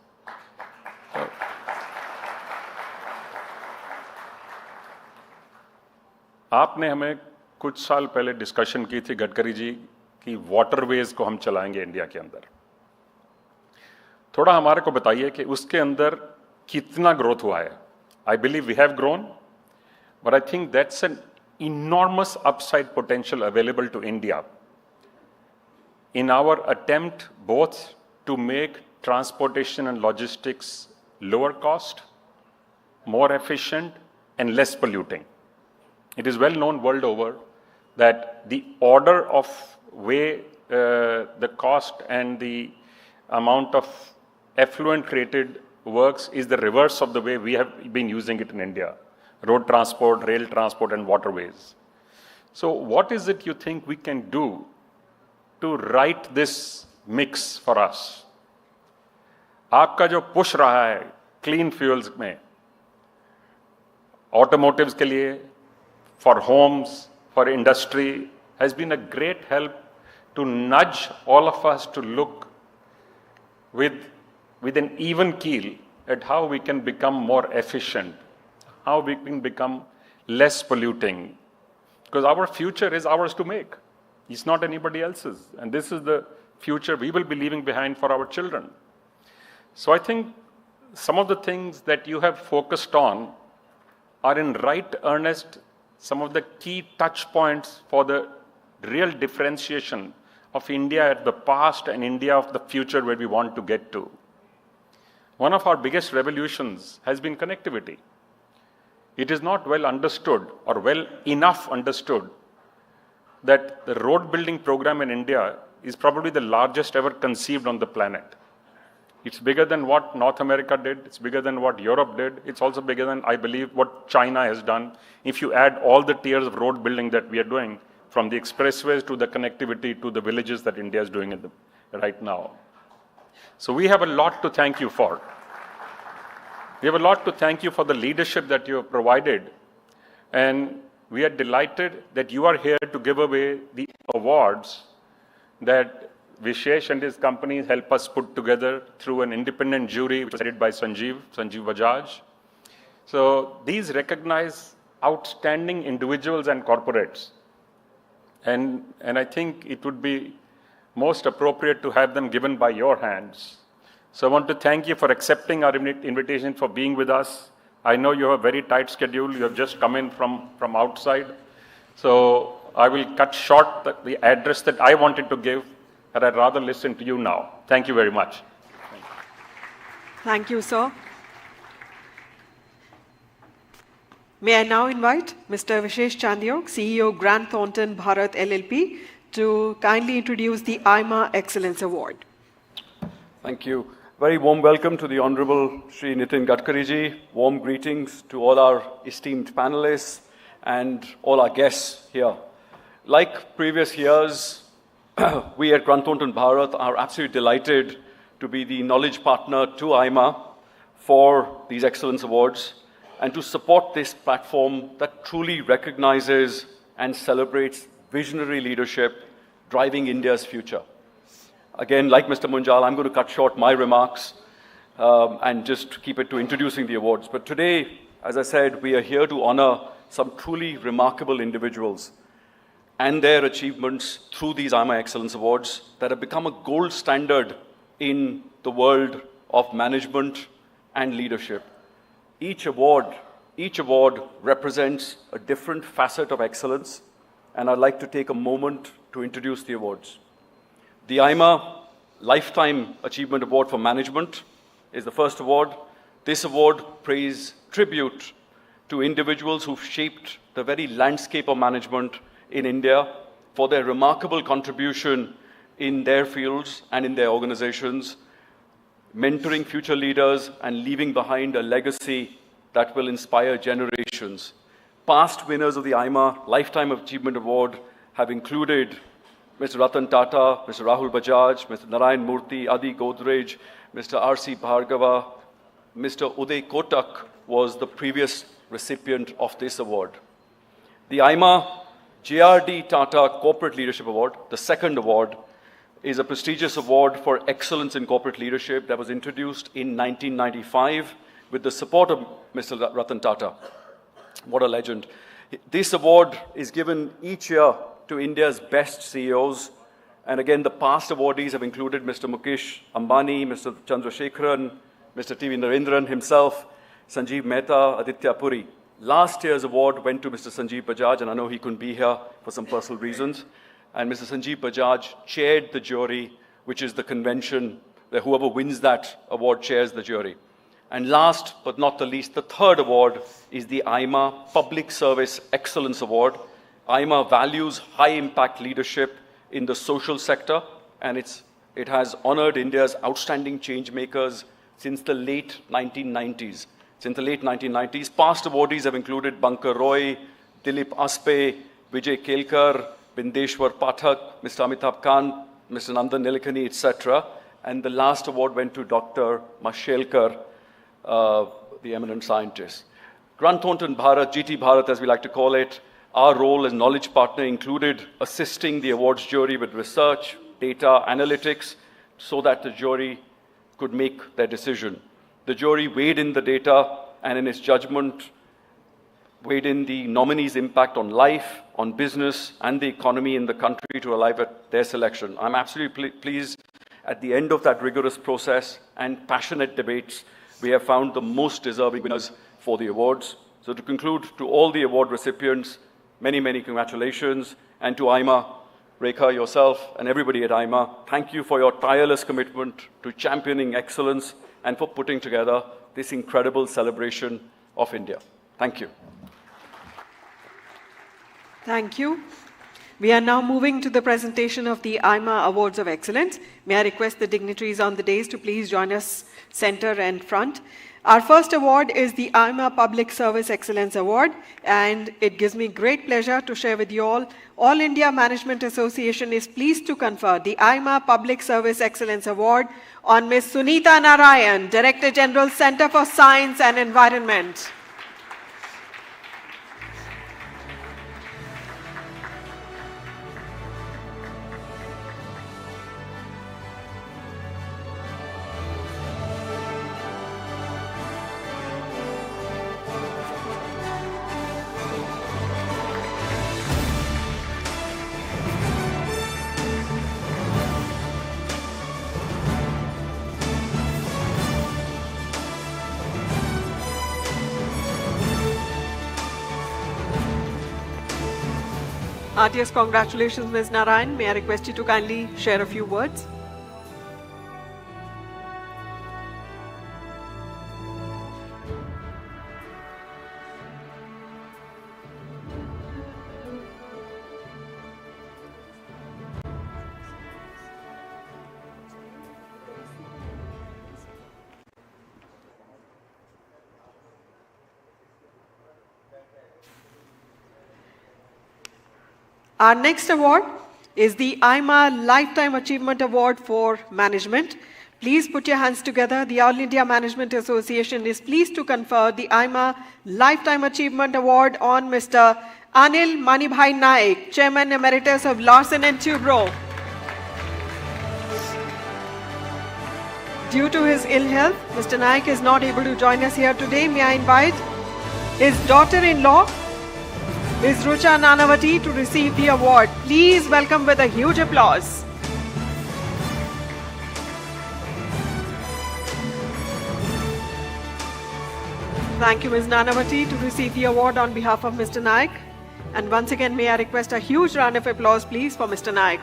आपने हमें कुछ साल पहले discussion की थी गडकरी जी कि waterways को हम चलाएंगे इंडिया के अंदर. थोड़ा हमारे को बताइए कि उसके अंदर कितना ग्रोथ हुआ है. I believe we have grown, but I think that's an enormous upside potential available to India in our attempt both to make transportation and logistics lower cost, more efficient, and less polluting. It is well known world over that the order of way the cost and the amount of effluent created works is the reverse of the way we have been using it in India. Road transport, rail transport, and waterways. So what is it you think we can do to right this mix for us? आपका जो push रहा है clean fuels में, automotives के लिए, for homes, for industry, has been a great help to nudge all of us to look with an even keel at how we can become more efficient, how we can become less polluting. Because our future is ours to make. It's not anybody else's. And this is the future we will be leaving behind for our children. So I think some of the things that you have focused on are in right earnest some of the key touch points for the real differentiation of India at the past and India of the future where we want to get to. One of our biggest revolutions has been connectivity. It is not well understood or well enough understood that the road building program in India is probably the largest ever conceived on the planet. It's bigger than what North America did. It's bigger than what Europe did. It's also bigger than, I believe, what China has done. If you add all the tiers of road building that we are doing, from the expressways to the connectivity to the villages that India is doing right now. So we have a lot to thank you for. We have a lot to thank you for the leadership that you have provided. And we are delighted that you are here to give away the awards that Vishesh and his companies help us put together through an independent jury, which was headed by Sanjeev Bajaj. So these recognize outstanding individuals and corporates. And I think it would be most appropriate to have them given by your hands. So I want to thank you for accepting our invitation, for being with us. I know you have a very tight schedule. You have just come in from outside. So I will cut short the address that I wanted to give, and I'd rather listen to you now. Thank you very much. Thank you, sir. May I now invite Mr. Vishesh Chandiok, CEO, Grant Thornton Bharat LLP, to kindly introduce the AIMA Excellence Award. Thank you. Very warm welcome to the Honorable Shri Nitin Gadkari ji. Warm greetings to all our esteemed panelists and all our guests here. Like previous years, we at Grant Thornton Bharat are absolutely delighted to be the knowledge partner to AIMA for these Excellence Awards and to support this platform that truly recognizes and celebrates visionary leadership, driving India's future. Again, like Mr. Munjal, I'm going to cut short my remarks and just keep it to introducing the awards. But today, as I said, we are here to honor some truly remarkable individuals and their achievements through these AIMA Excellence Awards that have become a gold standard in the world of management and leadership. Each award represents a different facet of excellence, and I'd like to take a moment to introduce the awards. The AIMA Lifetime Achievement Award for Management is the first award. This award pays tribute to individuals who've shaped the very landscape of management in India for their remarkable contribution in their fields and in their organizations, mentoring future leaders and leaving behind a legacy that will inspire generations. Past winners of the AIMA Lifetime Achievement Award have included Mr. Ratan Tata, Mr. Rahul Bajaj, Mr. Narayan Murthy, Adi Godrej, Mr. R.C. Bhargava. Mr. Uday Kotak was the previous recipient of this award. The AIMA JRD Tata Corporate Leadership Award, the second award, is a prestigious award for excellence in corporate leadership that was introduced in 1995 with the support of Mr. Ratan Tata. What a legend. This award is given each year to India's best CEOs. And again, the past awardees have included Mr. Mukesh Ambani, Mr. Chandrasekharan, Mr. T.V. Narendran himself, Sanjeev Mehta, Aditya Puri. Last year's award went to Mr. Sanjeev Bajaj, and I know he couldn't be here for some personal reasons. And Mr. Sanjeev Bajaj chaired the jury, which is the convention where whoever wins that award chairs the jury. And last but not the least, the third award is the AIMA Public Service Excellence Award. AIMA values high-impact leadership in the social sector, and it has honored India's outstanding change makers since the late 1990s. Past awardees have included Bankar Roy, Dilip Aspe, Vijay Kelkar, Bindeshwar Pathak, Mr. Amitabh Kant, Mr. Nandan Nilekani, etc. And the last award went to Dr. Mashelkar, the eminent scientist. Grant Thornton Bharat, GT Bharat as we like to call it, our role as knowledge partner included assisting the awards jury with research, data, analytics, so that the jury could make their decision. The jury weighed in the data and in its judgment weighed in the nominees' impact on life, on business, and the economy in the country to arrive at their selection. I'm absolutely pleased at the end of that rigorous process and passionate debates, we have found the most deserving winners for the awards. So to conclude, to all the award recipients, many, many congratulations. And to AIMA, Rekha, yourself, and everybody at AIMA, thank you for your tireless commitment to championing excellence and for putting together this incredible celebration of India. Thank you. Thank you. We are now moving to the presentation of the AIMA Awards of Excellence. May I request the dignitaries on the dais to please join us center and front. Our first award is the AIMA Public Service Excellence Award, and it gives me great pleasure to share with you all India Management Association is pleased to confer the AIMA Public Service Excellence Award on Ms. Suneeta Narayan, Director General, Center for Science and Environment. Heartiest congratulations, Ms. Narayan. May I request you to kindly share a few words? Our next award is the AIMA Lifetime Achievement Award for Management. Please put your hands together. The All India Management Association is pleased to confer the AIMA Lifetime Achievement Award on Mr. Anil Manibhai Naik, Chairman Emeritus of Larsen & Toubro. Due to his ill health, Mr. Naik is not able to join us here today. May I invite his daughter-in-law, Ms. Rucha Nanavati, to receive the award. Please welcome with a huge applause. Thank you, Ms. Nanavati, to receive the award on behalf of Mr. Naik. And once again, may I request a huge round of applause, please, for Mr. Naik.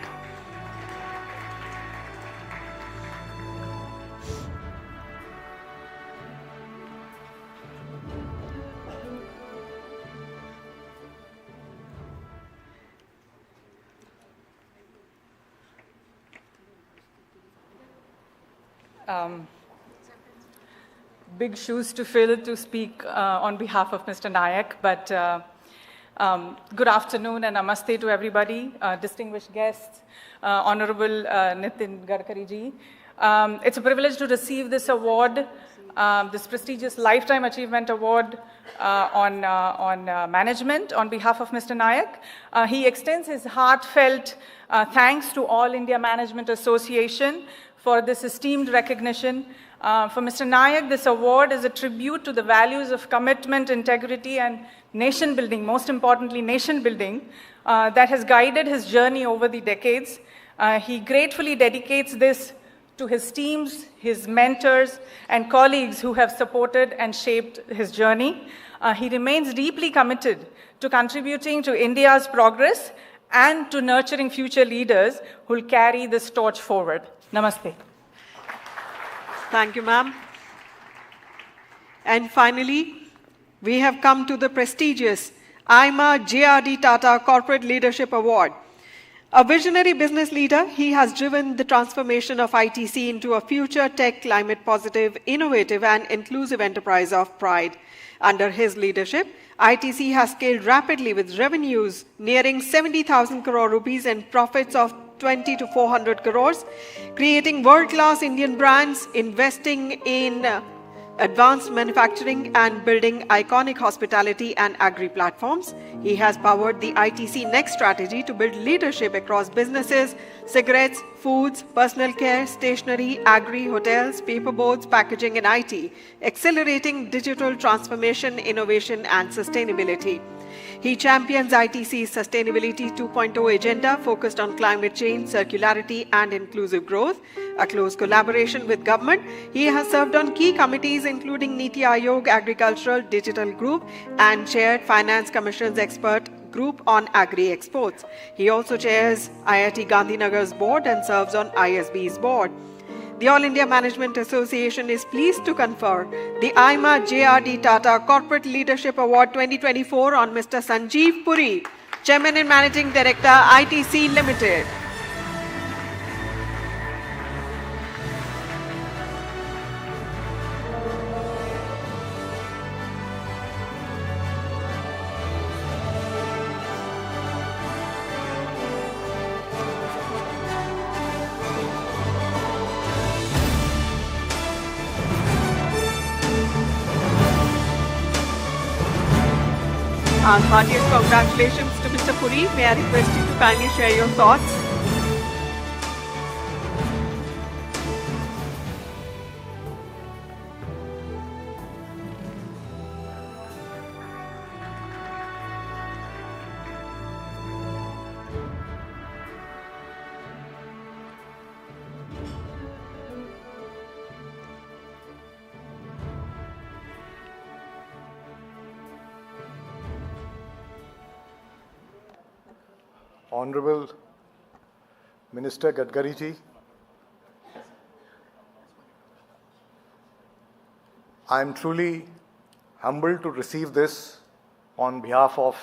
Big shoes to fill to speak on behalf of Mr. Naik, but good afternoon and namaste to everybody, distinguished guests, Honorable Nitin Gadkari ji. It's a privilege to receive this award, this prestigious Lifetime Achievement Award on management on behalf of Mr. Naik. He extends his heartfelt thanks to All India Management Association for this esteemed recognition. For Mr. Naik, this award is a tribute to the values of commitment, integrity, and nation building, most importantly, nation building, that has guided his journey over the decades. He gratefully dedicates this to his teams, his mentors, and colleagues who have supported and shaped his journey. He remains deeply committed to contributing to India's progress and to nurturing future leaders who will carry this torch forward. Namaste. Thank you, ma'am. And finally, we have come to the prestigious AIMA JRD Tata Corporate Leadership Award. A visionary business leader, he has driven the transformation of ITC into a future tech, climate positive, innovative, and inclusive enterprise of pride. Under his leadership, ITC has scaled rapidly with revenues nearing 70,000 crore rupees and profits of 20 to 400 crores, creating world-class Indian brands, investing in advanced manufacturing, and building iconic hospitality and agri platforms. He has powered the ITC Next strategy to build leadership across businesses, cigarettes, foods, personal care, stationery, agri, hotels, paperboards, packaging, and IT, accelerating digital transformation, innovation, and sustainability. He champions ITC's Sustainability 2.0 agenda focused on climate change, circularity, and inclusive growth. A close collaboration with government, he has served on key committees including Niti Aayog Agricultural Digital Group and chaired Finance Commission's Expert Group on Agri Exports. He also chairs IIT Gandhinagar's board and serves on ISB's board. The All India Management Association is pleased to confer the AIMA JRD Tata Corporate Leadership Award 2024 on Mr. Sanjeev Puri, Chairman and Managing Director, ITC Limited. Our heartiest congratulations to Mr. Puri. May I request you to kindly share your thoughts? Honorable Minister Gadkari ji, I am truly humbled to receive this on behalf of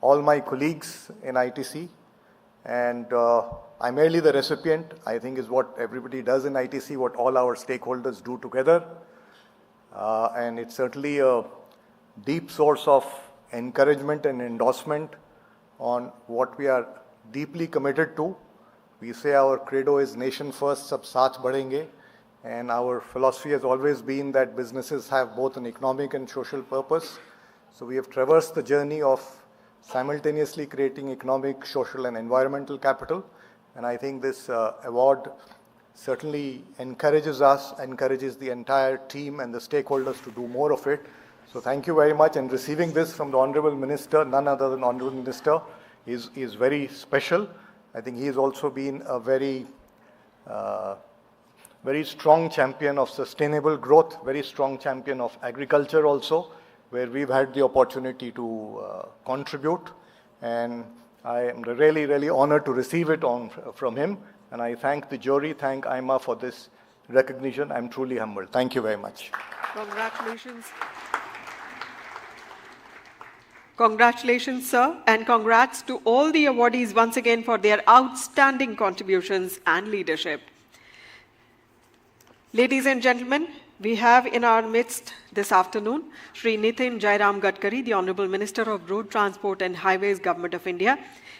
all my colleagues in ITC, and I'm merely the recipient. I think is what everybody does in ITC, what all our stakeholders do together, and it's certainly a deep source of encouragement and endorsement on what we are deeply committed to. We say our credo is nation first, sab saath badhenge, and our philosophy has always been that businesses have both an economic and social purpose. So we have traversed the journey of simultaneously creating economic, social, and environmental capital. And I think this award certainly encourages us, encourages the entire team and the stakeholders to do more of it. So thank you very much. And receiving this from the Honorable Minister, none other than Honorable Minister, is very special. I think he has also been a very strong champion of sustainable growth, very strong champion of agriculture also, where we've had the opportunity to contribute. And I am really, really honored to receive it from him. And I thank the jury, thank AIMA for this recognition. I'm truly humbled. Thank you very much. Congratulations. Congratulations, sir, and congrats to all the awardees once again for their outstanding contributions and leadership. Ladies and gentlemen, we have in our midst this afternoon Shri Nitin Jairam Gadkari, the Honorable Minister of Road Transport and Highways, Government of India.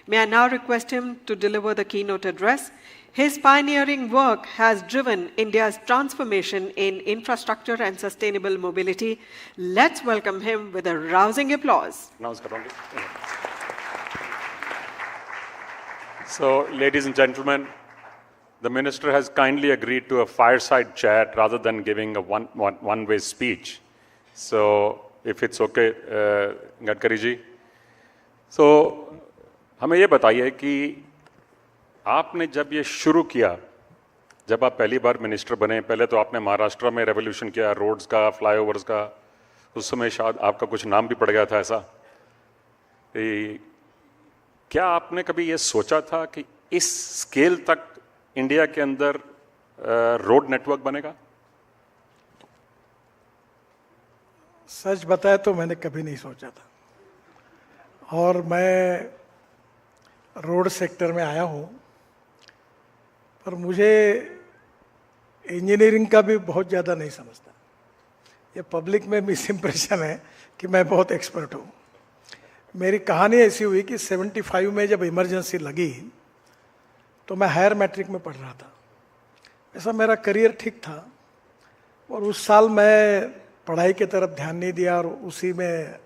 May I now request him to deliver the keynote address. His pioneering work has driven India's transformation in infrastructure and sustainable mobility. Let's welcome him with a rousing applause. So, ladies and gentlemen, the Minister has kindly agreed to a fireside chat rather than giving a one-way speech. So, if it's okay, Gadkari ji. So, हमें ये बताइए कि आपने जब ये शुरू किया, जब आप पहली बार मिनिस्टर बने, पहले तो आपने महाराष्ट्र में रेवोल्यूशन किया, रोड्स का, फ्लाईओवर्स का, उस समय शायद आपका कुछ नाम भी पड़ गया था ऐसा। क्या आपने कभी ये सोचा था कि इस स्केल तक इंडिया के अंदर रोड नेटवर्क बनेगा? सच बताए तो मैंने कभी नहीं सोचा था, और मैं रोड सेक्टर में आया हूँ, पर मुझे इंजीनियरिंग का भी बहुत ज़्यादा नहीं समझता। ये पब्लिक में मिस इम्प्रेशन है कि मैं बहुत एक्सपर्ट हूँ। मेरी कहानी ऐसी हुई कि 75 में जब इमरजेंसी लगी तो मैं हायर मैट्रिक में पढ़ रहा था। ऐसा मेरा करियर ठीक था, और उस साल मैं पढ़ाई की तरफ ध्यान नहीं दिया, और उसी में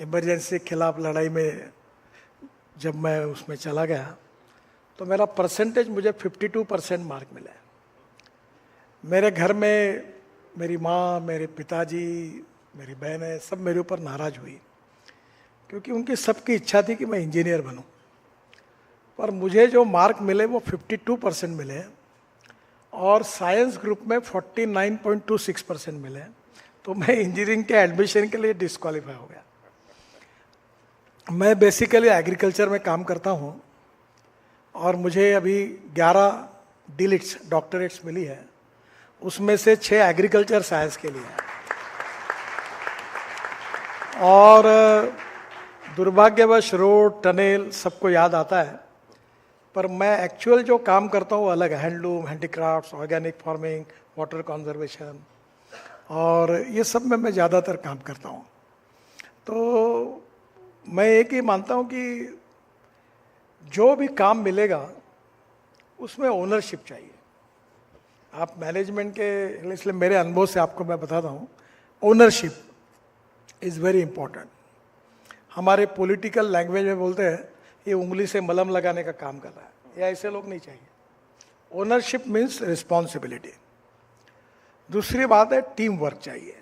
इमरजेंसी के खिलाफ लड़ाई में जब मैं उसमें चला गया तो मेरा परसेंटेज मुझे 52% मार्क मिला। मेरे घर में मेरी माँ, मेरे पिताजी, मेरी बहनें सब मेरे ऊपर नाराज़ हुई, क्योंकि उनकी सबकी इच्छा थी कि मैं इंजीनियर बनूं, पर मुझे जो मार्क मिले वो 52% मिले, और साइंस ग्रुप में 49.26% मिले, तो मैं इंजीनियरिंग के एडमिशन के लिए डिस्क्वालीफाई हो गया। मैं बेसिकली एग्रीकल्चर में काम करता हूँ, और मुझे अभी 11 डीलिट्स डॉक्टरेट्स मिली है, उसमें से 6 एग्रीकल्चर साइंस के लिए है। और दुर्भाग्यवश रोड, टनल सबको याद आता है, पर मैं एक्चुअल जो काम करता हूँ अलग है। Handloom, handicrafts, organic farming, water conservation, और ये सब में मैं ज़्यादातर काम करता हूँ। तो मैं एक ही मानता हूँ कि जो भी काम मिलेगा उसमें ओनरशिप चाहिए। आप मैनेजमेंट के, इसलिए मेरे अनुभव से आपको मैं बताता हूँ, ओनरशिप इज़ वेरी इंपॉर्टेंट। हमारे पॉलिटिकल लैंग्वेज में बोलते हैं ये उंगली से मलहम लगाने का काम कर रहा है, या ऐसे लोग नहीं चाहिए। Ownership means responsibility. दूसरी बात है टीम वर्क चाहिए,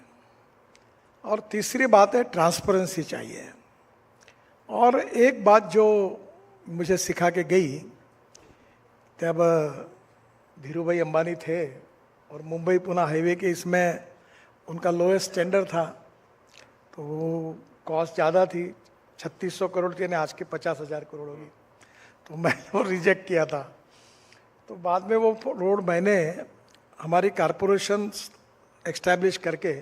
और तीसरी बात है ट्रांसपेरेंसी चाहिए। और एक बात जो मुझे सिखा के गई, तब धीरू भाई अंबानी थे, और मुंबई पुणे हाईवे के इसमें उनका लोएस्ट टेंडर था, तो वो कॉस्ट ज़्यादा थी, 3600 करोड़ थी, आज के 50,000 करोड़ होगी, तो मैंने वो रिजेक्ट किया था। तो बाद में वो रोड मैंने हमारी कॉरपोरेशन एस्टैब्लिश करके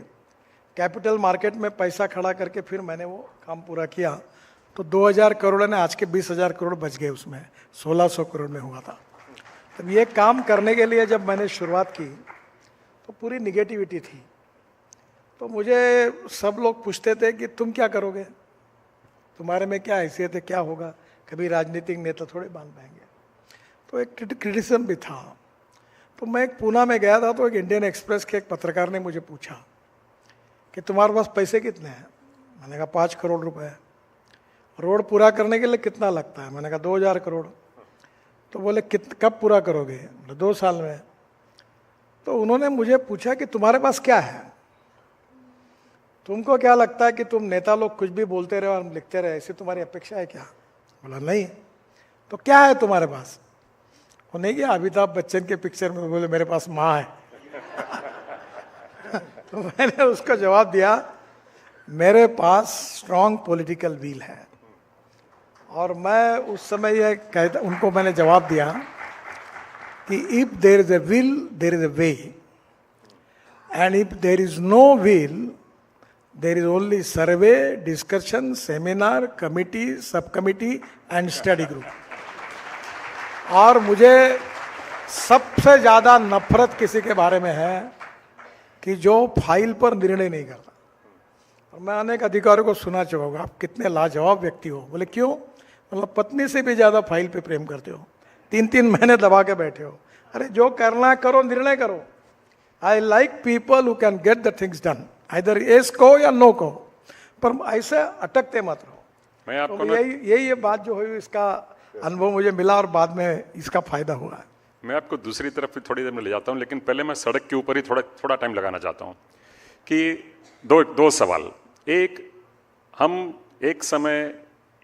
कैपिटल मार्केट में पैसा खड़ा करके फिर मैंने वो काम पूरा किया। तो 2000 करोड़ ने आज के 20,000 करोड़ बच गए, उसमें 1600 करोड़ में हुआ था। तब ये काम करने के लिए जब मैंने शुरुआत की तो पूरी निगेटिविटी थी। तो मुझे सब लोग पूछते थे कि तुम क्या करोगे, तुम्हारे में क्या हैसियत है, क्या होगा, कभी राजनीतिक नेता थोड़े बन पाएंगे। तो एक क्रिटिसिज्म भी था। तो मैं एक पूना में गया था, तो एक इंडियन एक्सप्रेस के एक पत्रकार ने मुझे पूछा कि तुम्हारे पास पैसे कितने हैं। मैंने कहा 5 करोड़ रुपए। रोड पूरा करने के लिए कितना लगता है? मैंने कहा 2000 करोड़। तो बोले कब पूरा करोगे? 2 साल में। तो उन्होंने मुझे पूछा कि तुम्हारे पास क्या है, तुमको क्या लगता है कि तुम नेता लोग कुछ भी बोलते रहे और लिखते रहे, ऐसी तुम्हारी अपेक्षा है क्या? बोला नहीं। तो क्या है तुम्हारे पास? वो नहीं गया अमिताभ बच्चन के पिक्चर में, बोले मेरे पास माँ है। तो मैंने उसको जवाब दिया, मेरे पास स्ट्रॉन्ग पॉलिटिकल विल है। और मैं उस समय ये कहता, उनको मैंने जवाब दिया कि if there is a will there is a way, and if there is no will there is only survey, discussion, seminar, committee, sub committee and study group. और मुझे सबसे ज्यादा नफरत किसी के बारे में है कि जो फाइल पर निर्णय नहीं करता। और मैं अनेक अधिकारियों को सुना चुका हूँ, आप कितने लाजवाब व्यक्ति हो। बोले क्यों? मतलब पत्नी से भी ज्यादा फाइल पे प्रेम करते हो, 3-3 महीने दबा के बैठे हो। अरे जो करना करो, निर्णय करो। I like people who can get the things done, either yes कहो या नो कहो, पर ऐसे अटकते मत रहो। मैं आपको तो यही ये बात जो हुई, इसका अनुभव मुझे मिला और बाद में इसका फायदा हुआ। मैं आपको दूसरी तरफ भी थोड़ी देर में ले जाता हूँ, लेकिन पहले मैं सड़क के ऊपर ही थोड़ा टाइम लगाना चाहता हूँ कि दो सवाल। एक, हम एक समय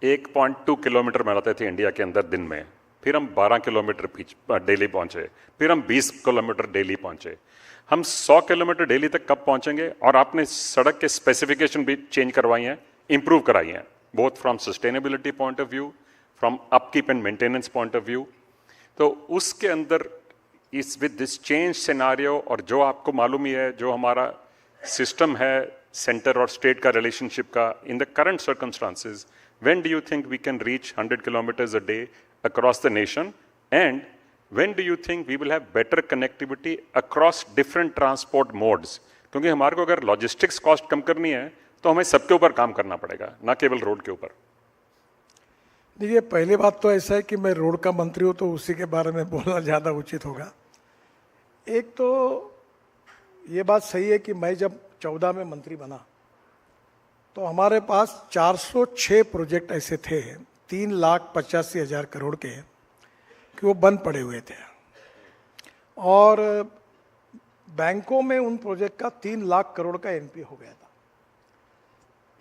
1.2 किलोमीटर बनाते थे इंडिया के अंदर दिन में, फिर हम 12 किलोमीटर डेली पहुंचे, फिर हम 20 किलोमीटर डेली पहुंचे। हम 100 किलोमीटर डेली तक कब पहुंचेंगे? और आपने सड़क के स्पेसिफिकेशन भी चेंज करवाई हैं, इंप्रूव कराई हैं, both from sustainability point of view, from upkeep and maintenance point of view. तो उसके अंदर इस विद दिस चेंज सिनारियो, और जो आपको मालूम ही है, जो हमारा सिस्टम है सेंटर और स्टेट का रिलेशनशिप का, in the current circumstances, when do you think we can reach 100 kilometers a day across the nation, and when do you think we will have better connectivity across different transport modes? क्योंकि हमारे को अगर logistics cost कम करनी है तो हमें सबके ऊपर काम करना पड़ेगा, ना केवल रोड के ऊपर। देखिए, पहली बात तो ऐसा है कि मैं रोड का मंत्री हूँ तो उसी के बारे में बोलना ज़्यादा उचित होगा। एक तो ये बात सही है कि मैं जब 14 में मंत्री बना तो हमारे पास 406 प्रोजेक्ट ऐसे थे 3,85,000 करोड़ के कि वो बंद पड़े हुए थे, और बैंकों में उन प्रोजेक्ट का 3 लाख करोड़ का एनपी हो गया था।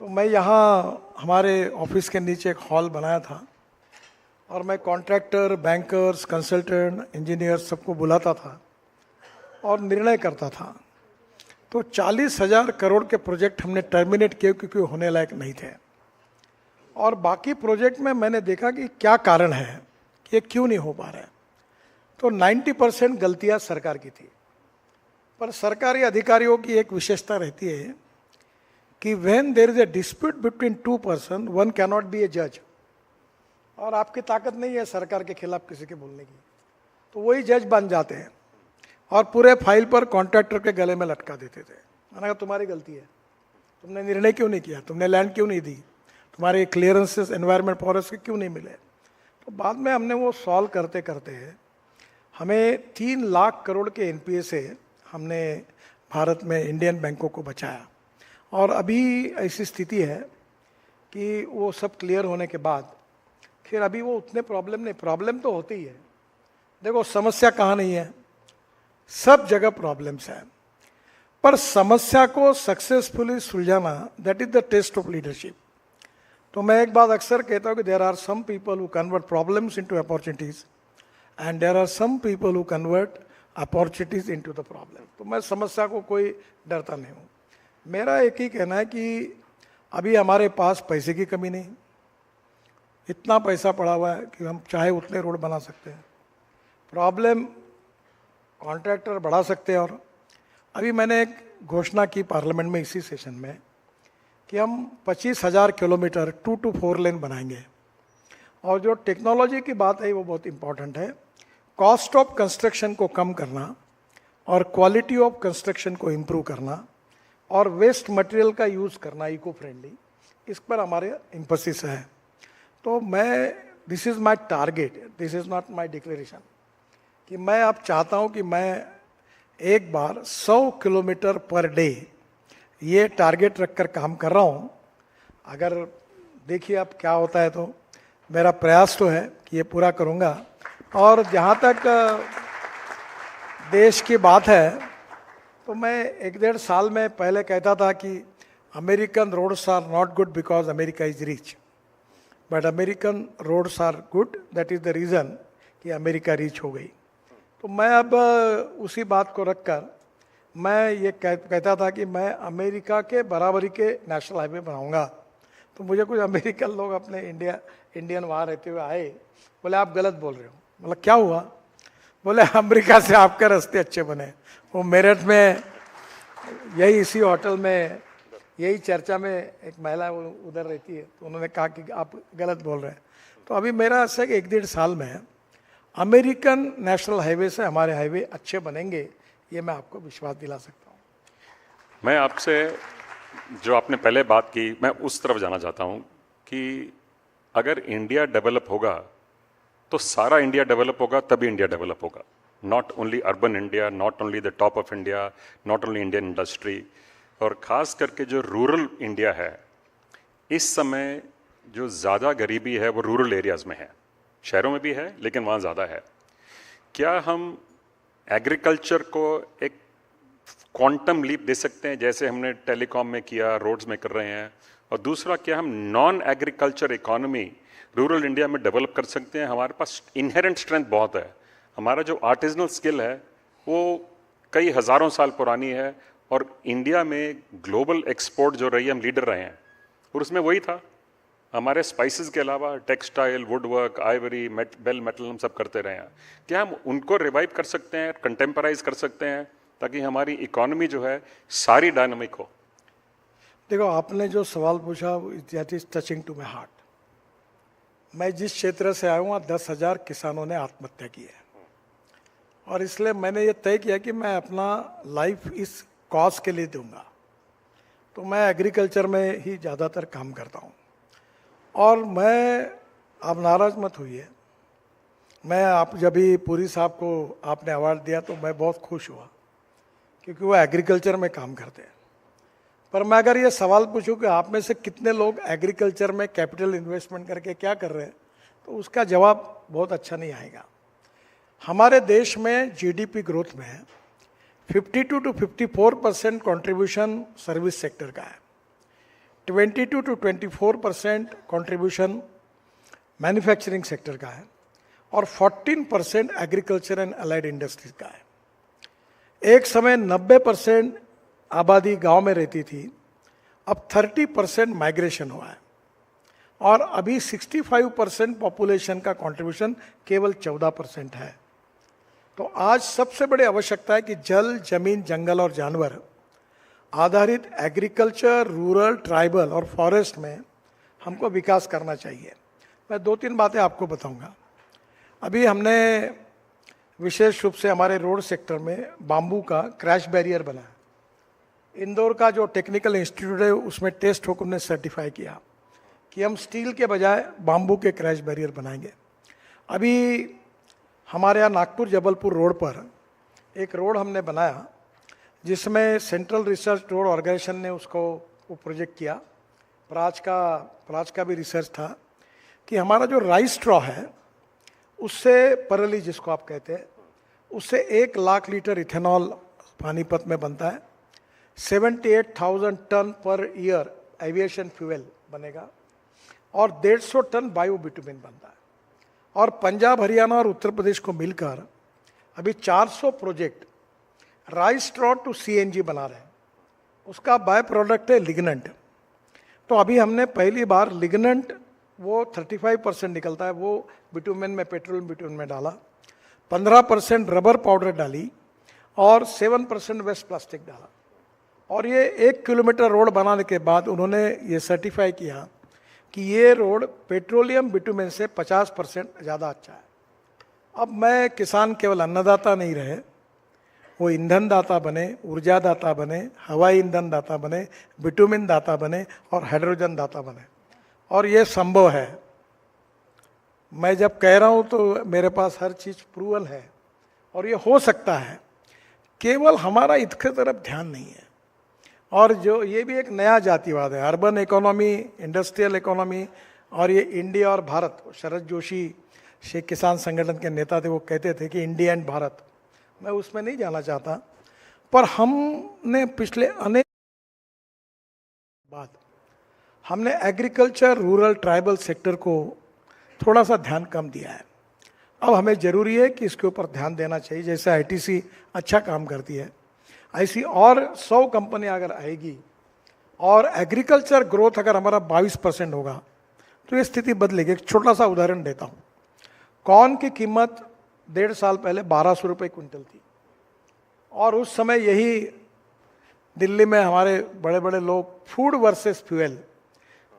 तो मैं यहाँ हमारे ऑफिस के नीचे एक हॉल बनाया था और मैं कॉन्ट्रैक्टर, बैंकर्स, कंसल्टेंट, इंजीनियर सबको बुलाता था और निर्णय करता था। तो 40,000 करोड़ के प्रोजेक्ट हमने टर्मिनेट किए क्योंकि होने लायक नहीं थे, और बाकी प्रोजेक्ट में मैंने देखा कि क्या कारण है कि ये क्यों नहीं हो पा रहे। तो 90% गलतियां सरकार की थी, पर सरकारी अधिकारियों की एक विशेषता रहती है कि when there is a dispute between 2 person, one can not be a जज, और आपकी ताकत नहीं है सरकार के खिलाफ किसी के बोलने की, तो वही जज बन जाते हैं और पूरे फाइल पर कॉन्ट्रैक्टर के गले में लटका देते थे। मैंने कहा तुम्हारी गलती है, तुमने निर्णय क्यों नहीं किया, तुमने लैंड क्यों नहीं दी, तुम्हारे क्लियरेंसेस एनवायरमेंट फॉरेस्ट के क्यों नहीं मिले। तो बाद में हमने वो सॉल्व करते करते हमें 3 लाख करोड़ के एनपीए से हमने भारत में इंडियन बैंकों को बचाया, और अभी ऐसी स्थिति है कि वो सब क्लियर होने के बाद फिर अभी वो उतने प्रॉब्लम नहीं, प्रॉब्लम तो होती ही है। देखो, समस्या कहाँ नहीं है, सब जगह प्रॉब्लम्स हैं, पर समस्या को सक्सेसफुली सुलझाना, that is the test of leadership. तो मैं एक बात अक्सर कहता हूँ कि there are some people who convert problems into opportunities and there are some people who convert opportunities into the problem. तो मैं समस्या को कोई डरता नहीं हूँ। मेरा एक ही कहना है कि अभी हमारे पास पैसे की कमी नहीं, इतना पैसा पड़ा हुआ है कि हम चाहे उतने रोड बना सकते हैं। प्रॉब्लम कॉन्ट्रैक्टर बढ़ा सकते हैं, और अभी मैंने एक घोषणा की पार्लियामेंट में इसी सेशन में कि हम 25,000 किलोमीटर 2 to 4 लेन बनाएंगे। और जो टेक्नोलॉजी की बात है वो बहुत इंपॉर्टेंट है, कॉस्ट ऑफ कंस्ट्रक्शन को कम करना और क्वालिटी ऑफ कंस्ट्रक्शन को इम्प्रूव करना और वेस्ट मटेरियल का यूज़ करना इको फ्रेंडली, इस पर हमारे एम्फसिस है। तो मैं, this is my target, this is not my declaration, कि मैं अब चाहता हूं कि मैं एक बार 100 किलोमीटर पर डे ये टारगेट रखकर काम कर रहा हूं। अगर देखिए अब क्या होता है, तो मेरा प्रयास तो है कि ये पूरा करूँगा। और जहाँ तक देश की बात है, तो मैं 1-1.5 साल में पहले कहता था कि American roads are not good because America is rich, but American roads are good, that is the reason कि अमेरिका रिच हो गई। तो मैं अब उसी बात को रखकर मैं ये कहता था कि मैं अमेरिका के बराबरी के नेशनल हाईवे बनाऊंगा। तो मुझे कुछ अमेरिकन लोग अपने इंडियन वहाँ रहते हुए आए, बोले आप गलत बोल रहे हो। मतलब क्या हुआ? बोले अमेरिका से आपके रास्ते अच्छे बने। वो मेरठ में यही इसी होटल में यही चर्चा में एक महिला उधर रहती है, तो उन्होंने कहा कि आप गलत बोल रहे हैं। तो अभी मेरा ऐसा है कि 1-1.5 साल में अमेरिकन नेशनल हाईवे से हमारे हाईवे अच्छे बनेंगे, ये मैं आपको विश्वास दिला सकता हूँ। मैं आपसे जो आपने पहले बात की, मैं उस तरफ जाना चाहता हूँ कि अगर इंडिया डेवलप होगा तो सारा इंडिया डेवलप होगा, तभी इंडिया डेवलप होगा। Not only urban India, not only the top of India, not only Indian industry, और ख़ास करके जो रूरल इंडिया है, इस समय जो ज़्यादा गरीबी है वो रूरल एरियाज़ में है। शहरों में भी है लेकिन वहाँ ज़्यादा है। क्या हम एग्रीकल्चर को एक क्वांटम लीप दे सकते हैं, जैसे हमने टेलीकॉम में किया, रोड्स में कर रहे हैं? और दूसरा, क्या हम non agriculture economy rural India में डेवलप कर सकते हैं? हमारे पास इनहेरेंट स्ट्रेंथ बहुत है। हमारा जो आर्टिजनल स्किल है वो कई हज़ारों साल पुरानी है, और इंडिया में ग्लोबल एक्सपोर्ट जो रही है, हम लीडर रहे हैं। और उसमें वही था, हमारे स्पाइसेस के अलावा textile, woodwork, ivory, bell metal हम सब करते रहे हैं। क्या हम उनको रिवाइव कर सकते हैं, कंटेम्पराइज कर सकते हैं, ताकि हमारी इकोनॉमी जो है सारी डायनामिक हो? देखो, आपने जो सवाल पूछा that is touching to my heart. मैं जिस क्षेत्र से आया हूँ वहाँ 10,000 किसानों ने आत्महत्या की है, और इसलिए मैंने ये तय किया कि मैं अपना लाइफ इस कॉज के लिए दूंगा। तो मैं एग्रीकल्चर में ही ज़्यादातर काम करता हूँ। और मैं, आप नाराज़ मत होइए, मैं आप जब भी पुरी साहब को आपने अवार्ड दिया तो मैं बहुत खुश हुआ, क्योंकि वो एग्रीकल्चर में काम करते हैं। पर मैं अगर ये सवाल पूछूं कि आप में से कितने लोग एग्रीकल्चर में कैपिटल इन्वेस्टमेंट करके क्या कर रहे हैं, तो उसका जवाब बहुत अच्छा नहीं आएगा। हमारे देश में जीडीपी ग्रोथ में 52 to 54% कॉन्ट्रीब्यूशन सर्विस सेक्टर का है, 22 to 24% कॉन्ट्रीब्यूशन मैन्युफैक्चरिंग सेक्टर का है, और 14% एग्रीकल्चर एंड अलाइड इंडस्ट्रीज का है। एक समय 90% आबादी गांव में रहती थी, अब 30% माइग्रेशन हुआ है, और अभी 65% पॉपुलेशन का कंट्रीब्यूशन केवल 14% है। तो आज सबसे बड़ी आवश्यकता है कि जल, जमीन, जंगल और जानवर आधारित एग्रीकल्चर, रूरल, ट्राइबल और फॉरेस्ट में हमको विकास करना चाहिए। मैं 2-3 बातें आपको बताऊंगा। अभी हमने विशेष रूप से हमारे रोड सेक्टर में बाम्बू का क्रैश बैरियर बनाया। इंदौर का जो टेक्निकल इंस्टीट्यूट है उसमें टेस्ट होकर हमने सर्टिफाई किया कि हम स्टील के बजाय बाम्बू के क्रैश बैरियर बनाएंगे। अभी हमारे यहाँ नागपुर जबलपुर रोड पर एक रोड हमने बनाया, जिसमें सेंट्रल रिसर्च रोड ऑर्गेनाइजेशन ने उसको वो प्रोजेक्ट किया। प्राज का भी रिसर्च था कि हमारा जो राइस स्ट्रॉ है उससे, परली जिसको आप कहते हैं, उससे 1 लाख लीटर इथेनॉल पानीपत में बनता है। 78,000 ton per year aviation fuel बनेगा, और 150 टन बायो बिटुमिन बनता है। और पंजाब, हरियाणा और उत्तर प्रदेश को मिलकर अभी 400 project rice straw to CNG बना रहे हैं। उसका बाय प्रोडक्ट है लिग्नेंट। तो अभी हमने पहली बार लिग्नेंट, वो 35% निकलता है, वो बिटुमेन में, पेट्रोलियम बिटुमेन में डाला, 15% रबर पाउडर डाली, और 7% वेस्ट प्लास्टिक डाला। और ये 1 किलोमीटर रोड बनाने के बाद उन्होंने ये सर्टिफाई किया कि ये रोड पेट्रोलियम बिटुमेन से 50% ज़्यादा अच्छा है। अब मैं किसान केवल अन्नदाता नहीं रहे, वो ईंधन दाता बने, ऊर्जा दाता बने, हवाई ईंधन दाता बने, बिटुमिन दाता बने, और हाइड्रोजन दाता बने। और ये संभव है। मैं जब कह रहा हूँ तो मेरे पास हर चीज़ प्रूवल है, और ये हो सकता है। केवल हमारा इसके तरफ ध्यान नहीं है। और जो ये भी एक नया जातिवाद है, अर्बन इकोनॉमी, इंडस्ट्रियल इकोनॉमी, और ये इंडिया और भारत। शरद जोशी शेख किसान संगठन के नेता थे, वो कहते थे कि इंडिया एंड भारत। मैं उसमें नहीं जाना चाहता, पर हमने पिछले अनेक बाद हमने एग्रीकल्चर, रूरल, ट्राइबल सेक्टर को थोड़ा सा ध्यान कम दिया है। अब हमें ज़रूरी है कि इसके ऊपर ध्यान देना चाहिए। जैसे आईटीसी अच्छा काम करती है, ऐसी और 100 कंपनियां अगर आएगी और एग्रीकल्चर ग्रोथ अगर हमारा 22% होगा तो ये स्थिति बदलेगी। एक छोटा सा उदाहरण देता हूँ। कॉर्न की कीमत 1.5 साल पहले 1200 रुपये क्विंटल थी, और उस समय यही दिल्ली में हमारे बड़े बड़े लोग फूड वर्सेस फ्यूएल,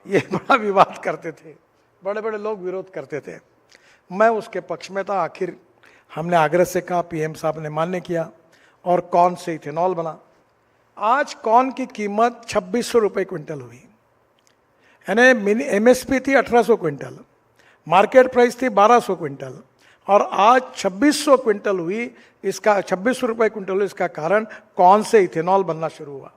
ये बड़ा विवाद करते थे, बड़े बड़े लोग विरोध करते थे। मैं उसके पक्ष में था। आखिर हमने आग्रह से कहा, पीएम साहब ने मान्य किया और कॉर्न से इथेनॉल बना। आज कॉर्न की कीमत 2600 रुपये क्विंटल हुई, यानी एमएसपी थी 1800 क्विंटल, मार्केट प्राइस थी 1200 क्विंटल, और आज 2600 क्विंटल हुई। इसका 2600 रुपये क्विंटल हुई, इसका कारण कॉर्न से इथेनॉल बनना शुरू हुआ।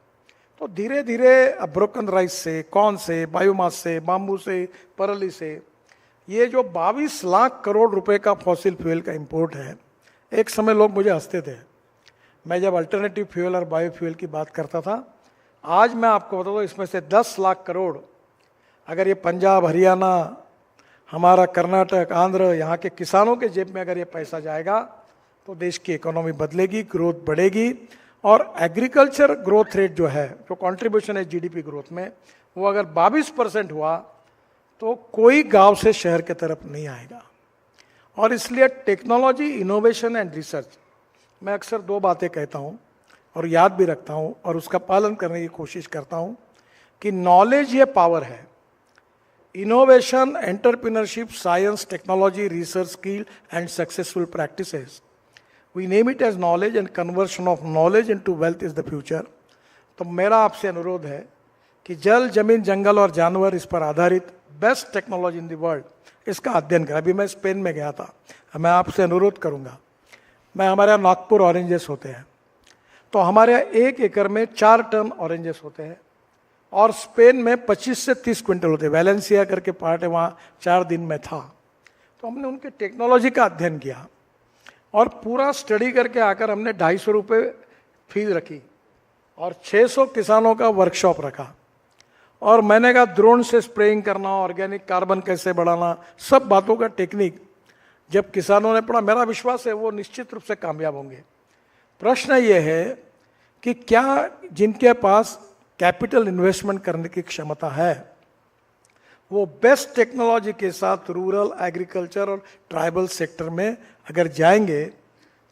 तो धीरे धीरे ब्रोकन राइस से, कॉर्न से, बायोमास से, बाम्बू से, परली से, ये जो 22 लाख करोड़ रुपए का फॉसिल फ्यूल का इंपोर्ट है। एक समय लोग मुझे हंसते थे मैं जब अल्टरनेटिव फ्यूल और बायोफ्यूल की बात करता था। आज मैं आपको बता दूं, इसमें से 10 लाख करोड़ अगर ये पंजाब, हरियाणा, हमारा कर्नाटक, आंध्र, यहाँ के किसानों के जेब में अगर ये पैसा जाएगा तो देश की इकोनॉमी बदलेगी, ग्रोथ बढ़ेगी। और एग्रीकल्चर ग्रोथ रेट जो है, जो कंट्रीब्यूशन है जीडीपी ग्रोथ में, वो अगर 22% हुआ तो कोई गांव से शहर की तरफ नहीं आएगा। और इसलिए टेक्नोलॉजी, इनोवेशन एंड रिसर्च, मैं अक्सर 2 बातें कहता हूँ और याद भी रखता हूँ और उसका पालन करने की कोशिश करता हूँ कि नॉलेज ये पावर है। Innovation, entrepreneurship, science, technology, research, skill and successful practices, we name it as knowledge, and conversion of knowledge into wealth is the future. तो मेरा आपसे अनुरोध है कि जल, जमीन, जंगल और जानवर, इस पर आधारित best technology in the world, इसका अध्ययन करें। अभी मैं स्पेन में गया था, मैं आपसे अनुरोध करूंगा। हमारे यहाँ नागपुर ऑरेंजेस होते हैं, तो हमारे यहाँ 1 एकड़ में 4 टन ऑरेंजेस होते हैं, और स्पेन में 25 से 30 क्विंटल होते हैं। वैलेंसिया करके पार्ट है, वहाँ 4 दिन में था। तो हमने उनकी टेक्नोलॉजी का अध्ययन किया और पूरा स्टडी करके आकर हमने 250 रुपये फीस रखी और 600 किसानों का वर्कशॉप रखा। और मैंने कहा ड्रोन से स्प्रेइंग करना, ऑर्गेनिक कार्बन कैसे बढ़ाना, सब बातों का टेक्निक जब किसानों ने पढ़ा, मेरा विश्वास है वो निश्चित रूप से कामयाब होंगे। प्रश्न ये है कि क्या जिनके पास कैपिटल इन्वेस्टमेंट करने की क्षमता है वो बेस्ट टेक्नोलॉजी के साथ रूरल, एग्रीकल्चर और ट्राइबल सेक्टर में अगर जाएंगे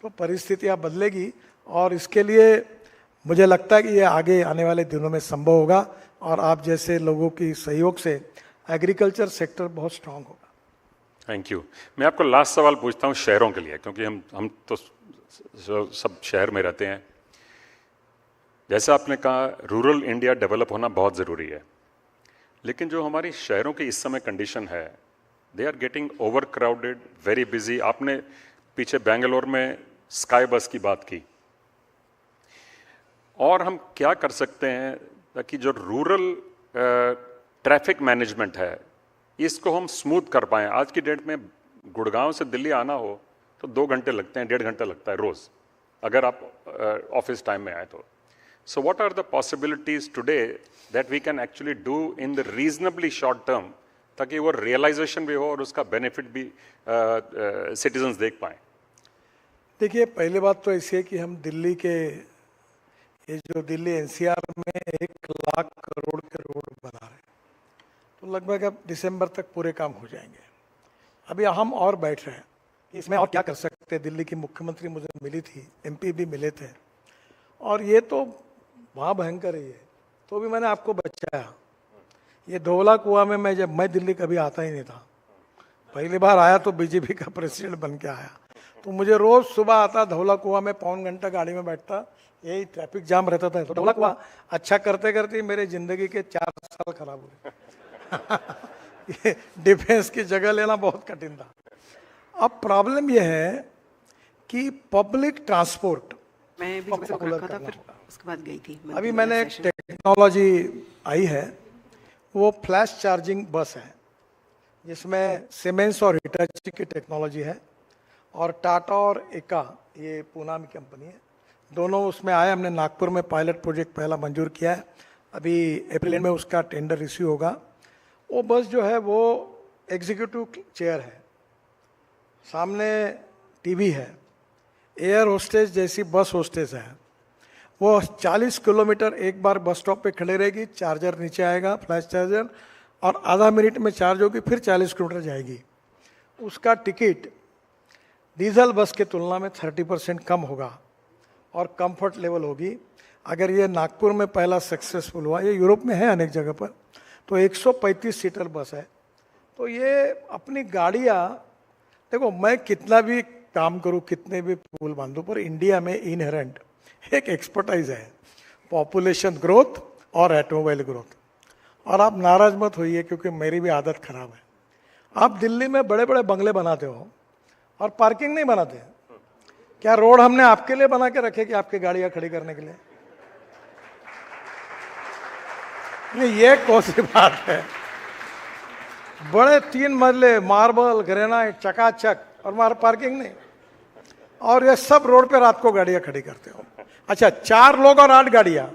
तो परिस्थितियां बदलेगी। और इसके लिए मुझे लगता है कि ये आगे आने वाले दिनों में संभव होगा, और आप जैसे लोगों की सहयोग से एग्रीकल्चर सेक्टर बहुत स्ट्रांग होगा। Thank you. मैं आपको लास्ट सवाल पूछता हूँ शहरों के लिए, क्योंकि हम तो सब शहर में रहते हैं। जैसा आपने कहा, रूरल इंडिया डेवलप होना बहुत ज़रूरी है, लेकिन जो हमारी शहरों की इस समय कंडीशन है, they are getting overcrowded, very busy. आपने पीछे बेंगलोर में स्काई बस की बात की, और हम क्या कर सकते हैं ताकि जो रूरल ट्रैफिक मैनेजमेंट है इसको हम स्मूथ कर पाएँ। आज की डेट में गुड़गांव से दिल्ली आना हो तो 2 घंटे लगते हैं, 1.5 घंटा लगता है रोज़, अगर आप ऑफिस टाइम में आए तो। So what are the possibilities today that we can actually do in the reasonably short term, ताकि वो realization भी हो और उसका benefit भी citizens देख पाएं? देखिए, पहली बात तो ऐसी है कि हम दिल्ली के, ये जो दिल्ली एनसीआर में 1 लाख करोड़ के रोड बना रहे हैं, तो लगभग अब दिसंबर तक पूरे काम हो जाएंगे। अभी हम और बैठ रहे हैं इसमें और क्या कर सकते हैं। दिल्ली की मुख्यमंत्री मुझे मिली थी, एमपी भी मिले थे, और ये तो वहाँ भयंकर ही है, तो भी मैंने आपको बचाया। ये धौला कुआं में मैं दिल्ली कभी आता ही नहीं था, पहली बार आया तो बीजेपी का प्रेसिडेंट बन के आया। तो मुझे रोज सुबह आता, धौला कुआं में 1.25 घंटा गाड़ी में बैठता, यही ट्रैफिक जाम रहता था। तो धौला कुआं अच्छा करते करते मेरे जिंदगी के 4 साल खराब हुए। ये डिफेंस की जगह लेना बहुत कठिन था। अब प्रॉब्लम यह है कि पब्लिक ट्रांसपोर्ट मैं भी उसके बाद गई थी। अभी मैंने एक टेक्नोलॉजी आई है वो फ्लैश चार्जिंग बस है, जिसमें सीमेंस और हिटाची की टेक्नोलॉजी है, और टाटा और एका, ये पूना में कंपनी है, दोनों उसमें आए। हमने नागपुर में पायलट प्रोजेक्ट पहला मंजूर किया है, अभी अप्रैल में उसका टेंडर इश्यू होगा। वो बस जो है वो एग्जीक्यूटिव चेयर है, सामने टीवी है, एयर होस्टेस जैसी बस होस्टेस है। वो 40 किलोमीटर एक बार बस स्टॉप पे खड़े रहेगी, चार्जर नीचे आएगा, फ्लैश चार्जर, और आधा मिनट में चार्ज होगी, फिर 40 किलोमीटर जाएगी। उसका टिकट डीजल बस के तुलना में 30% कम होगा और कंफर्ट लेवल होगी। अगर ये नागपुर में पहला सक्सेसफुल हुआ, ये यूरोप में है अनेक जगह पर, तो 135 सीटर बस है। तो ये अपनी गाड़ियाँ, देखो मैं कितना भी काम करूँ, कितने भी पुल बांधूँ, पर इंडिया में इनहेरेंट एक एक्सपर्टाइज है, पॉपुलेशन ग्रोथ और ऑटोमोबाइल ग्रोथ। और आप नाराज मत होइए, क्योंकि मेरी भी आदत खराब है। आप दिल्ली में बड़े बड़े बंगले बनाते हो और पार्किंग नहीं बनाते। क्या रोड हमने आपके लिए बना के रखे कि आपकी गाड़ियां खड़ी करने के लिए? नहीं, ये कौन सी बात है? बड़े 3 मंजिले, मार्बल, ग्रेनाइट, चकाचक, और पार्किंग नहीं। और ये सब रोड पे रात को गाड़ियां खड़ी करते हो। अच्छा, 4 लोग और 8 गाड़ियां,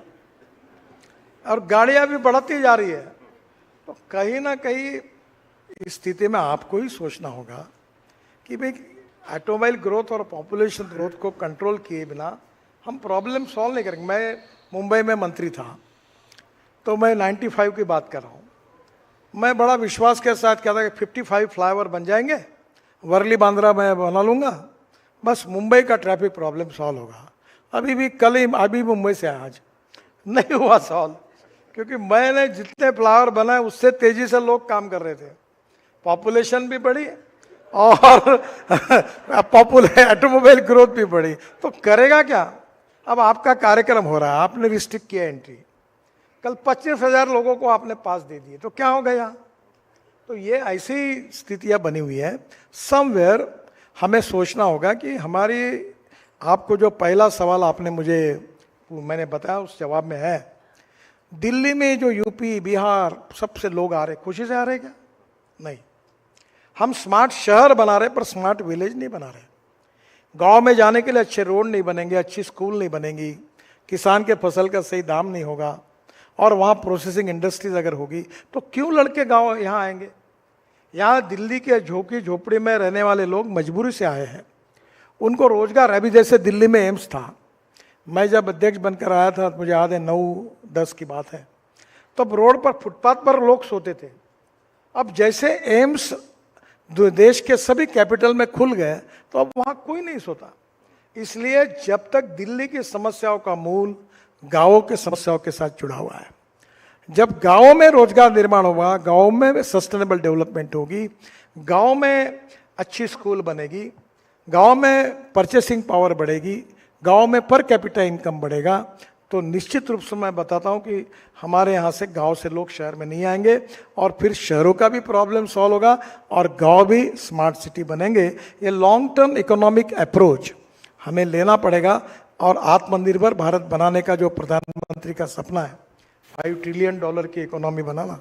और गाड़ियां भी बढ़ती जा रही है। तो कहीं ना कहीं इस स्थिति में आपको ही सोचना होगा कि भाई ऑटोमोबाइल ग्रोथ और पॉपुलेशन ग्रोथ को कंट्रोल किए बिना हम प्रॉब्लम सॉल्व नहीं करेंगे। मैं मुंबई में मंत्री था, तो मैं 95 की बात कर रहा हूँ। मैं बड़ा विश्वास के साथ कहता कि 55 फ्लाईओवर बन जाएंगे, वर्ली बांद्रा मैं बना लूँगा, बस मुंबई का ट्रैफिक प्रॉब्लम सॉल्व होगा। अभी भी कल ही अभी मुंबई से आज नहीं हुआ सॉल्व, क्योंकि मैंने जितने फ्लाईओवर बनाए उससे तेजी से लोग काम कर रहे थे, पॉपुलेशन भी बढ़ी और ऑटोमोबाइल ग्रोथ भी बढ़ी। तो करेगा क्या? अब आपका कार्यक्रम हो रहा है, आपने रिस्ट्रिक्ट किया एंट्री, कल 25,000 लोगों को आपने पास दे दिए, तो क्या हो गया? तो ये ऐसी स्थितियां बनी हुई है। समवेयर हमें सोचना होगा कि हमारी, आपको जो पहला सवाल आपने मैंने बताया उस जवाब में है, दिल्ली में जो यूपी बिहार सबसे लोग आ रहे, खुशी से आ रहे क्या? नहीं। हम स्मार्ट शहर बना रहे पर स्मार्ट विलेज नहीं बना रहे। गांव में जाने के लिए अच्छे रोड नहीं बनेंगे, अच्छी स्कूल नहीं बनेंगी, किसान के फसल का सही दाम नहीं होगा, और वहाँ प्रोसेसिंग इंडस्ट्रीज अगर होगी तो क्यों लड़के गांव यहाँ आएंगे? यहाँ दिल्ली के झोंकी झोपड़ी में रहने वाले लोग मजबूरी से आए हैं, उनको रोजगार। अभी जैसे दिल्ली में एम्स था, मैं जब अध्यक्ष बनकर आया था, मुझे याद है 9-10 की बात है, तब रोड पर फुटपाथ पर लोग सोते थे। अब जैसे एम्स देश के सभी कैपिटल में खुल गए, तो अब वहाँ कोई नहीं सोता। इसलिए जब तक दिल्ली की समस्याओं का मूल गांवों के समस्याओं के साथ जुड़ा हुआ है, जब गांवों में रोजगार निर्माण होगा, गांवों में सस्टेनेबल डेवलपमेंट होगी, गांव में अच्छी स्कूल बनेगी, गांव में परचेसिंग पावर बढ़ेगी, गांव में पर कैपिटा इनकम बढ़ेगा, तो निश्चित रूप से मैं बताता हूं कि हमारे यहाँ से गांव से लोग शहर में नहीं आएंगे, और फिर शहरों का भी प्रॉब्लम सॉल्व होगा और गांव भी स्मार्ट सिटी बनेंगे। ये लॉन्ग टर्म इकोनॉमिक अप्रोच हमें लेना पड़ेगा, और आत्मनिर्भर भारत बनाने का जो प्रधानमंत्री का सपना है, $5 ट्रिलियन की इकोनॉमी बनाना,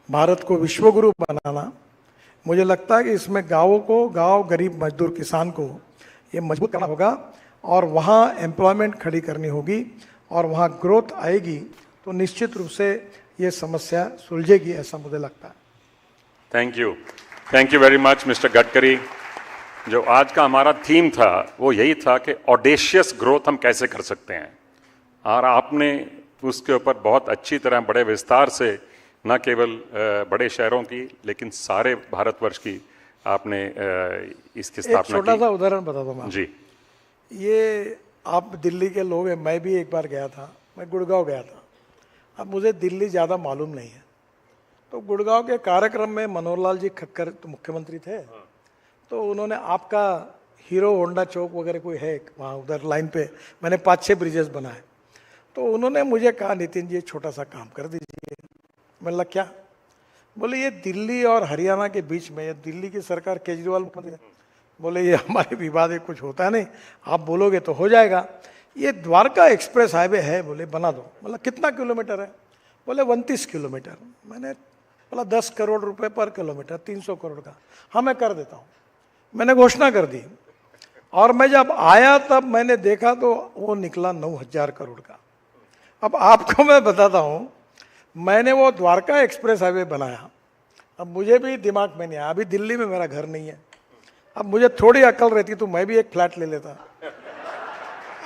भारत को विश्वगुरु बनाना, मुझे लगता है कि इसमें गाँवों को, गाँव गरीब मजदूर किसान को ये मजबूत करना होगा, और वहाँ एम्प्लॉयमेंट खड़ी करनी होगी, और वहाँ ग्रोथ आएगी, तो निश्चित रूप से ये समस्या सुलझेगी, ऐसा मुझे लगता है। Thank you very much mister Gadkari. जो आज का हमारा थीम था वो यही था कि ऑडेशियस ग्रोथ हम कैसे कर सकते हैं, और आपने उसके ऊपर बहुत अच्छी तरह बड़े विस्तार से न केवल बड़े शहरों की लेकिन सारे भारतवर्ष की आपने इसकी स्थापना की। छोटा सा उदाहरण बता दूँ मैं जी। ये आप दिल्ली के लोग हैं, मैं भी एक बार गया था, मैं गुड़गांव गया था। अब मुझे दिल्ली ज़्यादा मालूम नहीं है, तो गुड़गांव के कार्यक्रम में मनोहर लाल जी खक्कर तो मुख्यमंत्री थे, तो उन्होंने आपका हीरो होंडा चौक वगैरह कोई है वहाँ उधर लाइन पे, मैंने 5-6 ब्रिजेस बनाए, तो उन्होंने मुझे कहा नितिन जी छोटा सा काम कर दीजिए। मैंने कहा क्या? बोले ये दिल्ली और हरियाणा के बीच में, दिल्ली की सरकार केजरीवाल मुख्यमंत्री, बोले ये हमारे विवाद में कुछ होता नहीं, आप बोलोगे तो हो जाएगा। ये द्वारका एक्सप्रेस हाईवे है, बोले बना दो। मतलब कितना किलोमीटर है? बोले 29 किलोमीटर। मैंने बोला 10 करोड़ रुपए पर किलोमीटर, 300 करोड़ का। हाँ मैं कर देता हूँ। मैंने घोषणा कर दी और मैं जब आया तब मैंने देखा तो वो निकला 9,000 करोड़ का। अब आपको मैं बताता हूँ, मैंने वो द्वारका एक्सप्रेस हाईवे बनाया। अब मुझे भी दिमाग में नहीं आया, अभी दिल्ली में मेरा घर नहीं है, अब मुझे थोड़ी अकल रहती तो मैं भी एक फ्लैट ले लेता।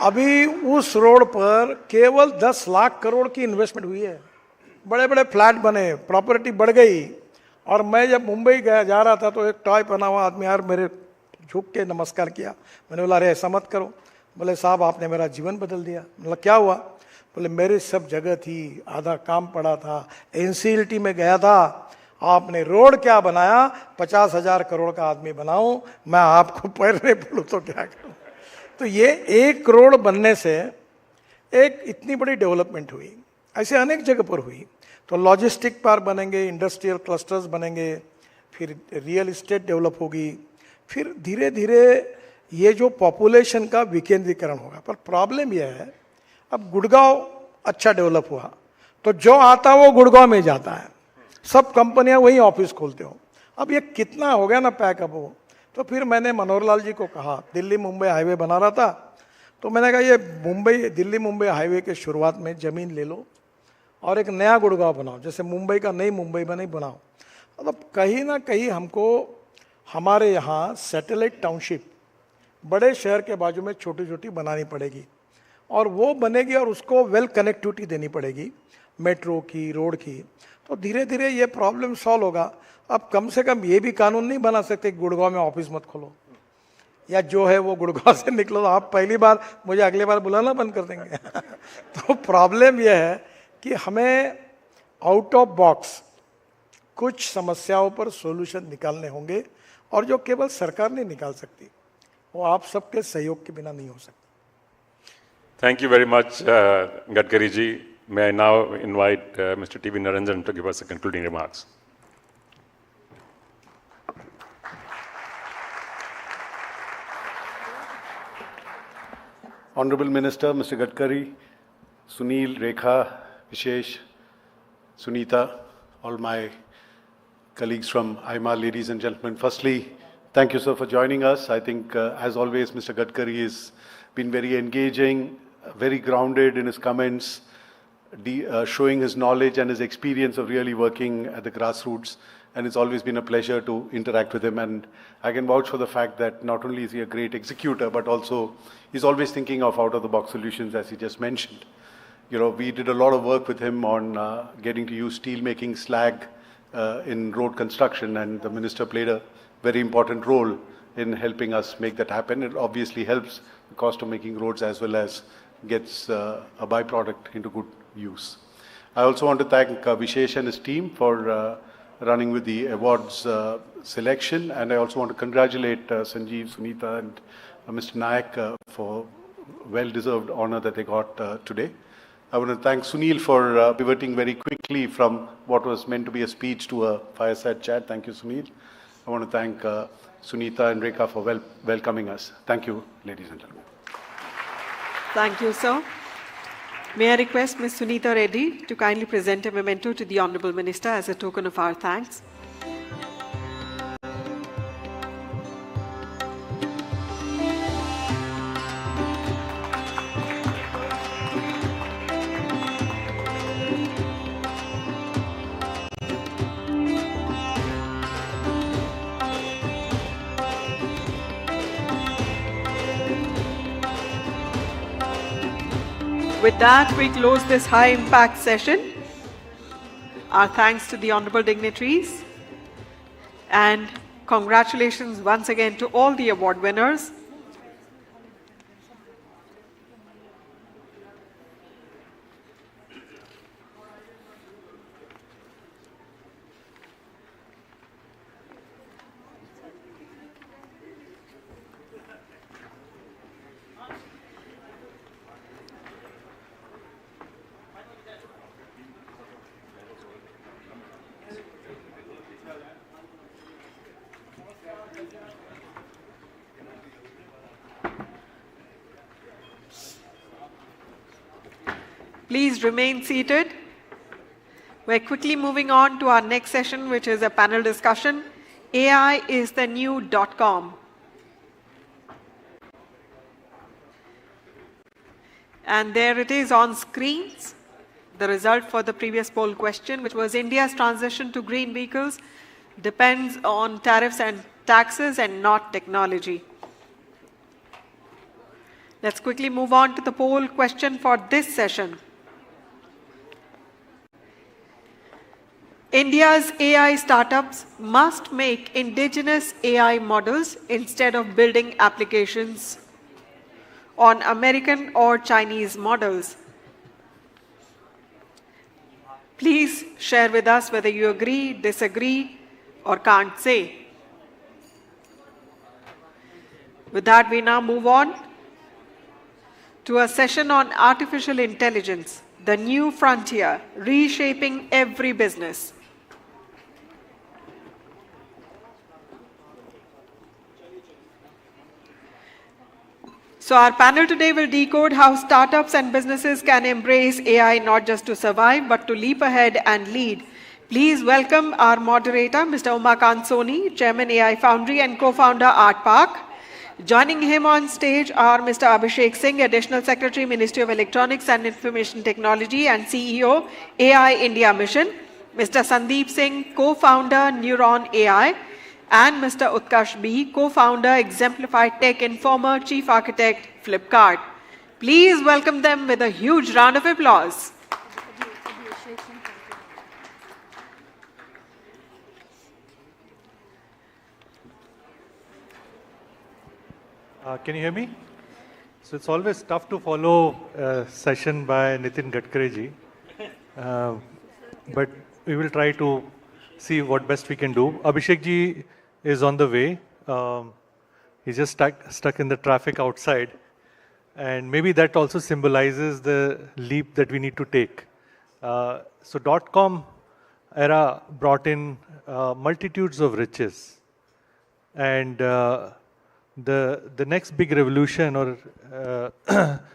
अभी उस रोड पर केवल 10 लाख करोड़ की इन्वेस्टमेंट हुई है, बड़े बड़े फ्लैट बने, प्रॉपर्टी बढ़ गई। और मैं जब मुंबई गया जा रहा था तो एक टॉय पहना हुआ आदमी यार मेरे झुक के नमस्कार किया। मैंने बोला अरे ऐसा मत करो। बोले साहब आपने मेरा जीवन बदल दिया। मतलब क्या हुआ? बोले मेरी सब जगह थी, आधा काम पड़ा था, एनसीएलटी में गया था, आपने रोड क्या बनाया, 50,000 करोड़ का आदमी बनाऊं, मैं आपको पैर नहीं बोलूं तो क्या करूं। तो ये एक रोड बनने से एक इतनी बड़ी डेवलपमेंट हुई, ऐसे अनेक जगह पर हुई। तो लॉजिस्टिक पार्क बनेंगे, इंडस्ट्रियल क्लस्टर्स बनेंगे, फिर रियल इस्टेट डेवलप होगी, फिर धीरे धीरे ये जो पॉपुलेशन का विकेंद्रीकरण होगा। पर प्रॉब्लम यह है, अब गुड़गांव अच्छा डेवलप हुआ तो जो आता वो गुड़गांव में जाता है, सब कंपनियां वहीं ऑफिस खोलते हो। अब ये कितना हो गया ना पैकअप हो। तो फिर मैंने मनोहर लाल जी को कहा, दिल्ली मुंबई हाईवे बना रहा था, तो मैंने कहा ये दिल्ली मुंबई हाईवे के शुरुआत में ज़मीन ले लो और एक नया गुड़गांव बनाओ, जैसे मुंबई का नई मुंबई बनी बनाओ। मतलब कहीं ना कहीं हमको हमारे यहाँ सैटेलाइट टाउनशिप बड़े शहर के बाजू में छोटी छोटी बनानी पड़ेगी, और वो बनेगी और उसको वेल कनेक्टिविटी देनी पड़ेगी, मेट्रो की, रोड की। तो धीरे धीरे ये प्रॉब्लम सॉल्व होगा। अब कम से कम ये भी कानून नहीं बना सकते गुड़गांव में ऑफिस मत खोलो, या जो है वो गुड़गांव से निकलो। आप पहली बार मुझे अगली बार बुलाना बंद कर देंगे। तो प्रॉब्लम यह है कि हमें आउट ऑफ बॉक्स कुछ समस्याओं पर सॉल्यूशन निकालने होंगे, और जो केवल सरकार नहीं निकाल सकती, वो आप सबके सहयोग के बिना नहीं हो सकता। Thank you very much, Gadkari ji. May I now invite Mr. T.V. Narendran to give us the concluding remarks. Honorable Minister, Mr. Gadkari, Sunil, Rekha, Vishesh, Suneeta, all my colleagues from AIMA, ladies and gentlemen. Firstly, thank you, sir, for joining us. I think, as always, Mr. Gadkari has been very engaging, very grounded in his comments, showing his knowledge and his experience of really working at the grassroots. And it's always been a pleasure to interact with him. And I can vouch for the fact that not only is he a great executor, but also he's always thinking of out-of-the-box solutions, as he just mentioned. You know, we did a lot of work with him on getting to use steel-making slag in road construction, and the minister played a very important role in helping us make that happen. It obviously helps the cost of making roads as well as gets a byproduct into good use. I also want to thank Vishesh and his team for running with the awards selection, and I also want to congratulate Sanjeev, Suneeta and Mr. Nayak for well-deserved honor that they got today. I want to thank Sunil for pivoting very quickly from what was meant to be a speech to a fireside chat. Thank you, Sunil. I want to thank Suneeta and Rekha for welcoming us. Thank you, ladies and gentlemen. Thank you, sir. May I request Ms. Suneeta Reddy to kindly present a memento to the Honourable Minister as a token of our thanks. With that, we close this high-impact session. Our thanks to the honourable dignitaries, and congratulations once again to all the award winners. Please remain seated. We're quickly moving on to our next session, which is a panel discussion. AI is the new .com. And there it is on screens, the result for the previous poll question, which was India's transition to green vehicles depends on tariffs and taxes and not technology. Let's quickly move on to the poll question for this session. India's AI startups must make indigenous AI models instead of building applications on American or Chinese models. Please share with us whether you agree, disagree, or can't say. With that, we now move on to a session on artificial intelligence, the new frontier, reshaping every business. So our panel today will decode how startups and businesses can embrace AI not just to survive, but to leap ahead and lead. Please welcome our moderator, Mr. Umakant Soni, Chairman AI Foundry and co-founder Art Park. Joining him on stage are Mr. Abhishek Singh, Additional Secretary, Ministry of Electronics and Information Technology and CEO, AI India Mission, Mr. Sandeep Singh, co-founder Newron.AI, and Mr. Utkarsh B, co-founder Xmplify.tech and former chief architect Flipkart. Please welcome them with a huge round of applause. Can you hear me? So it's always tough to follow a session by Nitin Gadkari ji, but we will try to see what best we can do. Abhishek ji is on the way. He's just stuck in the traffic outside, and maybe that also symbolizes the leap that we need to take. So .com era brought in multitudes of riches, and the next big revolution, or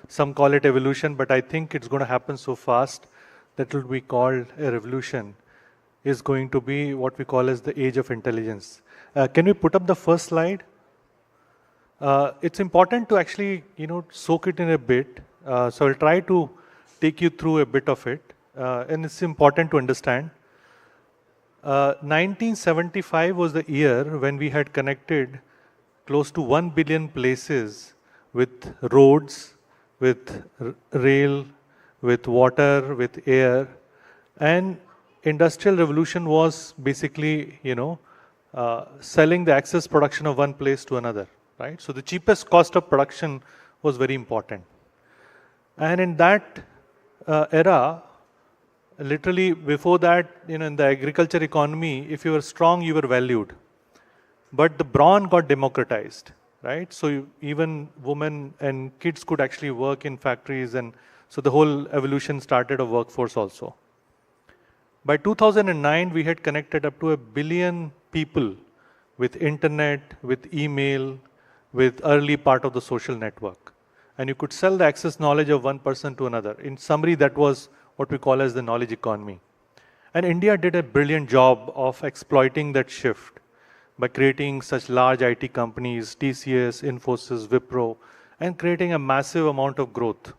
some call it evolution, but I think it's going to happen so fast that will be called a revolution, is going to be what we call as the age of intelligence. Can we put up the first slide? It's important to actually, soak it in a bit. So I'll try to take you through a bit of it, and it's important to understand. 1975 was the year when we had connected close to 1 billion places with roads, with rail, with water, with air. And Industrial Revolution was basically, selling the excess production of one place to another, right? So the cheapest cost of production was very important. And in that era, literally before that, in the agriculture economy, if you were strong, you were valued. But the brawn got democratized, right? So even women and kids could actually work in factories, and so the whole evolution started of workforce also. By 2009, we had connected up to 1 billion people with internet, with email, with early part of the social network. And you could sell the access knowledge of one person to another. In summary, that was what we call as the knowledge economy. And India did a brilliant job of exploiting that shift by creating such large IT companies, TCS, Infosys, Wipro, and creating a massive amount of growth.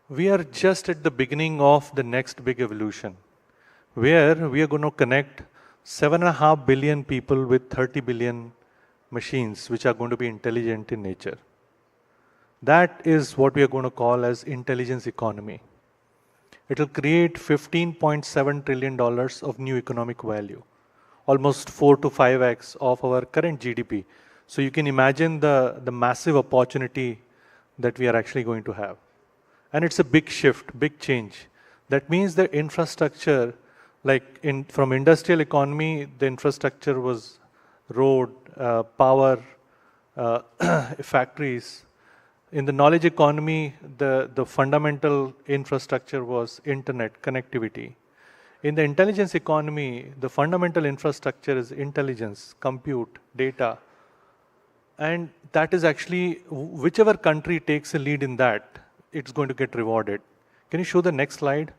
We are just at the beginning of the next big evolution, where we are going to connect 7.5 billion people with 30 billion machines, which are going to be intelligent in nature. That is what we are going to call as intelligence economy. It will create $15.7 trillion of new economic value, almost 4 to 5x of our current GDP. So you can imagine the massive opportunity that we are actually going to have. And it's a big shift, big change. That means the infrastructure, from industrial economy, the infrastructure was road, power, factories. In the knowledge economy, the fundamental infrastructure was internet, connectivity. In the intelligence economy, the fundamental infrastructure is intelligence, compute, data. And that is actually, whichever country takes a lead in that, it's going to get rewarded. Can you show the next slide?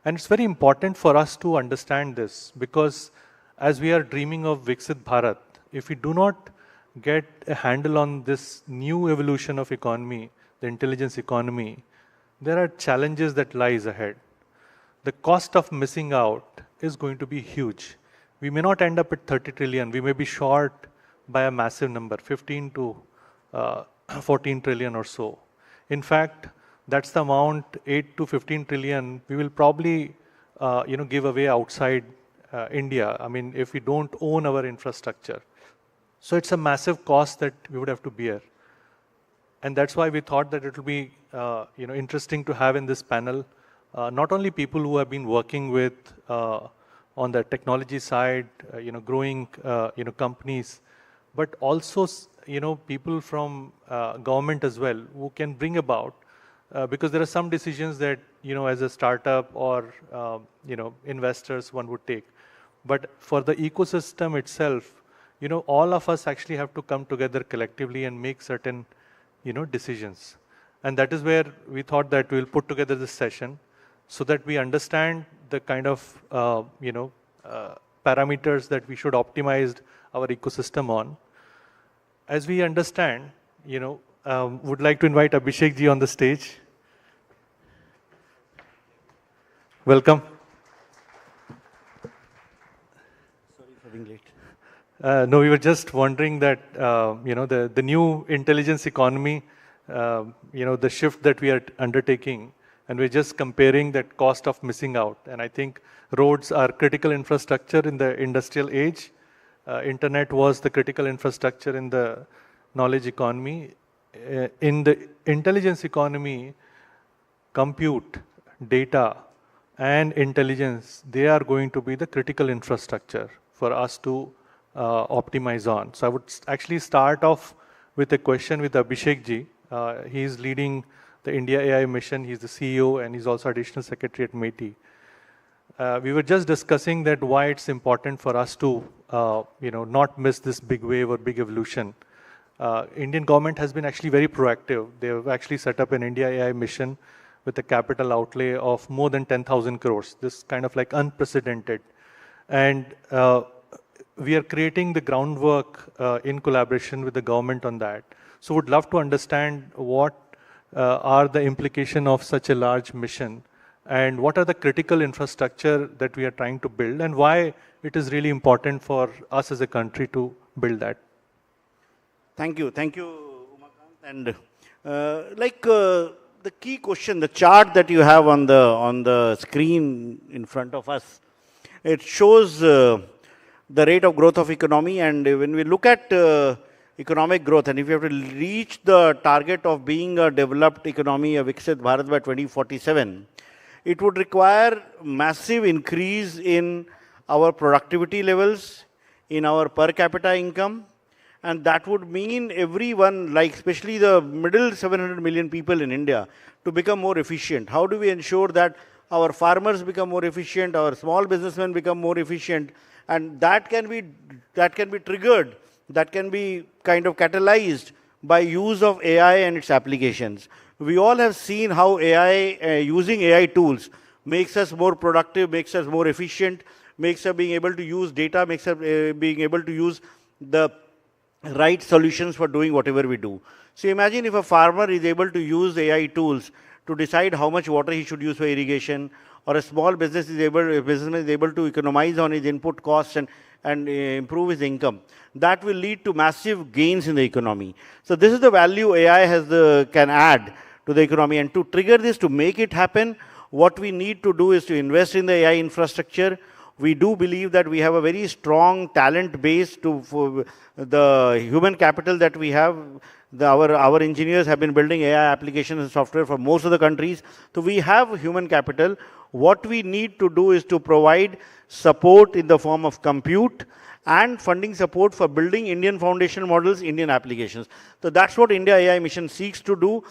And it's very important for us to understand this, because as we are dreaming of Viksit Bharat, if we do not get a handle on this new evolution of economy, the intelligence economy, there are challenges that lies ahead. The cost of missing out is going to be huge. We may not end up at 30 trillion. We may be short by a massive number, 15 to 14 trillion or so. In fact, that's the amount, 8 to 15 trillion, we will probably give away outside India. I mean, if we don't own our infrastructure. So it's a massive cost that we would have to bear. And that's why we thought that it will be interesting to have in this panel not only people who have been working with on the technology side, growing companies, but also people from government as well who can bring about, because there are some decisions that as a startup or investors one would take. But for the ecosystem itself, all of us actually have to come together collectively and make certain decisions. And that is where we thought that we'll put together this session so that we understand the kind of parameters that we should optimize our ecosystem on. As we understand, would like to invite Abhishek ji on the stage. Welcome. Sorry for being late. No, we were just wondering that, the new intelligence economy, the shift that we are undertaking, and we're just comparing that cost of missing out. And I think roads are critical infrastructure in the industrial age. Internet was the critical infrastructure in the knowledge economy. In the intelligence economy, compute, data, and intelligence, they are going to be the critical infrastructure for us to optimize on. So I would actually start off with a question with Abhishek ji. He's leading the India AI mission. He's the CEO and he's also additional secretary at METI. We were just discussing that why it's important for us to not miss this big wave or big evolution. Indian government has been actually very proactive. They have actually set up an India AI mission with a capital outlay of more than 10,000 crores. This kind of like unprecedented. And we are creating the groundwork in collaboration with the government on that. So would love to understand what are the implications of such a large mission, and what are the critical infrastructure that we are trying to build, and why it is really important for us as a country to build that. Thank you, Umakant. And the key question, the chart that you have on the screen in front of us, it shows the rate of growth of economy. And when we look at economic growth, and if you have to reach the target of being a developed economy, a Viksit Bharat by 2047, it would require massive increase in our productivity levels, in our per capita income, and that would mean everyone, like especially the middle 700 million people in India, to become more efficient. How do we ensure that our farmers become more efficient, our small businessmen become more efficient, and that can be triggered, that can be kind of catalyzed by use of AI and its applications. We all have seen how AI, using AI tools, makes us more productive, makes us more efficient, makes us being able to use data, makes us being able to use the right solutions for doing whatever we do. So imagine if a farmer is able to use AI tools to decide how much water he should use for irrigation, or a small business is able to economize on his input costs and improve his income. That will lead to massive gains in the economy. So this is the value AI can add to the economy. And to trigger this, to make it happen, what we need to do is to invest in the AI infrastructure. We do believe that we have a very strong talent base for the human capital that we have. Our engineers have been building AI applications and software for most of the countries. So we have human capital. What we need to do is to provide support in the form of compute and funding support for building Indian foundation models, Indian applications. So that's what India AI mission seeks to do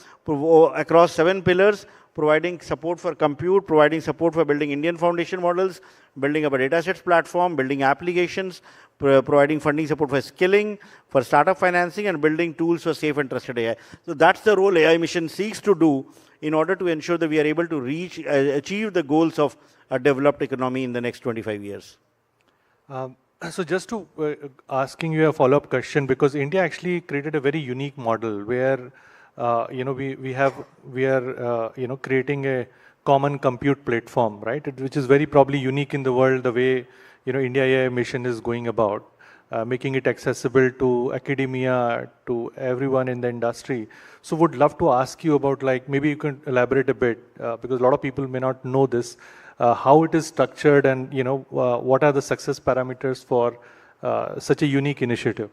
across 7 pillars, providing support for compute, providing support for building Indian foundation models, building up a datasets platform, building applications, providing funding support for skilling, for startup financing, and building tools for safe and trusted AI. So that's the role AI mission seeks to do in order to ensure that we are able to achieve the goals of a developed economy in the next 25 years. So just to asking you a follow-up question, because India actually created a very unique model where we are creating a common compute platform, right? Which is very probably unique in the world, the way India AI mission is going about, making it accessible to academia, to everyone in the industry. So would love to ask you about, like, maybe you can elaborate a bit, because a lot of people may not know this, how it is structured, and what are the success parameters for such a unique initiative?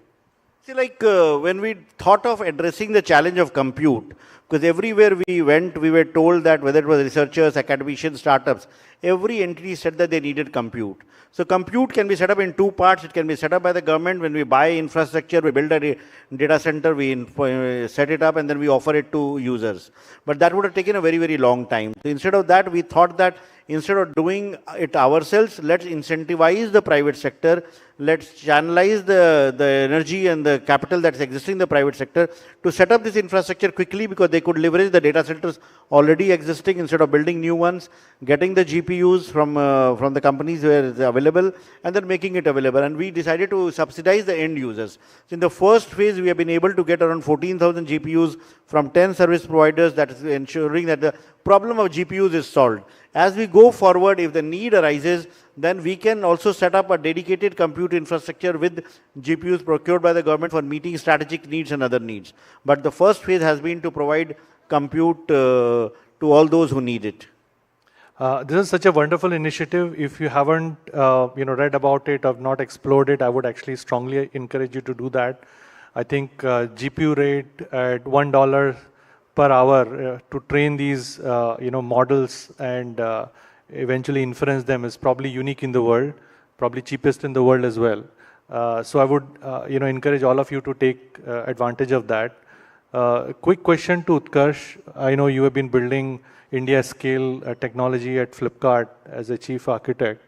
See, like when we thought of addressing the challenge of compute, because everywhere we went, we were told that whether it was researchers, academicians, startups, every entity said that they needed compute. So compute can be set up in two parts. It can be set up by the government. When we buy infrastructure, we build a data center, we set it up, and then we offer it to users. But that would have taken a very, very long time. So instead of that, we thought that instead of doing it ourselves, let's incentivize the private sector. Let's channelize the energy and the capital that's existing in the private sector to set up this infrastructure quickly, because they could leverage the data centers already existing instead of building new ones, getting the GPUs from the companies where it's available, and then making it available. And we decided to subsidize the end users. So in the first phase, we have been able to get around 14,000 GPUs from 10 service providers. That is ensuring that the problem of GPUs is solved. As we go forward, if the need arises, then we can also set up a dedicated compute infrastructure with GPUs procured by the government for meeting strategic needs and other needs. But the first phase has been to provide compute to all those who need it. This is such a wonderful initiative. If you haven't read about it or not explored it, I would actually strongly encourage you to do that. I think GPU rate at $1 per hour to train these models and eventually inference them is probably unique in the world, probably cheapest in the world as well. So I would encourage all of you to take advantage of that. Quick question to Utkarsh. I know you have been building India scale technology at Flipkart as a chief architect.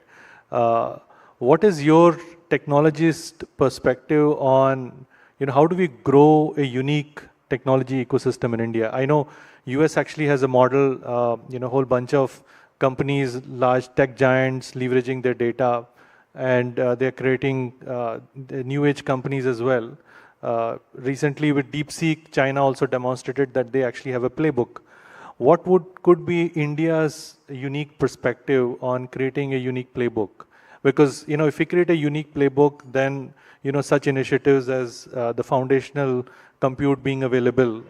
What is your technologist perspective on how do we grow a unique technology ecosystem in India? I know US actually has a model, whole bunch of companies, large tech giants leveraging their data, and they're creating new age companies as well. Recently with DeepSeek, China also demonstrated that they actually have a playbook. What could be India's unique perspective on creating a unique playbook? Because if we create a unique playbook, then such initiatives as the foundational compute being available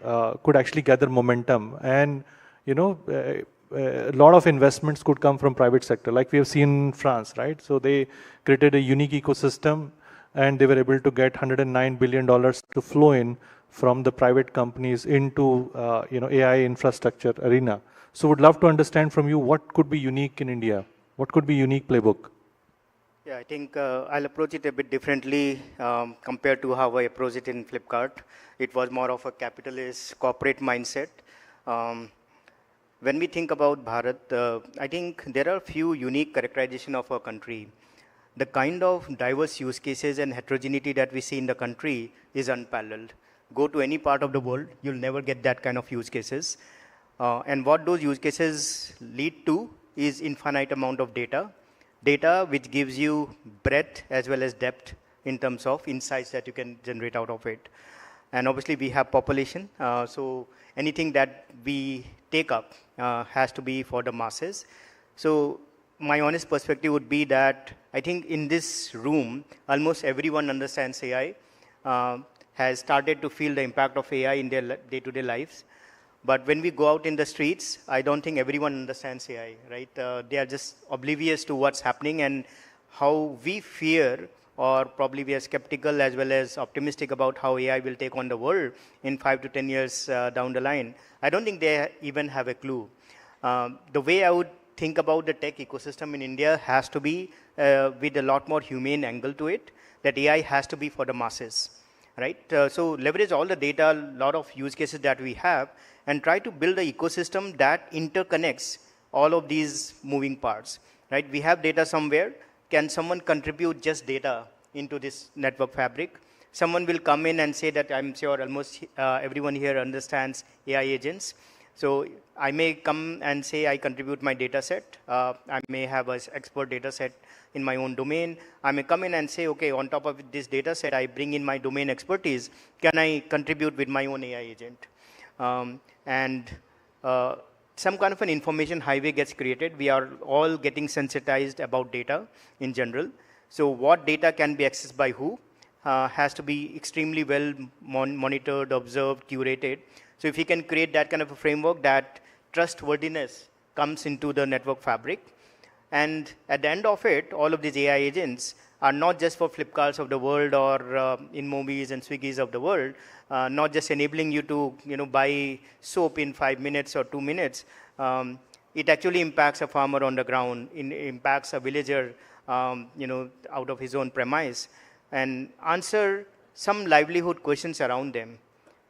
could actually gather momentum, and a lot of investments could come from private sector, like we have seen in France, right? So they created a unique ecosystem, and they were able to get $109 billion to flow in from the private companies into AI infrastructure arena. So would love to understand from you what could be unique in India, what could be unique playbook. Yeah, I think I'll approach it a bit differently compared to how I approached it in Flipkart. It was more of a capitalist corporate mindset. When we think about Bharat, I think there are a few unique characterizations of our country. The kind of diverse use cases and heterogeneity that we see in the country is unparalleled. Go to any part of the world, you'll never get that kind of use cases. And what those use cases lead to is infinite amount of data which gives you breadth as well as depth in terms of insights that you can generate out of it. And obviously we have population, so anything that we take up has to be for the masses. So my honest perspective would be that I think in this room, almost everyone understands AI, has started to feel the impact of AI in their day-to-day lives. But when we go out in the streets, I don't think everyone understands AI, right? They are just oblivious to what's happening and how we fear, or probably we are skeptical as well as optimistic about how AI will take on the world in 5 to 10 years down the line. I don't think they even have a clue. The way I would think about the tech ecosystem in India has to be with a lot more humane angle to it, that AI has to be for the masses, right? So leverage all the data, a lot of use cases that we have, and try to build an ecosystem that interconnects all of these moving parts, right? We have data somewhere. Can someone contribute just data into this network fabric? Someone will come in and say that I'm sure almost everyone here understands AI agents. So I may come and say I contribute my data set. I may have an expert data set in my own domain. I may come in and say, okay, on top of this data set, I bring in my domain expertise. Can I contribute with my own AI agent? Some kind of an information highway gets created. We are all getting sensitized about data in general. So what data can be accessed by who has to be extremely well monitored, observed, curated. So if you can create that kind of a framework, that trustworthiness comes into the network fabric. And at the end of it, all of these AI agents are not just for Flipkarts of the world or InMobies and Swiggies of the world, not just enabling you to buy soap in 5 minutes or 2 minutes. It actually impacts a farmer on the ground, impacts a villager out of his own premise, and answer some livelihood questions around them.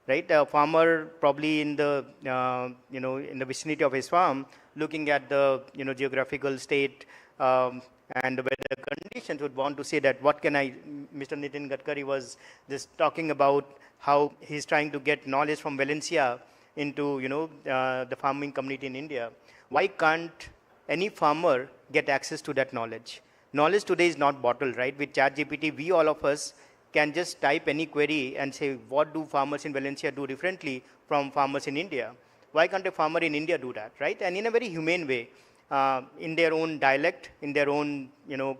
Right, a farmer probably in the in the vicinity of his farm, looking at the geographical state and the weather conditions, would want to say that what can I? Mr. Nitin Gadkari was just talking about how he's trying to get knowledge from Valencia into the farming community in India. Why can't any farmer get access to that knowledge? Knowledge today is not bottled, right? With ChatGPT, we all of us can just type any query and say, what do farmers in Valencia do differently from farmers in India? Why can't a farmer in India do that, right? And in a very humane way, in their own dialect, in their own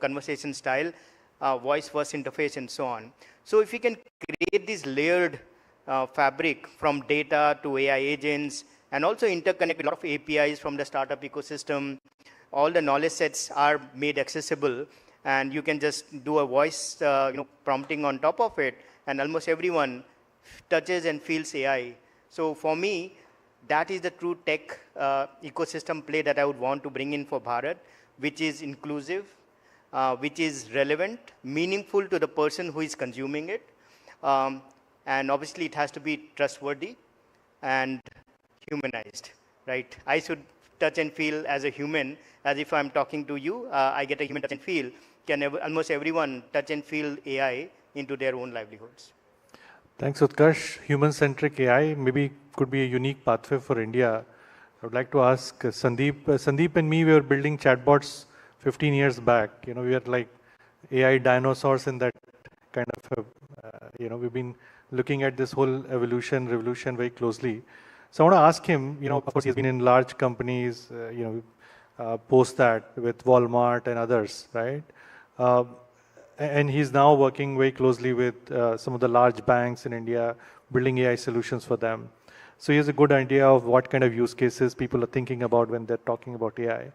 conversation style, voice-first interface, and so on. So if we can create this layered fabric from data to AI agents, and also interconnect a lot of APIs from the startup ecosystem, all the knowledge sets are made accessible, and you can just do a voice prompting on top of it, and almost everyone touches and feels AI. So for me, that is the true tech ecosystem play that I would want to bring in for Bharat, which is inclusive, which is relevant, meaningful to the person who is consuming it, and obviously it has to be trustworthy and humanized, right? I should touch and feel as a human, as if I'm talking to you, I get a human touch and feel. Can almost everyone touch and feel AI into their own livelihoods? Thanks, Utkarsh. Human-centric AI maybe could be a unique pathway for India. I would like to ask Sandeep. Sandeep and me, we were building chatbots 15 years back. We are like AI dinosaurs in that kind of, we've been looking at this whole revolution very closely. So I want to ask him, of course, he's been in large companies, post that with Walmart and others, right? And he's now working very closely with some of the large banks in India, building AI solutions for them. So he has a good idea of what kind of use cases people are thinking about when they're talking about AI.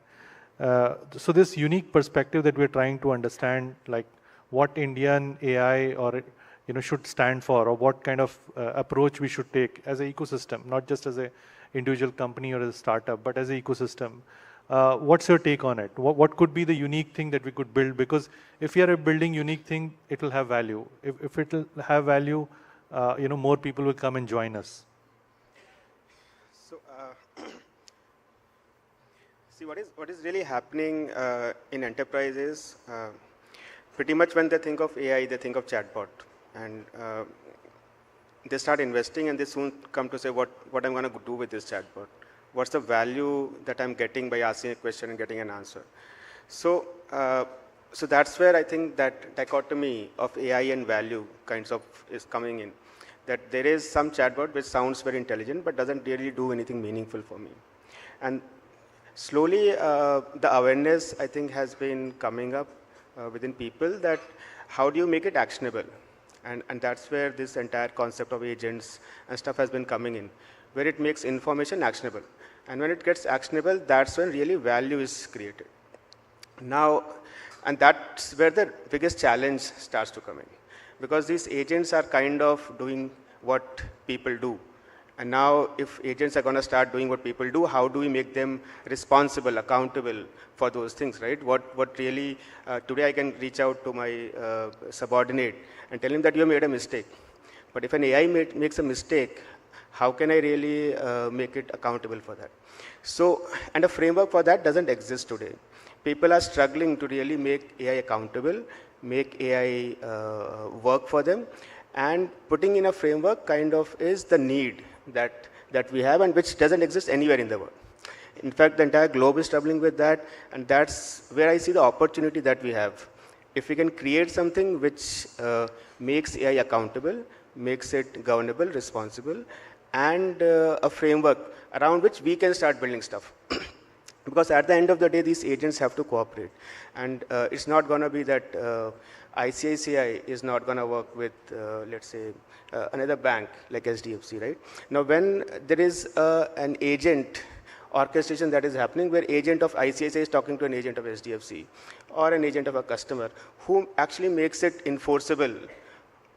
So this unique perspective that we're trying to understand, like what Indian AI or should stand for, or what kind of approach we should take as an ecosystem, not just as an individual company or as a startup, but as an ecosystem. What's your take on it? What could be the unique thing that we could build? Because if we are building unique thing, it will have value. If it will have value, more people will come and join us. So, see what is really happening in enterprises. Pretty much when they think of AI, they think of chatbot, and they start investing, and they soon come to say, what I'm going to do with this chatbot. What's the value that I'm getting by asking a question and getting an answer? So, so that's where I think that dichotomy of AI and value kinds of is coming in. That there is some chatbot which sounds very intelligent but doesn't really do anything meaningful for me. And slowly the awareness, I think, has been coming up within people that how do you make it actionable? And that's where this entire concept of agents and stuff has been coming in, where it makes information actionable. And when it gets actionable, that's when really value is created. Now, and that's where the biggest challenge starts to come in. Because these agents are kind of doing what people do. And now, if agents are going to start doing what people do, how do we make them responsible, accountable for those things, right? What really, today I can reach out to my subordinate and tell him that you made a mistake. But if an AI makes a mistake, how can I really make it accountable for that? So, and a framework for that doesn't exist today. People are struggling to really make AI accountable, make AI work for them, and putting in a framework kind of is the need that that we have and which doesn't exist anywhere in the world. In fact, the entire globe is struggling with that, and that's where I see the opportunity that we have. If we can create something which makes AI accountable, makes it governable, responsible, and a framework around which we can start building stuff. Because at the end of the day, these agents have to cooperate. And it's not going to be that ICICI is not going to work with, let's say, another bank like SDFC, right? Now, when there is an agent orchestration that is happening where agent of ICICI is talking to an agent of SDFC or an agent of a customer who actually makes it enforceable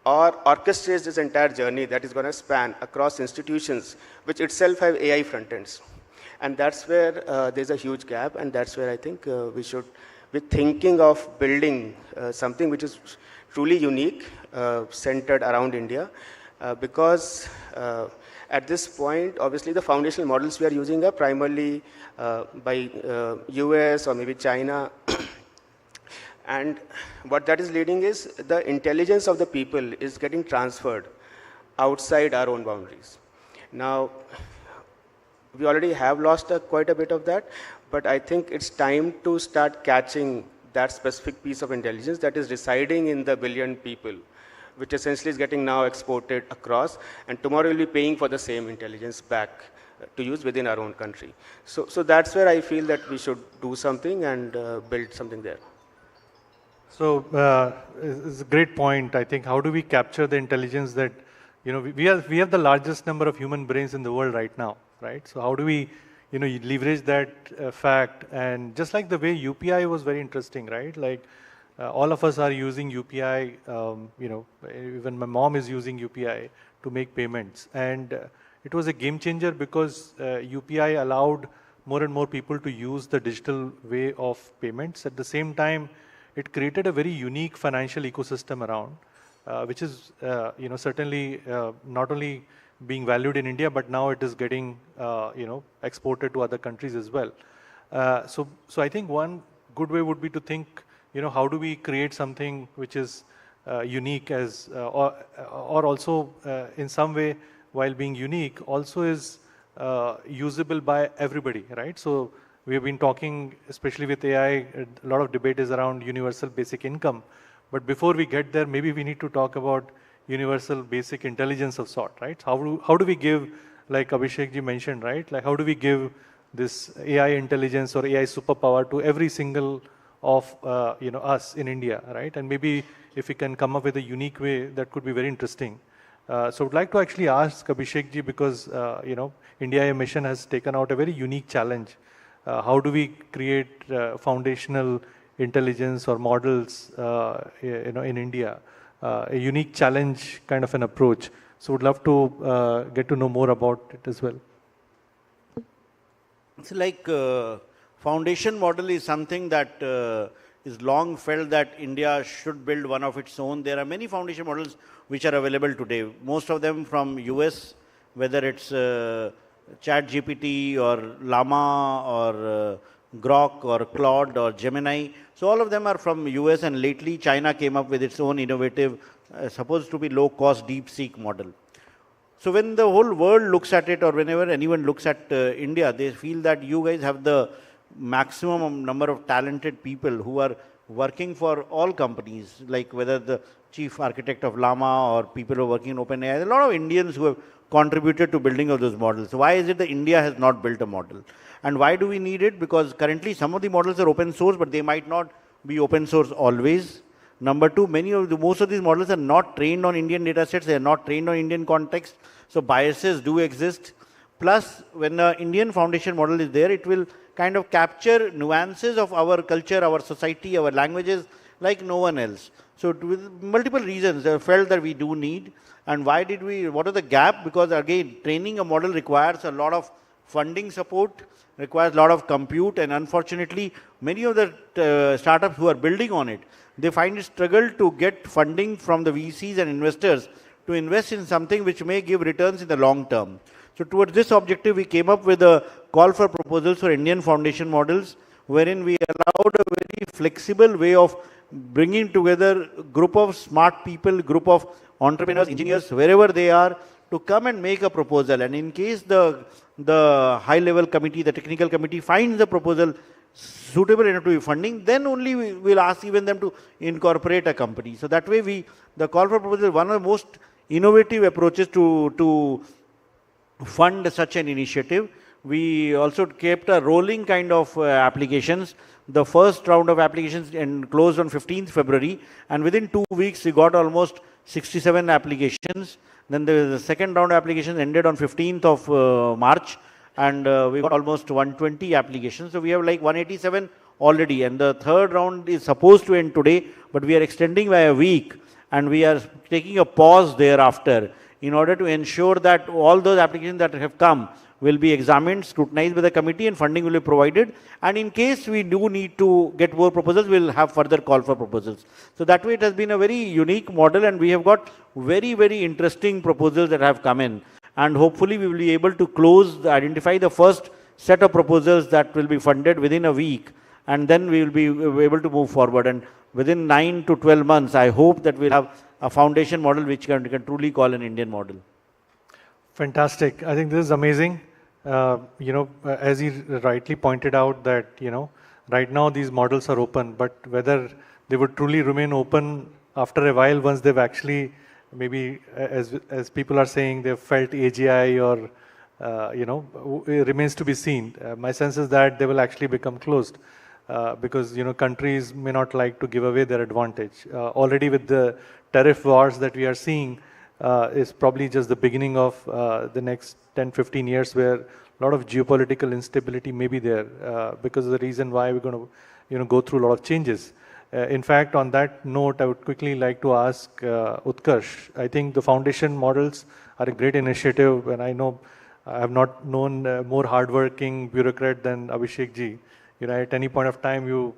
or orchestrates this entire journey that is going to span across institutions which itself have AI front ends. And that's where there's a huge gap, and that's where I think we should be thinking of building something which is truly unique, centered around India, because at this point, obviously the foundational models we are using are primarily by US or maybe China. And what that is leading is the intelligence of the people is getting transferred outside our own boundaries. Now, we already have lost quite a bit of that, but I think it's time to start catching that specific piece of intelligence that is residing in the billion people, which essentially is getting now exported across, and tomorrow we'll be paying for the same intelligence back to use within our own country. So that's where I feel that we should do something and build something there. So it's a great point. I think how do we capture the intelligence that, we have the largest number of human brains in the world right now, right? So how do we, leverage that fact? And just like the way UPI was very interesting, right? Like all of us are using UPI, even my mom is using UPI to make payments. And it was a game changer because UPI allowed more and more people to use the digital way of payments. At the same time, it created a very unique financial ecosystem around, which is, certainly not only being valued in India, but now it is getting, exported to other countries as well. So I think one good way would be to think, how do we create something which is unique as, or also in some way, while being unique, also is usable by everybody, right? So we have been talking, especially with AI, a lot of debate is around universal basic income. But before we get there, maybe we need to talk about universal basic intelligence of sort, right? How do we give, like Abhishek ji mentioned, right? Like how do we give this AI intelligence or AI superpower to every single of us in India, right? And maybe if we can come up with a unique way, that could be very interesting. So I'd like to actually ask Abhishek ji, because India AI mission has taken out a very unique challenge. How do we create foundational intelligence or models, in India? A unique challenge kind of an approach. So would love to get to know more about it as well. It's like foundation model is something that is long felt that India should build one of its own. There are many foundation models which are available today. Most of them from US, whether it's ChatGPT or Llama or Grok or Claude or Gemini. So all of them are from US, and lately China came up with its own innovative, supposed to be low-cost DeepSeek model. So when the whole world looks at it, or whenever anyone looks at India, they feel that you guys have the maximum number of talented people who are working for all companies, like whether the chief architect of Llama or people who are working in OpenAI. There are a lot of Indians who have contributed to building of those models. So why is it that India has not built a model? And why do we need it? Because currently some of the models are open source, but they might not be open source always. Number two, most of these models are not trained on Indian data sets. They are not trained on Indian context. So biases do exist. Plus, when an Indian foundation model is there, it will kind of capture nuances of our culture, our society, our languages like no one else. So with multiple reasons, I felt that we do need. And why did we, what are the gap? Because again, training a model requires a lot of funding support, requires a lot of compute, and unfortunately, many of the startups who are building on it, they find it struggle to get funding from the VCs and investors to invest in something which may give returns in the long term. So towards this objective, we came up with a call for proposals for Indian foundation models, wherein we allowed a very flexible way of bringing together a group of smart people, group of entrepreneurs, engineers, wherever they are, to come and make a proposal. And in case the high-level committee, the technical committee finds the proposal suitable enough to be funding, then only we will ask even them to incorporate a company. So that way the call for proposal is one of the most innovative approaches to fund such an initiative. We also kept a rolling kind of applications. The first round of applications closed on 15th February, and within 2 weeks we got almost 67 applications. Then the second round of applications ended on 15th of March, and we got almost 120 applications. So we have like 187 already, and the third round is supposed to end today, but we are extending by a week, and we are taking a pause thereafter in order to ensure that all those applications that have come will be examined, scrutinized by the committee, and funding will be provided. And in case we do need to get more proposals, we will have further call for proposals. So that way it has been a very unique model, and we have got very, very interesting proposals that have come in. And hopefully we will be able to identify the first set of proposals that will be funded within a week, and then we will be able to move forward. And within 9 to 12 months, I hope that we'll have a foundation model which can truly call an Indian model. Fantastic. I think this is amazing. As he rightly pointed out that, right now these models are open, but whether they would truly remain open after a while once they've actually, maybe as people are saying, they've felt AGI or, it remains to be seen. My sense is that they will actually become closed because, countries may not like to give away their advantage. Already with the tariff wars that we are seeing, is probably just the beginning of the next 10-15 years where a lot of geopolitical instability may be there because of the reason why we're going to go through a lot of changes. In fact, on that note, I would quickly like to ask Utkarsh. I think the foundation models are a great initiative, and I know I have not known a more hardworking bureaucrat than Abhishek ji. At any point of time, you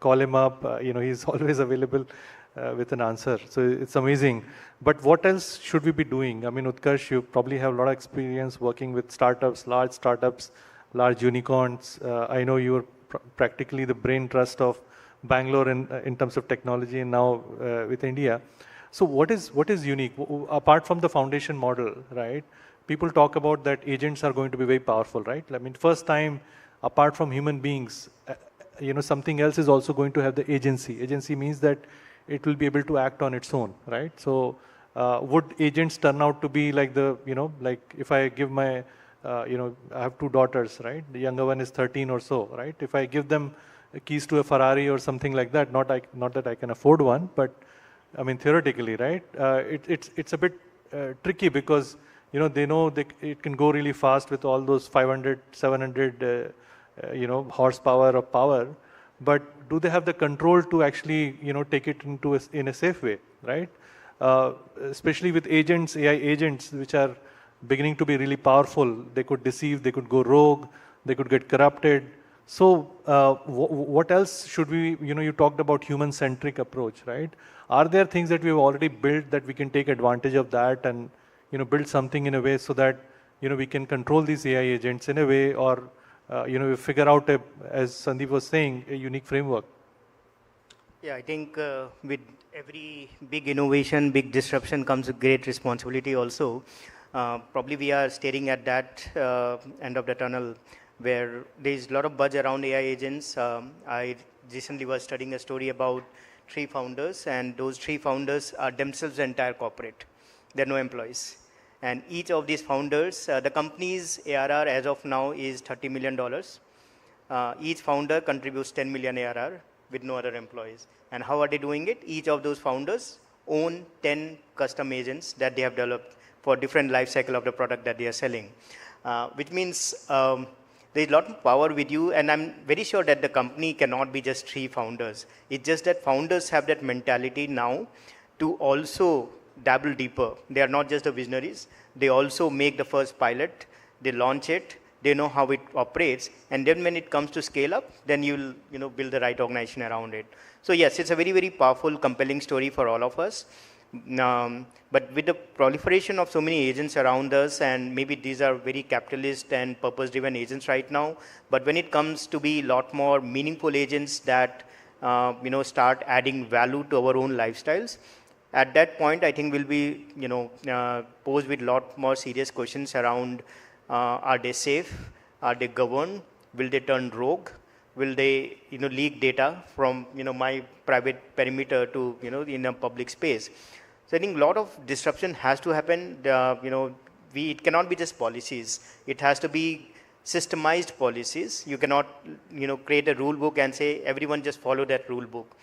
call him up. He's always available with an answer. So it's amazing. But what else should we be doing? I mean, Utkarsh, you probably have a lot of experience working with startups, large unicorns. I know you are practically the brain trust of Bangalore in terms of technology, and now with India. So what is unique? Apart from the foundation model, right? People talk about that agents are going to be very powerful, right? I mean, first time, apart from human beings, something else is also going to have the agency. Agency means that it will be able to act on its own, right? So would agents turn out to be like like if I give my, I have 2 daughters, right? The younger one is 13 or so, right? If I give them keys to a Ferrari or something like that, not that I can afford one, but I mean, theoretically, right? It's a bit tricky because, they know it can go really fast with all those 500, 700, horsepower of power. But do they have the control to actually, take it in a safe way, right? Especially with agents, AI agents, which are beginning to be really powerful. They could deceive, they could go rogue, they could get corrupted. So what else should we, you talked about human-centric approach, right? Are there things that we've already built that we can take advantage of that and, build something in a way so that, we can control these AI agents in a way, or we figure out, as Sanjeev was saying, a unique framework? Yeah, I think with every big innovation, big disruption comes with great responsibility also. Probably we are staring at that end of the tunnel where there is a lot of buzz around AI agents. I recently was studying a story about 3 founders, and those 3 founders are themselves the entire corporate. There are no employees. And each of these founders, the company's ARR as of now is $30 million. Each founder contributes 10 million ARR with no other employees. And how are they doing it? Each of those founders own 10 custom agents that they have developed for different life cycle of the product that they are selling. Which means there's a lot of power with you, and I'm very sure that the company cannot be just 3 founders. It's just that founders have that mentality now to also dabble deeper. They are not just the visionaries. They also make the first pilot. They launch it. They know how it operates. And then when it comes to scale up, then you'll build the right organization around it. So yes, it's a very, very powerful, compelling story for all of us. But with the proliferation of so many agents around us, and maybe these are very capitalist and purpose-driven agents right now, but when it comes to be a lot more meaningful agents that start adding value to our own lifestyles, At that point, I think we'll be, posed with a lot more serious questions around, are they safe? Are they governed? Will they turn rogue? Will they, leak data from, my private perimeter to, in a public space? So I think a lot of disruption has to happen. It cannot be just policies. It has to be systemized policies. You cannot, create a rule book and say everyone just follow that rule book.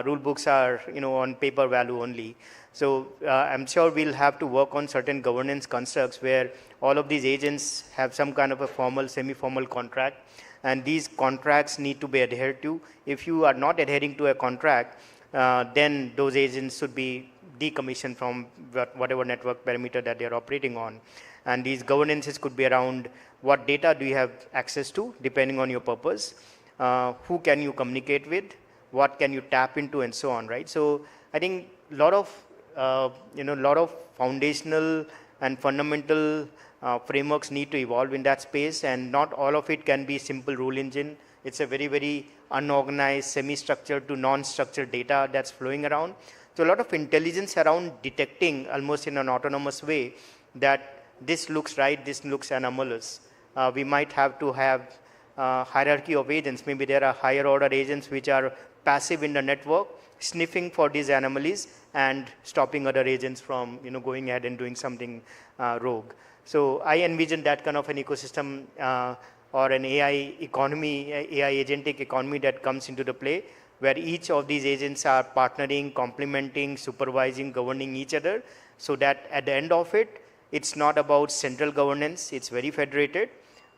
Rule books are, on paper value only. So I'm sure we'll have to work on certain governance constructs where all of these agents have some kind of a formal, semi-formal contract, and these contracts need to be adhered to. If you are not adhering to a contract, then those agents should be decommissioned from whatever network perimeter that they're operating on. And these governances could be around what data do you have access to, depending on your purpose, who can you communicate with, what can you tap into, and so on, right? So I think a lot of foundational and fundamental frameworks need to evolve in that space, and not all of it can be simple rule engine. It's a very, very unorganized, semi-structured to non-structured data that's flowing around. So a lot of intelligence around detecting almost in an autonomous way that this looks right, this looks anomalous. We might have to have hierarchy of agents. Maybe there are higher order agents which are passive in the network, sniffing for these anomalies and stopping other agents from going ahead and doing something rogue. So I envision that kind of an ecosystem or an AI economy, AI agentic economy that comes into the play, where each of these agents are partnering, complementing, supervising, governing each other, so that at the end of it, it's not about central governance, it's very federated,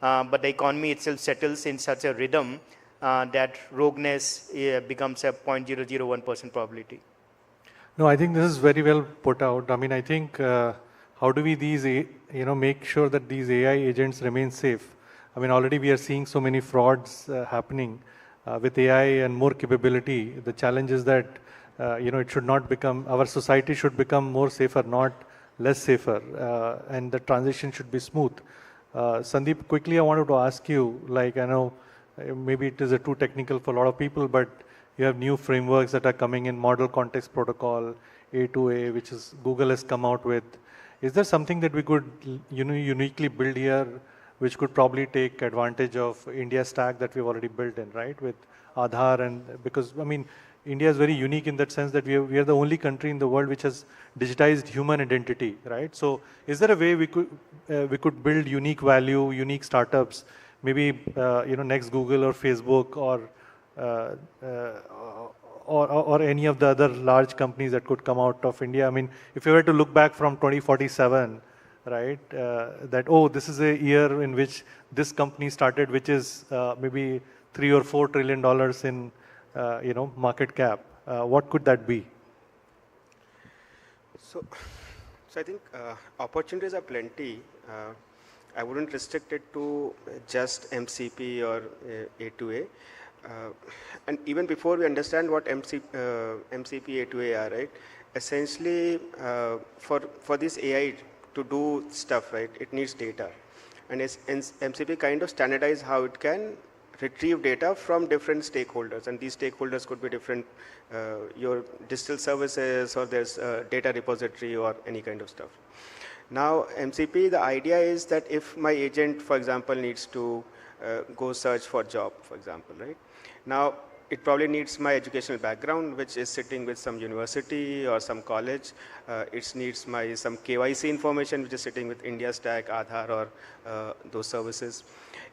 but the economy itself settles in such a rhythm that rogueness becomes a 0.001% probability. No, I think this is very well put out. I mean, I think how do we make sure that these AI agents remain safe? I mean, already we are seeing so many frauds happening. With AI and more capability, the challenge is that it should not become, our society should become more safer, not less safer, and the transition should be smooth. Sandeep, quickly I wanted to ask you, like, I know maybe it is too technical for a lot of people, but you have new frameworks that are coming in, model context protocol, A2A, which is Google has come out with. Is there something that we could uniquely build here, which could probably take advantage of India stack that we've already built in, right? With Aadhaar, and because, I mean, India is very unique in that sense that we are the only country in the world which has digitized human identity, right? So is there a way we could build unique value, unique startups, maybe, next Google or Facebook or any of the other large companies that could come out of India? I mean, if you were to look back from 2047, right, this is a year in which this company started, which is maybe $3 or $4 trillion in market cap. What could that be? So I think opportunities are plenty. I wouldn't restrict it to just MCP or A2A. And even before we understand what MCP, A2A are, right? Essentially, for this AI to do stuff, right, it needs data. And MCP kind of standardize how it can retrieve data from different stakeholders. And these stakeholders could be different, your digital services, or there's a data repository or any kind of stuff. Now, MCP, the idea is that if my agent, for example, needs to go search for job, for example, right? Now, it probably needs my educational background, which is sitting with some university or some college. It needs some KYC information, which is sitting with India Stack, Aadhaar, or those services.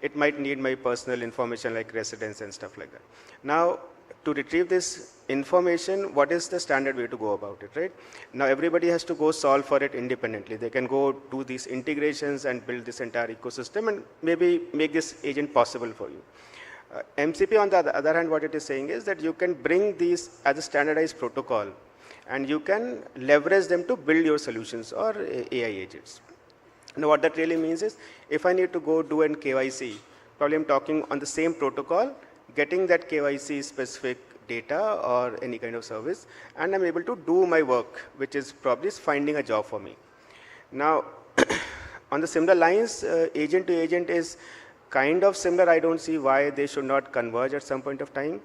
It might need my personal information like residence and stuff like that. Now, to retrieve this information, what is the standard way to go about it, right? Now, everybody has to go solve for it independently. They can go do these integrations and build this entire ecosystem and maybe make this agent possible for you. MCP, on the other hand, what it is saying is that you can bring these as a standardized protocol, and you can leverage them to build your solutions or AI agents. Now, what that really means is, if I need to go do an KYC, probably I'm talking on the same protocol, getting that KYC specific data or any kind of service, and I'm able to do my work, which is probably finding a job for me. Now, on the similar lines, agent to agent is kind of similar, I don't see why they should not converge at some point of time,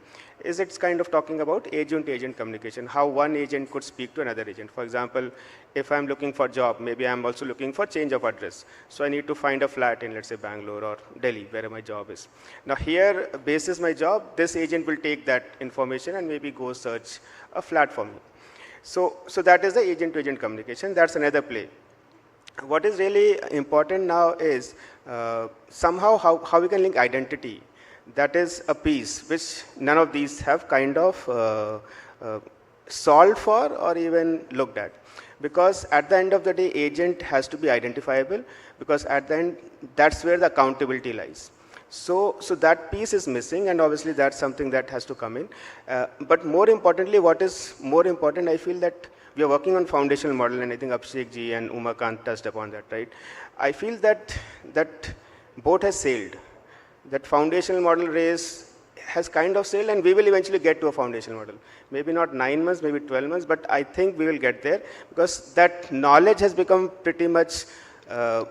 is it's kind of talking about agent-to-agent communication, how one agent could speak to another agent. For example, if I'm looking for a job, maybe I'm also looking for change of address. So I need to find a flat in, let's say, Bangalore or Delhi, where my job is. Now here, basis my job, this agent will take that information and maybe go search a flat for me. So that is the agent-to-agent communication. That's another play. What is really important now is somehow how we can link identity. That is a piece which none of these have kind of solved for or even looked at. Because at the end of the day, agent has to be identifiable, because at the end, that's where the accountability lies. So that piece is missing, and obviously that's something that has to come in. But more importantly, what is more important, I feel that we are working on foundational model, and I think Abhishek ji and Kant touched upon that, right? I feel that boat has sailed. That foundational model race has kind of sailed, and we will eventually get to a foundational model. Maybe not 9 months, maybe 12 months, but I think we will get there, because that knowledge has become pretty much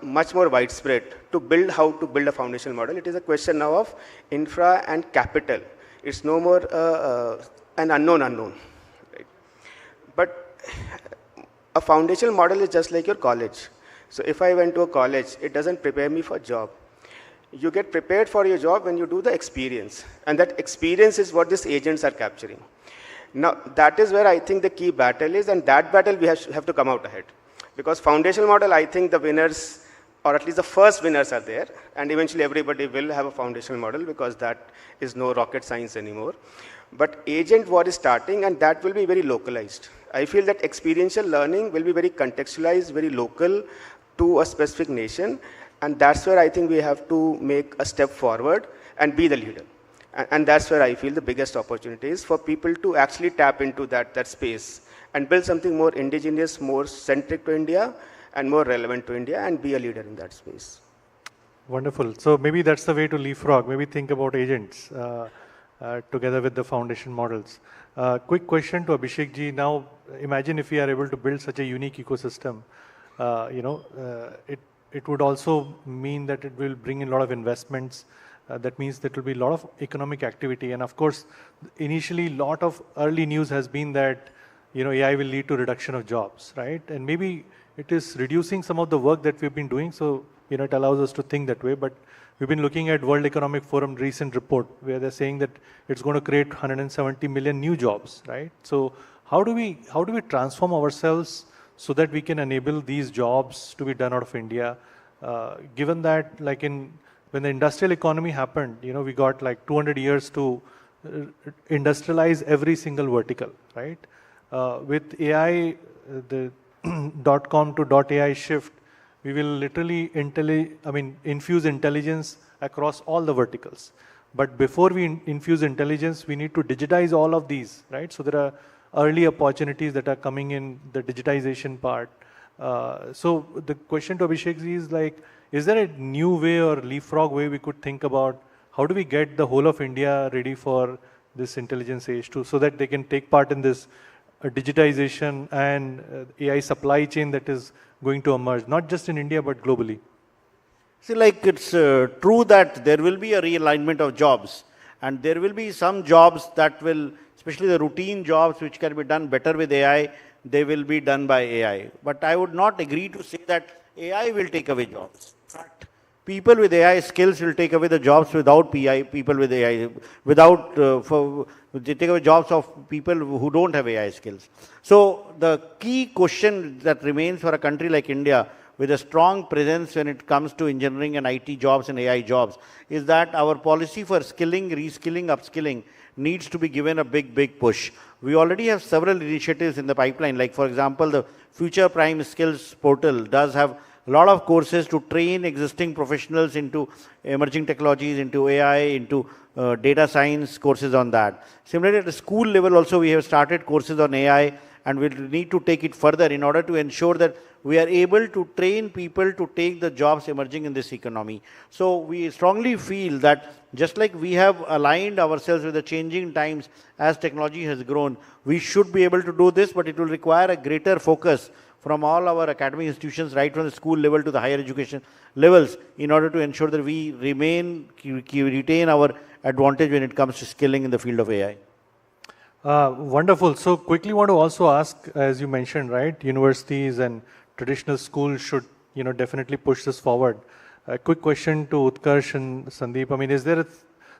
much more widespread to build how to build a foundational model. It is a question now of infra and capital. It's no more an unknown. Right? But a foundational model is just like your college. So if I went to a college, it doesn't prepare me for a job. You get prepared for your job when you do the experience. And that experience is what these agents are capturing. Now, that is where I think the key battle is, and that battle we have to come out ahead. Because foundational model, I think the winners, or at least the first winners are there, and eventually everybody will have a foundational model, because that is no rocket science anymore. But agent war is starting, and that will be very localized. I feel that experiential learning will be very contextualized, very local to a specific nation, and that's where I think we have to make a step forward and be the leader. And that's where I feel the biggest opportunity is for people to actually tap into that space and build something more indigenous, more centric to India, and more relevant to India, and be a leader in that space. Wonderful. So maybe that's the way to leapfrog. Maybe think about agents together with the foundation models. Quick question to Abhishek ji. Now, imagine if we are able to build such a unique ecosystem. It would also mean that it will bring in a lot of investments. That means there will be a lot of economic activity. And of course, initially, a lot of early news has been that AI will lead to reduction of jobs, right? And maybe it is reducing some of the work that we've been doing. So, it allows us to think that way. But we've been looking at World Economic Forum recent report where they're saying that it's going to create 170 million new jobs, right? So how do we transform ourselves so that we can enable these jobs to be done out of India? Given that, when the industrial economy happened, we got 200 years to industrialize every single vertical, right? With AI, the .com to .ai shift, we will literally infuse intelligence across all the verticals. But before we infuse intelligence, we need to digitize all of these, right? So there are early opportunities that are coming in the digitization part. So the question to Abhishek ji is is there a new way or leapfrog way we could think about how do we get the whole of India ready for this intelligence age too, so that they can take part in this digitization and AI supply chain that is going to emerge, not just in India, but globally? See, it's true that there will be a realignment of jobs, and there will be some jobs that will, especially the routine jobs which can be done better with AI, they will be done by AI. But I would not agree to say that AI will take away jobs. In fact, people with AI skills will take away the jobs without people with AI, they take away jobs of people who don't have AI skills. So the key question that remains for a country like India, with a strong presence when it comes to engineering and IT jobs and AI jobs, is that our policy for skilling, reskilling, upskilling needs to be given a big push. We already have several initiatives in the pipeline, like for example, the Future Prime Skills portal does have a lot of courses to train existing professionals into emerging technologies, into AI, into data science courses on that. Similarly, at the school level also, we have started courses on AI, and we'll need to take it further in order to ensure that we are able to train people to take the jobs emerging in this economy. So we strongly feel that just like we have aligned ourselves with the changing times as technology has grown, we should be able to do this, but it will require a greater focus from all our academic institutions, right from the school level to the higher education levels, in order to ensure that we retain our advantage when it comes to skilling in the field of AI? Wonderful. So quickly want to also ask, as you mentioned, right, universities and traditional schools should, definitely push this forward. A quick question to Utkarsh and Sandeep. I mean, is there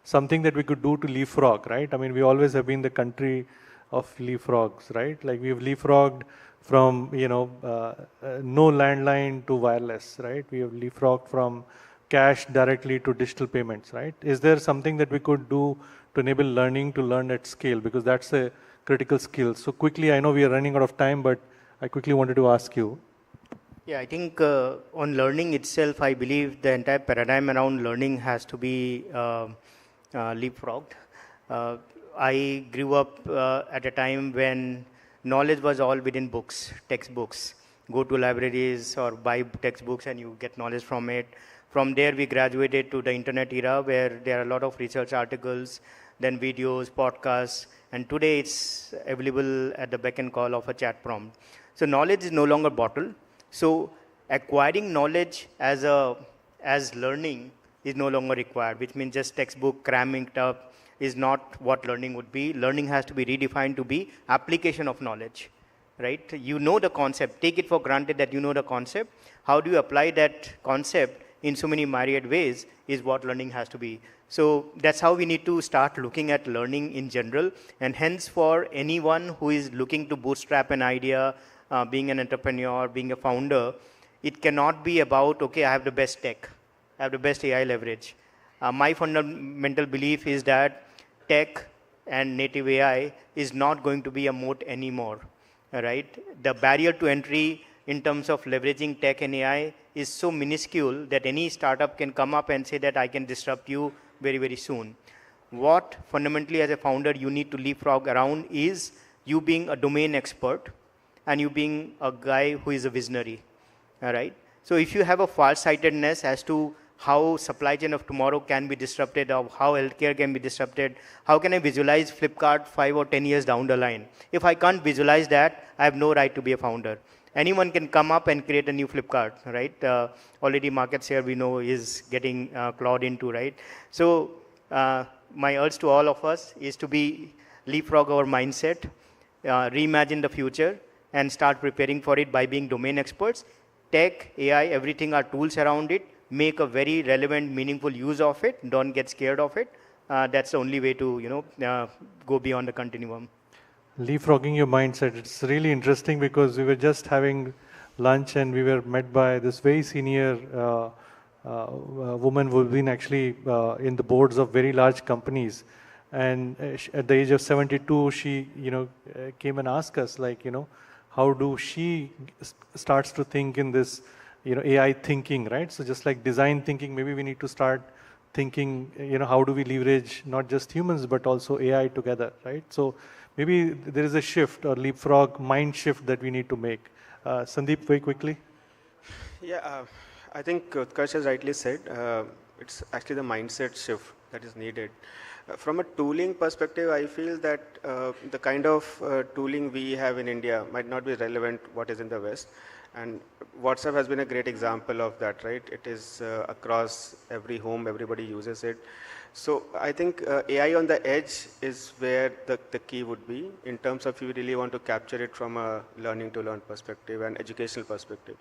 something that we could do to leapfrog, right? I mean, we always have been the country of leapfrogs, right? Like we've leapfrogged from, no landline to wireless, right? We have leapfrogged from cash directly to digital payments, right? Is there something that we could do to enable learning to learn at scale? Because that's a critical skill. So quickly, I know we are running out of time, but I quickly wanted to ask you. Yeah, I think on learning itself, I believe the entire paradigm around learning has to be leapfrogged. I grew up at a time when knowledge was all within books, textbooks. Go to libraries or buy textbooks and you get knowledge from it. From there, we graduated to the internet era where there are a lot of research articles, then videos, podcasts, and today it's available at the beck and call of a chat prompt. So knowledge is no longer bottled. So acquiring knowledge as learning is no longer required, which means just textbook cramming it up is not what learning would be. Learning has to be redefined to be application of knowledge, right? You know the concept. Take it for granted that you know the concept. How do you apply that concept in so many myriad ways is what learning has to be. So that's how we need to start looking at learning in general. And hence, for anyone who is looking to bootstrap an idea, being an entrepreneur, being a founder, it cannot be about, okay, I have the best tech, I have the best AI leverage. My fundamental belief is that tech and native AI is not going to be a moat anymore, right? The barrier to entry in terms of leveraging tech and AI is so minuscule that any startup can come up and say that I can disrupt you very, very soon. What fundamentally as a founder you need to leapfrog around is you being a domain expert and you being a guy who is a visionary, all right? So if you have a far-sightedness as to how supply chain of tomorrow can be disrupted, or how healthcare can be disrupted, how can I visualize Flipkart 5 or 10 years down the line? If I can't visualize that, I have no right to be a founder. Anyone can come up and create a new Flipkart, right? Already market share we know is getting clawed into, right? So my urge to all of us is to be leapfrog our mindset, reimagine the future, and start preparing for it by being domain experts. Tech, AI, everything are tools around it. Make a very relevant, meaningful use of it. Don't get scared of it. That's the only way to, go beyond the continuum. Leapfrogging your mindset. It's really interesting because we were just having lunch and we were met by this very senior woman who's been actually in the boards of very large companies. And at the age of 72, she, came and asked us, like, how do she starts to think in this, AI thinking, right? So just like design thinking, maybe we need to start thinking, how do we leverage not just humans, but also AI together, right? So maybe there is a shift or leapfrog mind shift that we need to make. Sandeep, very quickly. Yeah, I think Utkarsh has rightly said, it's actually the mindset shift that is needed. From a tooling perspective, I feel that the kind of tooling we have in India might not be relevant what is in the West. And WhatsApp has been a great example of that, right? It is across every home, everybody uses it. So I think AI on the edge is where the key would be in terms of you really want to capture it from a learning to learn perspective and educational perspective.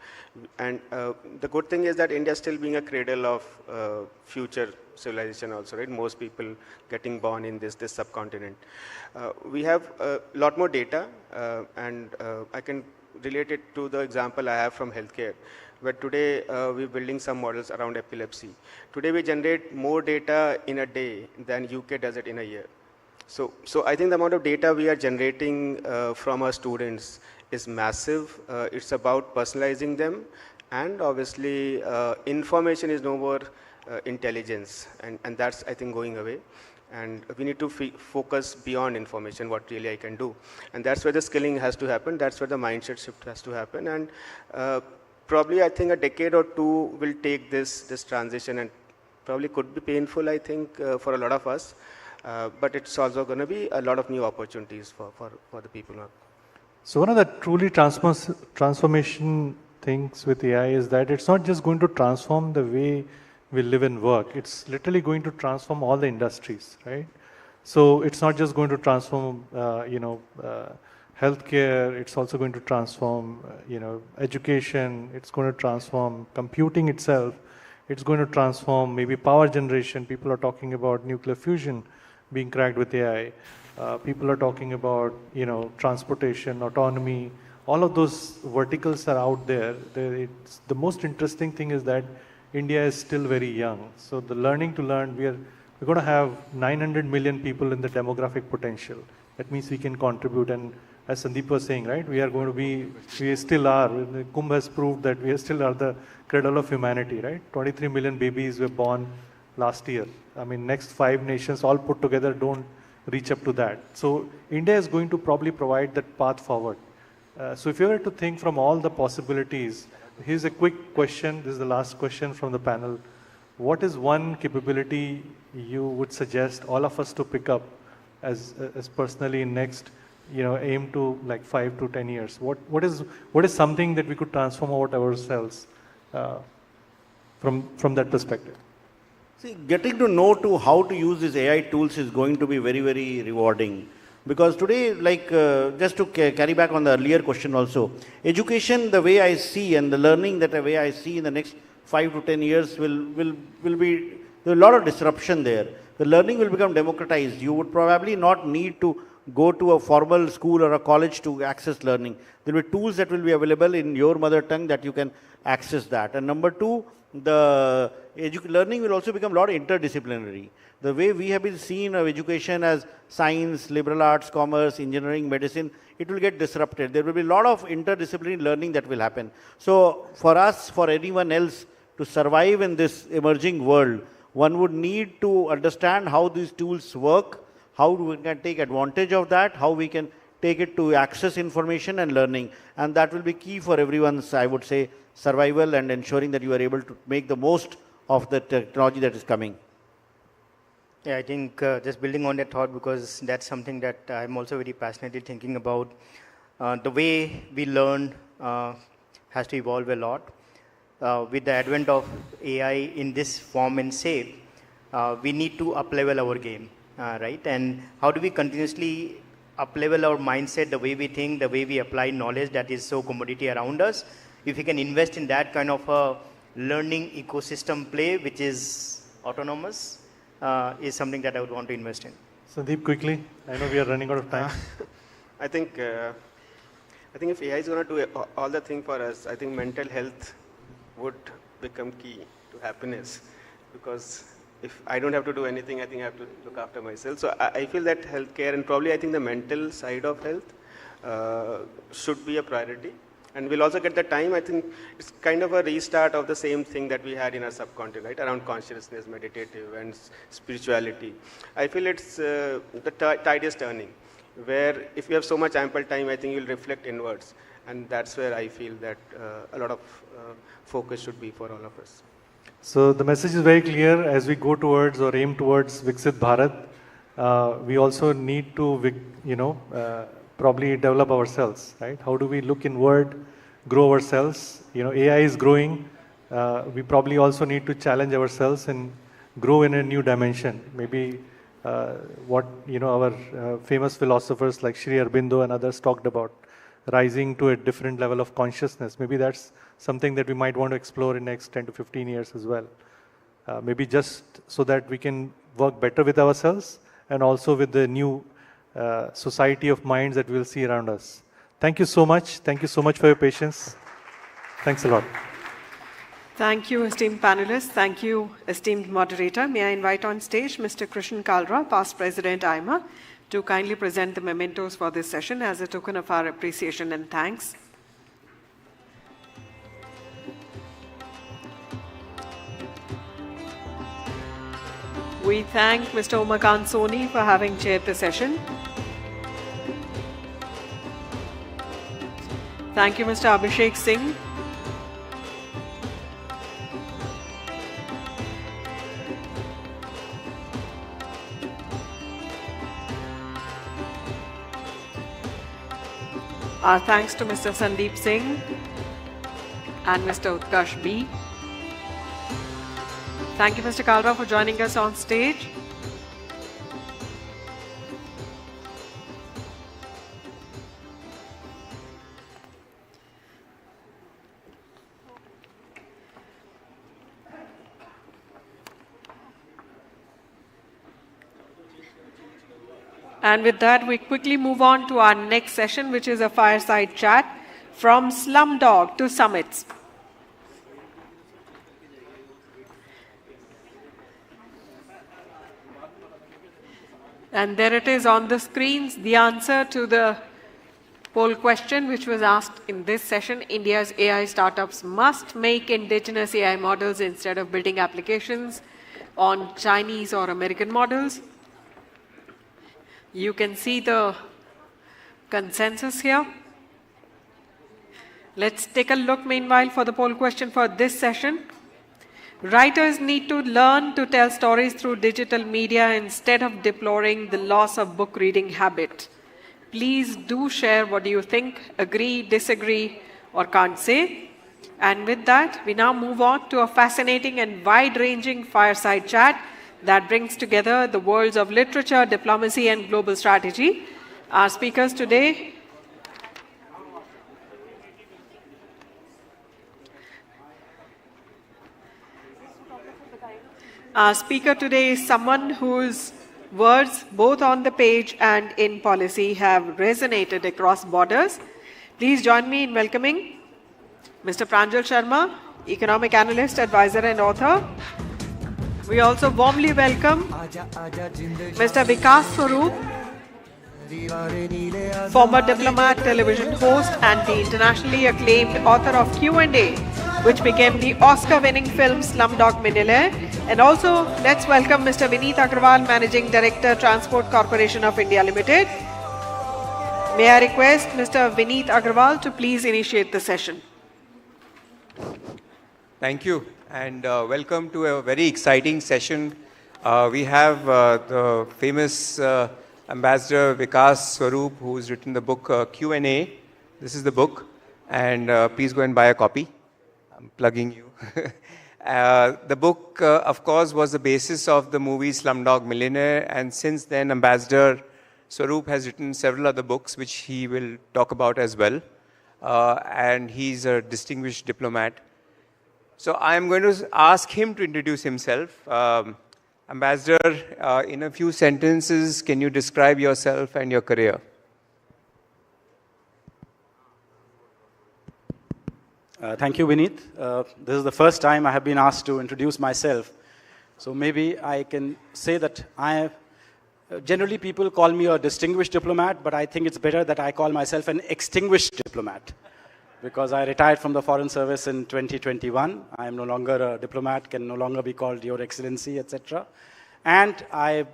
And the good thing is that India still being a cradle of future civilization also, right? Most people getting born in this subcontinent. We have a lot more data and I can relate it to the example I have from healthcare, where today we're building some models around epilepsy. Today we generate more data in a day than UK does it in a year. So I think the amount of data we are generating from our students is massive. It's about personalizing them, and obviously information is no more intelligence, and that's, I think, going away. And we need to focus beyond information, what really I can do. And that's where the skilling has to happen. That's where the mindset shift has to happen. And probably, I think, a decade or two will take this transition, and probably could be painful, I think, for a lot of us. But it's also going to be a lot of new opportunities for the people. So one of the truly transformation things with AI is that it's not just going to transform the way we live and work. It's literally going to transform all the industries, right? So it's not just going to transform, healthcare. It's also going to transform, education. It's going to transform computing itself. It's going to transform maybe power generation. People are talking about nuclear fusion being cracked with AI. People are talking about, transportation, autonomy. All of those verticals are out there. The most interesting thing is that India is still very young. So the learning to learn, we're going to have 900 million people in the demographic potential. That means we can contribute. And as Sandeep was saying, right, we still are. The Kumbh has proved that we still are the cradle of humanity, right? 23 million babies were born last year. I mean, next 5 nations all put together don't reach up to that. So India is going to probably provide that path forward. So if you were to think from all the possibilities, here's a quick question. This is the last question from the panel. What is one capability you would suggest all of us to pick up as personally in next, aim to like 5 to 10 years? What is something that we could transform about ourselves from that perspective? See, getting to know how to use these AI tools is going to be very, very rewarding. Because today, just to carry back on the earlier question also, education, the way I see, and the learning that the way I see in the next 5 to 10 years will be, there's a lot of disruption there. The learning will become democratized. You would probably not need to go to a formal school or a college to access learning. There will be tools that will be available in your mother tongue that you can access that. And number 2, the learning will also become a lot interdisciplinary. The way we have been seeing of education as science, liberal arts, commerce, engineering, medicine, it will get disrupted. There will be a lot of interdisciplinary learning that will happen. So for us, for anyone else to survive in this emerging world, one would need to understand how these tools work, how we can take advantage of that, how we can take it to access information and learning. And that will be key for everyone's, I would say, survival and ensuring that you are able to make the most of the technology that is coming. Yeah, I think just building on that thought, because that's something that I'm also very passionately thinking about. The way we learn has to evolve a lot. With the advent of AI in this form and shape, we need to up-level our game, right? And how do we continuously up-level our mindset, the way we think, the way we apply knowledge that is so commodity around us? If we can invest in that kind of a learning ecosystem play, which is autonomous, is something that I would want to invest in. Sandeep, quickly. I know we are running out of time. I think if AI is going to do all the thing for us, I think mental health would become key to happiness, because if I don't have to do anything, I think I have to look after myself. So I feel that healthcare, and probably I think the mental side of health should be a priority. And we'll also get the time. I think it's kind of a restart of the same thing that we had in our subcontinent, right? Around consciousness, meditative, and spirituality. I feel it's the tide is turning, where if you have so much ample time, I think you'll reflect inwards. And that's where I feel that a lot of focus should be for all of us. So the message is very clear. As we go towards or aim towards Viksit Bharat, we also need to, probably develop ourselves, right? How do we look inward, grow ourselves? AI is growing. We probably also need to challenge ourselves and grow in a new dimension. Maybe what our famous philosophers like Sri Aurobindo and others talked about, rising to a different level of consciousness. Maybe that's something that we might want to explore in the next 10 to 15 years as well. Maybe just so that we can work better with ourselves and also with the new society of minds that we'll see around us. Thank you so much. Thank you so much for your patience. Thanks a lot. Thank you, esteemed panelists. Thank you, esteemed moderator. May I invite on stage Mr. Krishan Kalra, past President AIMA, to kindly present the mementos for this session as a token of our appreciation and thanks. We thank Mr. Umakant Soni for having chaired the session. Thank you, Mr. Abhishek Singh. Our thanks to Mr. Sandeep Singh and Mr. Utkarsh B. Thank you, Mr. Kalra, for joining us on stage. And with that, we quickly move on to our next session, which is a fireside chat from Slumdog to Summits. And there it is on the screens, the answer to the poll question which was asked in this session. India's AI startups must make indigenous AI models instead of building applications on Chinese or American models. You can see the consensus here. Let's take a look meanwhile for the poll question for this session. Writers need to learn to tell stories through digital media instead of deploring the loss of book reading habit. Please do share what do you think, agree, disagree, or can't say. And with that, we now move on to a fascinating and wide-ranging fireside chat that brings together the worlds of literature, diplomacy, and global strategy. Our speakers today is someone whose words, both on the page and in policy, have resonated across borders. Please join me in welcoming Mr. Pranjal Sharma, economic analyst, advisor, and author. We also warmly welcome Mr. Vikas Swarup, former diplomat, television host, and the internationally acclaimed author of Q&A, which became the Oscar-winning film Slumdog Millionaire. And also, let's welcome Mr. Vineet Agrawal, Managing Director, Transport Corporation of India Limited. May I request Mr. Vineet Agrawal to please initiate the session. Thank you, and welcome to a very exciting session. We have the famous Ambassador Vikas Swarup, who's written the book Q&A. This is the book, and please go and buy a copy. I'm plugging you. The book, of course, was the basis of the movie Slumdog Millionaire, and since then, Ambassador Swarup has written several other books, which he will talk about as well. And he's a distinguished diplomat. So I'm going to ask him to introduce himself. Ambassador, in a few sentences, can you describe yourself and your career? Thank you, Vineet. This is the first time I have been asked to introduce myself. So maybe I can say that generally people call me a distinguished diplomat, but I think it's better that I call myself an extinguished diplomat. Because I retired from the Foreign Service in 2021. I am no longer a diplomat, can no longer be called Your Excellency, etc. And I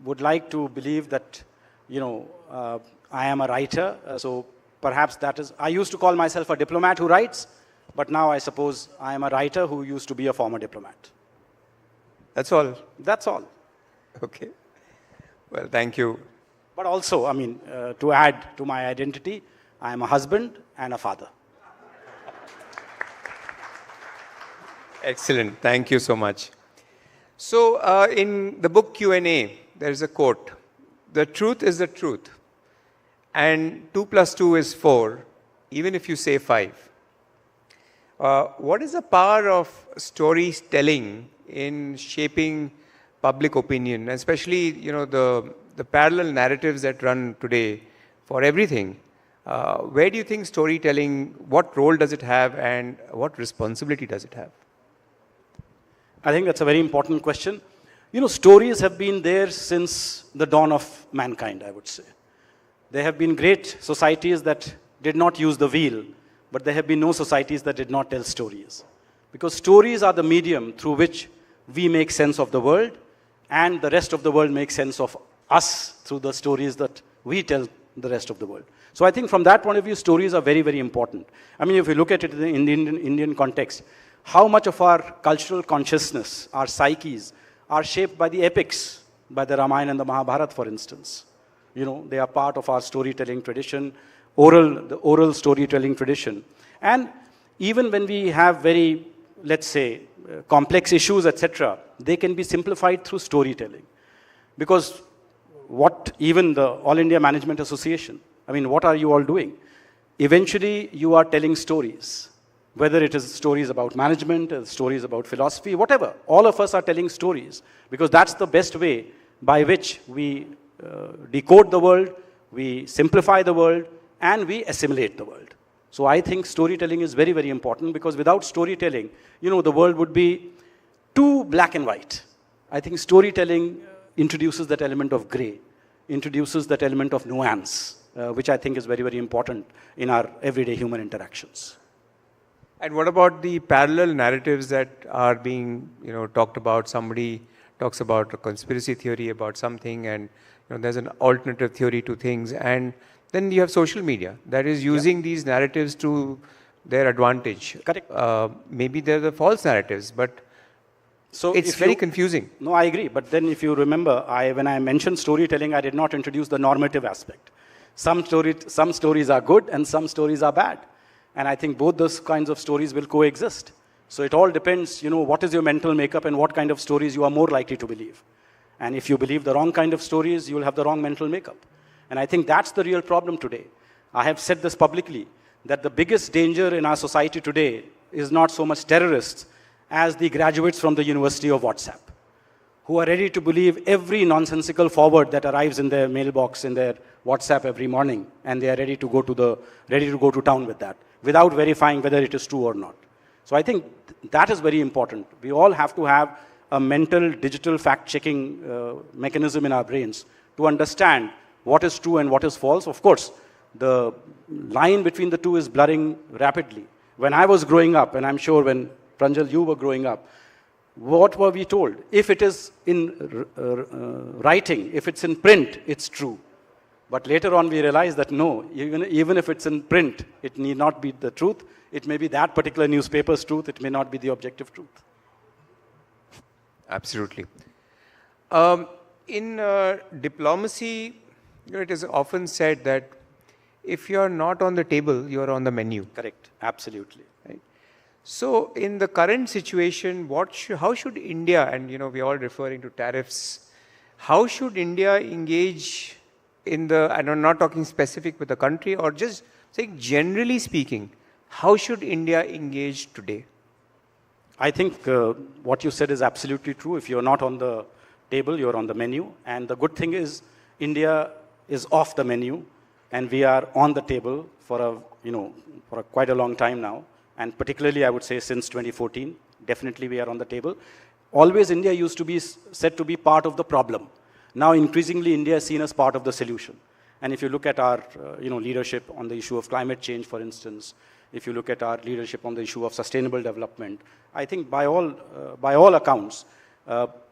would like to believe that, I am a writer. So perhaps that is, I used to call myself a diplomat who writes, but now I suppose I am a writer who used to be a former diplomat. That's all? That's all. Okay. Well, thank you. But also, to add to my identity, I am a husband and a father. Excellent. Thank you so much. So in the book Q&A, there is a quote. The truth is the truth. And 2 + 2 is 4, even if you say 5. What is the power of storytelling in shaping public opinion, especially the parallel narratives that run today for everything? Where do you think storytelling, what role does it have and what responsibility does it have? I think that's a very important question. Stories have been there since the dawn of mankind, I would say. There have been great societies that did not use the wheel, but there have been no societies that did not tell stories. Because stories are the medium through which we make sense of the world, and the rest of the world makes sense of us through the stories that we tell the rest of the world. So I think from that point of view, stories are very, very important. If you look at it in the Indian context, how much of our cultural consciousness, our psyches, are shaped by the epics, by the Ramayana and the Mahabharata, for instance. They are part of our storytelling tradition. the oral storytelling tradition. And even when we have very, let's say, complex issues, etc., they can be simplified through storytelling. Because what even the All India Management Association, I mean, what are you all doing? Eventually, you are telling stories. Whether it is stories about management, stories about philosophy, whatever. All of us are telling stories. Because that's the best way by which we decode the world, we simplify the world, and we assimilate the world. So I think storytelling is very, very important, because without storytelling, the world would be too black and white. I think storytelling introduces that element of gray, introduces that element of nuance, which I think is very, very important in our everyday human interactions. And what about the parallel narratives that are being, talked about? Somebody talks about a conspiracy theory about something, and there's an alternative theory to things, and then you have social media that is using these narratives to their advantage. Correct. Maybe they're the false narratives, but so it's very confusing. No, I agree. But then if you remember, when I mentioned storytelling, I did not introduce the normative aspect. Some stories are good and some stories are bad. And I think both those kinds of stories will coexist. So it all depends, what is your mental makeup and what kind of stories you are more likely to believe. And if you believe the wrong kind of stories, you will have the wrong mental makeup. And I think that's the real problem today. I have said this publicly, that the biggest danger in our society today is not so much terrorists as the graduates from the University of WhatsApp, who are ready to believe every nonsensical forward that arrives in their mailbox, in their WhatsApp every morning, and they are ready to go to town with that, without verifying whether it is true or not. So I think that is very important. We all have to have a mental, digital fact-checking mechanism in our brains to understand what is true and what is false. Of course, the line between the two is blurring rapidly. When I was growing up, and I'm sure when Pranjal, you were growing up, what were we told? If it is in writing, if it's in print, it's true. But later on we realized that no, even if it's in print, it need not be the truth. It may be that particular newspaper's truth. It may not be the objective truth. Absolutely. In diplomacy, it is often said that if you're not on the table, you're on the menu. Correct. Absolutely. Right. So in the current situation, how should India, and we're all referring to tariffs, how should India engage in and I'm not talking specific with the country, or just saying generally speaking, how should India engage today? I think what you said is absolutely true. If you're not on the table, you're on the menu. And the good thing is India is off the menu, and we are on the table for quite a long time now. And particularly, I would say since 2014, definitely we are on the table. Always India used to be said to be part of the problem. Now, increasingly, India is seen as part of the solution. And if you look at our leadership on the issue of climate change, for instance, if you look at our leadership on the issue of sustainable development, I think by all accounts,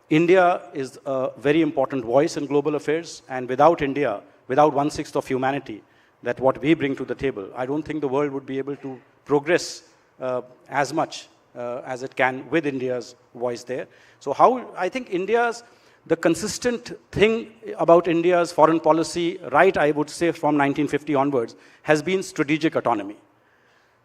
India is a very important voice in global affairs. And without India, without 1/6 of humanity, that what we bring to the table, I don't think the world would be able to progress as much as it can with India's voice there. So I think the consistent thing about India's foreign policy, right, I would say from 1950 onwards, has been strategic autonomy.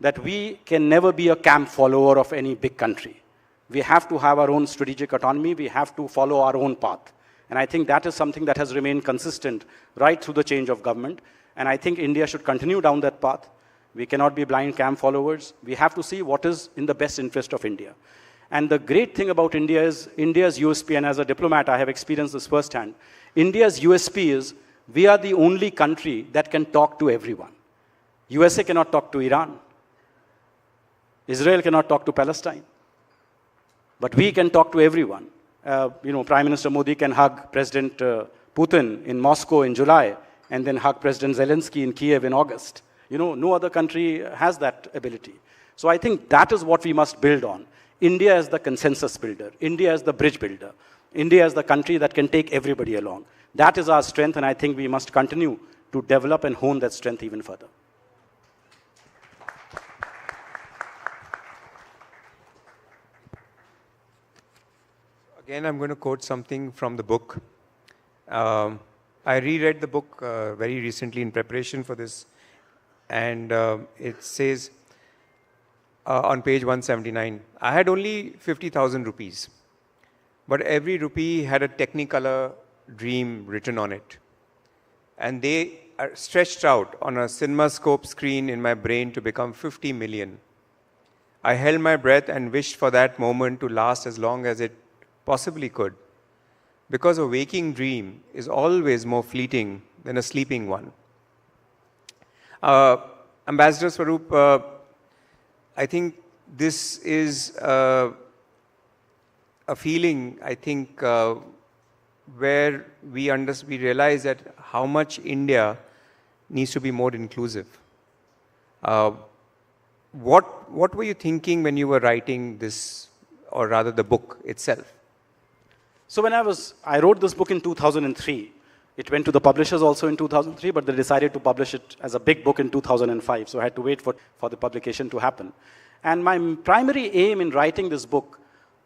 That we can never be a camp follower of any big country. We have to have our own strategic autonomy. We have to follow our own path. And I think that is something that has remained consistent right through the change of government. And I think India should continue down that path. We cannot be blind camp followers. We have to see what is in the best interest of India. And the great thing about India is India's USP, and as a diplomat, I have experienced this firsthand. India's USP is we are the only country that can talk to everyone. USA cannot talk to Iran. Israel cannot talk to Palestine. But we can talk to everyone. Prime Minister Modi can hug President Putin in Moscow in July, and then hug President Zelensky in Kiev in August. No other country has that ability. So I think that is what we must build on. India is the consensus builder. India is the bridge builder. India is the country that can take everybody along. That is our strength, and I think we must continue to develop and hone that strength even further. Again, I'm going to quote something from the book. I reread the book very recently in preparation for this and it says on page 179, I had only 50,000 rupees, but every rupee had a Technicolor dream written on it. And they are stretched out on a CinemaScope screen in my brain to become 50 million. I held my breath and wished for that moment to last as long as it possibly could, because a waking dream is always more fleeting than a sleeping one. Ambassador Swaroop, I think this is a feeling, I think, where we realize that how much India needs to be more inclusive. What were you thinking when you were writing this, or rather the book itself? So when I wrote this book in 2003. It went to the publishers also in 2003, but they decided to publish it as a big book in 2005. So I had to wait for the publication to happen. And my primary aim in writing this book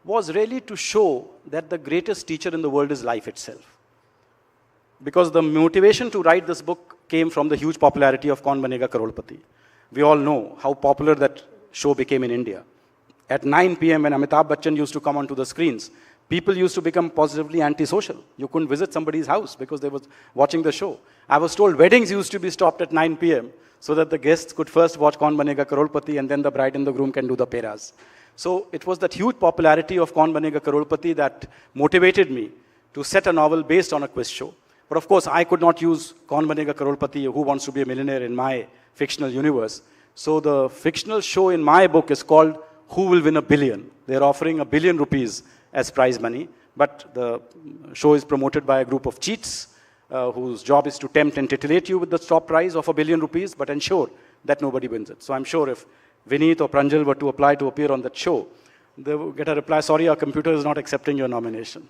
was really to show that the greatest teacher in the world is life itself. Because the motivation to write this book came from the huge popularity of Kaun Banega Crorepati. We all know how popular that show became in India. At 9 p.m. when Amitabh Bachchan used to come onto the screens, people used to become positively antisocial. You couldn't visit somebody's house because they were watching the show. I was told weddings used to be stopped at 9 p.m. so that the guests could first watch Kaun Banega Crorepati and then the bride and the groom can do the peras. So it was that huge popularity of Kaun Banega Crorepati that motivated me to set a novel based on a quiz show. But of course, I could not use Kaun Banega Crorepati, Who Wants to Be a Millionaire, in my fictional universe. So the fictional show in my book is called Who Will Win a Billion? They're offering ₹1 billion as prize money, but the show is promoted by a group of cheats whose job is to tempt and titillate you with the top prize of ₹1 billion, but ensure that nobody wins it. So I'm sure if Vineet or Pranjal were to apply to appear on that show, they would get a reply, sorry, our computer is not accepting your nomination.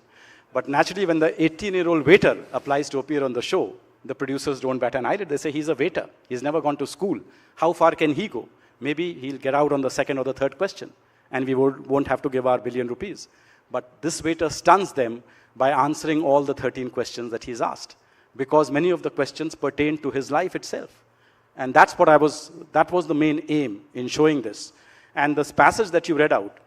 But naturally, when the 18-year-old waiter applies to appear on the show, the producers don't bat an eyelid. They say, he's a waiter. He's never gone to school. How far can he go? Maybe he'll get out on the second or the third question, and we won't have to give our ₹1 billion. But this waiter stuns them by answering all the 13 questions that he's asked, because many of the questions pertain to his life itself. And that was the main aim in showing this. And this passage that you read out,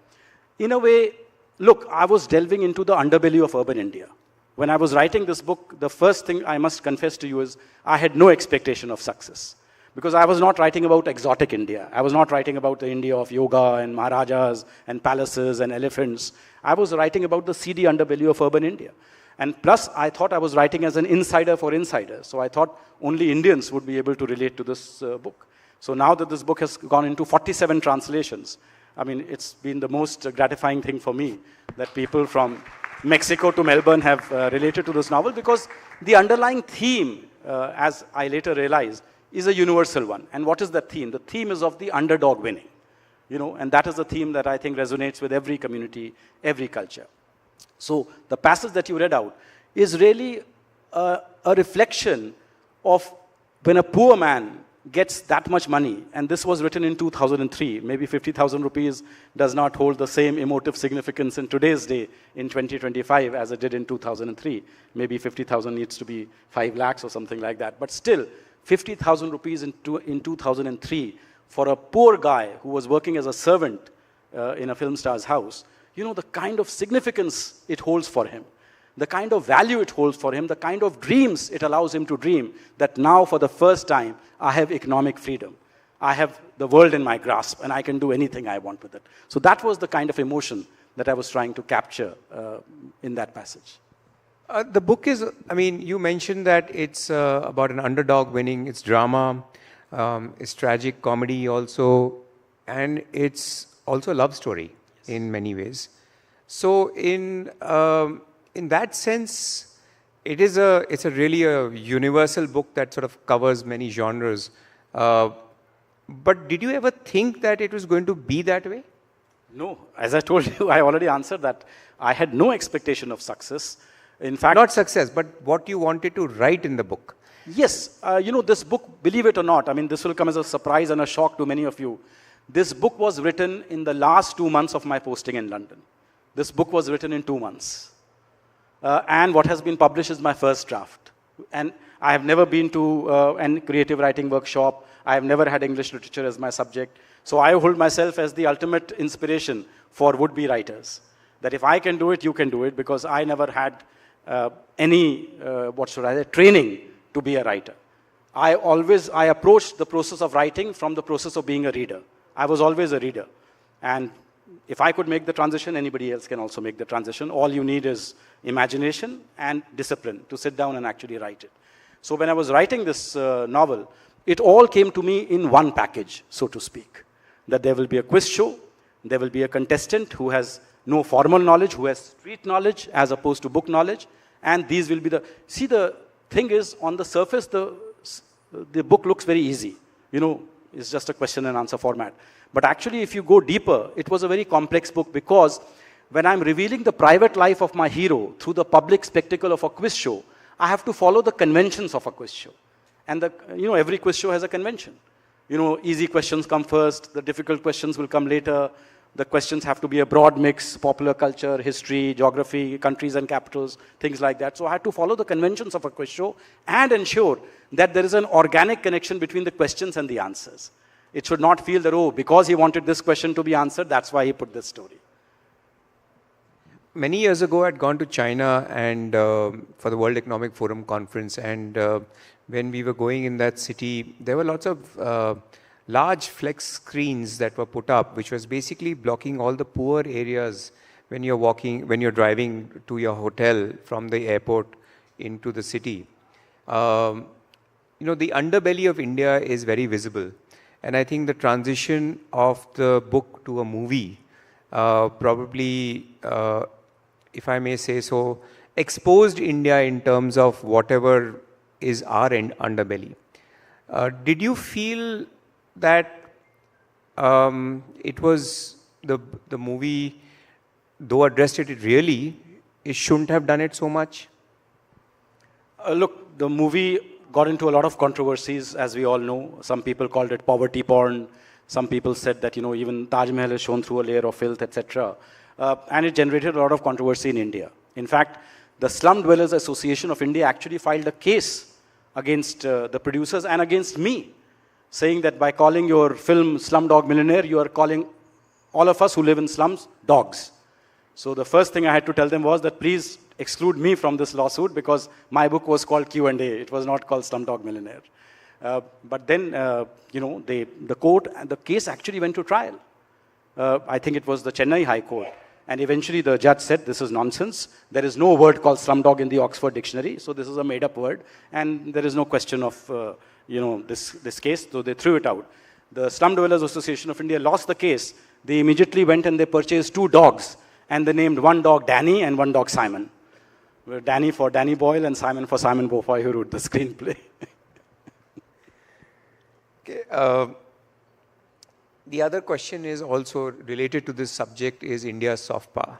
in a way, look, I was delving into the underbelly of urban India. When I was writing this book, the first thing I must confess to you is I had no expectation of success. Because I was not writing about exotic India. I was not writing about the India of yoga and Maharajas and palaces and elephants. I was writing about the seedy underbelly of urban India. And plus, I thought I was writing as an insider for insiders. So I thought only Indians would be able to relate to this book. So now that this book has gone into 47 translations, I mean, it's been the most gratifying thing for me that people from Mexico to Melbourne have related to this novel, because the underlying theme, as I later realized, is a universal one. And what is that theme? The theme is of the underdog winning. And that is the theme that I think resonates with every community, every culture. So the passage that you read out is really a reflection of when a poor man gets that much money, and this was written in 2003, maybe 50,000 rupees does not hold the same emotive significance in today's day, in 2025, as it did in 2003. Maybe 50,000 needs to be 5 lakhs or something like that. But still, 50,000 rupees in 2003 for a poor guy who was working as a servant in a film star's house, the kind of significance it holds for him, the kind of value it holds for him, the kind of dreams it allows him to dream, that now for the first time, I have economic freedom. I have the world in my grasp, and I can do anything I want with it. So that was the kind of emotion that I was trying to capture in that passage. The book is, you mentioned that it's about an underdog winning, it's drama, it's tragic comedy also, and it's also a love story in many ways. So in that sense, it's a really a universal book that sort of covers many genres. But did you ever think that it was going to be that way? No. As I told you, I already answered that. I had no expectation of success. In fact, not success, but what you wanted to write in the book. Yes. This book, believe it or not, this will come as a surprise and a shock to many of you. This book was written in the last 2 months of my posting in London. This book was written in 2 months. And what has been published is my first draft. And I have never been to a creative writing workshop. I have never had English literature as my subject. So I hold myself as the ultimate inspiration for would-be writers. That if I can do it, you can do it, because I never had any, training to be a writer. I approached the process of writing from the process of being a reader. I was always a reader. And if I could make the transition, anybody else can also make the transition. All you need is imagination and discipline to sit down and actually write it. So when I was writing this novel, it all came to me in one package, so to speak. That there will be a quiz show, there will be a contestant who has no formal knowledge, who has street knowledge as opposed to book knowledge, and these will be the... See, the thing is, on the surface, the book looks very easy. You know, it's just a question and answer format. But actually, if you go deeper, it was a very complex book, because when I'm revealing the private life of my hero through the public spectacle of a quiz show, I have to follow the conventions of a quiz show. And every quiz show has a convention. Easy questions come first, the difficult questions will come later. The questions have to be a broad mix, popular culture, history, geography, countries and capitals, things like that. So I had to follow the conventions of a quiz show and ensure that there is an organic connection between the questions and the answers. It should not feel that, because he wanted this question to be answered, that's why he put this story. Many years ago, I'd gone to China and for the World Economic Forum conference, and when we were going in that city, there were lots of large flex screens that were put up, which was basically blocking all the poor areas when you're driving to your hotel from the airport into the city. The underbelly of India is very visible. And I think the transition of the book to a movie probably, if I may say so, exposed India in terms of whatever is our underbelly. Did you feel that it was the movie, though addressed it really, it shouldn't have done it so much? Look, the movie got into a lot of controversies, as we all know. Some people called it poverty porn. Some people said that, even Taj Mahal is shown through a layer of filth, etc. And it generated a lot of controversy in India. In fact, the Slum Dwellers Association of India actually filed a case against the producers and against me, saying that by calling your film Slumdog Millionaire, you are calling all of us who live in slums dogs. So the first thing I had to tell them was that please exclude me from this lawsuit, because my book was called Q&A. It was not called Slumdog Millionaire. But then, the court, the case actually went to trial. I think it was the Chennai High Court. And eventually the judge said, this is nonsense. There is no word called slumdog in the Oxford Dictionary. So this is a made-up word. And there is no question of, this case. So they threw it out. The Slum Dwellers Association of India lost the case. They immediately went and they purchased 2 dogs. And they named one dog Danny and one dog Simon. Danny for Danny Boyle and Simon for Simon Beaufoy, who wrote the screenplay. Okay. The other question is also related to this subject, is India's soft power.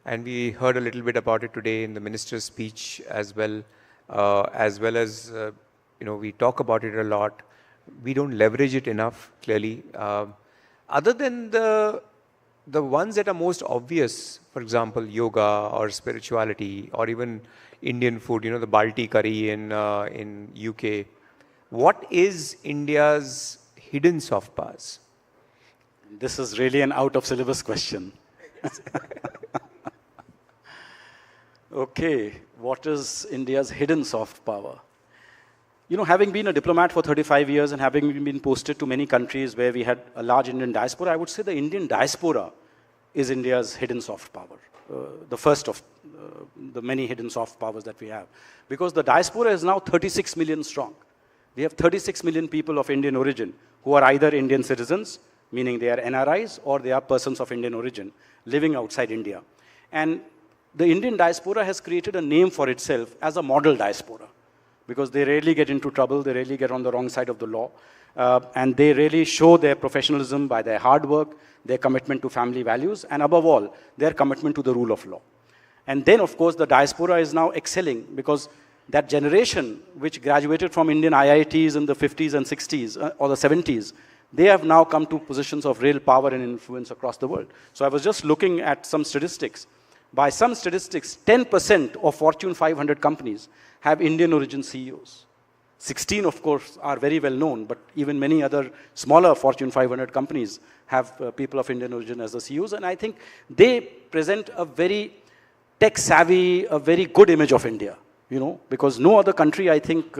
And we heard a little bit about it today in the minister's speech as well as, we talk about it a lot. We don't leverage it enough, clearly. Other than the ones that are most obvious, for example, yoga or spirituality or even Indian food, the Balti curry in UK. What is India's hidden soft powers? This is really an out-of-syllabus question. Okay, what is India's hidden soft power? Having been a diplomat for 35 years and having been posted to many countries where we had a large Indian diaspora, I would say the Indian diaspora is India's hidden soft power, the first of the many hidden soft powers that we have. Because the diaspora is now 36 million strong. We have 36 million people of Indian origin who are either Indian citizens, meaning they are NRIs, or they are persons of Indian origin living outside India. And the Indian diaspora has created a name for itself as a model diaspora, because they rarely get into trouble, they rarely get on the wrong side of the law, and they really show their professionalism by their hard work, their commitment to family values, and above all, their commitment to the rule of law. And then, of course, the diaspora is now excelling, because that generation which graduated from Indian IITs in the 50s and 60s or the 70s, they have now come to positions of real power and influence across the world. So I was just looking at some statistics. By some statistics, 10% of Fortune 500 companies have Indian origin CEOs. 16, of course, are very well known, but even many other smaller Fortune 500 companies have people of Indian origin as the CEOs, and I think they present a very tech-savvy, a very good image of India, because no other country, I think,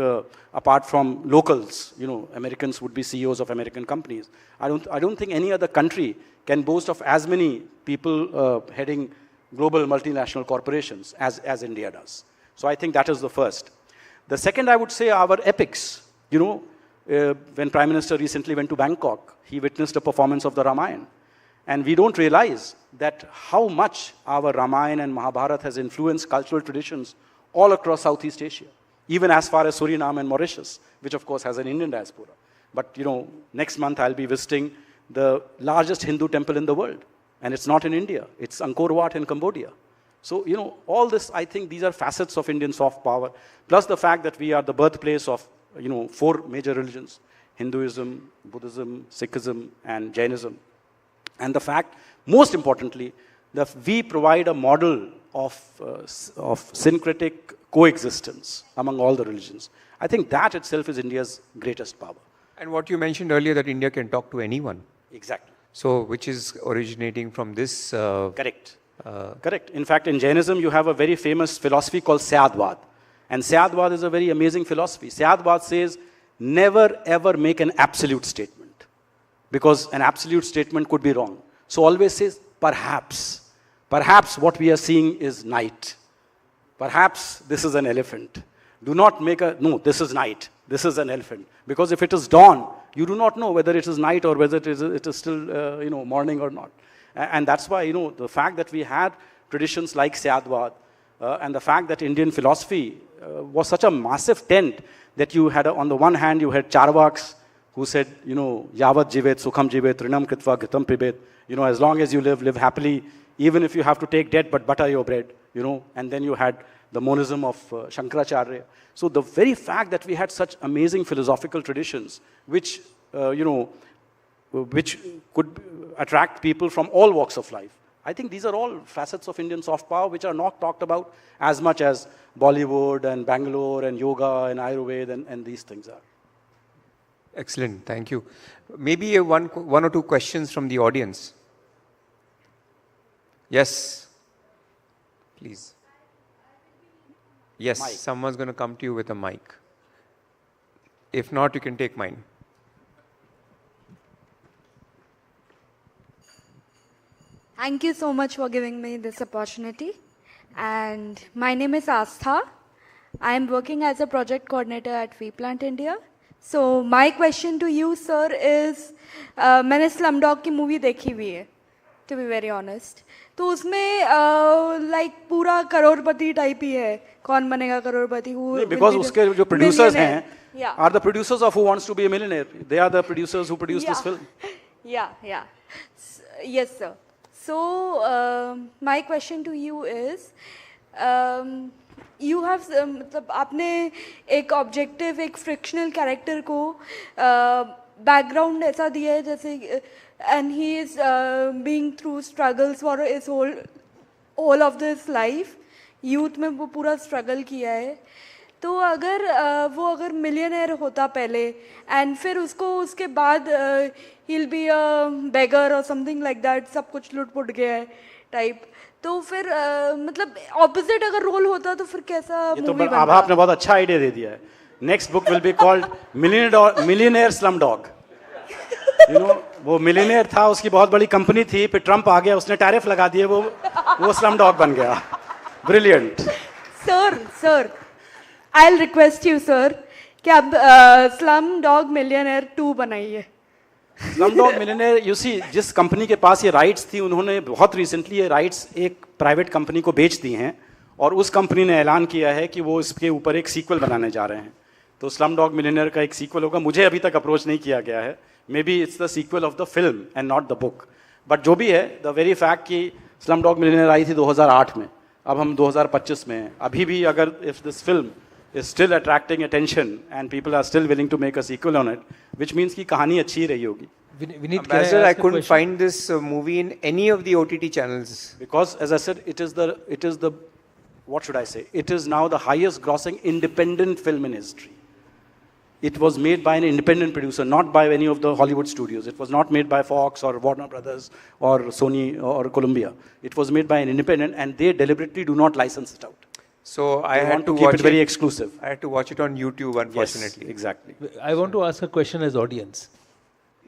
apart from locals, Americans would be CEOs of American companies. I don't think any other country can boast of as many people heading global multinational corporations as India does. So I think that is the first. The second, I would say, our epics. When Prime Minister recently went to Bangkok, he witnessed a performance of the Ramayana. And we don't realize that how much our Ramayana and Mahabharata has influenced cultural traditions all across Southeast Asia, even as far as Suriname and Mauritius, which of course has an Indian diaspora. But next month I'll be visiting the largest Hindu temple in the world. And it's not in India, it's Angkor Wat in Cambodia. So, all this, I think these are facets of Indian soft power, plus the fact that we are the birthplace of, 4 major religions, Hinduism, Buddhism, Sikhism, and Jainism. And the fact, most importantly, that we provide a model of syncretic coexistence among all the religions. I think that itself is India's greatest power. And what you mentioned earlier, that India can talk to anyone. Exactly. So, which is originating from this... Correct. Correct. In fact, in Jainism, you have a very famous philosophy called Syadvad. And Syadvad is a very amazing philosophy. Syadvad says, never ever make an absolute statement, because an absolute statement could be wrong. So always says, perhaps. Perhaps what we are seeing is night. Perhaps this is an elephant. Do not make no, this is night. This is an elephant. Because if it is dawn, you do not know whether it is night or whether it is still, morning or not. And that's why, the fact that we had traditions like Syadvad, and the fact that Indian philosophy was such a massive tent that you had, on the one hand, you had Charvaks who said, Yavat jivet, sukham jivet, trinam kritva, ghitam pibet, as long as you live happily, even if you have to take debt, but butter your bread, and then you had the monism of Shankaracharya. So the very fact that we had such amazing philosophical traditions, which, which could attract people from all walks of life. I think these are all facets of Indian soft power which are not talked about as much as Bollywood and Bangalore and yoga and Ayurveda and these things are. Excellent, thank you. Maybe one or two questions from the audience. Yes, please. Yes, mic. Someone's going to come to you with a mic. If not, you can take mine. Thank you so much for giving me this opportunity. And my name is Astha. I am working as a project coordinator at WePlant India. So my question to you, sir, is मैंने Slumdog की movie देखी हुई है, to be very honest. तो उसमें like पूरा करोड़पति type ही है, कौन बनेगा करोड़पति? Because उसके जो producers हैं, are the producers of Who Wants to Be a Millionaire. They are the producers who produced this film. Yeah. Yes, sir. So my question to you is, you have मतलब आपने एक objective, एक frictional character को background ऐसा दिया है जैसे, and he is being through struggles for his whole of this life. Youth में वो पूरा struggle किया है. तो अगर millionaire होता पहले, and फिर उसके बाद he'll be a beggar or something like that, सब कुछ लुट-पुट गया है type. तो फिर मतलब opposite अगर role होता तो फिर कैसा movie बनता? अब आपने बहुत अच्छा idea दे दिया है. Next book will be called Millionaire Slumdog. वो millionaire था, उसकी बहुत बड़ी company थी, फिर Trump आ गया, उसने tariff लगा दिए, वो Slumdog बन गया. Brilliant. Sir. I'll request you, sir, कि आप Slumdog Millionaire 2 बनाइए. Slumdog Millionaire, you see, जिस कंपनी के पास ये राइट्स थी, उन्होंने बहुत रिसेंटली ये राइट्स एक प्राइवेट कंपनी को बेच दी हैं, और उस कंपनी ने ऐलान किया है कि वो इसके ऊपर एक सीक्वल बनाने जा रहे हैं. तो Slumdog Millionaire का एक सीक्वल होगा. मुझे अभी तक अप्रोच नहीं किया गया है. Maybe it's the sequel of the film and not the book. But जो भी है, द वेरी फैक्ट कि Slumdog Millionaire आई थी 2008 में, अब हम 2025 में हैं. अभी भी अगर if this film is still attracting attention and people are still willing to make a sequel on it, which means कि कहानी अच्छी रही होगी. Ambassador, I couldn't find this movie in any of the OTT channels. Because, as I said, it is what should I say? It is now the highest grossing independent film in history. it was made by an independent producer, not by any of the Hollywood studios. It was not made by Fox or Warner Brothers or Sony or Columbia. It was made by an independent, and they deliberately do not license it out. So I They had want to keep watch it very exclusive. I had to watch it on YouTube, unfortunately. Yes, exactly. I want to ask a question as audience,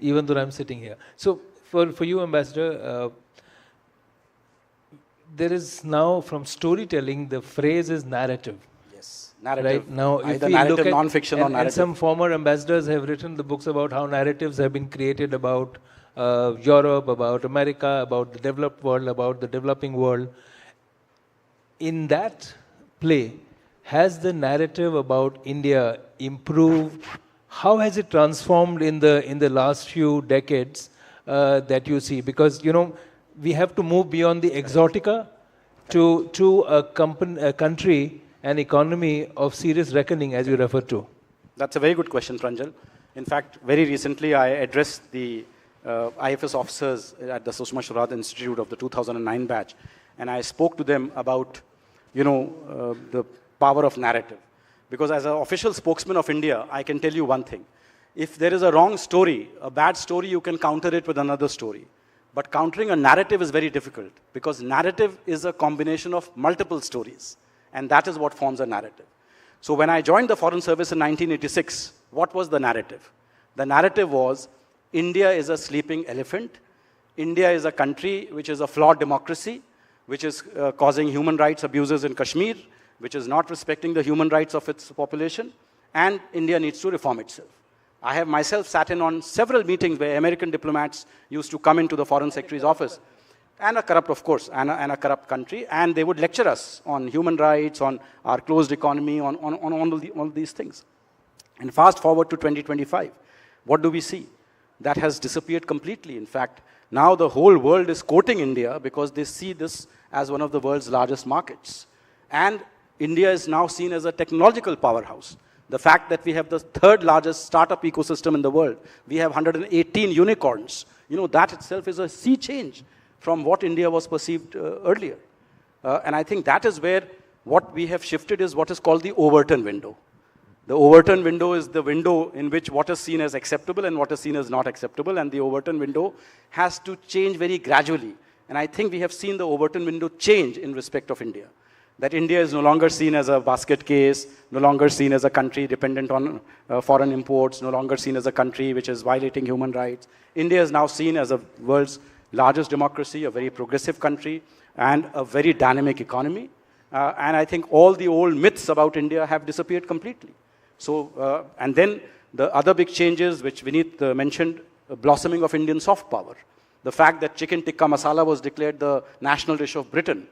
even though I'm sitting here. So for you, Ambassador, there is now from storytelling, the phrase is narrative. Yes, narrative. Right now, if Either we narrative, look at, non-fiction or and narrative. some former ambassadors have written the books about how narratives have been created about Europe, about America, about the developed world, about the developing world. In that play, has the narrative about India improved? How has it transformed in the last few decades that you see? Because we have to move beyond the exotica to a country, an economy of serious reckoning, as you refer to. That's a very good question, Pranjal. In fact, very recently I addressed the IFS officers at the Sushma Swaraj Institute of the 2009 batch, and I spoke to them about, the power of narrative. Because as an official spokesman of India, I can tell you one thing. If there is a wrong story, a bad story, you can counter it with another story. But countering a narrative is very difficult, because narrative is a combination of multiple stories, and that is what forms a narrative. So when I joined the Foreign Service in 1986, what was the narrative? The narrative was, India is a sleeping elephant. India is a country which is a flawed democracy, which is causing human rights abuses in Kashmir, which is not respecting the human rights of its population, and India needs to reform itself. I have myself sat in on several meetings where American diplomats used to come into the Foreign Secretary's office, and a corrupt, of course, and a corrupt country, and they would lecture us on human rights, on our closed economy, on all these things. And fast forward to 2025, what do we see? That has disappeared completely. In fact, now the whole world is quoting India because they see this as one of the world's largest markets. And India is now seen as a technological powerhouse. The fact that we have the third largest startup ecosystem in the world, we have 118 unicorns, that itself is a sea change from what India was perceived earlier. And I think that is where what we have shifted is what is called the Overton window. The Overton window is the window in which what is seen as acceptable and what is seen as not acceptable, and the Overton window has to change very gradually. And I think we have seen the Overton window change in respect of India. That India is no longer seen as a basket case, no longer seen as a country dependent on foreign imports, no longer seen as a country which is violating human rights. India is now seen as the world's largest democracy, a very progressive country, and a very dynamic economy. And I think all the old myths about India have disappeared completely. So, and then the other big changes which Vineet mentioned, blossoming of Indian soft power. The fact that chicken tikka masala was declared the national dish of Britain.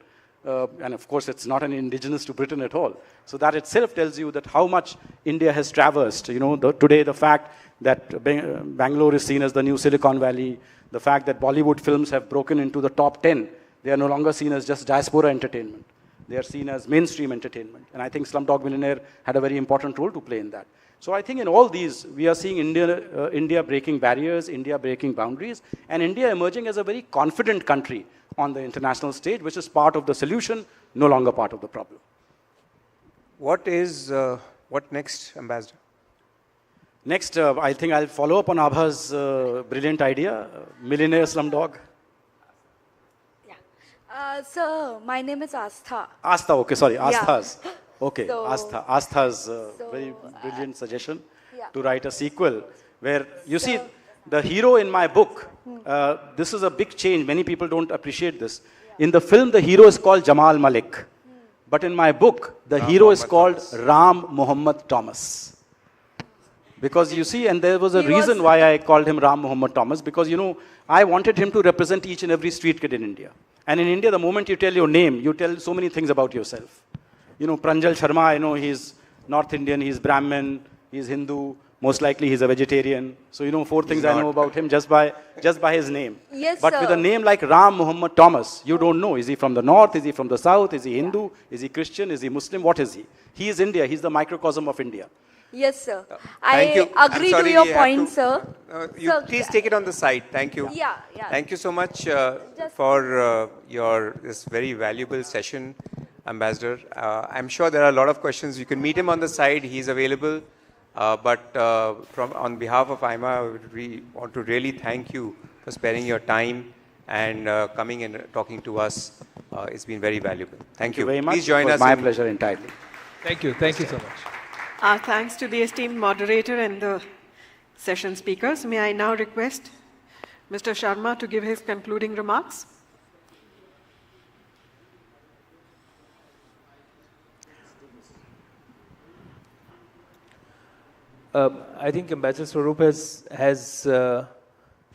And of course, it's not an indigenous to Britain at all. So that itself tells you that how much India has traversed. Today the fact that Bangalore is seen as the new Silicon Valley, the fact that Bollywood films have broken into the top 10, they are no longer seen as just diaspora entertainment. They are seen as mainstream entertainment. And I think Slumdog Millionaire had a very important role to play in that. So I think in all these, we are seeing India breaking barriers, India breaking boundaries, and India emerging as a very confident country on the international stage, which is part of the solution, no longer part of the problem. What next, Ambassador? Next, I think I'll follow up on Abha's brilliant idea, millionaire slumdog. Sir, my name is Astha. Astha, okay, sorry, Yeah. Astha's. Okay, So- Astha's very brilliant suggestion to write a sequel where, you see, the hero in my book, this is a big change. Many people don't appreciate this. In the film, the hero is called Jamal Malik. But in my book, the hero is called Ram Muhammad Thomas. Because you see, and there was a reason why I called him Ram Muhammad Thomas, because, I wanted him to represent each and every street kid in India. And in India, the moment you tell your name, you tell so many things about yourself. Pranjal Sharma, he's North Indian, he's Brahmin, he's Hindu, most likely he's a vegetarian. So, 4 things I know about him just by his name. Yes, but sir. with a name like Ram Muhammad Thomas, you don't know. Is he from the north? Is he from the south? Is he Hindu? Is he Christian? Is he Muslim? What is he? He is India. He's the microcosm of India. Yes, sir. Thank you. I agree to your point, sir. Sir, Please take it on the side. Thank you. Yeah. Thank you so much for this very valuable session, Ambassador. I'm sure there are a lot of questions. You can meet him on the side. He's available On behalf of AIMA, we want to really thank you for sparing your time and coming and talking to us. It's been very valuable. Thank you very much. Please join it was us. My pleasure entirely. Thank you. Thank you so much. Our thanks to the esteemed moderator and the session speakers. May I now request Mr. Sharma to give his concluding remarks. I think Ambassador Swaroop has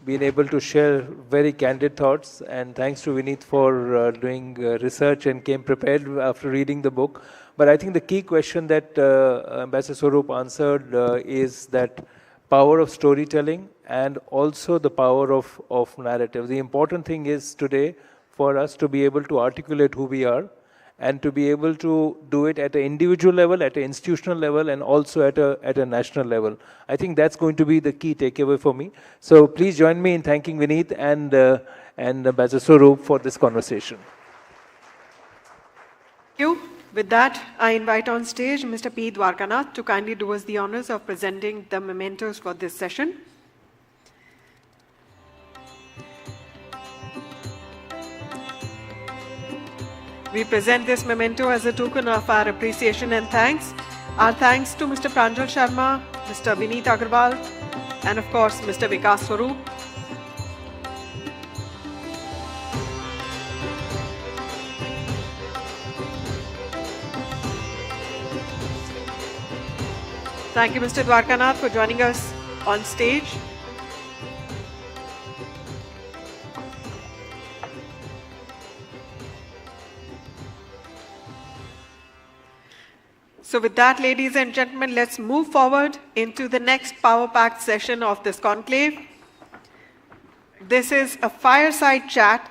been able to share very candid thoughts, and thanks to Vineet for doing research and came prepared after reading the book. But I think the key question that Ambassador Swaroop answered is that power of storytelling and also the power of narrative. The important thing is today for us to be able to articulate who we are and to be able to do it at an individual level, at an institutional level, and also at a national level. I think that's going to be the key takeaway for me. So please join me in thanking Vineet and Ambassador Swaroop for this conversation. Thank you. With that, I invite on stage Mr. P. Dwarkanath to kindly do us the honors of presenting the mementos for this session. We present this memento as a token of our appreciation and thanks. Our thanks to Mr. Pranjal Sharma, Mr. Vineet Agarwal, and of course, Mr. Vikas Swaroop. Thank you, Mr. Dwarkanath, for joining us on stage. So with that, ladies and gentlemen, let's move forward into the next power-packed session of this conclave. This is a fireside chat,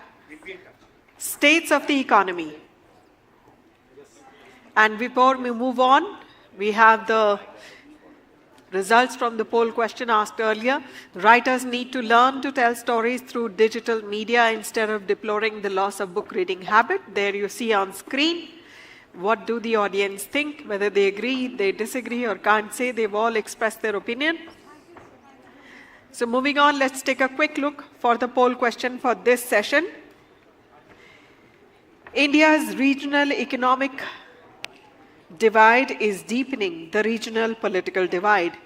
states of the economy. And before we move on, we have the results from the poll question asked earlier. Writers need to learn to tell stories through digital media instead of deploring the loss of book reading habit. There you see on screen. What do the audience think? Whether they agree, they disagree, or can't say, they've all expressed their opinion. So moving on, let's take a quick look for the poll question for this session. India's regional economic divide is deepening the regional political divide.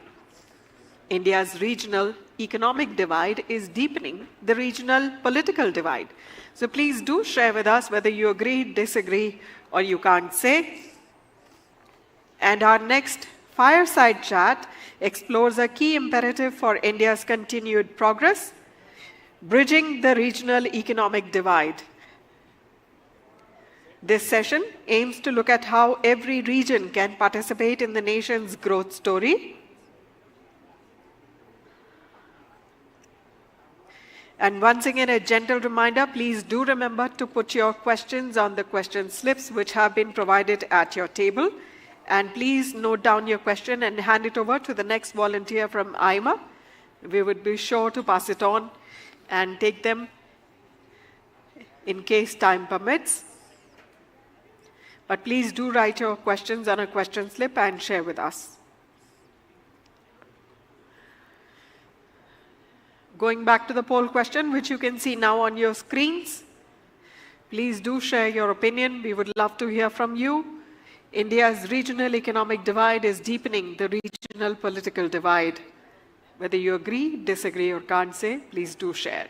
India's regional economic divide is deepening the regional political divide. So please do share with us whether you agree, disagree, or you can't say. And our next fireside chat explores a key imperative for India's continued progress, bridging the regional economic divide. This session aims to look at how every region can participate in the nation's growth story. And once again, a gentle reminder, please do remember to put your questions on the question slips which have been provided at your table. And please note down your question and hand it over to the next volunteer from AIMA. We would be sure to pass it on and take them in case time permits. But please do write your questions on a question slip and share with us. Going back to the poll question, which you can see now on your screens, please do share your opinion. We would love to hear from you. India's regional economic divide is deepening the regional political divide. Whether you agree, disagree, or can't say, please do share.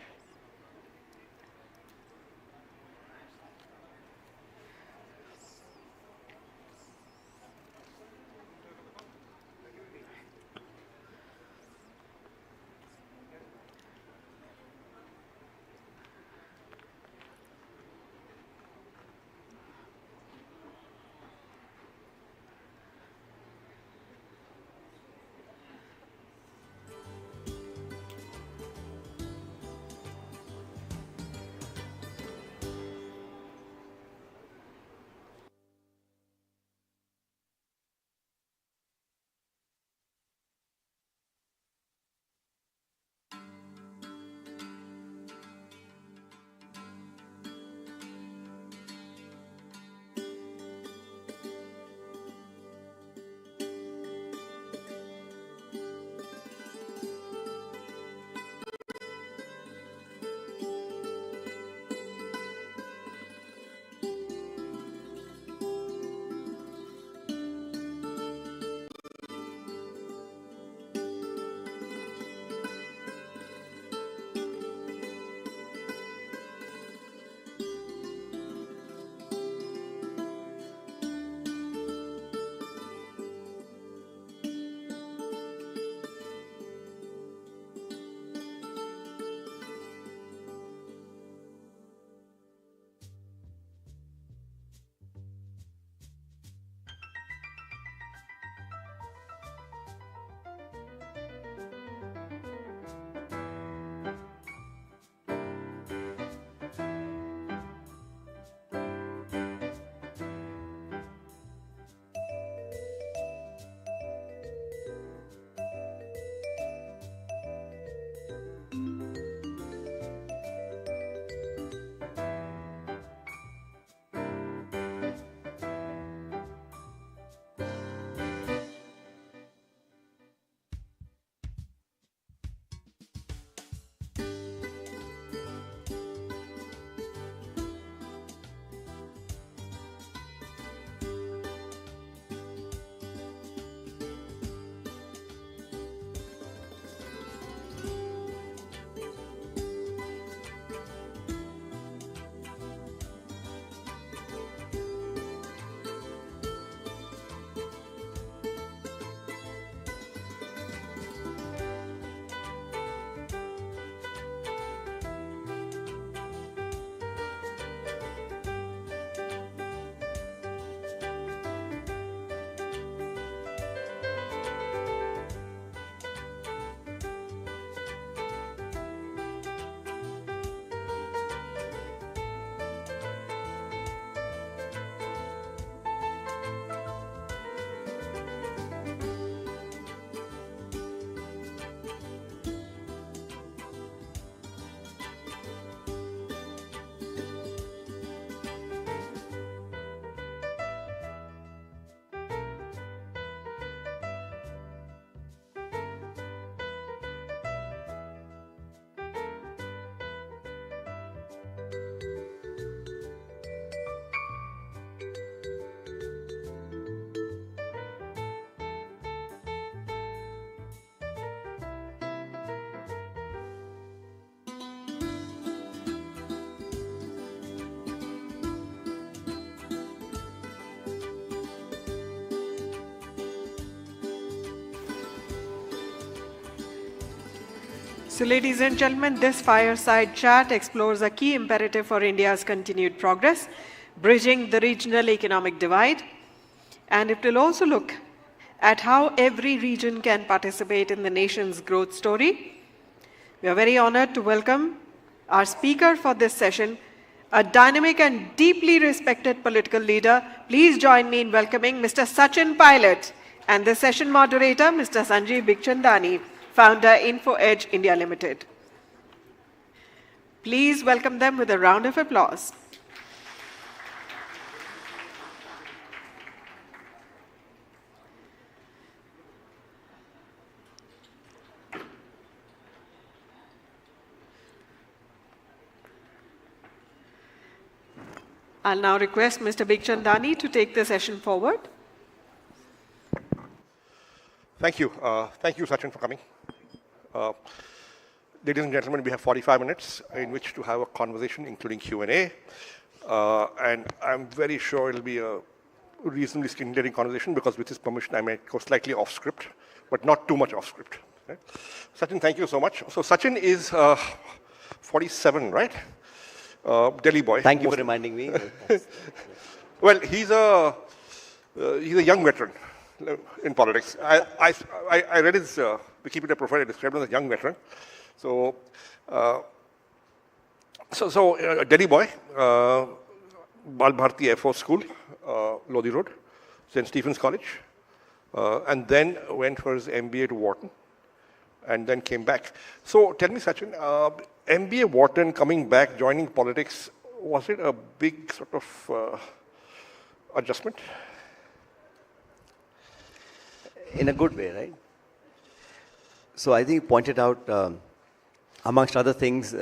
So ladies and gentlemen, this fireside chat explores a key imperative for India's continued progress, bridging the regional economic divide. And it will also look at how every region can participate in the nation's growth story. We are very honored to welcome our speaker for this session, a dynamic and deeply respected political leader. Please join me in welcoming Mr. Sachin Pilot and the session moderator, Mr. Sanjeev Bikhchandani, founder InfoEdge India Limited. Please welcome them with a round of applause. I'll now request Mr. Bikhchandani to take the session forward. Thank you. Thank you, Sachin, for coming. Ladies and gentlemen, we have 45 minutes in which to have a conversation, including Q&A. And I'm very sure it'll be a reasonably stimulating conversation because with his permission, I may go slightly off script, but not too much off script. Right? Sachin, thank you so much. So Sachin is 47, right? Delhi boy. Thank you for reminding me. Well, he's a young veteran in politics. I read his Wikipedia profile. I described him as a young veteran. So, Delhi boy, Bal Bharti Air Force School, Lodi Road, St. Stephen's College, and then went for his MBA to Wharton, and then came back. So, tell me, Sachin, MBA Wharton, coming back, joining politics, was it a big sort of adjustment? In a good way, right? So I think you pointed out, amongst other things,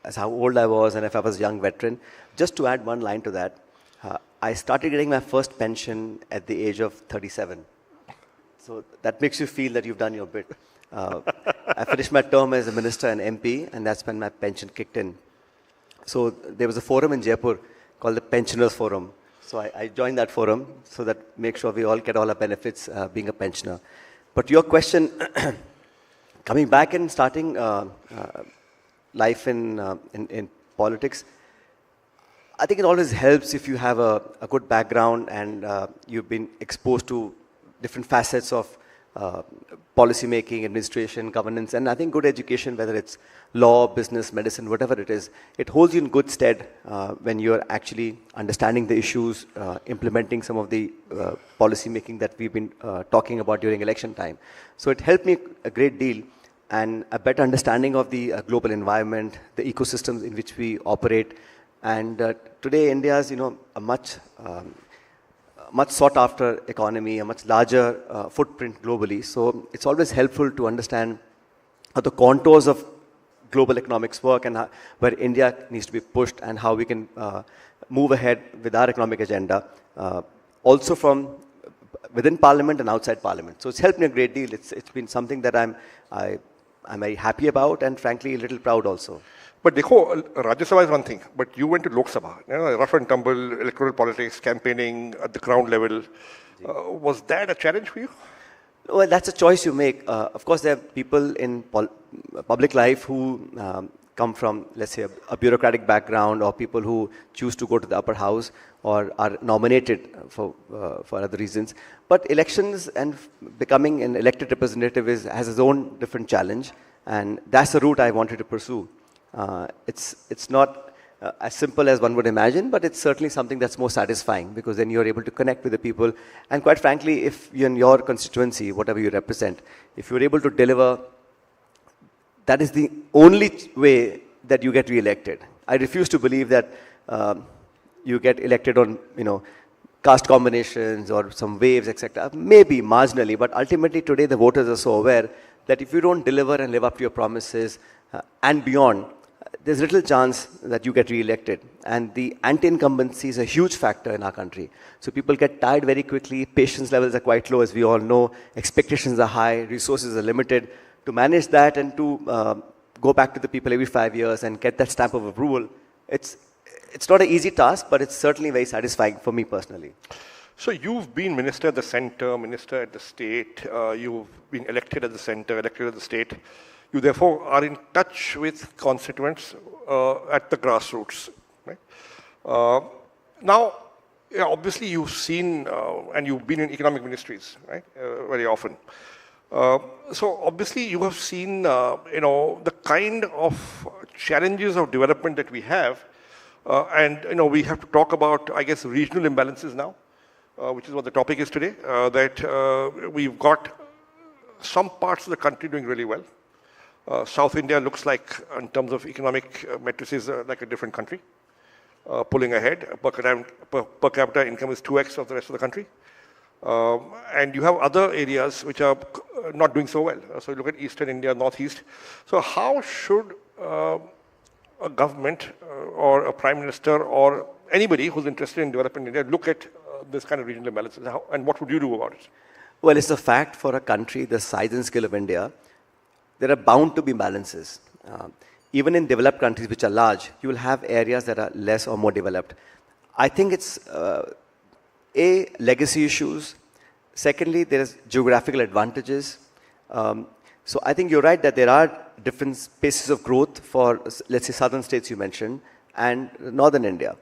as how old I was and if I was a young veteran. Just to add one line to that, I started getting my first pension at the age of 37. So that makes you feel that you've done your bit. I finished my term as a minister and MP, and that's when my pension kicked in. So there was a forum in Jaipur called the Pensioners Forum. So I joined that forum so that make sure we all get all our benefits being a pensioner. But to your question, coming back and starting life in politics, I think it always helps if you have a good background and you've been exposed to different facets of policy making, administration, governance, and I think good education, whether it's law, business, medicine, whatever it is, it holds you in good stead when you're actually understanding the issues, implementing some of the policy making that we've been talking about during election time. So it helped me a great deal, and a better understanding of the global environment, the ecosystems in which we operate. And today India is, a much sought after economy, a much larger footprint globally. So it's always helpful to understand how the contours of global economics work and where India needs to be pushed and how we can move ahead with our economic agenda, also from within Parliament and outside Parliament. So it's helped me a great deal. It's been something that I'm very happy about and frankly a little proud also. But Dekho, Rajya Sabha is one thing, but you went to Lok Sabha, rough and tumble, electoral politics, campaigning at the ground level. Was that a challenge for you? Well, that's a choice you make. Of course, there are people in public life who come from, let's say, a bureaucratic background, or people who choose to go to the upper house or are nominated for other reasons. But elections and becoming an elected representative has its own different challenge, and that's the route I wanted to pursue. It's not as simple as one would imagine, but it's certainly something that's more satisfying because then you're able to connect with the people. And quite frankly, if you're in your constituency, whatever you represent, if you're able to deliver, that is the only way that you get re-elected. I refuse to believe that you get elected on, caste combinations or some waves, etc. Maybe marginally, but ultimately today the voters are so aware that if you don't deliver and live up to your promises and beyond, there's little chance that you get re-elected. And the anti-incumbency is a huge factor in our country. So people get tired very quickly, patience levels are quite low, as we all know, expectations are high, resources are limited. To manage that and to go back to the people every 5 years and get that stamp of approval, it's not an easy task, but it's certainly very satisfying for me personally. So you've been minister at the center, minister at the state, you've been elected at the center, elected at the state. You therefore are in touch with constituents at the grassroots. Right? Now, yeah, obviously you've seen and you've been in economic ministries, right, very often. So obviously you have seen, the kind of challenges of development that we have, and we have to talk about, I guess, regional imbalances now, which is what the topic is today. That we've got some parts of the country doing really well. South India looks like, in terms of economic matrices, like a different country, pulling ahead. Per capita income is 2x of the rest of the country. And you have other areas which are not doing so well. So you look at Eastern India, Northeast. So how should a government or a prime minister or anybody who's interested in developing India look at this kind of regional imbalances? And what would you do about it? Well, it's a fact for a country the size and scale of India, there are bound to be imbalances. Even in developed countries which are large, you will have areas that are less or more developed. I think it's legacy issues. Secondly, there is geographical advantages. So I think you're right that there are different spaces of growth for, let's say, southern states you mentioned, and northern India.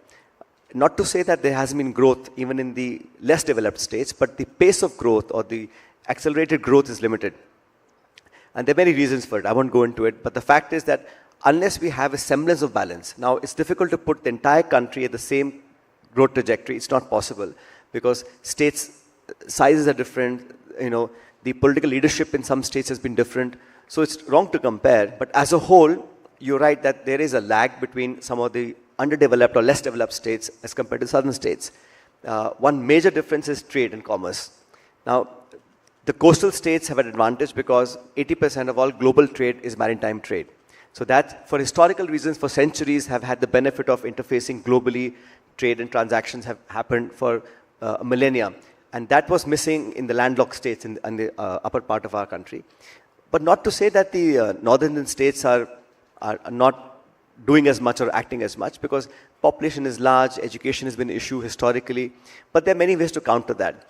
Not to say that there hasn't been growth even in the less developed states, but the pace of growth or the accelerated growth is limited. And there are many reasons for it. I won't go into it. But the fact is that unless we have a semblance of balance, now it's difficult to put the entire country at the same growth trajectory. It's not possible because states' sizes are different. The political leadership in some states has been different. So it's wrong to compare. But as a whole, you're right that there is a lag between some of the underdeveloped or less developed states as compared to southern states. One major difference is trade and commerce. Now, the coastal states have an advantage because 80% of all global trade is maritime trade. So that, for historical reasons, for centuries, have had the benefit of interfacing globally. Trade and transactions have happened for millennia. And that was missing in the landlocked states in the upper part of our country. But not to say that the northern states are not doing as much or acting as much, because population is large, education has been an issue historically. But there are many ways to counter that.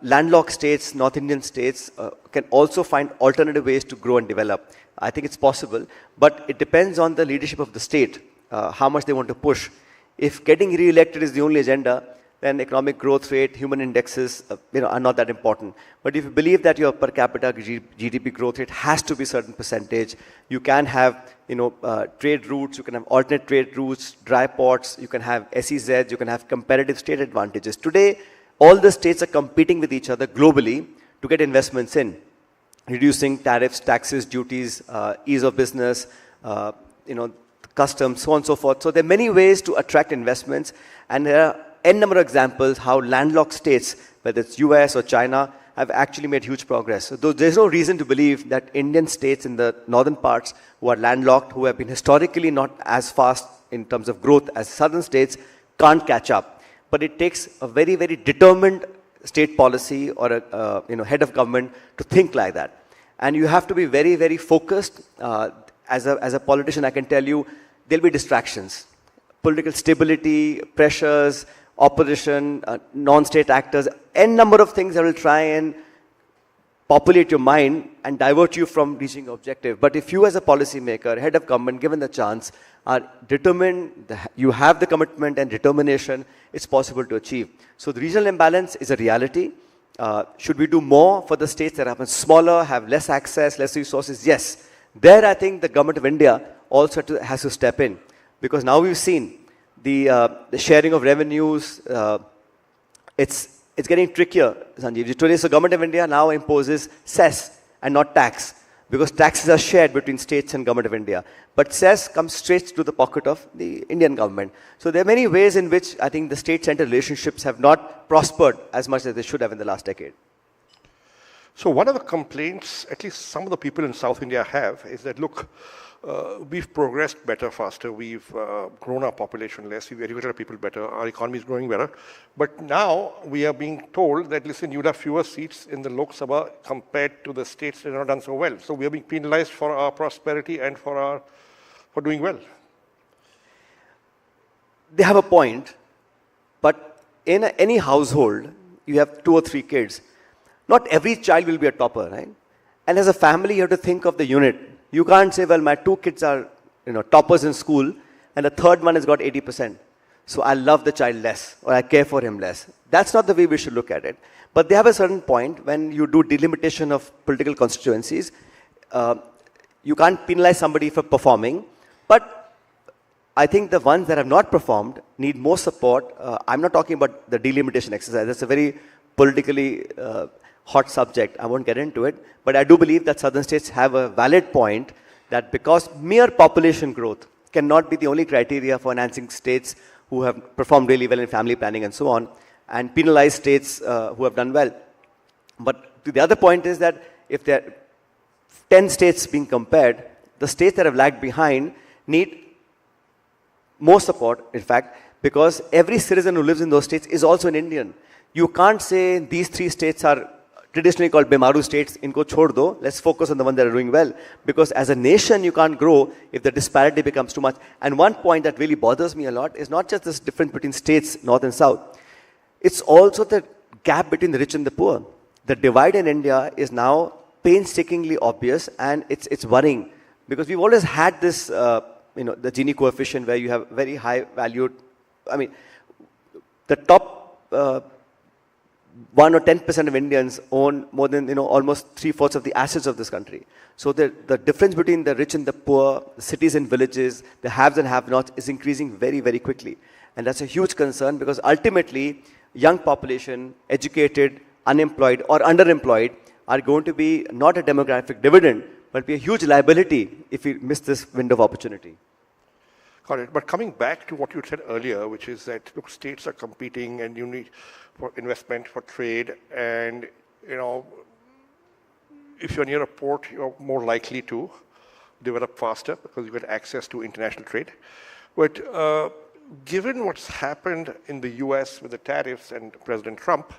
Landlocked states, North Indian states can also find alternative ways to grow and develop. I think it's possible, but it depends on the leadership of the state, how much they want to push. If getting re-elected is the only agenda, then economic growth rate, human indexes, are not that important. But if you believe that your per capita GDP growth rate has to be a certain percentage, you can have, trade routes, you can have alternate trade routes, dry ports, you can have SEZs, you can have competitive state advantages. Today, all the states are competing with each other globally to get investments in, reducing tariffs, taxes, duties, ease of business, customs, so on and so forth. So there are many ways to attract investments, and there are n number of examples how landlocked states, whether it's US or China, have actually made huge progress. So there's no reason to believe that Indian states in the northern parts who are landlocked, who have been historically not as fast in terms of growth as southern states, can't catch up. But it takes a very, very determined state policy or a head of government to think like that. And you have to be very, very focused. As a politician, I can tell you, there'll be distractions. Political stability, pressures, opposition, non-state actors, n number of things that will try and populate your mind and divert you from reaching your objective. But if you as a policymaker, head of government, given the chance, are determined, you have the commitment and determination, it's possible to achieve. So the regional imbalance is a reality. Should we do more for the states that are smaller, have less access, less resources? Yes. There I think the government of India also has to step in. Because now we've seen the sharing of revenues, it's getting trickier, Sanjeev. Today, the government of India now imposes cess and not tax, because taxes are shared between states and government of India. But cess comes straight to the pocket of the Indian government. So there are many ways in which I think the state-center relationships have not prospered as much as they should have in the last decade. So one of the complaints, at least some of the people in South India have, is that, look, we've progressed better, faster, we've grown our population less, we've educated our people better, our economy is growing better. But now we are being told that, listen, you'll have fewer seats in the Lok Sabha compared to the states that have not done so well. So we are being penalized for our prosperity and for doing well. They have a point, but in any household, you have 2 or 3 kids. Not every child will be a topper, right? And as a family, you have to think of the unit. You can't say, well, my 2 kids are toppers in school, and the third one has got 80%. So I love the child less, or I care for him less. That's not the way we should look at it. But they have a certain point when you do delimitation of political constituencies. You can't penalize somebody for performing, but I think the ones that have not performed need more support. I'm not talking about the delimitation exercise. That's a very politically hot subject. I won't get into it. But I do believe that southern states have a valid point that because mere population growth cannot be the only criteria for enhancing states who have performed really well in family planning and so on, and penalize states who have done well. But the other point is that if there are 10 states being compared, the states that have lagged behind need more support, in fact, because every citizen who lives in those states is also an Indian. You can't say these 3 states are traditionally called Bemaru states, inko chhod do, let's focus on the ones that are doing well. Because as a nation, you can't grow if the disparity becomes too much. And one point that really bothers me a lot is not just this difference between states, north and south. It's also the gap between the rich and the poor. The divide in India is now painstakingly obvious, and it's worrying. Because we've always had this, the Gini coefficient where you have very high valued, the top 1 or 10% of Indians own more than almost 3/4 of the assets of this country. So the difference between the rich and the poor, the cities and villages, the haves and have-nots is increasing very, very quickly. And that's a huge concern because ultimately, young population, educated, unemployed or underemployed are going to be not a demographic dividend, but be a huge liability if we miss this window of opportunity. Got it. But coming back to what you said earlier, which is that look, states are competing and you need for investment, for trade, and if you're near a port, you're more likely to develop faster because you get access to international trade. But given what's happened in the US with the tariffs and President Trump,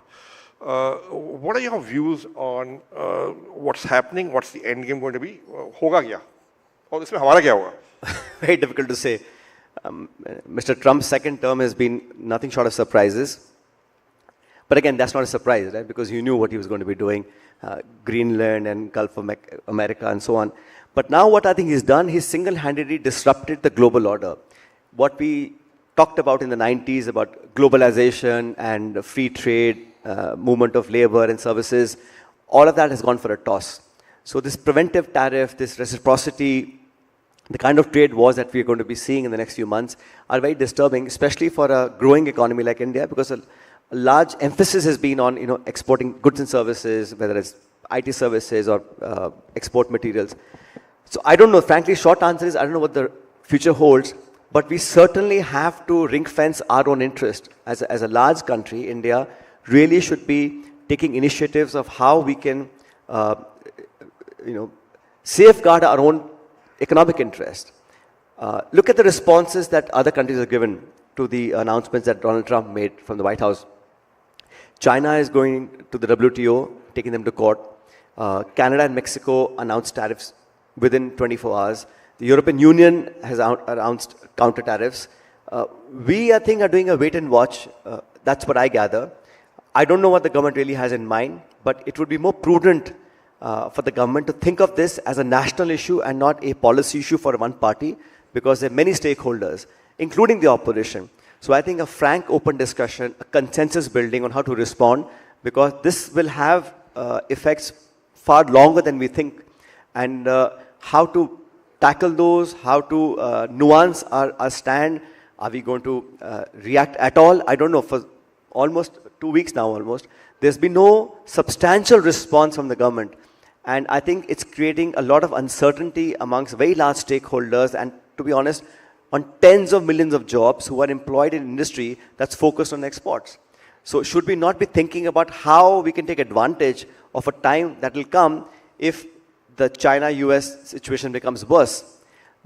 what are your views on what's happening? What's the end game going to be? Hoga kya? Or isme hamara kya hoga? Very difficult to say. Mr. Trump's second term has been nothing short of surprises. But again, that's not a surprise, right? Because you knew what he was going to be doing, Greenland and Gulf of America and so on. But now what I think he's done, he's single-handedly disrupted the global order. What we talked about in the 90s about globalization and free trade, movement of labor and services, all of that has gone for a toss. So this preventive tariff, this reciprocity, the kind of trade wars that we're going to be seeing in the next few months are very disturbing, especially for a growing economy like India, because a large emphasis has been on exporting goods and services, whether it's IT services or export materials. So I don't know, frankly, short answer is I don't know what the future holds, but we certainly have to ring fence our own interest. As a large country, India really should be taking initiatives of how we can safeguard our own economic interest. Look at the responses that other countries have given to the announcements that Donald Trump made from the White House. China is going to the WTO, taking them to court. Canada and Mexico announced tariffs within 24 hours. The European Union has announced counter tariffs. We, I think, are doing a wait and watch. That's what I gather. I don't know what the government really has in mind, but it would be more prudent for the government to think of this as a national issue and not a policy issue for one party, because there are many stakeholders, including the opposition. So I think a frank, open discussion, a consensus building on how to respond, because this will have effects far longer than we think. And how to tackle those, how to nuance our stand. Are we going to react at all? I don't know. For almost 2 weeks now, there's been no substantial response from the government. And I think it's creating a lot of uncertainty amongst very large stakeholders and, to be honest, on tens of millions of jobs who are employed in industry that's focused on exports. So should we not be thinking about how we can take advantage of a time that will come if the China-US situation becomes worse?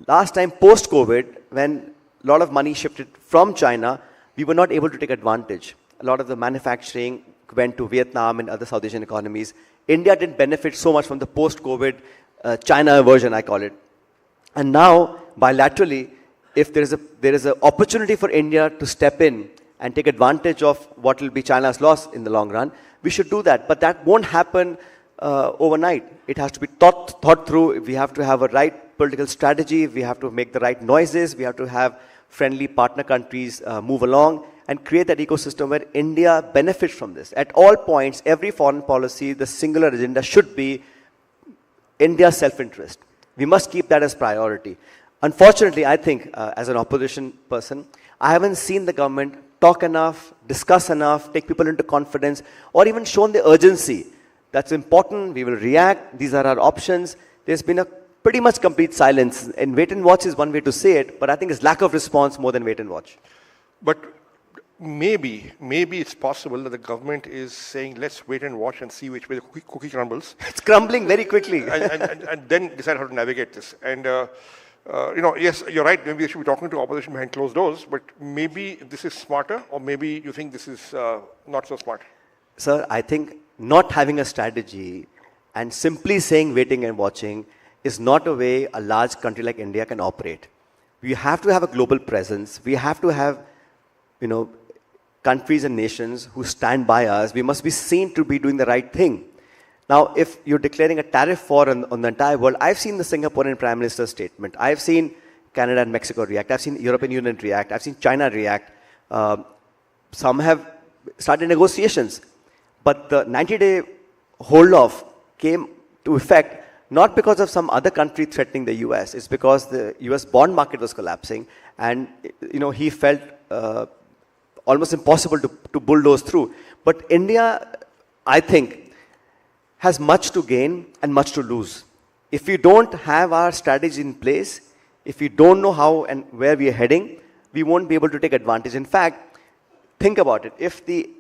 Last time, post-COVID, when a lot of money shifted from China, we were not able to take advantage. A lot of the manufacturing went to Vietnam and other South Asian economies. India didn't benefit so much from the post-COVID China aversion, I call it. And now, bilaterally, if there is an opportunity for India to step in and take advantage of what will be China's loss in the long run, we should do that. But that won't happen overnight. It has to be thought through. We have to have a right political strategy. We have to make the right noises. We have to have friendly partner countries move along and create that ecosystem where India benefits from this. At all points, every foreign policy, the singular agenda should be India's self-interest. We must keep that as priority. Unfortunately, I think, as an opposition person, I haven't seen the government talk enough, discuss enough, take people into confidence, or even shown the urgency. That's important. We will react. These are our options. There's been a pretty much complete silence. And wait and watch is one way to say it, but I think it's lack of response more than wait and watch. But maybe it's possible that the government is saying, let's wait and watch and see which way the cookie crumbles. It's crumbling very quickly. and then decide how to navigate this. And, yes, you're right. Maybe they should be talking to opposition behind closed doors, but maybe this is smarter, or maybe you think this is not so smart. Sir, I think not having a strategy and simply saying waiting and watching is not a way a large country like India can operate. We have to have a global presence. We have to have, countries and nations who stand by us. We must be seen to be doing the right thing. Now, if you're declaring a tariff war on the entire world, I've seen the Singaporean Prime Minister's statement. I've seen Canada and Mexico react. I've seen European Union react. I've seen China react. Some have started negotiations. But the 90-day hold-off came to effect not because of some other country threatening the US. It's because the US bond market was collapsing. And, he felt almost impossible to bulldoze through. But India, I think, has much to gain and much to lose. If we don't have our strategy in place, if we don't know how and where we are heading, we won't be able to take advantage. In fact, think about it. If the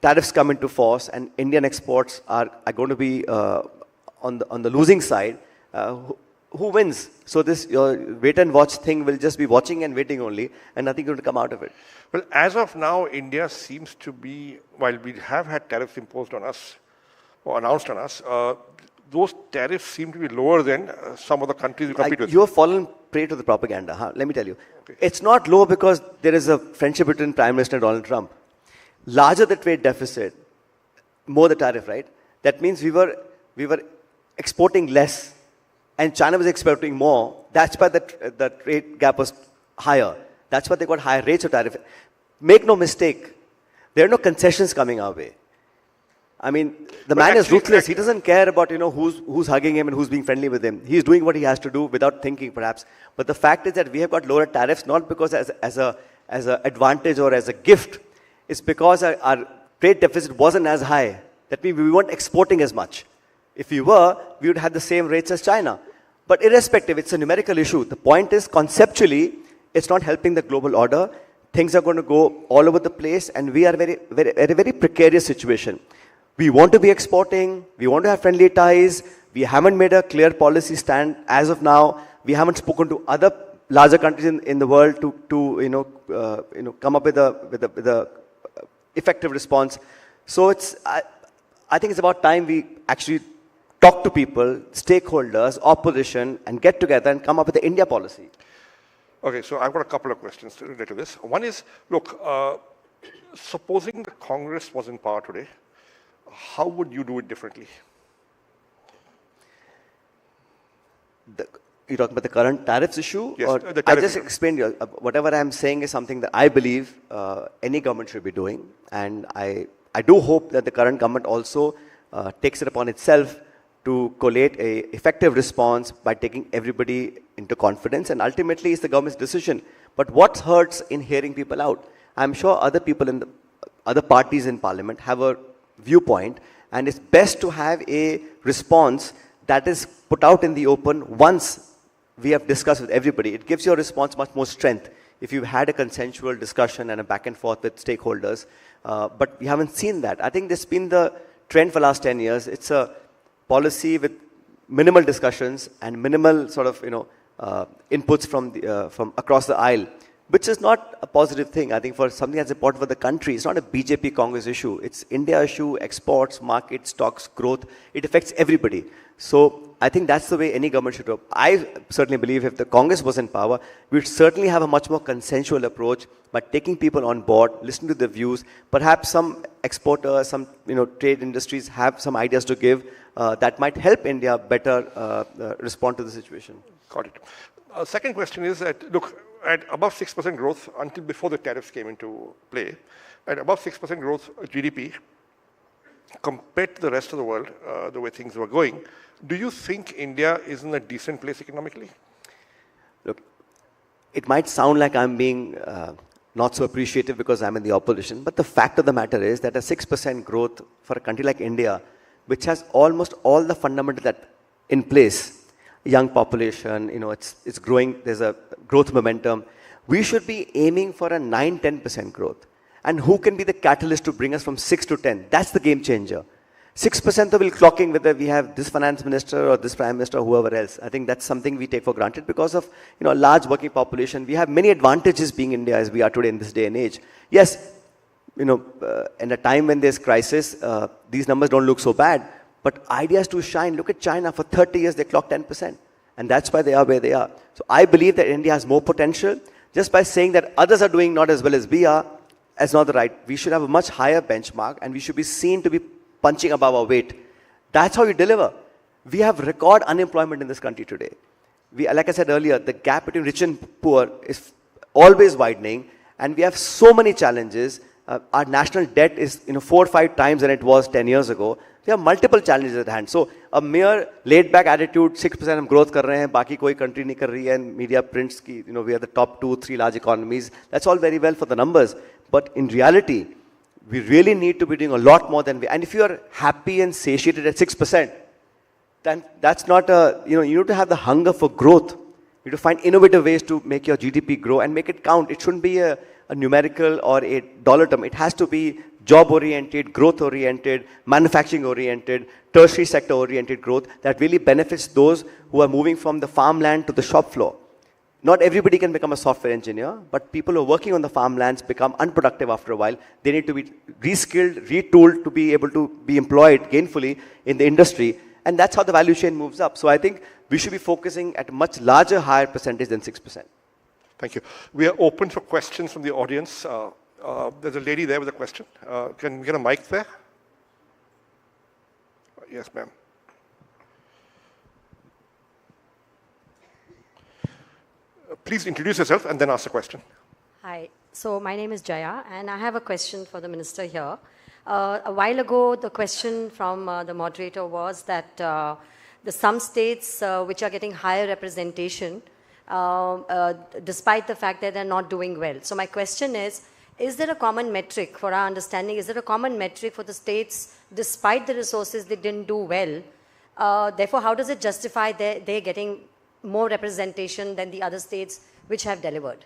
tariffs come into force and Indian exports are going to be on the losing side, who wins? So this wait and watch thing will just be watching and waiting only, and nothing going to come out of it. Well, as of now, India seems to be, while we have had tariffs imposed on us, or announced on us, those tariffs seem to be lower than some of the countries we compete with. You have fallen prey to the propaganda, huh? Let me tell you. Okay. It's not low because there is a friendship between Prime Minister Donald Trump. Larger the trade deficit, more the tariff, right? That means we were exporting less and China was exporting more. That's why the trade gap was higher. That's why they got higher rates of tariff. Make no mistake, there are no concessions coming our way. I mean, the man is ruthless. He doesn't care about, who's hugging him and who's being friendly with him. He's doing what he has to do without thinking, perhaps. But the fact is that we have got lower tariffs, not because as a advantage or as a gift. It's because our trade deficit wasn't as high. That means we weren't exporting as much. If we were, we would have the same rates as China. But irrespective, it's a numerical issue. The point is, conceptually, it's not helping the global order. Things are going to go all over the place, and we are in a very precarious situation. We want to be exporting. We want to have friendly ties. We haven't made a clear policy stand as of now. We haven't spoken to other larger countries in the world to come up with a effective response. So I think it's about time we actually talk to people, stakeholders, opposition, and get together and come up with the India policy. Okay, so I've got a couple of questions related to this. One is, look, supposing the Congress was in power today, how would you do it differently? You're talking about the current tariffs issue? Yes, or the tariff I just issue. explained you. Whatever I'm saying is something that I believe any government should be doing. And I do hope that the current government also takes it upon itself to collate a effective response by taking everybody into confidence. And ultimately, it's the government's decision. But what hurts in hearing people out? I'm sure other people in the other parties in parliament have a viewpoint, and it's best to have a response that is put out in the open once we have discussed with everybody. It gives your response much more strength if you've had a consensual discussion and a back and forth with stakeholders. But we haven't seen that. I think this has been the trend for the last 10 years. It's a policy with minimal discussions and minimal sort of, inputs from across the aisle, which is not a positive thing. I think for something that's important for the country, it's not a BJP Congress issue. It's India issue, exports, market, stocks, growth. It affects everybody. So I think that's the way any government should go. I certainly believe if the Congress was in power, we would certainly have a much more consensual approach by taking people on board, listening to their views. Perhaps some exporters, some trade industries have some ideas to give that might help India better respond to the situation. Got it. Second question is that, look, at above 6% growth until before the tariffs came into play, at above 6% growth GDP, compared to the rest of the world, the way things were going, do you think India is in a decent place economically? Look, it might sound like I'm being not so appreciative because I'm in the opposition, but the fact of the matter is that a 6% growth for a country like India, which has almost all the fundamentals that in place, young population, it's growing, there's a growth momentum, we should be aiming for a 9-10% growth. And who can be the catalyst to bring us from 6 to 10? That's the game changer. 6% will clocking whether we have this finance minister or this prime minister or whoever else. I think that's something we take for granted because of a large working population. We have many advantages being India as we are today in this day and age. Yes, in a time when there's crisis, these numbers don't look so bad. But ideas to shine. Look at China. For 30 years, they clocked 10%. And that's why they are where they are. So I believe that India has more potential. Just by saying that others are doing not as well as we are, that's not the right. We should have a much higher benchmark and we should be seen to be punching above our weight. That's how you deliver. We have record unemployment in this country today. Like I said earlier, the gap between rich and poor is always widening and we have so many challenges. Our national debt is 4 or 5 times than it was 10 years ago. We have multiple challenges at hand. So a mere laid-back attitude, 6% of growth कर रहे हैं, बाकी कोई country नहीं कर रही है, and media prints की, we are the top 2-3 large economies. That's all very well for the numbers. But in reality, we really need to be doing a lot more than we. And if you are happy and satiated at 6%, then that's not you need to have the hunger for growth. You need to find innovative ways to make your GDP grow and make it count. It shouldn't be a numerical or a dollar term. It has to be job-oriented, growth-oriented, manufacturing-oriented, tertiary sector-oriented growth that really benefits those who are moving from the farmland to the shop floor. Not everybody can become a software engineer, but people who are working on the farmlands become unproductive after a while. They need to be reskilled, retooled to be able to be employed gainfully in the industry. And that's how the value chain moves up. So I think we should be focusing at a much larger, higher percentage than 6%. Thank you. We are open for questions from the audience. There's a lady there with a question. Can we get a mic there? Yes, ma'am. Please introduce yourself and then ask the question. Hi. So my name is Jaya, and I have a question for the minister here. A while ago, the question from the moderator was that some states which are getting higher representation, despite the fact that they're not doing well. So my question is there a common metric for our understanding? Is there a common metric for the states, despite the resources they didn't do well? Therefore, how does it justify they're getting more representation than the other states which have delivered?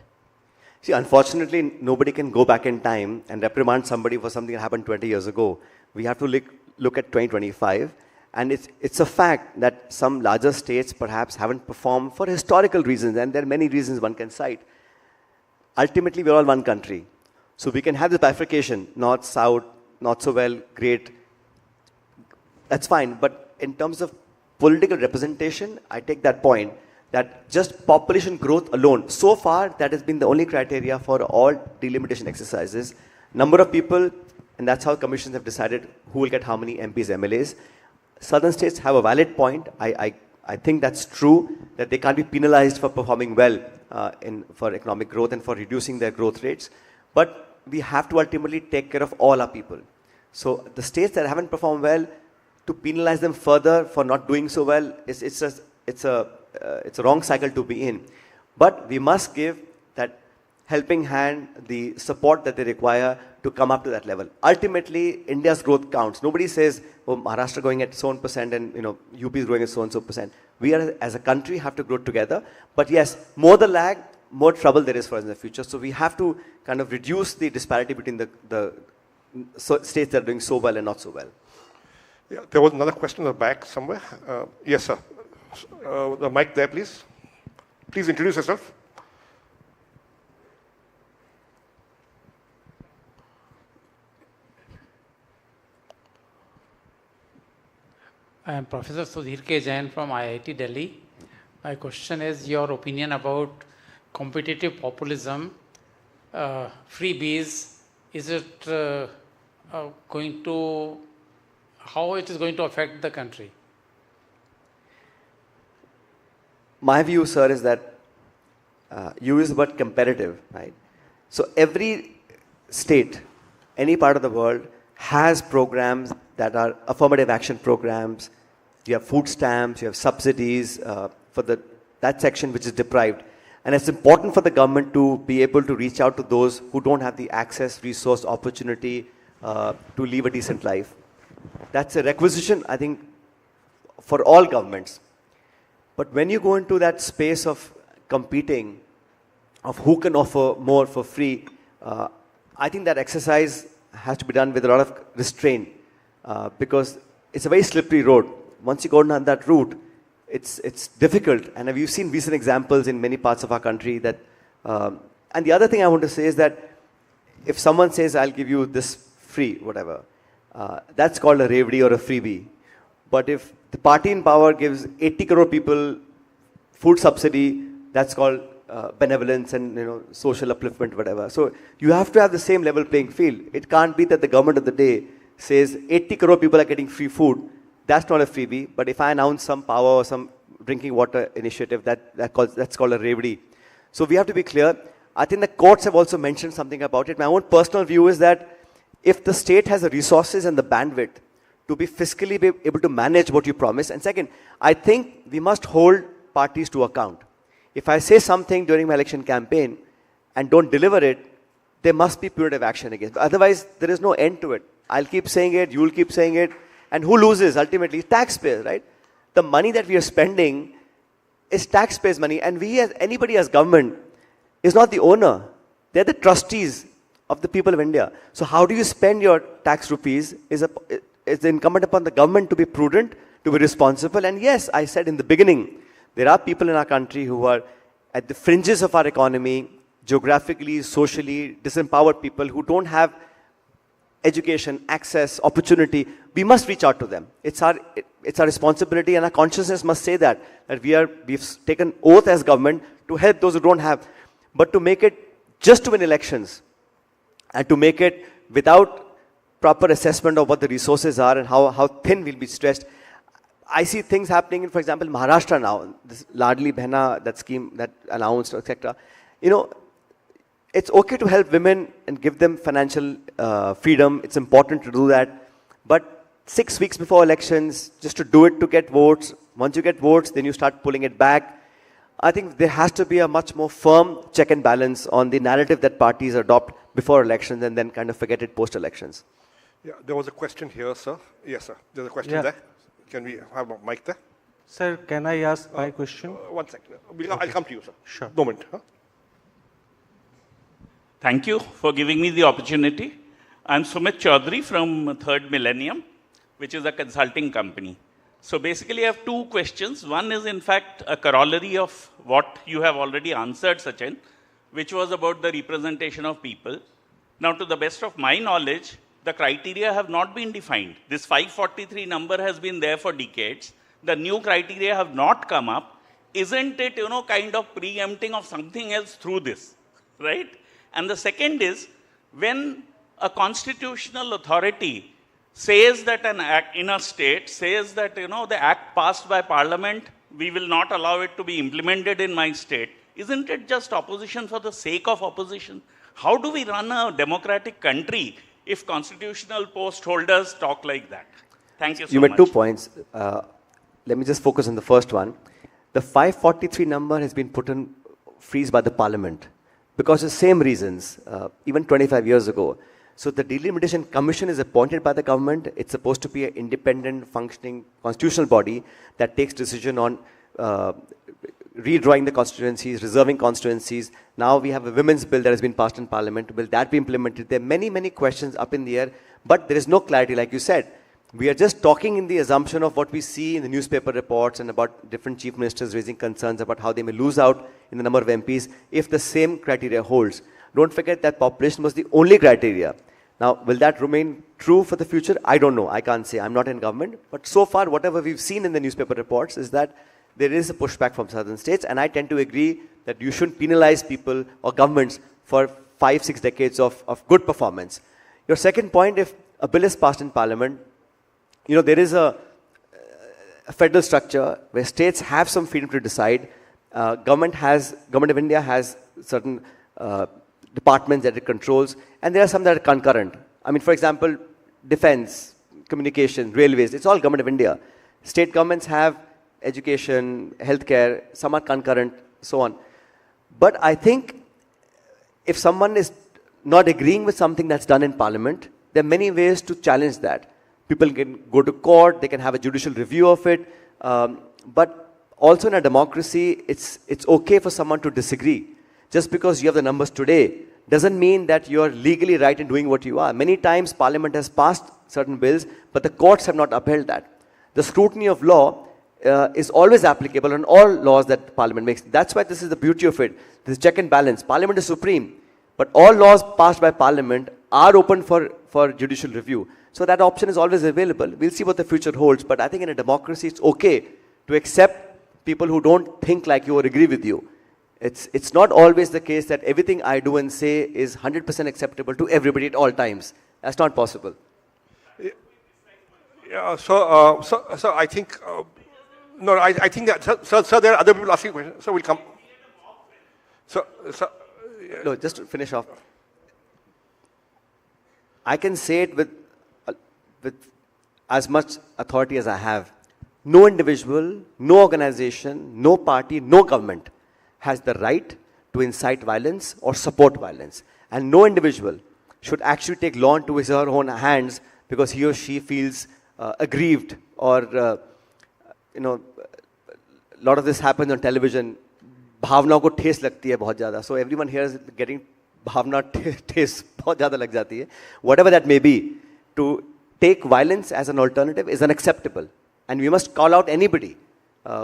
See, unfortunately, nobody can go back in time and reprimand somebody for something that happened 20 years ago. We have to look at 2025. And it's a fact that some larger states perhaps haven't performed for historical reasons. And there are many reasons one can cite. Ultimately, we're all one country. So we can have this bifurcation, north, south, not so well, great. That's fine. But in terms of political representation, I take that point that just population growth alone, so far that has been the only criteria for all delimitation exercises. Number of people, and that's how commissions have decided who will get how many MPs, MLAs. Southern states have a valid point. I think that's true, that they can't be penalized for performing well for economic growth and for reducing their growth rates. But we have to ultimately take care of all our people. So the states that haven't performed well, to penalize them further for not doing so well, it's a wrong cycle to be in. But we must give that helping hand, the support that they require to come up to that level. Ultimately, India's growth counts. Nobody says, oh, Maharashtra going at so on percent and UP is growing at so and so percent. We are, as a country, have to grow together. But yes, more the lag, more trouble there is for us in the future. So we have to kind of reduce the disparity between the states that are doing so well and not so well. Yeah, there was another question in the back somewhere. Yes, sir. The mic there, please. Please introduce yourself. I am Professor Sudhir K. Jain from IIT Delhi. My question is your opinion about competitive populism, freebies. Is it going to, how it is going to affect the country? My view, sir, is that you use the word competitive, right? So every state, any part of the world has programs that are affirmative action programs. You have food stamps, you have subsidies for that section which is deprived. And it's important for the government to be able to reach out to those who don't have the access, resource, opportunity to live a decent life. That's a requisition, I think, for all governments. But when you go into that space of competing, of who can offer more for free, I think that exercise has to be done with a lot of restraint because it's a very slippery road. Once you go down that route, it's difficult. And we've seen recent examples in many parts of our country that, and the other thing I want to say is that if someone says, I'll give you this free, whatever, that's called a Reddy or a freebie. But if the party in power gives 80 crore people food subsidy, that's called benevolence and social upliftment, whatever. So you have to have the same level playing field. It can't be that the government of the day says 80 crore people are getting free food. That's not a freebie. But if I announce some power or some drinking water initiative, that's called a Reddy. So we have to be clear. I think the courts have also mentioned something about it. My own personal view is that if the state has the resources and the bandwidth to be fiscally able to manage what you promise, and second, I think we must hold parties to account. If I say something during my election campaign and don't deliver it, there must be punitive action against. Otherwise, there is no end to it. I'll keep saying it, you'll keep saying it, and who loses ultimately? Taxpayers, right? The money that we are spending is taxpayers' money, and we as anybody as government is not the owner. They're the trustees of the people of India. So how do you spend your tax rupees is incumbent upon the government to be prudent, to be responsible. And yes, I said in the beginning, there are people in our country who are at the fringes of our economy, geographically, socially, disempowered people who don't have education, access, opportunity. We must reach out to them. It's our responsibility, and our consciousness must say that we've taken oath as government to help those who don't have. But to make it just to win elections, and to make it without proper assessment of what the resources are and how thin we'll be stretched. I see things happening in, for example, Maharashtra now, this Ladli Behna, that scheme that announced, etc. It's okay to help women and give them financial freedom. It's important to do that. But 6 weeks before elections, just to do it to get votes. Once you get votes, then you start pulling it back. I think there has to be a much more firm check and balance on the narrative that parties adopt before elections and then kind of forget it post-elections. Yeah, there was a question here, sir. Yes, sir. There's a question there. Can we have a mic there? Sir, can I ask my question? 1 second. I'll come to you, sir. Sure. Moment. Huh? Thank you for giving me the opportunity. I'm Sumit Chaudhary from Third Millennium, which is a consulting company. So basically I have two questions. One is in fact a corollary of what you have already answered, Sachin, which was about the representation of people. Now, to the best of my knowledge, the criteria have not been defined. This 543 number has been there for decades. The new criteria have not come up. Isn't it, kind of preempting of something else through this, right? And the second is, when a constitutional authority says that an act in a state, says that, the act passed by parliament, we will not allow it to be implemented in my state, isn't it just opposition for the sake of opposition? How do we run a democratic country if constitutional post holders talk like that? Thank you so much. You made 2 points. Let me just focus on the first one. The 543 number has been put in freeze by the parliament because of the same reasons, even 25 years ago. So the Delimitation Commission is appointed by the government. It's supposed to be an independent, functioning constitutional body that takes decision on redrawing the constituencies, reserving constituencies. Now we have a women's bill that has been passed in parliament. Will that be implemented? There are many, many questions up in the air, but there is no clarity, like you said. We are just talking in the assumption of what we see in the newspaper reports and about different chief ministers raising concerns about how they may lose out in the number of MPs if the same criteria holds. Don't forget that population was the only criteria. Now, will that remain true for the future? I don't know. I can't say. I'm not in government. But so far, whatever we've seen in the newspaper reports is that there is a pushback from southern states. And I tend to agree that you shouldn't penalize people or governments for 5-6 decades of good performance. Your second point, if a bill is passed in parliament, there is a federal structure where states have some freedom to decide. Government of India has certain departments that it controls, and there are some that are concurrent. I mean, for example, defense, communication, railways, it's all government of India. State governments have education, healthcare, some are concurrent, so on. But I think if someone is not agreeing with something that's done in parliament, there are many ways to challenge that. People can go to court, they can have a judicial review of it, but also in a democracy, it's okay for someone to disagree. Just because you have the numbers today doesn't mean that you're legally right in doing what you are. Many times parliament has passed certain bills, but the courts have not upheld that. The scrutiny of law is always applicable on all laws that parliament makes. That's why this is the beauty of it. This check and balance. Parliament is supreme, but all laws passed by parliament are open for judicial review. So that option is always available. We'll see what the future holds, but I think in a democracy it's okay to accept people who don't think like you or agree with you. It's not always the case that everything I do and say is 100% acceptable to everybody at all times. That's not possible. Yeah, so I think, I think that, sir, there are other people asking questions, so we'll come. No, just to finish off. I can say it with as much authority as I have. No individual, no organization, no party, no government has the right to incite violence or support violence. And no individual should actually take law into his or her own hands because he or she feels aggrieved or, a lot of this happens on television. भावनाओं को ठेस लगती है बहुत ज़्यादा. So everyone here is getting भावना ठेस बहुत ज़्यादा लग जाती है. Whatever that may be, to take violence as an alternative is unacceptable. And we must call out anybody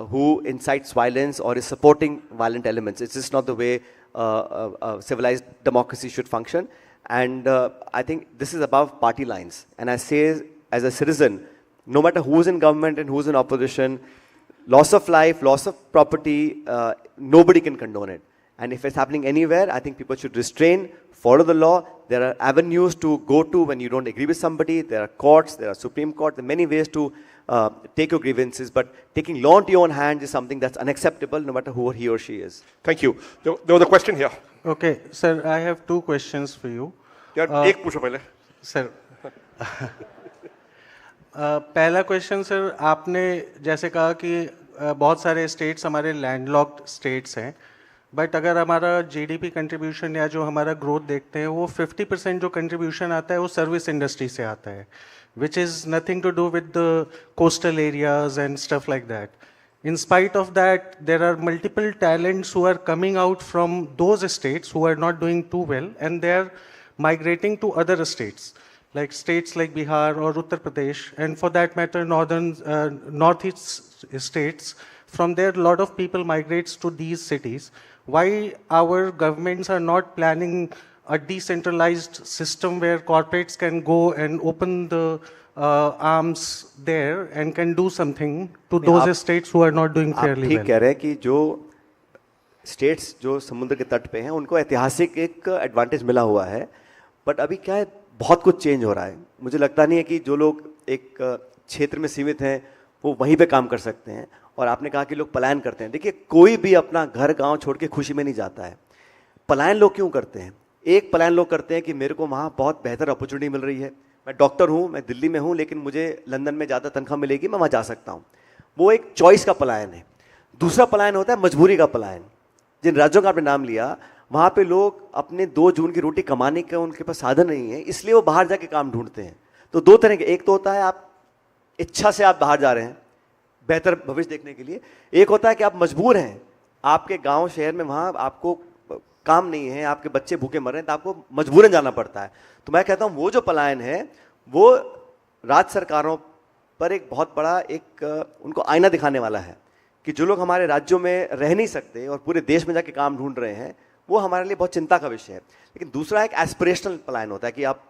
who incites violence or is supporting violent elements. It's just not the way a civilized democracy should function. And I think this is above party lines. And I say, as a citizen, no matter who's in government and who's in opposition, loss of life, loss of property, nobody can condone it. And if it's happening anywhere, I think people should restrain, follow the law. There are avenues to go to when you don't agree with somebody. There are courts, there are Supreme Court, there are many ways to take your grievances, but taking law into your own hands is something that's unacceptable no matter who he or she is. Thank you. There was a question here. Okay, sir, I have two questions for you. एक पूछो पहले. Sir. पहला question sir, आपने जैसे कहा कि बहुत सारे स्टेट्स हमारे लैंडलॉक्ड स्टेट्स हैं, बट अगर हमारा जीडीपी कंट्रीब्यूशन या जो हमारा ग्रोथ देखते हैं वो 50% जो कंट्रीब्यूशन आता है वो सर्विस इंडस्ट्री से आता है, which is nothing to do with the coastal areas and stuff like that. In spite of that, there are multiple talents who are coming out from those states who are not doing too well, and they are migrating to other states like Bihar or Uttar Pradesh, and for that matter, northeast states. From there, a lot of people migrates to these cities. Why our governments are not planning a decentralized system where corporates can go and open the arms there and can do something to those states who are not doing fairly well? ठीक कह रहे हैं कि जो states जो समुद्र के तट पे हैं उनको ऐतिहासिक एक एडवांटेज मिला हुआ है, बट अभी क्या है, बहुत कुछ चेंज हो रहा है. मुझे लगता नहीं है कि जो लोग एक क्षेत्र में सीमित हैं वो वहीं पे काम कर सकते हैं. और आपने कहा कि लोग पलायन करते हैं. देखिए, कोई भी अपना घर गांव छोड़ के खुशी में नहीं जाता है. पलायन लोग क्यों करते हैं? एक पलायन लोग करते हैं कि मेरे को वहाँ बहुत बेहतर अपॉर्चुनिटी मिल रही है, मैं डॉक्टर हूँ, मैं दिल्ली में हूँ, लेकिन मुझे लंदन में ज़्यादा तनख्वाह मिलेगी, मैं वहाँ जा सकता हूँ. वो एक चॉइस का पलायन है. दूसरा पलायन होता है मजबूरी का पलायन. जिन राज्यों का आपने नाम लिया, वहाँ पे लोग अपने 2 जून की रोटी कमाने का उनके पास साधन नहीं है, इसलिए वो बाहर जाके काम ढूंढते हैं. तो 2 तरह के, एक तो होता है आप इच्छा से आप बाहर जा रहे हैं बेहतर भविष्य देखने के लिए, एक होता है कि आप मजबूर हैं, आपके गांव शहर में वहाँ आपको काम नहीं है, आपके बच्चे भूखे मर रहे हैं, तो आपको मजबूरन जाना पड़ता है. तो मैं कहता हूँ वो जो पलायन है वो राज्य सरकारों पर एक बहुत बड़ा एक उनको आईना दिखाने वाला है कि जो लोग हमारे राज्यों में रह नहीं सकते और पूरे देश में जाके काम ढूंढ रहे हैं, वो हमारे लिए बहुत चिंता का विषय है. लेकिन दूसरा एक एस्पिरेशनल पलायन होता है कि आप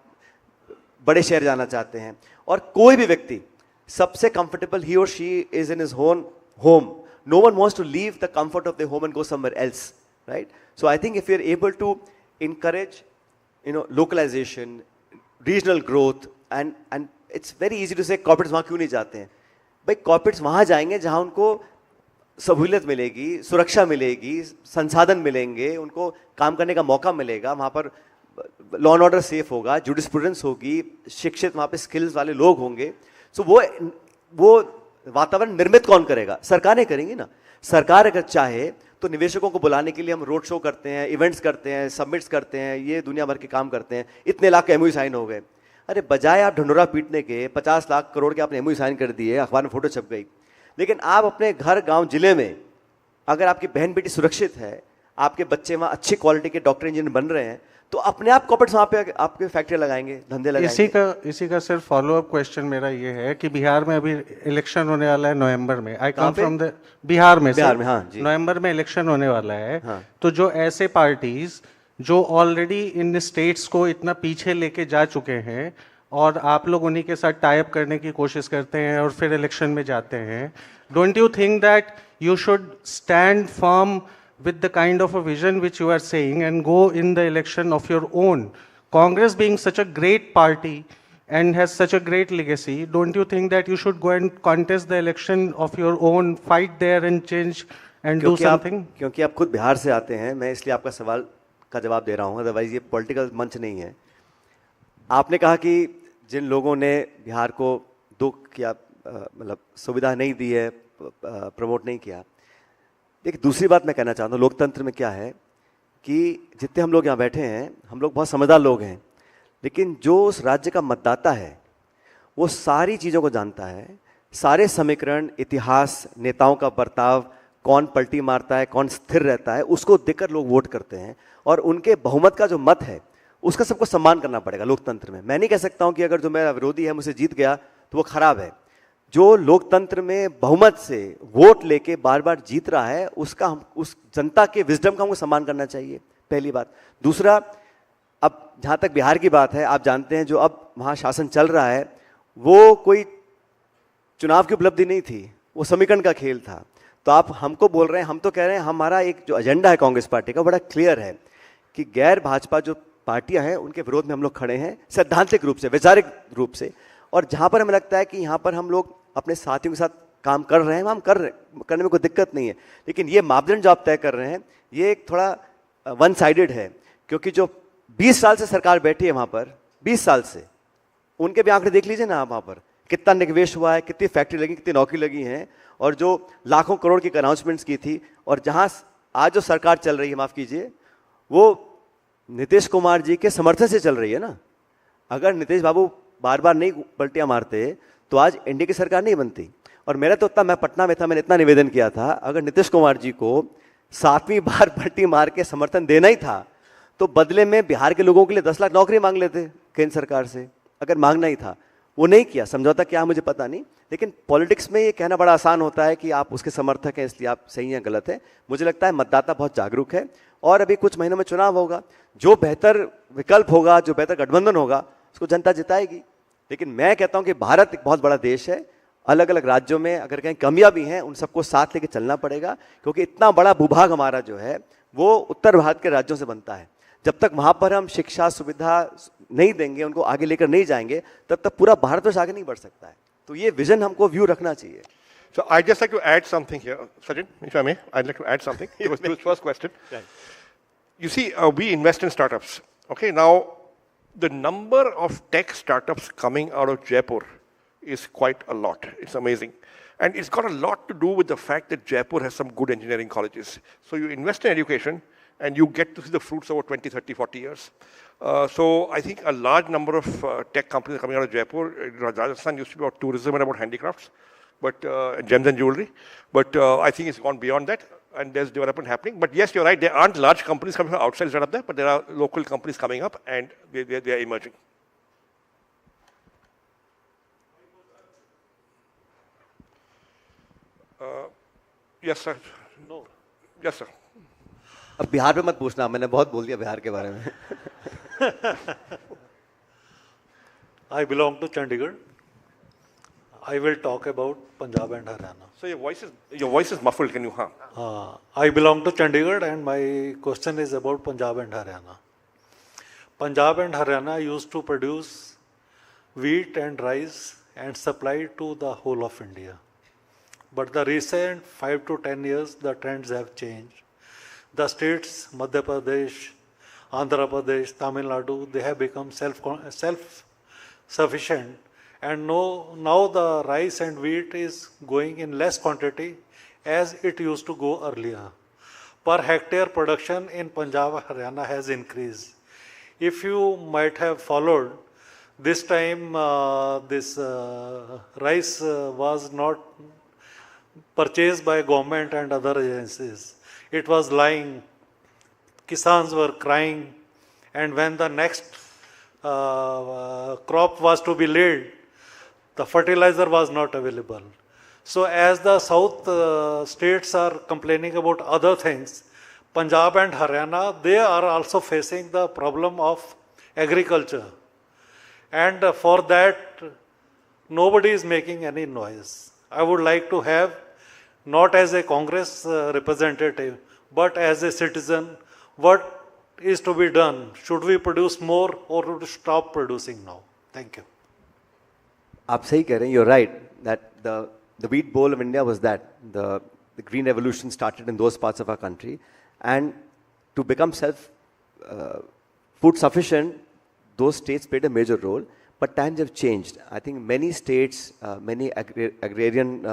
बड़े शहर जाना चाहते हैं, और कोई भी व्यक्ति सबसे कंफर्टेबल ही और she is in his own home. No one wants to leave the comfort of their home and go somewhere else, right? So I think if you're able to encourage, localization, regional growth, and it's very easy to say corporates वहाँ क्यों नहीं जाते हैं? भाई corporates वहाँ जाएंगे जहाँ उनको सहूलियत मिलेगी, सुरक्षा मिलेगी, संसाधन मिलेंगे, उनको काम करने का मौका मिलेगा, वहाँ पर लॉ एंड ऑर्डर सेफ होगा, जुडिस्प्रूडेंस होगी, शिक्षित वहाँ पे स्किल्स वाले लोग होंगे. सो वो वातावरण निर्मित कौन करेगा? सरकारें करेंगी ना. सरकार अगर चाहे तो निवेशकों को बुलाने के लिए हम रोड शो करते हैं, इवेंट्स करते हैं, सबमिट्स करते हैं, ये दुनिया भर के काम करते हैं. इतने लाख के एमओयू साइन हो गए. अरे बजाय आप ढंडोरा पीटने के 50 लाख करोड़ के आपने एमओयू साइन कर दिए, अखबार में फोटो छप गई. लेकिन आप अपने घर, गांव, जिले में अगर आपकी बहन बेटी सुरक्षित है, आपके बच्चे वहाँ अच्छी क्वालिटी के डॉक्टर इंजीनियर बन रहे हैं, तो अपने आप कॉर्पोरेट्स वहाँ पे आपके फैक्ट्री लगाएंगे, धंधे लगाएंगे. इसी का सिर्फ फॉलोअप क्वेश्चन मेरा ये है कि बिहार में अभी इलेक्शन होने वाला है नवंबर में. आई कम फ्रॉम द बिहार में. हाँ, नवंबर में इलेक्शन होने वाला है. हाँ. तो जो ऐसे पार्टीज जो ऑलरेडी इन स्टेट्स को इतना पीछे लेके जा चुके हैं और आप लोग उन्हीं के साथ टाई अप करने की कोशिश करते हैं और फिर इलेक्शन में जाते हैं, don't you think that you should stand firm with the kind of a vision which you are saying and go in the election of your own? Congress being such a great party and has such a great legacy, don't you think that you should go and contest the election of your own, fight there and change and do something? क्योंकि आप खुद बिहार से आते हैं, मैं इसलिए आपका सवाल का जवाब दे रहा हूँ, अदरवाइज ये पॉलिटिकल मंच नहीं है. आपने कहा कि जिन लोगों ने बिहार को दुख या मतलब सुविधा नहीं दी है, प्रमोट नहीं किया. एक दूसरी बात मैं कहना चाहता हूँ, लोकतंत्र में क्या है कि जितने हम लोग यहाँ बैठे हैं, हम लोग बहुत समझदार लोग हैं, लेकिन जो उस राज्य का मतदाता है वो सारी चीज़ों को जानता है, सारे समीकरण, इतिहास, नेताओं का बर्ताव, कौन पलटी मारता है, कौन स्थिर रहता है, उसको देखकर लोग वोट करते हैं. और उनके बहुमत का जो मत है उसका सबको सम्मान करना पड़ेगा लोकतंत्र में. मैं नहीं कह सकता हूँ कि अगर जो मेरा विरोधी है मुझसे जीत गया तो वो खराब है. जो लोकतंत्र में बहुमत से वोट लेके बार बार जीत रहा है, उसका हम, उस जनता के विजडम का हमको सम्मान करना चाहिए, पहली बात. दूसरा, अब जहाँ तक बिहार की बात है, आप जानते हैं जो अब वहाँ शासन चल रहा है वो कोई चुनाव की उपलब्धि नहीं थी, वो समीकरण का खेल था. तो आप हमको बोल रहे हैं, हम तो कह रहे हैं हमारा एक जो एजेंडा है कांग्रेस पार्टी का बड़ा क्लियर है कि गैर भाजपा जो पार्टियां हैं उनके विरोध में हम लोग खड़े हैं, सैद्धांतिक रूप से, वैचारिक रूप से. और जहाँ पर हमें लगता है कि यहाँ पर हम लोग अपने साथियों के साथ काम कर रहे हैं, हम करने में कोई दिक्कत नहीं है. लेकिन ये मापदंड जो आप तय कर रहे हैं ये एक थोड़ा वन साइडेड है, क्योंकि जो 20 साल से सरकार बैठी है वहाँ पर, 20 साल से, उनके भी आंकड़े देख लीजिए ना आप. वहाँ पर कितना निवेश हुआ है, कितनी फैक्ट्री लगी, कितनी नौकरी लगी हैं, और जो लाखों करोड़ की अनाउंसमेंट्स की थी. और जहाँ आज जो सरकार चल रही है, माफ़ कीजिए, वो नीतीश कुमार जी के समर्थन से चल रही है ना. अगर नीतीश बाबू बार बार नहीं पलटियाँ मारते तो आज एनडीए की सरकार नहीं बनती. और मेरा तो उतना, मैं पटना में था, मैंने इतना निवेदन किया था, अगर नीतीश कुमार जी को 7वीं बार पलटी मार के समर्थन देना ही था तो बदले में बिहार के लोगों के लिए 10 लाख नौकरी मांग लेते केंद्र सरकार से, अगर मांगना ही था. वो नहीं किया. समझौता क्या मुझे पता नहीं, लेकिन पॉलिटिक्स में ये कहना बड़ा आसान होता है कि आप उसके समर्थक हैं इसलिए आप सही हैं, गलत है. मुझे लगता है मतदाता बहुत जागरूक है और अभी कुछ महीनों में चुनाव होगा. जो बेहतर विकल्प होगा, जो बेहतर गठबंधन होगा, उसको जनता जिताएगी. लेकिन मैं कहता हूं कि भारत एक बहुत बड़ा देश है, अलग अलग राज्यों में अगर कहीं कमियां भी हैं उन सबको साथ लेके चलना पड़ेगा, क्योंकि इतना बड़ा भूभाग हमारा जो है वो उत्तर भारत के राज्यों से बनता है. जब तक वहां पर हम शिक्षा सुविधा नहीं देंगे, उनको आगे लेकर नहीं जाएंगे, तब तक पूरा भारतवर्ष आगे नहीं बढ़ सकता है. तो ये विजन हमको व्यू रखना चाहिए. So I'd just like to add something here, Sachin, if I may. I'd like to add something. It was his first question. Right. You see, we invest in startups. Okay, now the number of tech startups coming out of Jaipur is quite a lot. It's amazing. And it's got a lot to do with the fact that Jaipur has some good engineering colleges. So you invest in education and you get to see the fruits over 20, 30, 40 years. So I think a large number of tech companies are coming out of Jaipur. Rajasthan used to be about tourism and about handicrafts, but gems and jewelry. But I think it's gone beyond that, and there's development happening. But yes, you're right, there aren't large companies coming from outside set up there, but there are local companies coming up and they are emerging. Yes, sir. No. Yes, sir. अब बिहार पे मत पूछना, मैंने बहुत बोल दिया बिहार के बारे में. I belong to Chandigarh. I will talk about Punjab and Haryana. So your voice is muffled. Can you I belong to Chandigarh and my question is about Punjab and Haryana. Punjab and Haryana used to produce wheat and rice and supply to the whole of India. But the recent 5 to 10 years, the trends have changed. The states, Madhya Pradesh, Andhra Pradesh, Tamil Nadu, they have become self-sufficient. And now the rice and wheat is going in less quantity as it used to go earlier. Per hectare production in Punjab, Haryana has increased. If you might have followed, this time this rice was not purchased by government and other agencies. It was lying. Kisans were crying. And when the next crop was to be laid, the fertilizer was not available. So as the south states are complaining about other things, Punjab and Haryana, they are also facing the problem of agriculture. And for that, nobody is making any noise. I would like to have, not as a Congress representative, but as a citizen, what is to be done? Should we produce more or should we stop producing now? Thank you. आप सही कह रहे हैं, you're right, that the wheat bowl of India was that. The green revolution started in those parts of our country. And to become food sufficient, those states played a major role. But times have changed. I think many states, many agrarian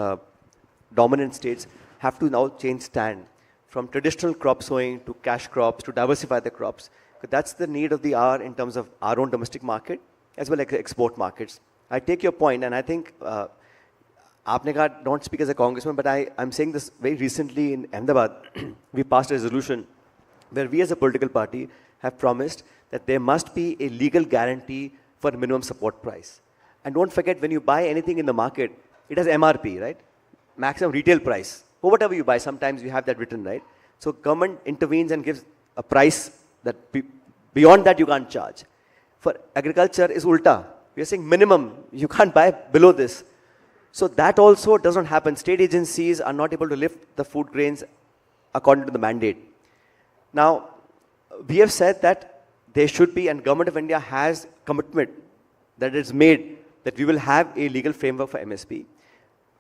dominant states have to now change stand from traditional crop sowing to cash crops to diversify the crops. That's the need of the hour in terms of our own domestic market as well as export markets. I take your point, and I think don't speak as a congressman, but I'm saying this very recently in Ahmedabad. We passed a resolution where we as a political party have promised that there must be a legal guarantee for minimum support price. And don't forget, when you buy anything in the market, it has MRP, right? Maximum retail price. For whatever you buy, sometimes you have that written, right? So government intervenes and gives a price that beyond that you can't charge. For agriculture is ulta. We are saying minimum, you can't buy below this. So that also doesn't happen. State agencies are not able to lift the food grains according to the mandate. Now, we have said that there should be, and Government of India has commitment that it's made that we will have a legal framework for MSP.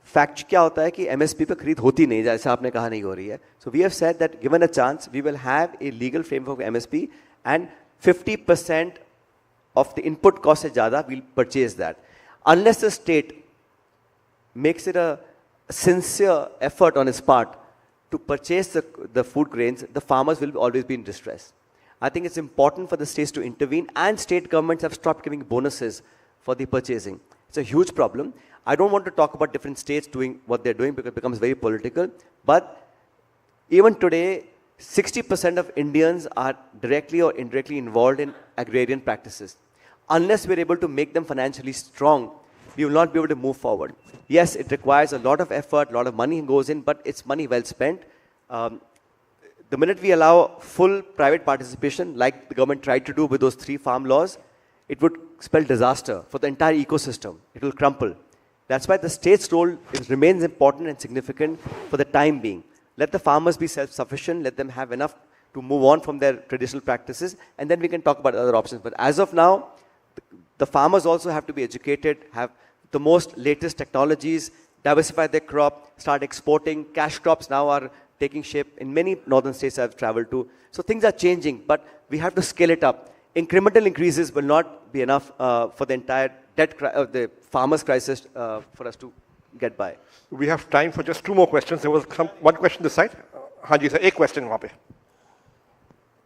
Fact क्या होता है कि MSP पे खरीद होती नहीं, जैसे आपने कहा नहीं हो रही है. So we have said that given a chance, we will have a legal framework for MSP and 50% of the input cost se zyada we'll purchase that. Unless the state makes it a sincere effort on its part to purchase the food grains, the farmers will always be in distress. I think it's important for the states to intervene, and state governments have stopped giving bonuses for the purchasing. It's a huge problem. I don't want to talk about different states doing what they're doing because it becomes very political. But even today, 60% of Indians are directly or indirectly involved in agrarian practices. Unless we're able to make them financially strong, we will not be able to move forward. Yes, it requires a lot of effort, a lot of money goes in, but it's money well spent. The minute we allow full private participation, like the government tried to do with those 3 farm laws, it would spell disaster for the entire ecosystem. It will crumple. That's why the state's role remains important and significant for the time being. Let the farmers be self-sufficient, let them have enough to move on from their traditional practices, and then we can talk about other options. But as of now, the farmers also have to be educated, have the most latest technologies, diversify their crop, start exporting. Cash crops now are taking shape in many northern states I've traveled to. So things are changing, but we have to scale it up. Incremental increases will not be enough for the entire the farmers' crisis for us to get by. We have time for just 2 more questions. There was one question this side. Hanji sir, एक question वहाँ पे.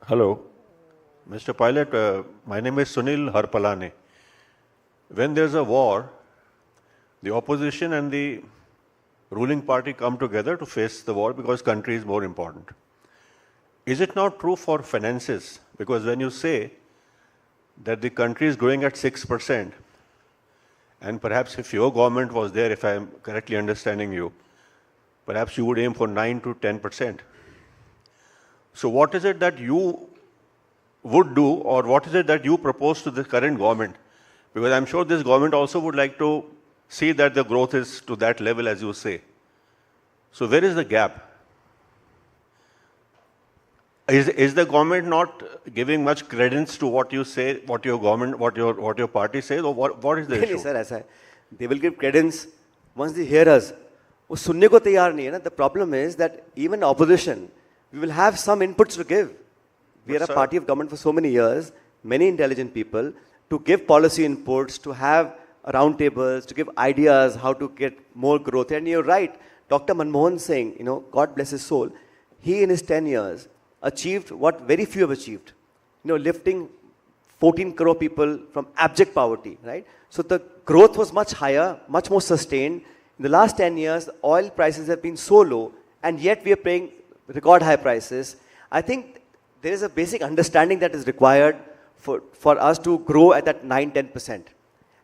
Hello, Mr. Pilot. My name is Sunil Harpalane. When there's a war, the opposition and the ruling party come together to face the war because country is more important. Is it not true for finances? Because when you say that the country is growing at 6%, and perhaps if your government was there, if I am correctly understanding you, perhaps you would aim for 9 to 10%. So what is it that you would do, or what is it that you propose to the current government Because I'm sure this government also would like to see that the growth is to that level, as you say. So where is the gap? Is the government not giving much credence to what you say, what your government, what your party says, or what is the issue? Sir, ऐसा है. They will give credence once they hear us. वो सुनने को तैयार नहीं है ना. The problem is that even opposition, we will have some inputs to give. We are a party of government for so many years, many intelligent people, to give policy inputs, to have roundtables, to give ideas how to get more growth. And you're right, Dr. Manmohan Singh, God bless his soul, he in his 10 years achieved what very few have achieved. Lifting 14 crore people from abject poverty, right? So the growth was much higher, much more sustained. In the last 10 years, oil prices have been so low, and yet we are paying record high prices. I think there is a basic understanding that is required for us to grow at that 9-10%.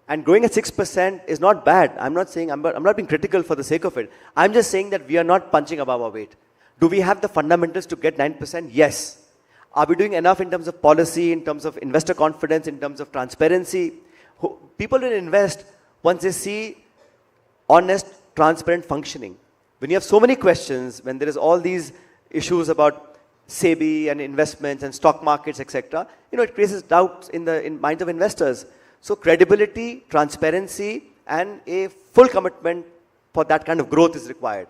And growing at 6% is not bad. I'm not being critical for the sake of it. I'm just saying that we are not punching above our weight. Do we have the fundamentals to get 9%? Yes. Are we doing enough in terms of policy, in terms of investor confidence, in terms of transparency? People will invest once they see honest, transparent functioning. When you have so many questions, when there is all these issues about SEBI and investments and stock markets, etc., it creates doubts in minds of investors. So credibility, transparency, and a full commitment for that kind of growth is required.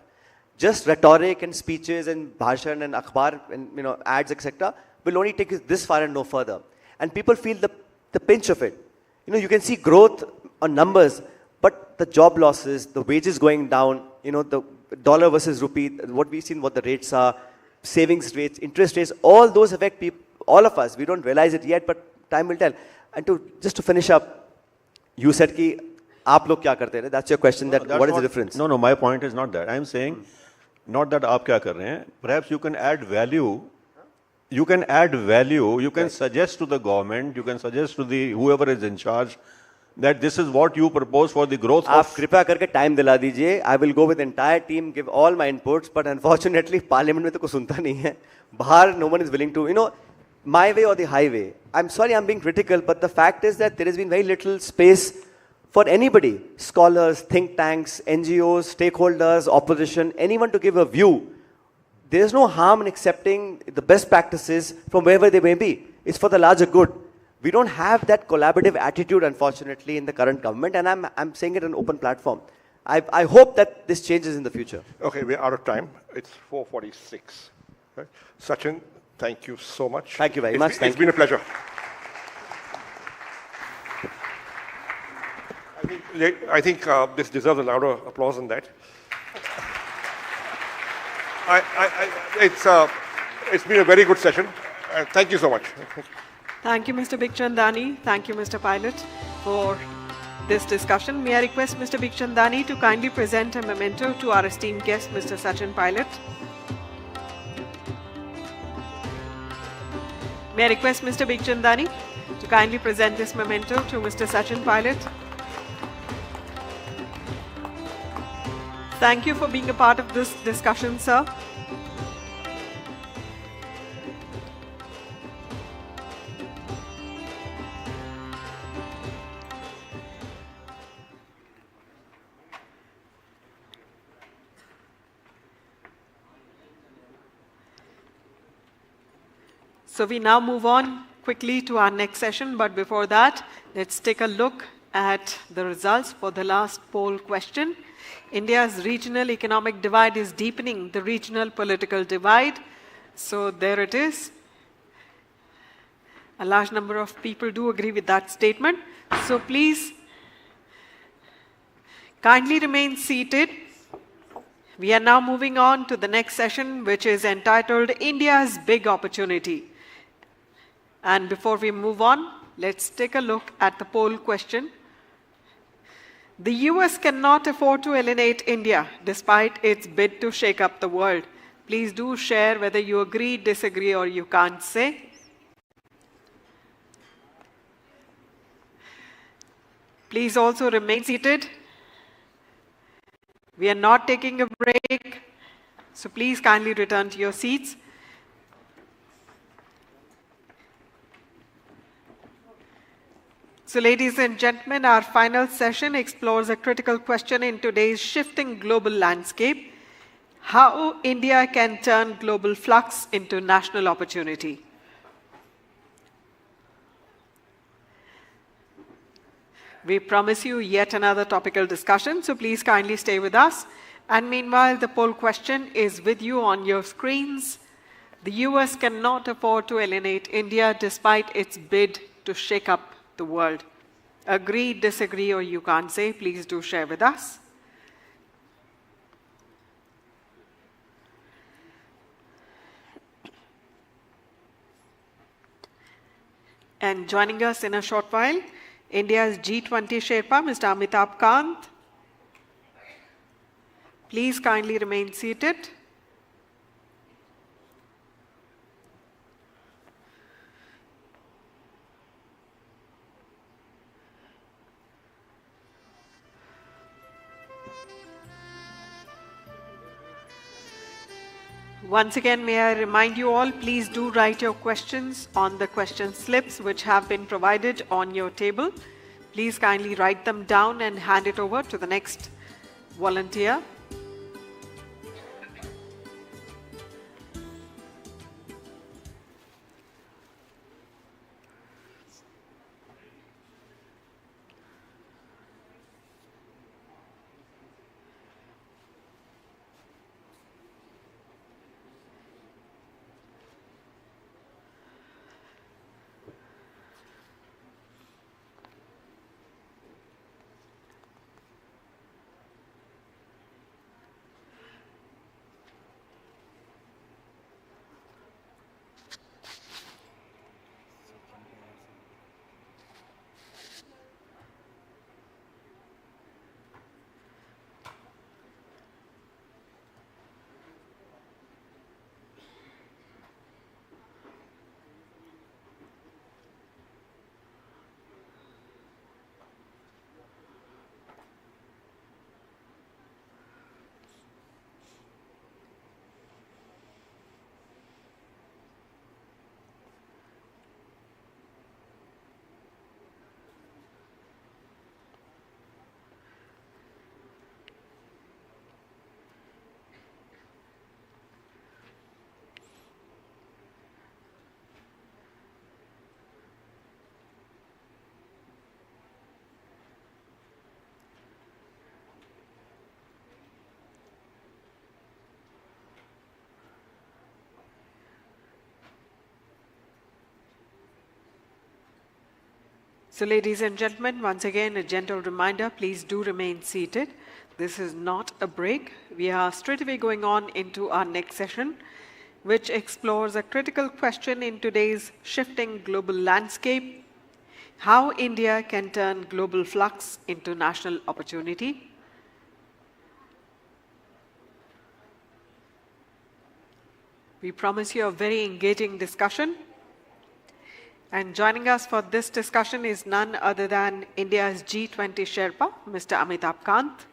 Just rhetoric and speeches and bhashan and akhbar and ads, etc., will only take it this far and no further. And people feel the pinch of it. You can see growth on numbers, but the job losses, the wages going down, the dollar versus rupee, what we've seen, what the rates are, savings rates, interest rates, all those affect people, all of us. We don't realize it yet, but time will tell. And just to finish up, you said ki aap log kya karte hain? That's your question. What is the difference? No, my point is not that. I'm saying not that aap kya kar rahe hain. Perhaps you can add value. You can add value. You can suggest to the government. You can suggest to the whoever is in charge that this is what you propose for the growth of. आप कृपया करके time दिला दीजिए. I will go with the entire team, give all my inputs, but unfortunately Parliament में तो कोई सुनता नहीं है. बाहर no one is willing to, my way or the highway. I'm sorry I'm being critical, but the fact is that there has been very little space for anybody, scholars, think tanks, NGOs, stakeholders, opposition, anyone to give a view. There is no harm in accepting the best practices from wherever they may be. It's for the larger good. We don't have that collaborative attitude, unfortunately, in the current government, and I'm saying it on an open platform. I hope that this changes in the future. Okay, we're out of time. It's 4:46. Right? Sachin, thank you so much. Thank you very much. It's been a pleasure. I think this deserves a louder applause than that. It's been a very good session. Thank you so much. Thank you, Mr. Bikhchandani. Thank you, Mr. Pilot, for this discussion. May I request Mr. Bikhchandani to kindly present a memento to our esteemed guest, Mr. Sachin Pilot. May I request Mr. Bikhchandani to kindly present this memento to Mr. Sachin Pilot. Thank you for being a part of this discussion, sir. So we now move on quickly to our next session, but before that, let's take a look at the results for the last poll question. India's regional economic divide is deepening the regional political divide. So there it is. A large number of people do agree with that statement. So please kindly remain seated. We are now moving on to the next session, which is entitled India's Big Opportunity. And before we move on, let's take a look at the poll question. The US cannot afford to alienate India despite its bid to shake up the world. Please do share whether you agree, disagree, or you can't say. Please also remain seated. We are not taking a break, so please kindly return to your seats. So ladies and gentlemen, our final session explores a critical question in today's shifting global landscape: how India can turn global flux into national opportunity. We promise you yet another topical discussion, so please kindly stay with us. And meanwhile, the poll question is with you on your screens. The US cannot afford to alienate India despite its bid to shake up the world. Agree, disagree, or you can't say, please do share with us. And joining us in a short while, India's G20 Sherpa, Mr. Amitabh Kant. Please kindly remain seated. Once again, may I remind you all, please do write your questions on the question slips which have been provided on your table. Please kindly write them down and hand it over to the next volunteer. So ladies and gentlemen, once again, a gentle reminder, please do remain seated. This is not a break. We are straight away going on into our next session, which explores a critical question in today's shifting global landscape: how India can turn global flux into national opportunity. We promise you a very engaging discussion. And joining us for this discussion is none other than India's G20 Sherpa, Mr. Amitabh Kant.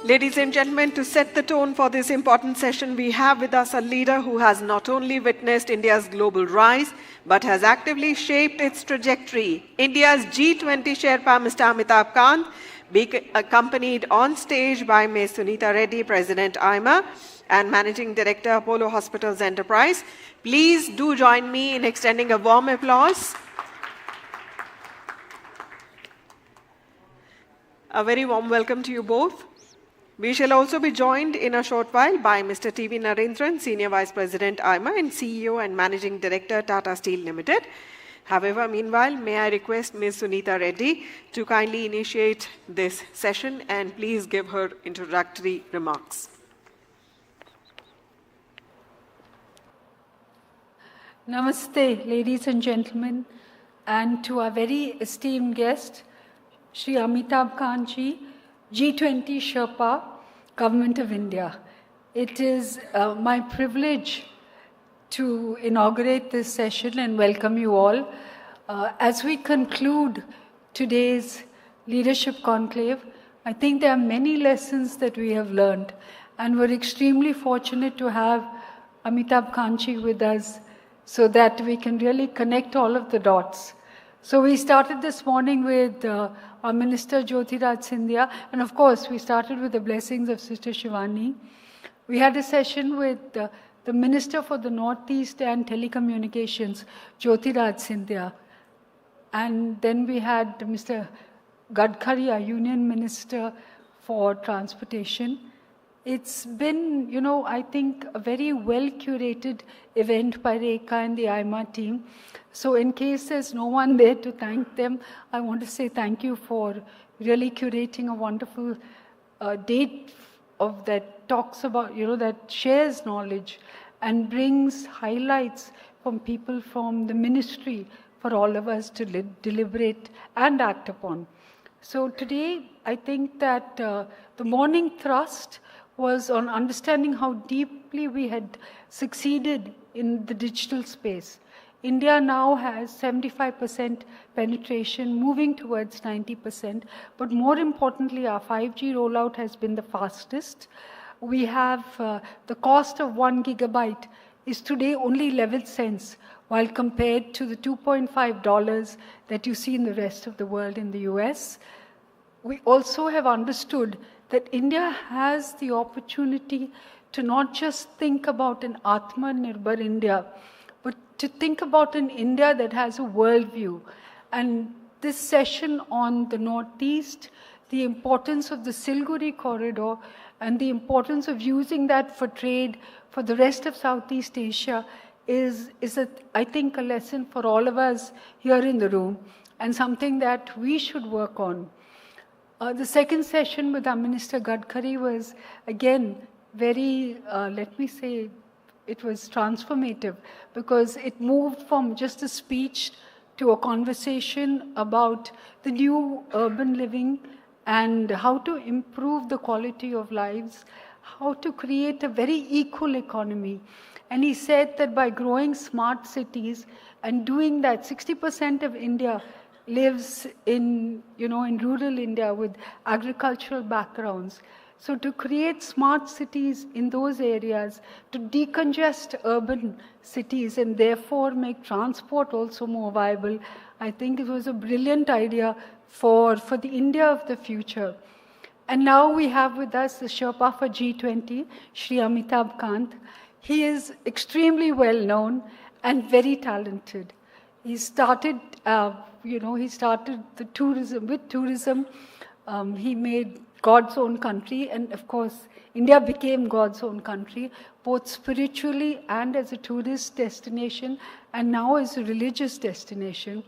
Ladies and gentlemen, to set the tone for this important session, we have with us a leader who has not only witnessed India's global rise, but has actively shaped its trajectory. India's G20 Sherpa, Mr. Amitabh Kant, being accompanied on stage by Ms. Suneeta Reddy, President AIMA, and Managing Director, Apollo Hospitals Enterprise. Please do join me in extending a warm applause. A very warm welcome to you both. We shall also be joined in a short while by Mr. T.V. Narendran, Senior Vice President AIMA and CEO and Managing Director, Tata Steel Limited. However, meanwhile, may I request Ms. Suneeta Reddy to kindly initiate this session and please give her introductory remarks. Namaste, ladies and gentlemen, and to our very esteemed guest, Shri Amitabh Kantji, G20 Sherpa, Government of India. It is my privilege to inaugurate this session and welcome you all. As we conclude today's Leadership Conclave, I think there are many lessons that we have learned, and we're extremely fortunate to have Amitabh Kantji with us so that we can really connect all of the dots. So we started this morning with our Minister Jyotiraditya, and of course we started with the blessings of Sister Shivani. We had a session with the Minister for the Northeast and Telecommunications, Jyotiraditya, and then we had Mr. Gadkari, our Union Minister for Transportation. It's been, I think, a very well-curated event by Rekha and the AIMA team. So in case there's no one there to thank them, I want to say thank you for really curating a wonderful date of that talks about, that shares knowledge and brings highlights from people from the ministry for all of us to deliberate and act upon. So today, I think that the morning thrust was on understanding how deeply we had succeeded in the digital space. India now has 75% penetration, moving towards 90%. But more importantly, our 5G rollout has been the fastest. We have the cost of 1 gigabyte is today only 11 cents, while compared to the $2.5 that you see in the rest of the world in the US. We also have understood that India has the opportunity to not just think about an Atmanirbhar India, but to think about an India that has a worldview. And this session on the Northeast, the importance of the Siliguri corridor, and the importance of using that for trade for the rest of Southeast Asia is I think, a lesson for all of us here in the room, and something that we should work on. The second session with our Minister Gadkari was, again, very, let me say, it was transformative, because it moved from just a speech to a conversation about the new urban living and how to improve the quality of lives, how to create a very equal economy. And he said that by growing smart cities and doing that, 60% of India lives in, in rural India with agricultural backgrounds. So to create smart cities in those areas, to decongest urban cities and therefore make transport also more viable, I think it was a brilliant idea for the India of the future. And now we have with us the Sherpa for G20, Shri Amitabh Kant. He is extremely well known and very talented. He started, he started the tourism with tourism. He made God's own country, and of course, India became God's own country, both spiritually and as a tourist destination, and now as a religious destination.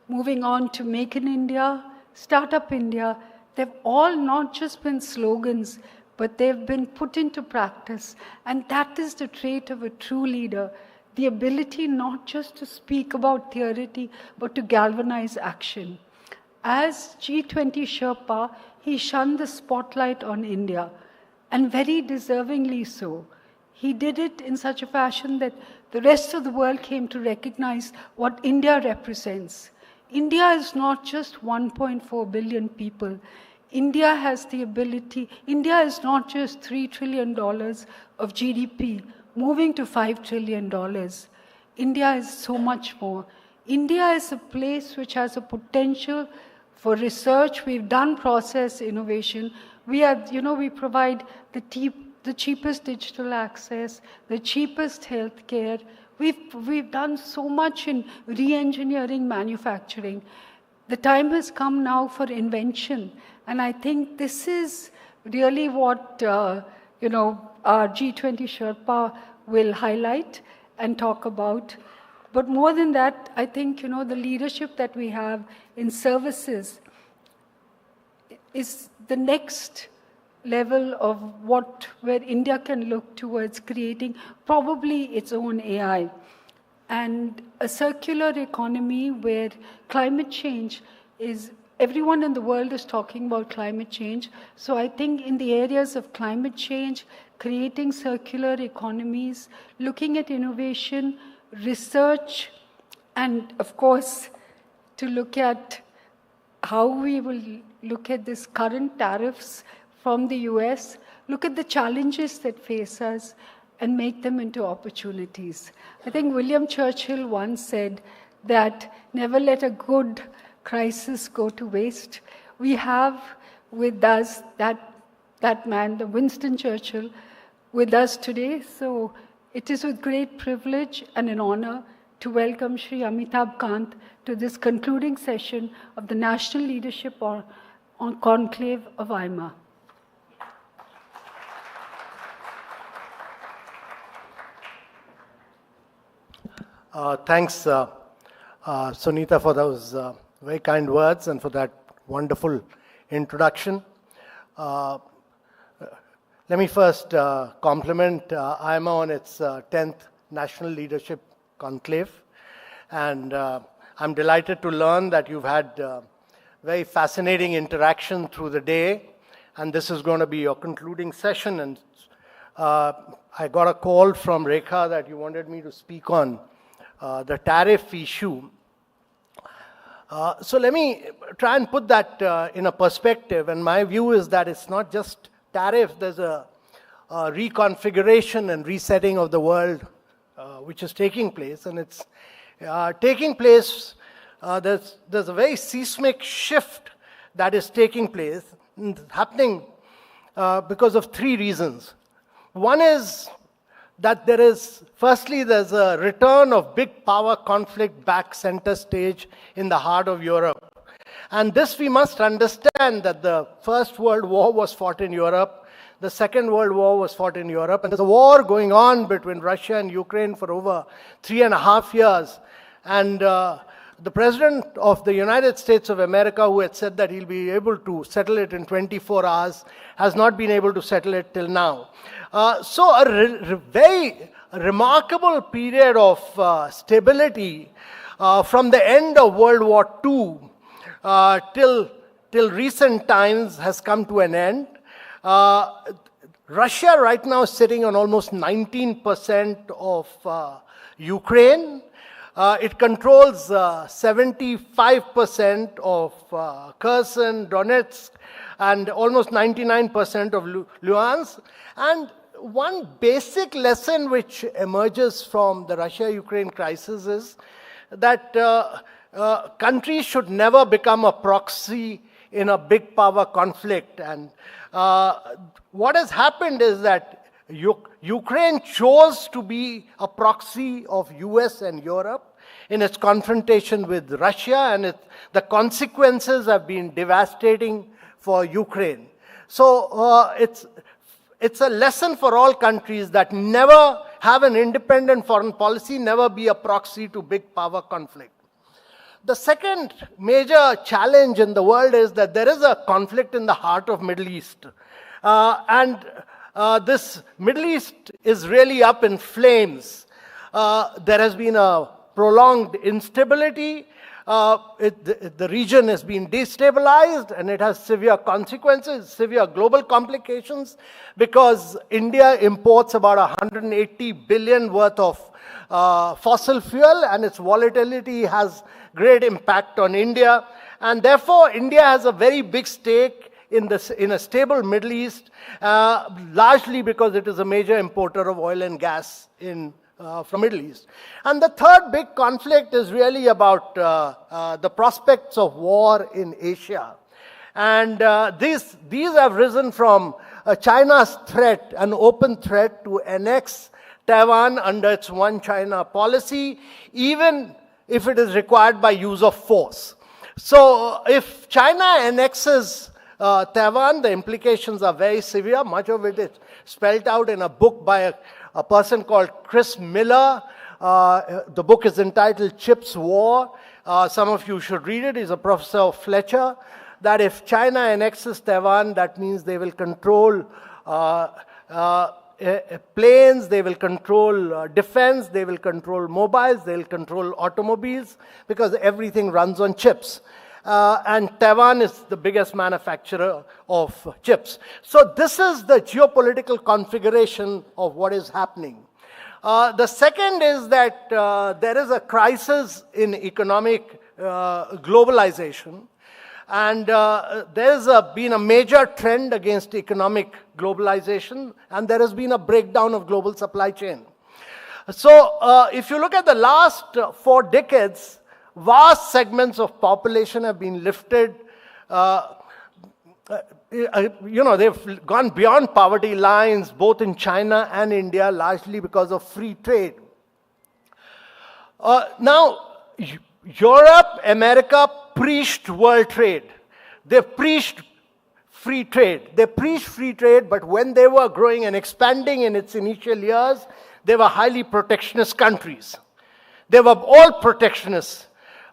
Moving on to Make in India, Startup India, they've all not just been slogans, but they've been put into practice. And that is the trait of a true leader, the ability not just to speak about theory, but to galvanize action. As G20 Sherpa, he shunned the spotlight on India, and very deservingly so. He did it in such a fashion that the rest of the world came to recognize what India represents. India is not just 1.4 billion people. India has the ability, India is not just $3 trillion of GDP moving to $5 trillion. India is so much more. India is a place which has a potential for research. We've done process innovation. We provide the cheapest digital access, the cheapest healthcare. We've done so much in re-engineering manufacturing. The time has come now for invention. And I think this is really what, our G20 Sherpa will highlight and talk about. But more than that, I think, the leadership that we have in services is the next level of where India can look towards creating probably its own AI. And a circular economy where climate change is, everyone in the world is talking about climate change. So I think in the areas of climate change, creating circular economies, looking at innovation, research, and of course, to look at how we will look at this current tariffs from the US, look at the challenges that face us, and make them into opportunities. I think William Churchill once said that never let a good crisis go to waste. We have with us that man, the Winston Churchill, with us today. So it is with great privilege and an honor to welcome Shri Amitabh Kant to this concluding session of the National Leadership Conclave of AIMA. Thanks, Suneeta, for those very kind words and for that wonderful introduction. Let me first compliment AIMA on its 10th National Leadership Conclave. And I'm delighted to learn that you've had very fascinating interaction through the day. And this is going to be your concluding session. And I got a call from Rekha that you wanted me to speak on the tariff issue. So let me try and put that in a perspective. And my view is that it's not just tariff, there's a reconfiguration and resetting of the world which is taking place. And it's taking place, there's a very seismic shift that is taking place, happening because of three reasons. One is that there's a return of big power conflict back center stage in the heart of Europe. And this we must understand, that the First World War was fought in Europe, the Second World War was fought in Europe, and there's a war going on between Russia and Ukraine for over 3.5 years. And the President of the United States of America, who had said that he'll be able to settle it in 24 hours, has not been able to settle it till now. So a very remarkable period of stability from the end of World War II till recent times has come to an end. Russia right now is sitting on almost 19% of Ukraine. It controls 75% of Kherson, Donetsk, and almost 99% of Luhansk. And one basic lesson which emerges from the Russia-Ukraine crisis is that countries should never become a proxy in a big power conflict. And what has happened is that Ukraine chose to be a proxy of US and Europe in its confrontation with Russia, and the consequences have been devastating for Ukraine. So it's a lesson for all countries that never have an independent foreign policy, never be a proxy to big power conflict. The second major challenge in the world is that there is a conflict in the heart of Middle East. This Middle East is really up in flames. There has been a prolonged instability. The region has been destabilized, and it has severe consequences, severe global complications, because India imports about 180 billion worth of fossil fuel, and its volatility has great impact on India. And therefore, India has a very big stake in a stable Middle East, largely because it is a major importer of oil and gas from Middle East. And the third big conflict is really about the prospects of war in Asia. And these have risen from China's threat, an open threat to annex Taiwan under its one China policy, even if it is required by use of force. So if China annexes Taiwan, the implications are very severe. Much of it is spelled out in a book by a person called Chris Miller. The book is entitled Chips War. Some of you should read it. He's a professor of Fletcher. That if China annexes Taiwan, that means they will control planes, they will control defense, they will control mobiles, they will control automobiles, because everything runs on chips. And Taiwan is the biggest manufacturer of chips. So this is the geopolitical configuration of what is happening. The second is that there is a crisis in economic globalization. And there has been a major trend against economic globalization, and there has been a breakdown of global supply chain. So if you look at the last 4 decades, vast segments of population have been lifted. They've gone beyond poverty lines, both in China and India, largely because of free trade. Now, Europe, America preached world trade. They preached free trade. They preached free trade, but when they were growing and expanding in its initial years, they were highly protectionist countries. They were all protectionists.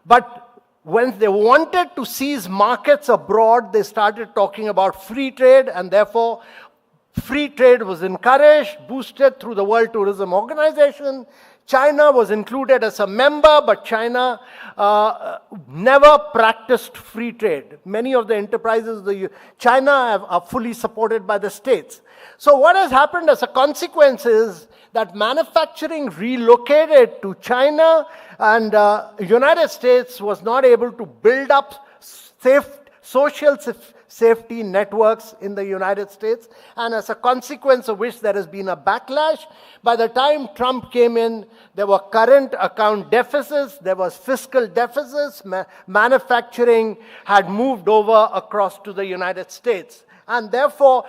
But when they wanted to seize markets abroad, they started talking about free trade, and therefore free trade was encouraged, boosted through the World Tourism Organization. China was included as a member, but China never practiced free trade. Many of the enterprises of China are fully supported by the states. So what has happened as a consequence is that manufacturing relocated to China, and United States was not able to build up social safety networks in the United States, and as a consequence of which there has been a backlash. By the time Trump came in, there were current account deficits, there was fiscal deficits, manufacturing had moved over across to the United States. And therefore,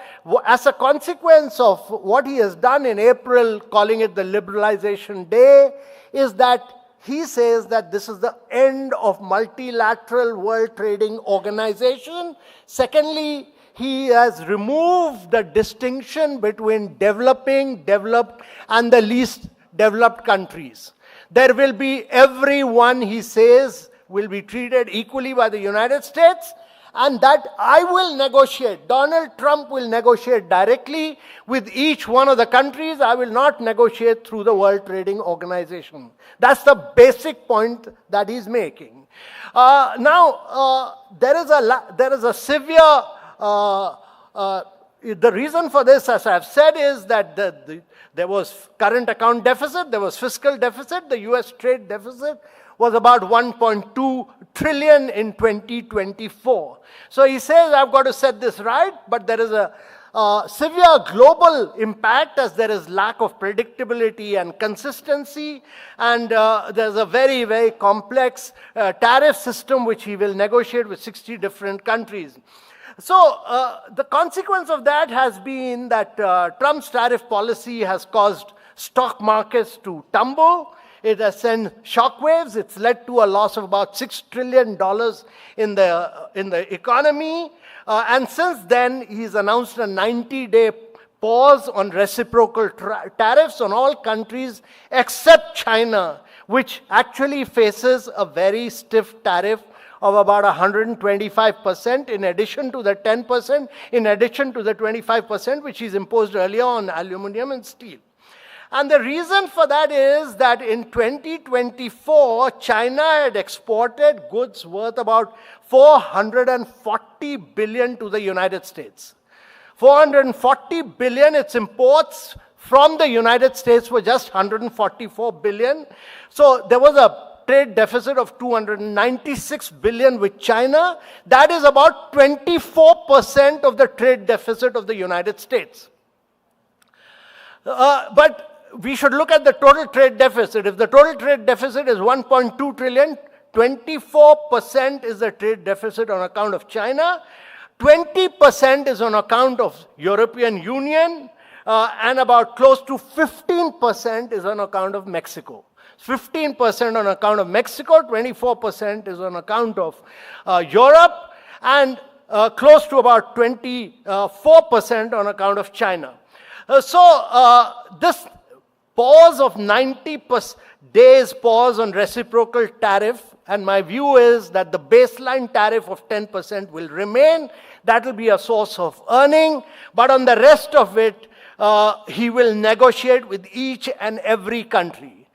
as a consequence of what he has done in April, calling it the Liberalization Day, is that he says that this is the end of multilateral World Trading Organization. Secondly, he has removed the distinction between developing, developed, and the least developed countries. There will be everyone, he says, will be treated equally by the United States, and that I will negotiate. Donald Trump will negotiate directly with each one of the countries. I will not negotiate through the World Trading Organization. That's the basic point that he's making. There is a severe, the reason for this, as I've said, is that there was current account deficit, there was fiscal deficit, the US trade deficit was about 1.2 trillion in 2024. So he says, I've got to set this right, but there is a severe global impact as there is lack of predictability and consistency, and there's a very, very complex tariff system which he will negotiate with 60 different countries. So the consequence of that has been that Trump's tariff policy has caused stock markets to tumble. It has sent shockwaves. It's led to a loss of about $6 trillion in the economy. And since then, he's announced a 90-day pause on reciprocal tariffs on all countries except China, which actually faces a very stiff tariff of about 125% in addition to the 10%, in addition to the 25% which is imposed earlier on aluminum and steel. And the reason for that is that in 2024, China had exported goods worth about $440 billion to the United States. $440 billion, its imports from the United States were just $144 billion. So there was a trade deficit of 296 billion with China. That is about 24% of the trade deficit of the United States. But we should look at the total trade deficit. If the total trade deficit is 1.2 trillion, 24% is the trade deficit on account of China, 20% is on account of European Union, and about close to 15% is on account of Mexico. 15% on account of Mexico, 24% is on account of Europe, and close to about 24% on account of China. This pause of 90 days pause on reciprocal tariff, and my view is that the baseline tariff of 10% will remain. That will be a source of earning, but on the rest of it, he will negotiate with each and every country.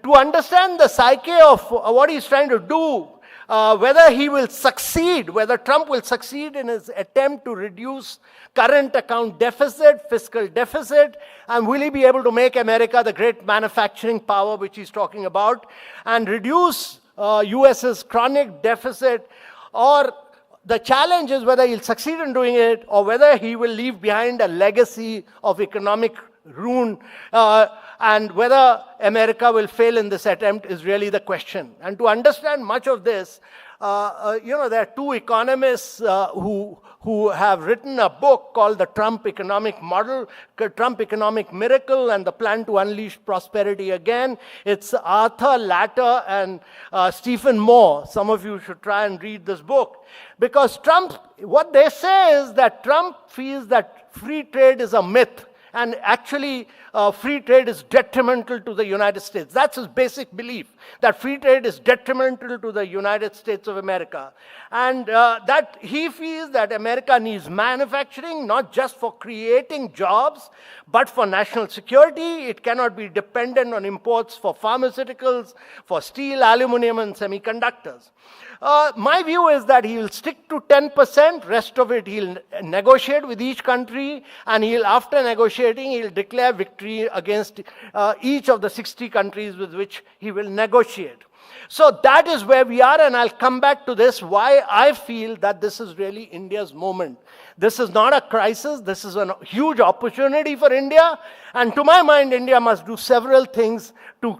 To understand the psyche of what he's trying to do, whether he will succeed, whether Trump will succeed in his attempt to reduce current account deficit, fiscal deficit, and will he be able to make America the great manufacturing power which he's talking about, and reduce US's chronic deficit, or the challenge is whether he'll succeed in doing it or whether he will leave behind a legacy of economic ruin, and whether America will fail in this attempt is really the question. And to understand much of this, there are two economists who have written a book called The Trump Economic Model, Trump Economic Miracle, and the Plan to Unleash Prosperity Again. It's Arthur Latter and Stephen Moore. Some of you should try and read this book. Because Trump, what they say is that Trump feels that free trade is a myth. And actually, free trade is detrimental to the United States. That's his basic belief, that free trade is detrimental to the United States of America. And that he feels that America needs manufacturing, not just for creating jobs, but for national security. It cannot be dependent on imports for pharmaceuticals, for steel, aluminum, and semiconductors. My view is that he will stick to 10%, rest of it he'll negotiate with each country, and after negotiating, he'll declare victory against each of the 60 countries with which he will negotiate. So that is where we are, and I'll come back to this, why I feel that this is really India's moment. This is not a crisis, this is a huge opportunity for India, and to my mind, India must do several things to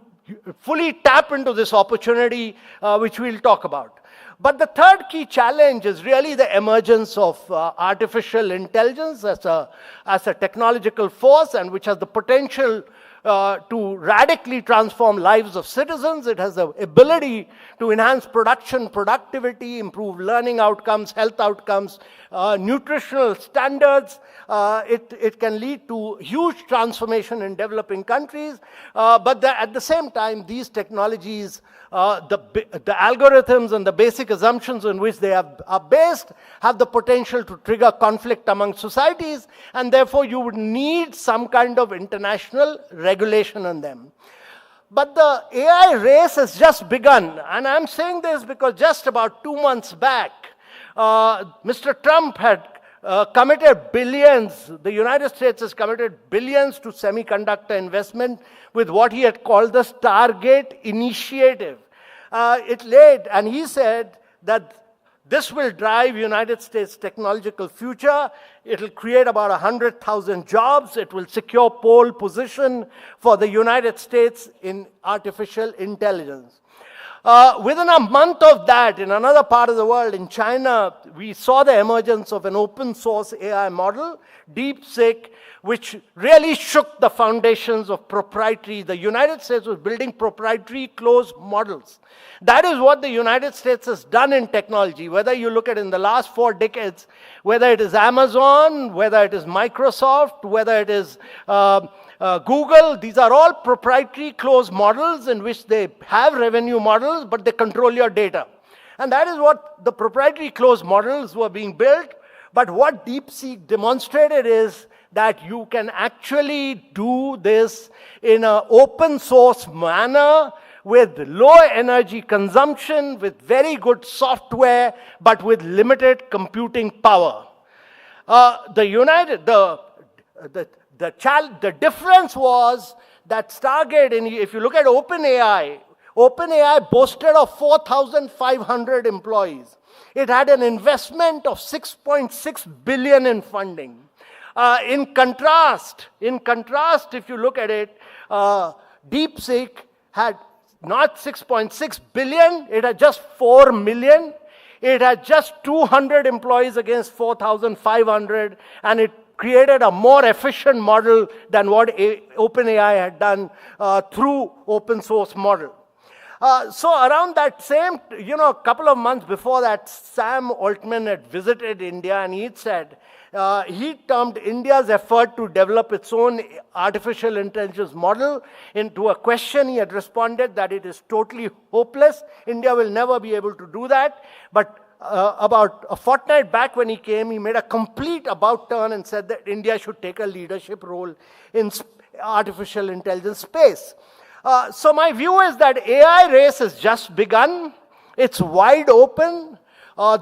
fully tap into this opportunity, which we'll talk about. But the third key challenge is really the emergence of artificial intelligence as a technological force, and which has the potential to radically transform lives of citizens. It has the ability to enhance production, productivity, improve learning outcomes, health outcomes, nutritional standards. It can lead to huge transformation in developing countries. But at the same time, these technologies, the algorithms and the basic assumptions on which they are based have the potential to trigger conflict among societies, and therefore you would need some kind of international regulation on them. But the AI race has just begun, and I'm saying this because just about 2 months back, Mr. Trump had committed billions, the United States has committed billions to semiconductor investment with what he had called the Stargate Initiative. And he said that this will drive United States' technological future. It will create about 100,000 jobs. It will secure pole position for the United States in artificial intelligence. Within a month of that, in another part of the world, in China, we saw the emergence of an open source AI model, DeepSeek, which really shook the foundations of proprietary. The United States was building proprietary closed models. That is what the United States has done in technology, whether you look at in the last 4 decades, whether it is Amazon, whether it is Microsoft, whether it is Google. These are all proprietary closed models in which they have revenue models, but they control your data. And that is what the proprietary closed models were being built. But what DeepSeek demonstrated is that you can actually do this in an open source manner with low energy consumption, with very good software, but with limited computing power. The difference was that Stargate, if you look at OpenAI, OpenAI boasted of 4,500 employees. It had an investment of 6.6 billion in funding. In contrast, if you look at it, DeepSeek had not 6.6 billion, it had just 4 million. It had just 200 employees against 4,500, and it created a more efficient model than what OpenAI had done through open source model. So around that same, a couple of months before that, Sam Altman had visited India, and he said, he termed India's effort to develop its own artificial intelligence model into a question. He had responded that it is totally hopeless. India will never be able to do that. But about a fortnight back when he came, he made a complete about turn and said that India should take a leadership role in artificial intelligence space. So my view is that AI race has just begun. It's wide open.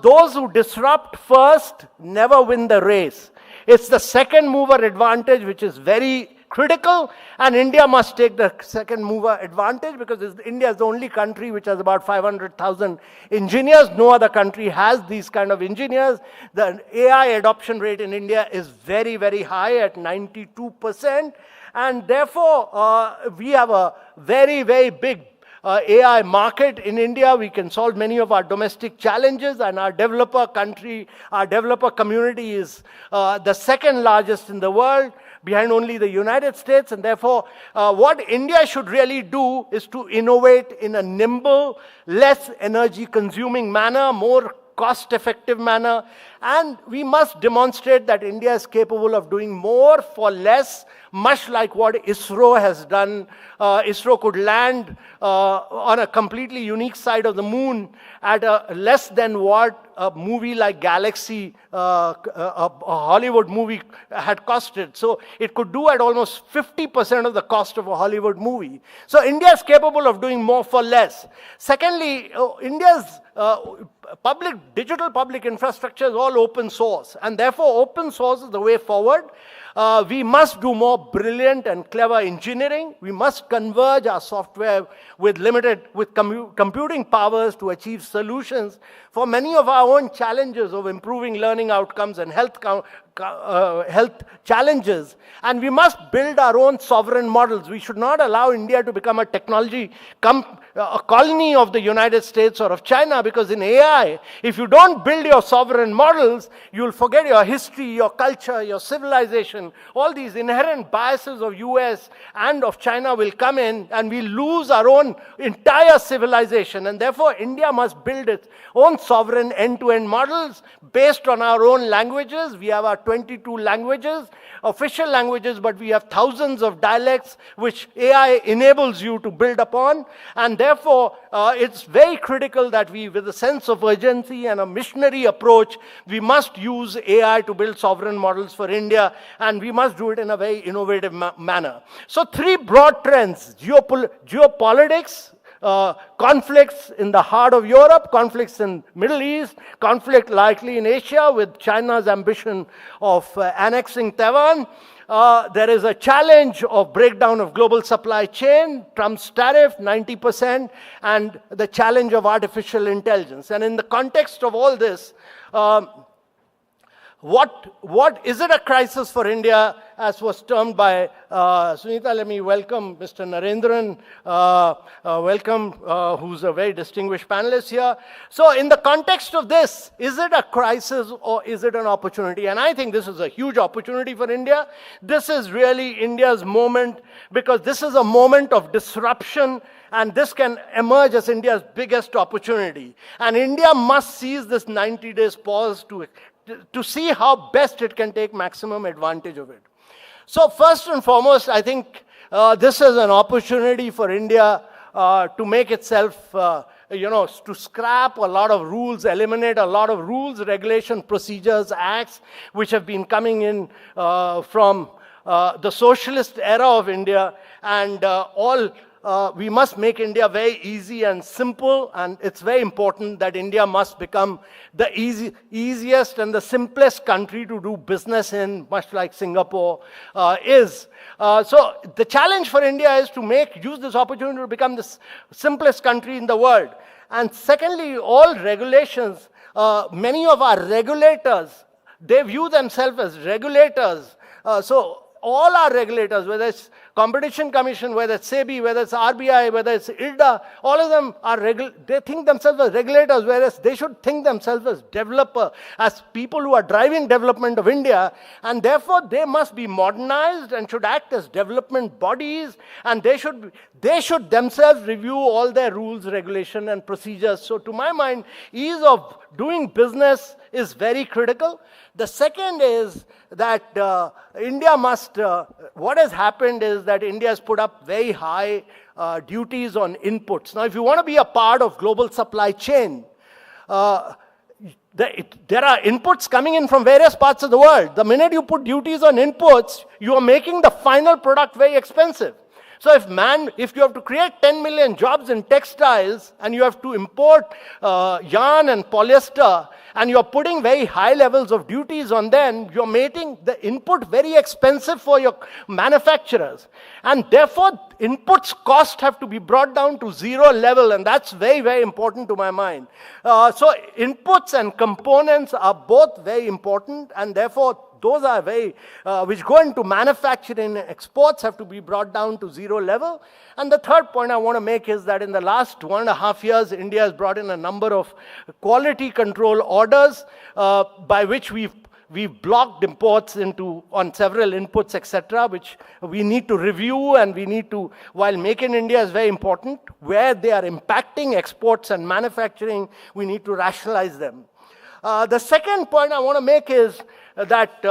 Those who disrupt first never win the race. It's the second mover advantage which is very critical, and India must take the second mover advantage because India is the only country which has about 500,000 engineers. No other country has these kind of engineers. The AI adoption rate in India is very, very high at 92%, and therefore we have a very, very big AI market in India. We can solve many of our domestic challenges, and our developer community is the second largest in the world, behind only the United States. And therefore, what India should really do is to innovate in a nimble, less energy-consuming manner, more cost-effective manner, and we must demonstrate that India is capable of doing more for less, much like what ISRO has done. ISRO could land on a completely unique side of the moon at a less than what a movie like Galaxy, a Hollywood movie, had costed. So it could do at almost 50% of the cost of a Hollywood movie. So India is capable of doing more for less. Secondly, India's digital public infrastructure is all open source, and therefore open source is the way forward. We must do more brilliant and clever engineering. We must converge our software with computing powers to achieve solutions for many of our own challenges of improving learning outcomes and health challenges. And we must build our own sovereign models. We should not allow India to become a technology a colony of the United States or of China, because in AI, if you don't build your sovereign models, you'll forget your history, your culture, your civilization. All these inherent biases of US and of China will come in, and we lose our own entire civilization. And therefore, India must build its own sovereign end-to-end models based on our own languages. We have our 22 languages, official languages, but we have thousands of dialects which AI enables you to build upon. And therefore, it's very critical that we, with a sense of urgency and a missionary approach, we must use AI to build sovereign models for India, and we must do it in a very innovative manner. So 3 broad trends: geopolitics, conflicts in the heart of Europe, conflicts in Middle East, conflict likely in Asia with China's ambition of annexing Taiwan. There is a challenge of breakdown of global supply chain, Trump's tariff, 90%, and the challenge of artificial intelligence. And in the context of all this, what is it a crisis for India, as was termed by Suneeta? Let me welcome Mr. Narendran, who's a very distinguished panelist here. So in the context of this, is it a crisis or is it an opportunity? And I think this is a huge opportunity for India. This is really India's moment, because this is a moment of disruption, and this can emerge as India's biggest opportunity. And India must seize this 90 days pause to see how best it can take maximum advantage of it. So first and foremost, I think this is an opportunity for India to make itself, to scrap a lot of rules, eliminate a lot of rules, regulation, procedures, acts, which have been coming in from the socialist era of India, and all we must make India very easy and simple, and it's very important that India must become the easiest and the simplest country to do business in, much like Singapore is. So the challenge for India is to use this opportunity to become the simplest country in the world. And secondly, all regulations, many of our regulators, they view themselves as regulators. So all our regulators, whether it's Competition Commission, whether it's SEBI, whether it's RBI, whether it's IRDA, all of them are they think themselves as regulators, whereas they should think themselves as developer, as people who are driving development of India, and therefore they must be modernized and should act as development bodies, and they should themselves review all their rules, regulation, and procedures. So to my mind, ease of doing business is very critical. The second is that India must, what has happened is that India has put up very high duties on inputs. Now, if you want to be a part of global supply chain, there are inputs coming in from various parts of the world. The minute you put duties on inputs, you are making the final product very expensive. So if you have to create 10 million jobs in textiles and you have to import yarn and polyester, and you're putting very high levels of duties on them, you're making the input very expensive for your manufacturers. And therefore, inputs cost have to be brought down to zero level, and that's very, very important to my mind. So inputs and components are both very important, and therefore, those are very, which go into manufacturing and exports have to be brought down to zero level. And the third point I want to make is that in the last 1.5 years, India has brought in a number of quality control orders by which we've blocked imports on several inputs, etc., which we need to review, and we need to, while Make in India is very important, where they are impacting exports and manufacturing, we need to rationalize them. The second point I want to make is that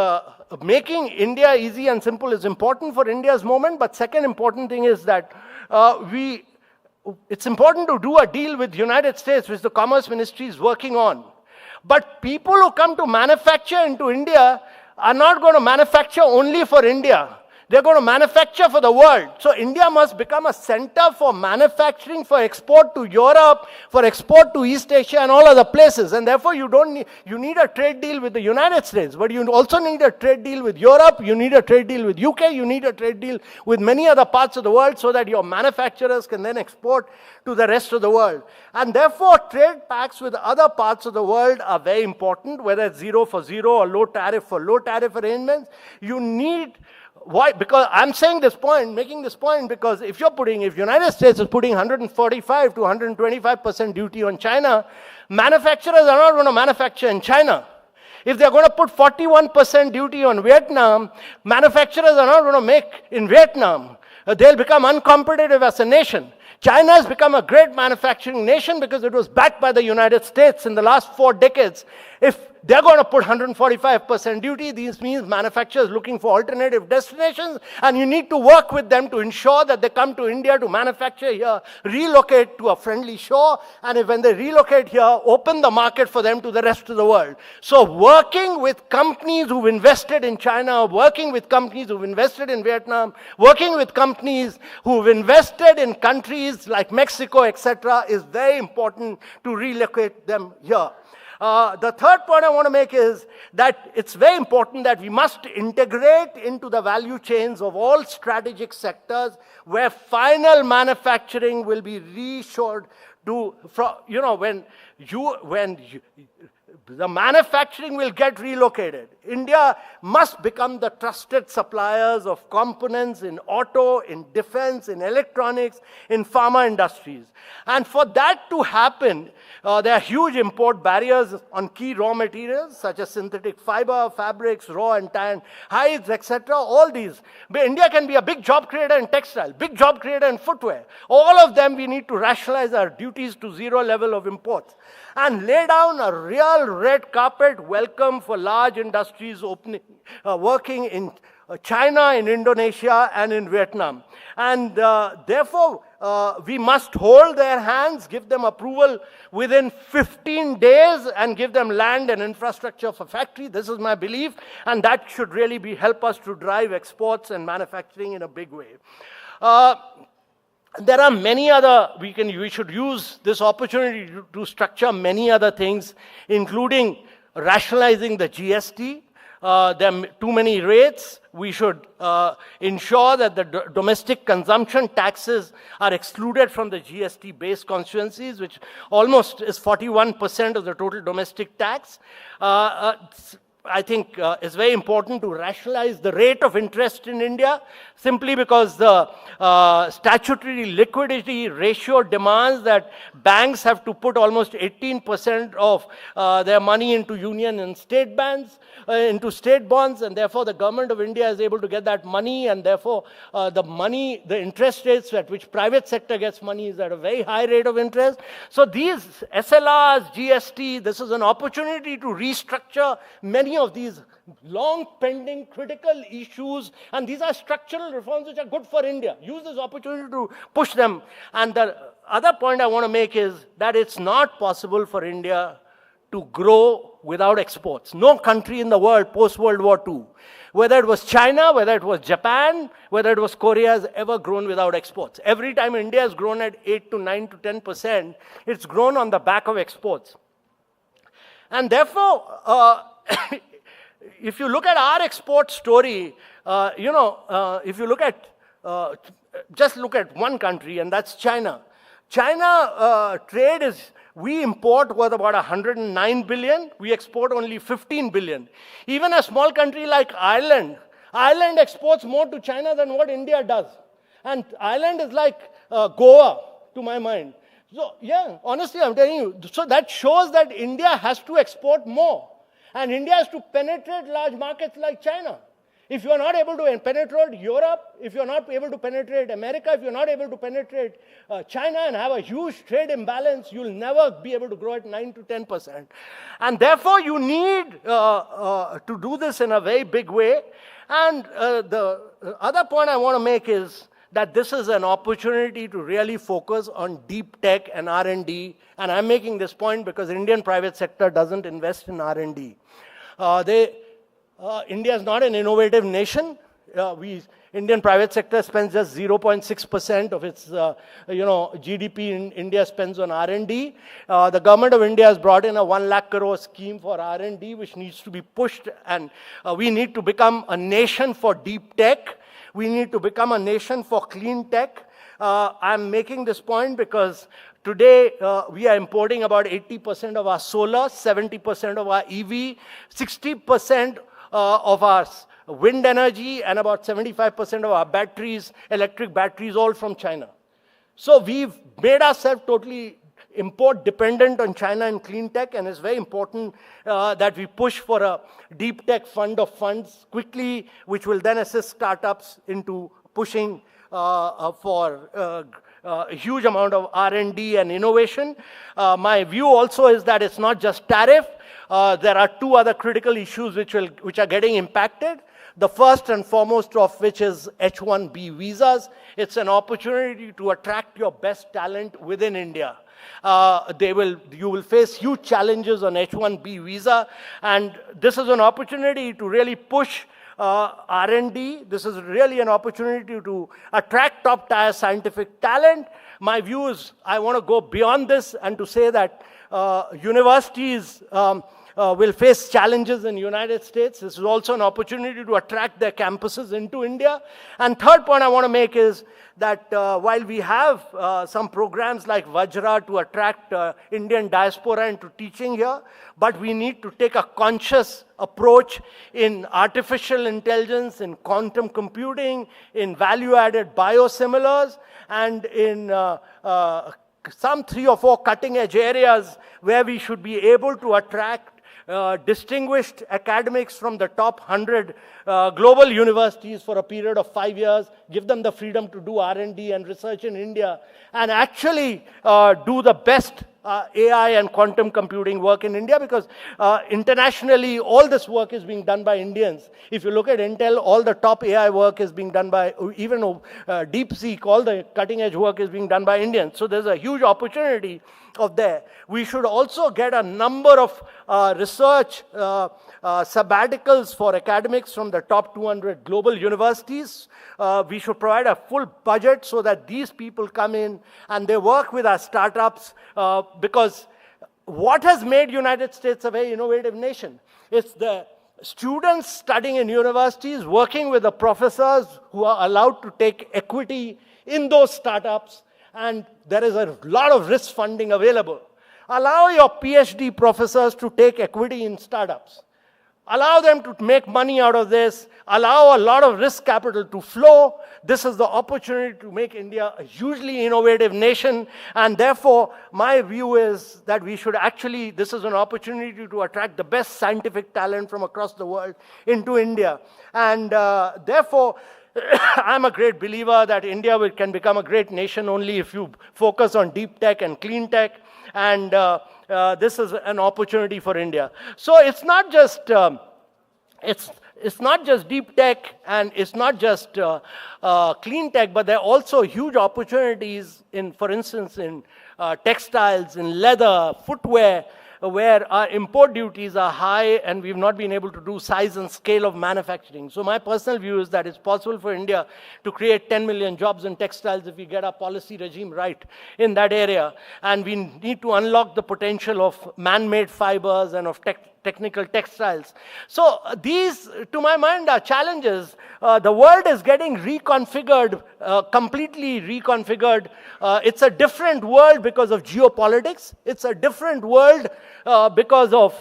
making India easy and simple is important for India's moment, but second important thing is that it's important to do a deal with the United States, which the Commerce Ministry is working on. But people who come to manufacture into India are not going to manufacture only for India. They're going to manufacture for the world. So India must become a center for manufacturing, for export to Europe, for export to East Asia and all other places. And therefore you need a trade deal with the United States, but you also need a trade deal with Europe, you need a trade deal with UK, you need a trade deal with many other parts of the world so that your manufacturers can then export to the rest of the world. And therefore trade pacts with other parts of the world are very important, whether it's zero for zero or low tariff for low tariff arrangements. You need. Why? Because I'm saying this point, making this point, because if United States is putting 145 to 125% duty on China, manufacturers are not going to manufacture in China. If they're going to put 41% duty on Vietnam, manufacturers are not going to make in Vietnam. They'll become uncompetitive as a nation. China has become a great manufacturing nation because it was backed by the United States in the last 4 decades. If they're going to put 145% duty, this means manufacturers looking for alternative destinations, and you need to work with them to ensure that they come to India to manufacture here, relocate to a friendly shore, and when they relocate here, open the market for them to the rest of the world. So working with companies who've invested in China, working with companies who've invested in Vietnam, working with companies who've invested in countries like Mexico, etc., is very important to relocate them here. The third point I want to make is that it's very important that we must integrate into the value chains of all strategic sectors where final manufacturing will be reshored to, the manufacturing will get relocated. India must become the trusted suppliers of components in auto, in defense, in electronics, in pharma industries. And for that to happen, there are huge import barriers on key raw materials such as synthetic fiber, fabrics, raw and tan hides, etc. All these. But India can be a big job creator in textile, big job creator in footwear. All of them we need to rationalize our duties to zero level of imports and lay down a real red carpet welcome for large industries working in China, in Indonesia, and in Vietnam. And therefore, we must hold their hands, give them approval within 15 days, and give them land and infrastructure for factory. This is my belief, and that should really help us to drive exports and manufacturing in a big way. There are many other, we should use this opportunity to structure many other things, including rationalizing the GST. There are too many rates. We should ensure that the domestic consumption taxes are excluded from the GST-based constituencies, which almost is 41% of the total domestic tax. I think it's very important to rationalize the rate of interest in India, simply because the statutory liquidity ratio demands that banks have to put almost 18% of their money into union and state bonds, and therefore the government of India is able to get that money, and therefore the interest rates at which private sector gets money is at a very high rate of interest. So these SLRs, GST, this is an opportunity to restructure many of these long pending critical issues, and these are structural reforms which are good for India. Use this opportunity to push them. And the other point I want to make is that it's not possible for India to grow without exports. No country in the world post-World War II, whether it was China, whether it was Japan, whether it was Korea, has ever grown without exports. Every time India has grown at 8 to 9 to 10%, it's grown on the back of exports. And therefore, if you look at our export story, if you look at, just look at one country, and that's China. China trade is, we import worth about 109 billion, we export only 15 billion. Even a small country like Ireland exports more to China than what India does. And Ireland is like Goa, to my mind. So, yeah, honestly, I'm telling you, so that shows that India has to export more. And India has to penetrate large markets like China. If you are not able to penetrate Europe, if you are not able to penetrate America, if you are not able to penetrate China and have a huge trade imbalance, you will never be able to grow at 9 to 10%. And therefore, you need to do this in a very big way. And the other point I want to make is that this is an opportunity to really focus on deep tech and R&D. And I'm making this point because Indian private sector doesn't invest in R&D. India is not an innovative nation. Indian private sector spends just 0.6% of its GDP in India spends on R&D. The government of India has brought in a 1 lakh crore scheme for R&D, which needs to be pushed. And we need to become a nation for deep tech. We need to become a nation for clean tech. I'm making this point because today we are importing about 80% of our solar, 70% of our EV, 60% of our wind energy, and about 75% of our batteries, electric batteries, all from China. So we've made ourselves totally import dependent on China and clean tech, and it's very important that we push for a deep tech fund of funds quickly, which will then assist startups into pushing for a huge amount of R&D and innovation. My view also is that it's not just tariff. There are two other critical issues which are getting impacted. The first and foremost of which is H-1B visas. It's an opportunity to attract your best talent within India. You will face huge challenges on H-1B visa, and this is an opportunity to really push R&D. This is really an opportunity to attract top-tier scientific talent. My view is I want to go beyond this and to say that universities will face challenges in the United States. This is also an opportunity to attract their campuses into India. And third point I want to make is that while we have some programs like Vajra to attract Indian diaspora into teaching here, but we need to take a conscious approach in artificial intelligence, in quantum computing, in value-added biosimilars, and in some 3 or 4 cutting-edge areas where we should be able to attract distinguished academics from the top 100 global universities for a period of 5 years, give them the freedom to do R&D and research in India, and actually do the best AI and quantum computing work in India, because internationally all this work is being done by Indians. If you look at Intel, all the top AI work is being done by, even DeepSeek, all the cutting edge work is being done by Indians. So there's a huge opportunity of there. We should also get a number of research sabbaticals for academics from the top 200 global universities. We should provide a full budget so that these people come in and they work with our startups, because what has made United States a very innovative nation? It's the students studying in universities, working with the professors who are allowed to take equity in those startups, and there is a lot of risk funding available. Allow your PhD professors to take equity in startups. Allow them to make money out of this. Allow a lot of risk capital to flow. This is the opportunity to make India a hugely innovative nation. And therefore, my view is that we should actually, this is an opportunity to attract the best scientific talent from across the world into India. And therefore, I'm a great believer that India can become a great nation only if you focus on deep tech and clean tech. And this is an opportunity for India. So it's not just it's not just deep tech and it's not just clean tech, but there are also huge opportunities in, for instance, in textiles, in leather, footwear, where our import duties are high and we've not been able to do size and scale of manufacturing. So my personal view is that it's possible for India to create 10 million jobs in textiles if we get our policy regime right in that area. And we need to unlock the potential of man-made fibers and of technical textiles. So these, to my mind, are challenges. The world is getting reconfigured, completely reconfigured. It's a different world because of geopolitics. It's a different world because of,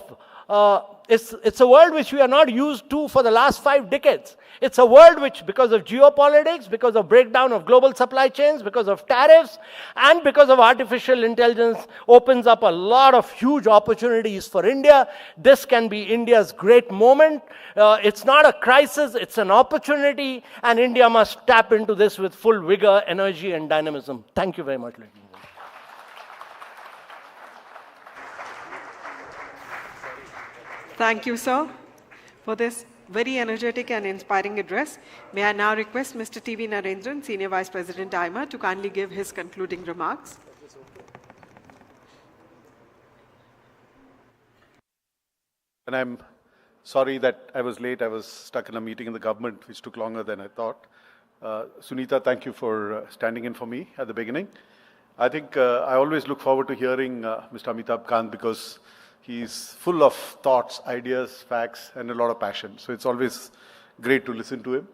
it's a world which we are not used to for the last 5 decades. It's a world which, because of geopolitics, because of breakdown of global supply chains, because of tariffs, and because of artificial intelligence, opens up a lot of huge opportunities for India. This can be India's great moment. It's not a crisis, it's an opportunity, and India must tap into this with full vigor, energy, and dynamism. Thank you very much, ladies and gentlemen. Thank you, sir, for this very energetic and inspiring address. May I now request Mr. T.V. Narendran, Senior Vice President, AIMA, to kindly give his concluding remarks. And I'm sorry that I was late. I was stuck in a meeting in the government, which took longer than I thought. Suneeta, thank you for standing in for me at the beginning. I think I always look forward to hearing Mr. Amitabh Kant, because he's full of thoughts, ideas, facts, and a lot of passion. So it's always great to listen to him.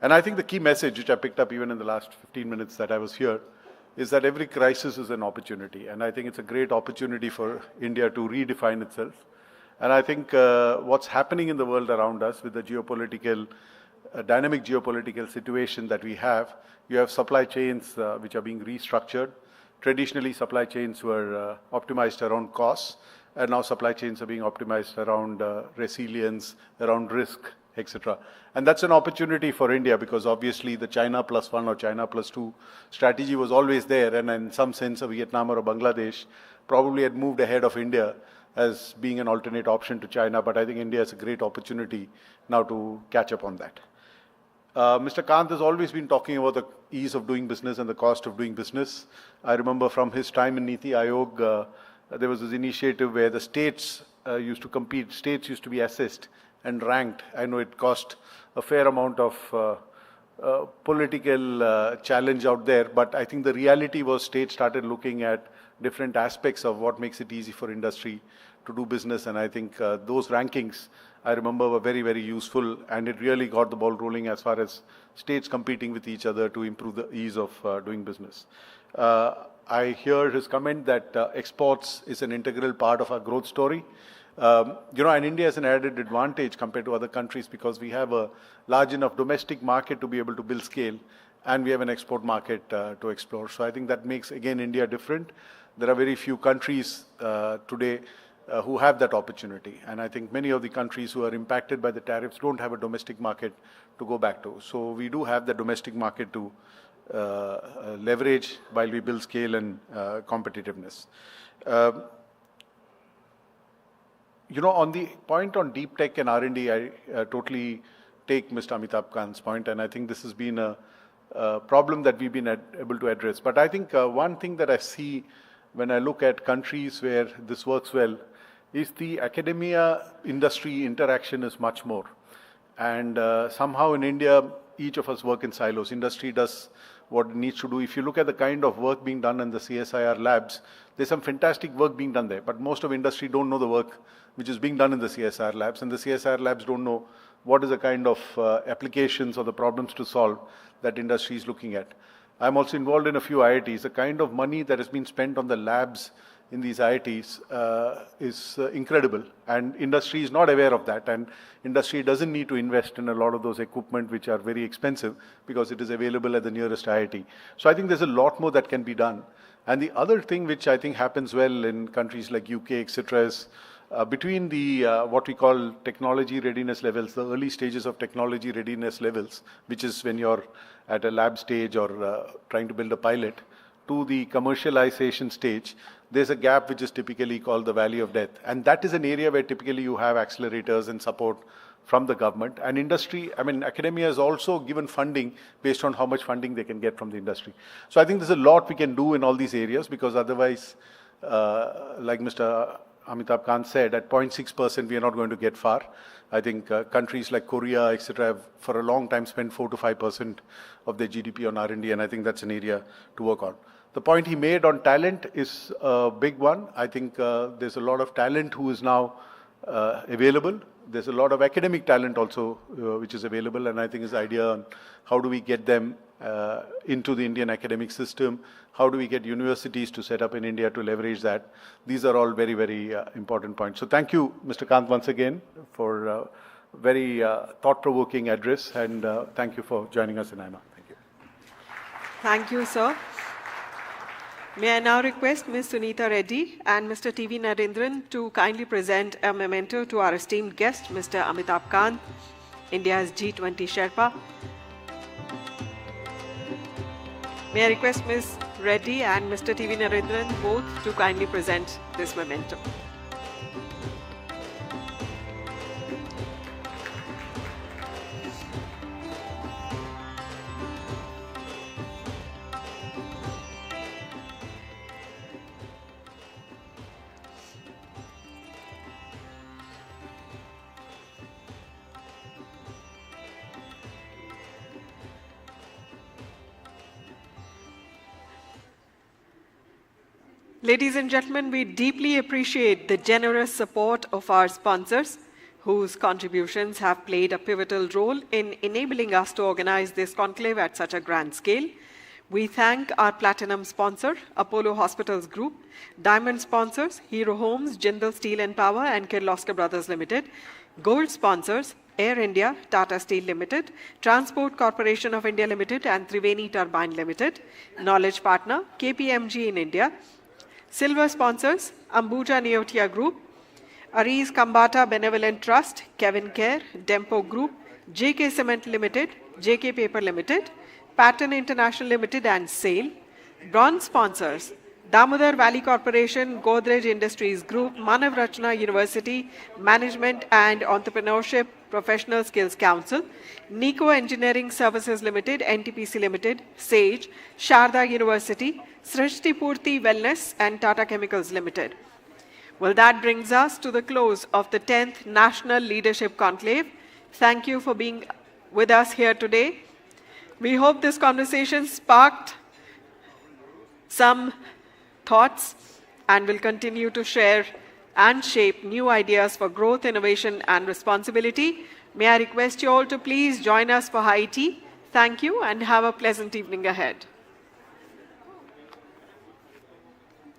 And I think the key message, which I picked up even in the last 15 minutes that I was here, is that every crisis is an opportunity. And I think it's a great opportunity for India to redefine itself. And I think what's happening in the world around us with the geopolitical, dynamic geopolitical situation that we have, you have supply chains which are being restructured. Traditionally, supply chains were optimized around costs. And now supply chains are being optimized around resilience, around risk, etc. And that's an opportunity for India, because obviously the China plus 1 or China plus 2 strategy was always there. And in some sense, a Vietnam or a Bangladesh probably had moved ahead of India as being an alternate option to China. But I think India has a great opportunity now to catch up on that. Mr. Kant has always been talking about the ease of doing business and the cost of doing business. I remember from his time in Niti Aayog, there was this initiative where the states used to compete, states used to be assessed and ranked. I know it cost a fair amount of political challenge out there, but I think the reality was states started looking at different aspects of what makes it easy for industry to do business, and I think those rankings, I remember, were very, very useful, and it really got the ball rolling as far as states competing with each other to improve the ease of doing business. I hear his comment that exports is an integral part of our growth story. And India has an added advantage compared to other countries because we have a large enough domestic market to be able to build scale, and we have an export market to explore. So I think that makes, again, India different. There are very few countries today who have that opportunity. And I think many of the countries who are impacted by the tariffs don't have a domestic market to go back to. So we do have the domestic market to leverage while we build scale and competitiveness. On the point on deep tech and R&D, I totally take Mr. Amitabh Kant's point, and I think this has been a problem that we've been able to address. But I think one thing that I see when I look at countries where this works well, is the academia-industry interaction is much more. And somehow in India, each of us work in silos. Industry does what it needs to do. If you look at the kind of work being done in the CSIR labs, there's some fantastic work being done there. But most of industry don't know the work which is being done in the CSIR labs. And the CSIR labs don't know what is the kind of applications or the problems to solve that industry is looking at. I'm also involved in a few IITs. The kind of money that has been spent on the labs in these IITs is incredible, and industry is not aware of that, and industry doesn't need to invest in a lot of those equipment which are very expensive because it is available at the nearest IIT. So I think there's a lot more that can be done. And the other thing which I think happens well in countries like UK, etc., is between the what we call technology readiness levels, the early stages of technology readiness levels, which is when you're at a lab stage or trying to build a pilot, to the commercialization stage, there's a gap which is typically called the valley of death. And that is an area where typically you have accelerators and support from the government. And industry, I mean, academia is also given funding based on how much funding they can get from the industry. So I think there's a lot we can do in all these areas, because otherwise, like Mr. Amitabh Kant said, at 0.6% we are not going to get far. I think countries like Korea, etc., have for a long time spent 4 to 5% of their GDP on R&D, and I think that's an area to work on. The point he made on talent is a big one. I think there's a lot of talent who is now available. There's a lot of academic talent also which is available, and I think his idea on how do we get them into the Indian academic system, how do we get universities to set up in India to leverage that. These are all very, very important points. So thank you, Mr. Kant, once again for a very thought-provoking address, and thank you for joining us in AIMA. Thank you. Thank you, sir. May I now request Ms. Suneeta Reddy and Mr. T.V. Narendran to kindly present a memento to our esteemed guest, Mr. Amitabh Kant, India's G20 Sherpa. May I request Ms. Reddy and Mr. T.V. Narendran both to kindly present this memento. Ladies and gentlemen, we deeply appreciate the generous support of our sponsors, whose contributions have played a pivotal role in enabling us to organize this conclave at such a grand scale. We thank our platinum sponsor, Apollo Hospitals Group, diamond sponsors, Hero Homes, Jindal Steel and Power, and Kirloskar Brothers Limited, gold sponsors, Air India, Tata Steel Limited, Transport Corporation of India Limited, and Triveni Turbine Limited, knowledge partner, KPMG in India, silver sponsors, Ambuja Neotia Group, Aries Kambata Benevolent Trust, Kevin Care, Dempo Group, JK Cement Limited, JK Paper Limited, Pattern International Limited, and SAIL. Bronze sponsors, Damodar Valley Corporation, Godrej Industries Group, Manav Rachna University, Management and Entrepreneurship Professional Skills Council, Nico Engineering Services Limited, NTPC Limited, SAGE, Sharda University, Srishti Purti Wellness, and Tata Chemicals Limited. Well, that brings us to the close of the 10th National Leadership Conclave. Thank you for being with us here today. We hope this conversation sparked some thoughts and will continue to share and shape new ideas for growth, innovation, and responsibility. May I request you all to please join us for high tea. Thank you and have a pleasant evening ahead.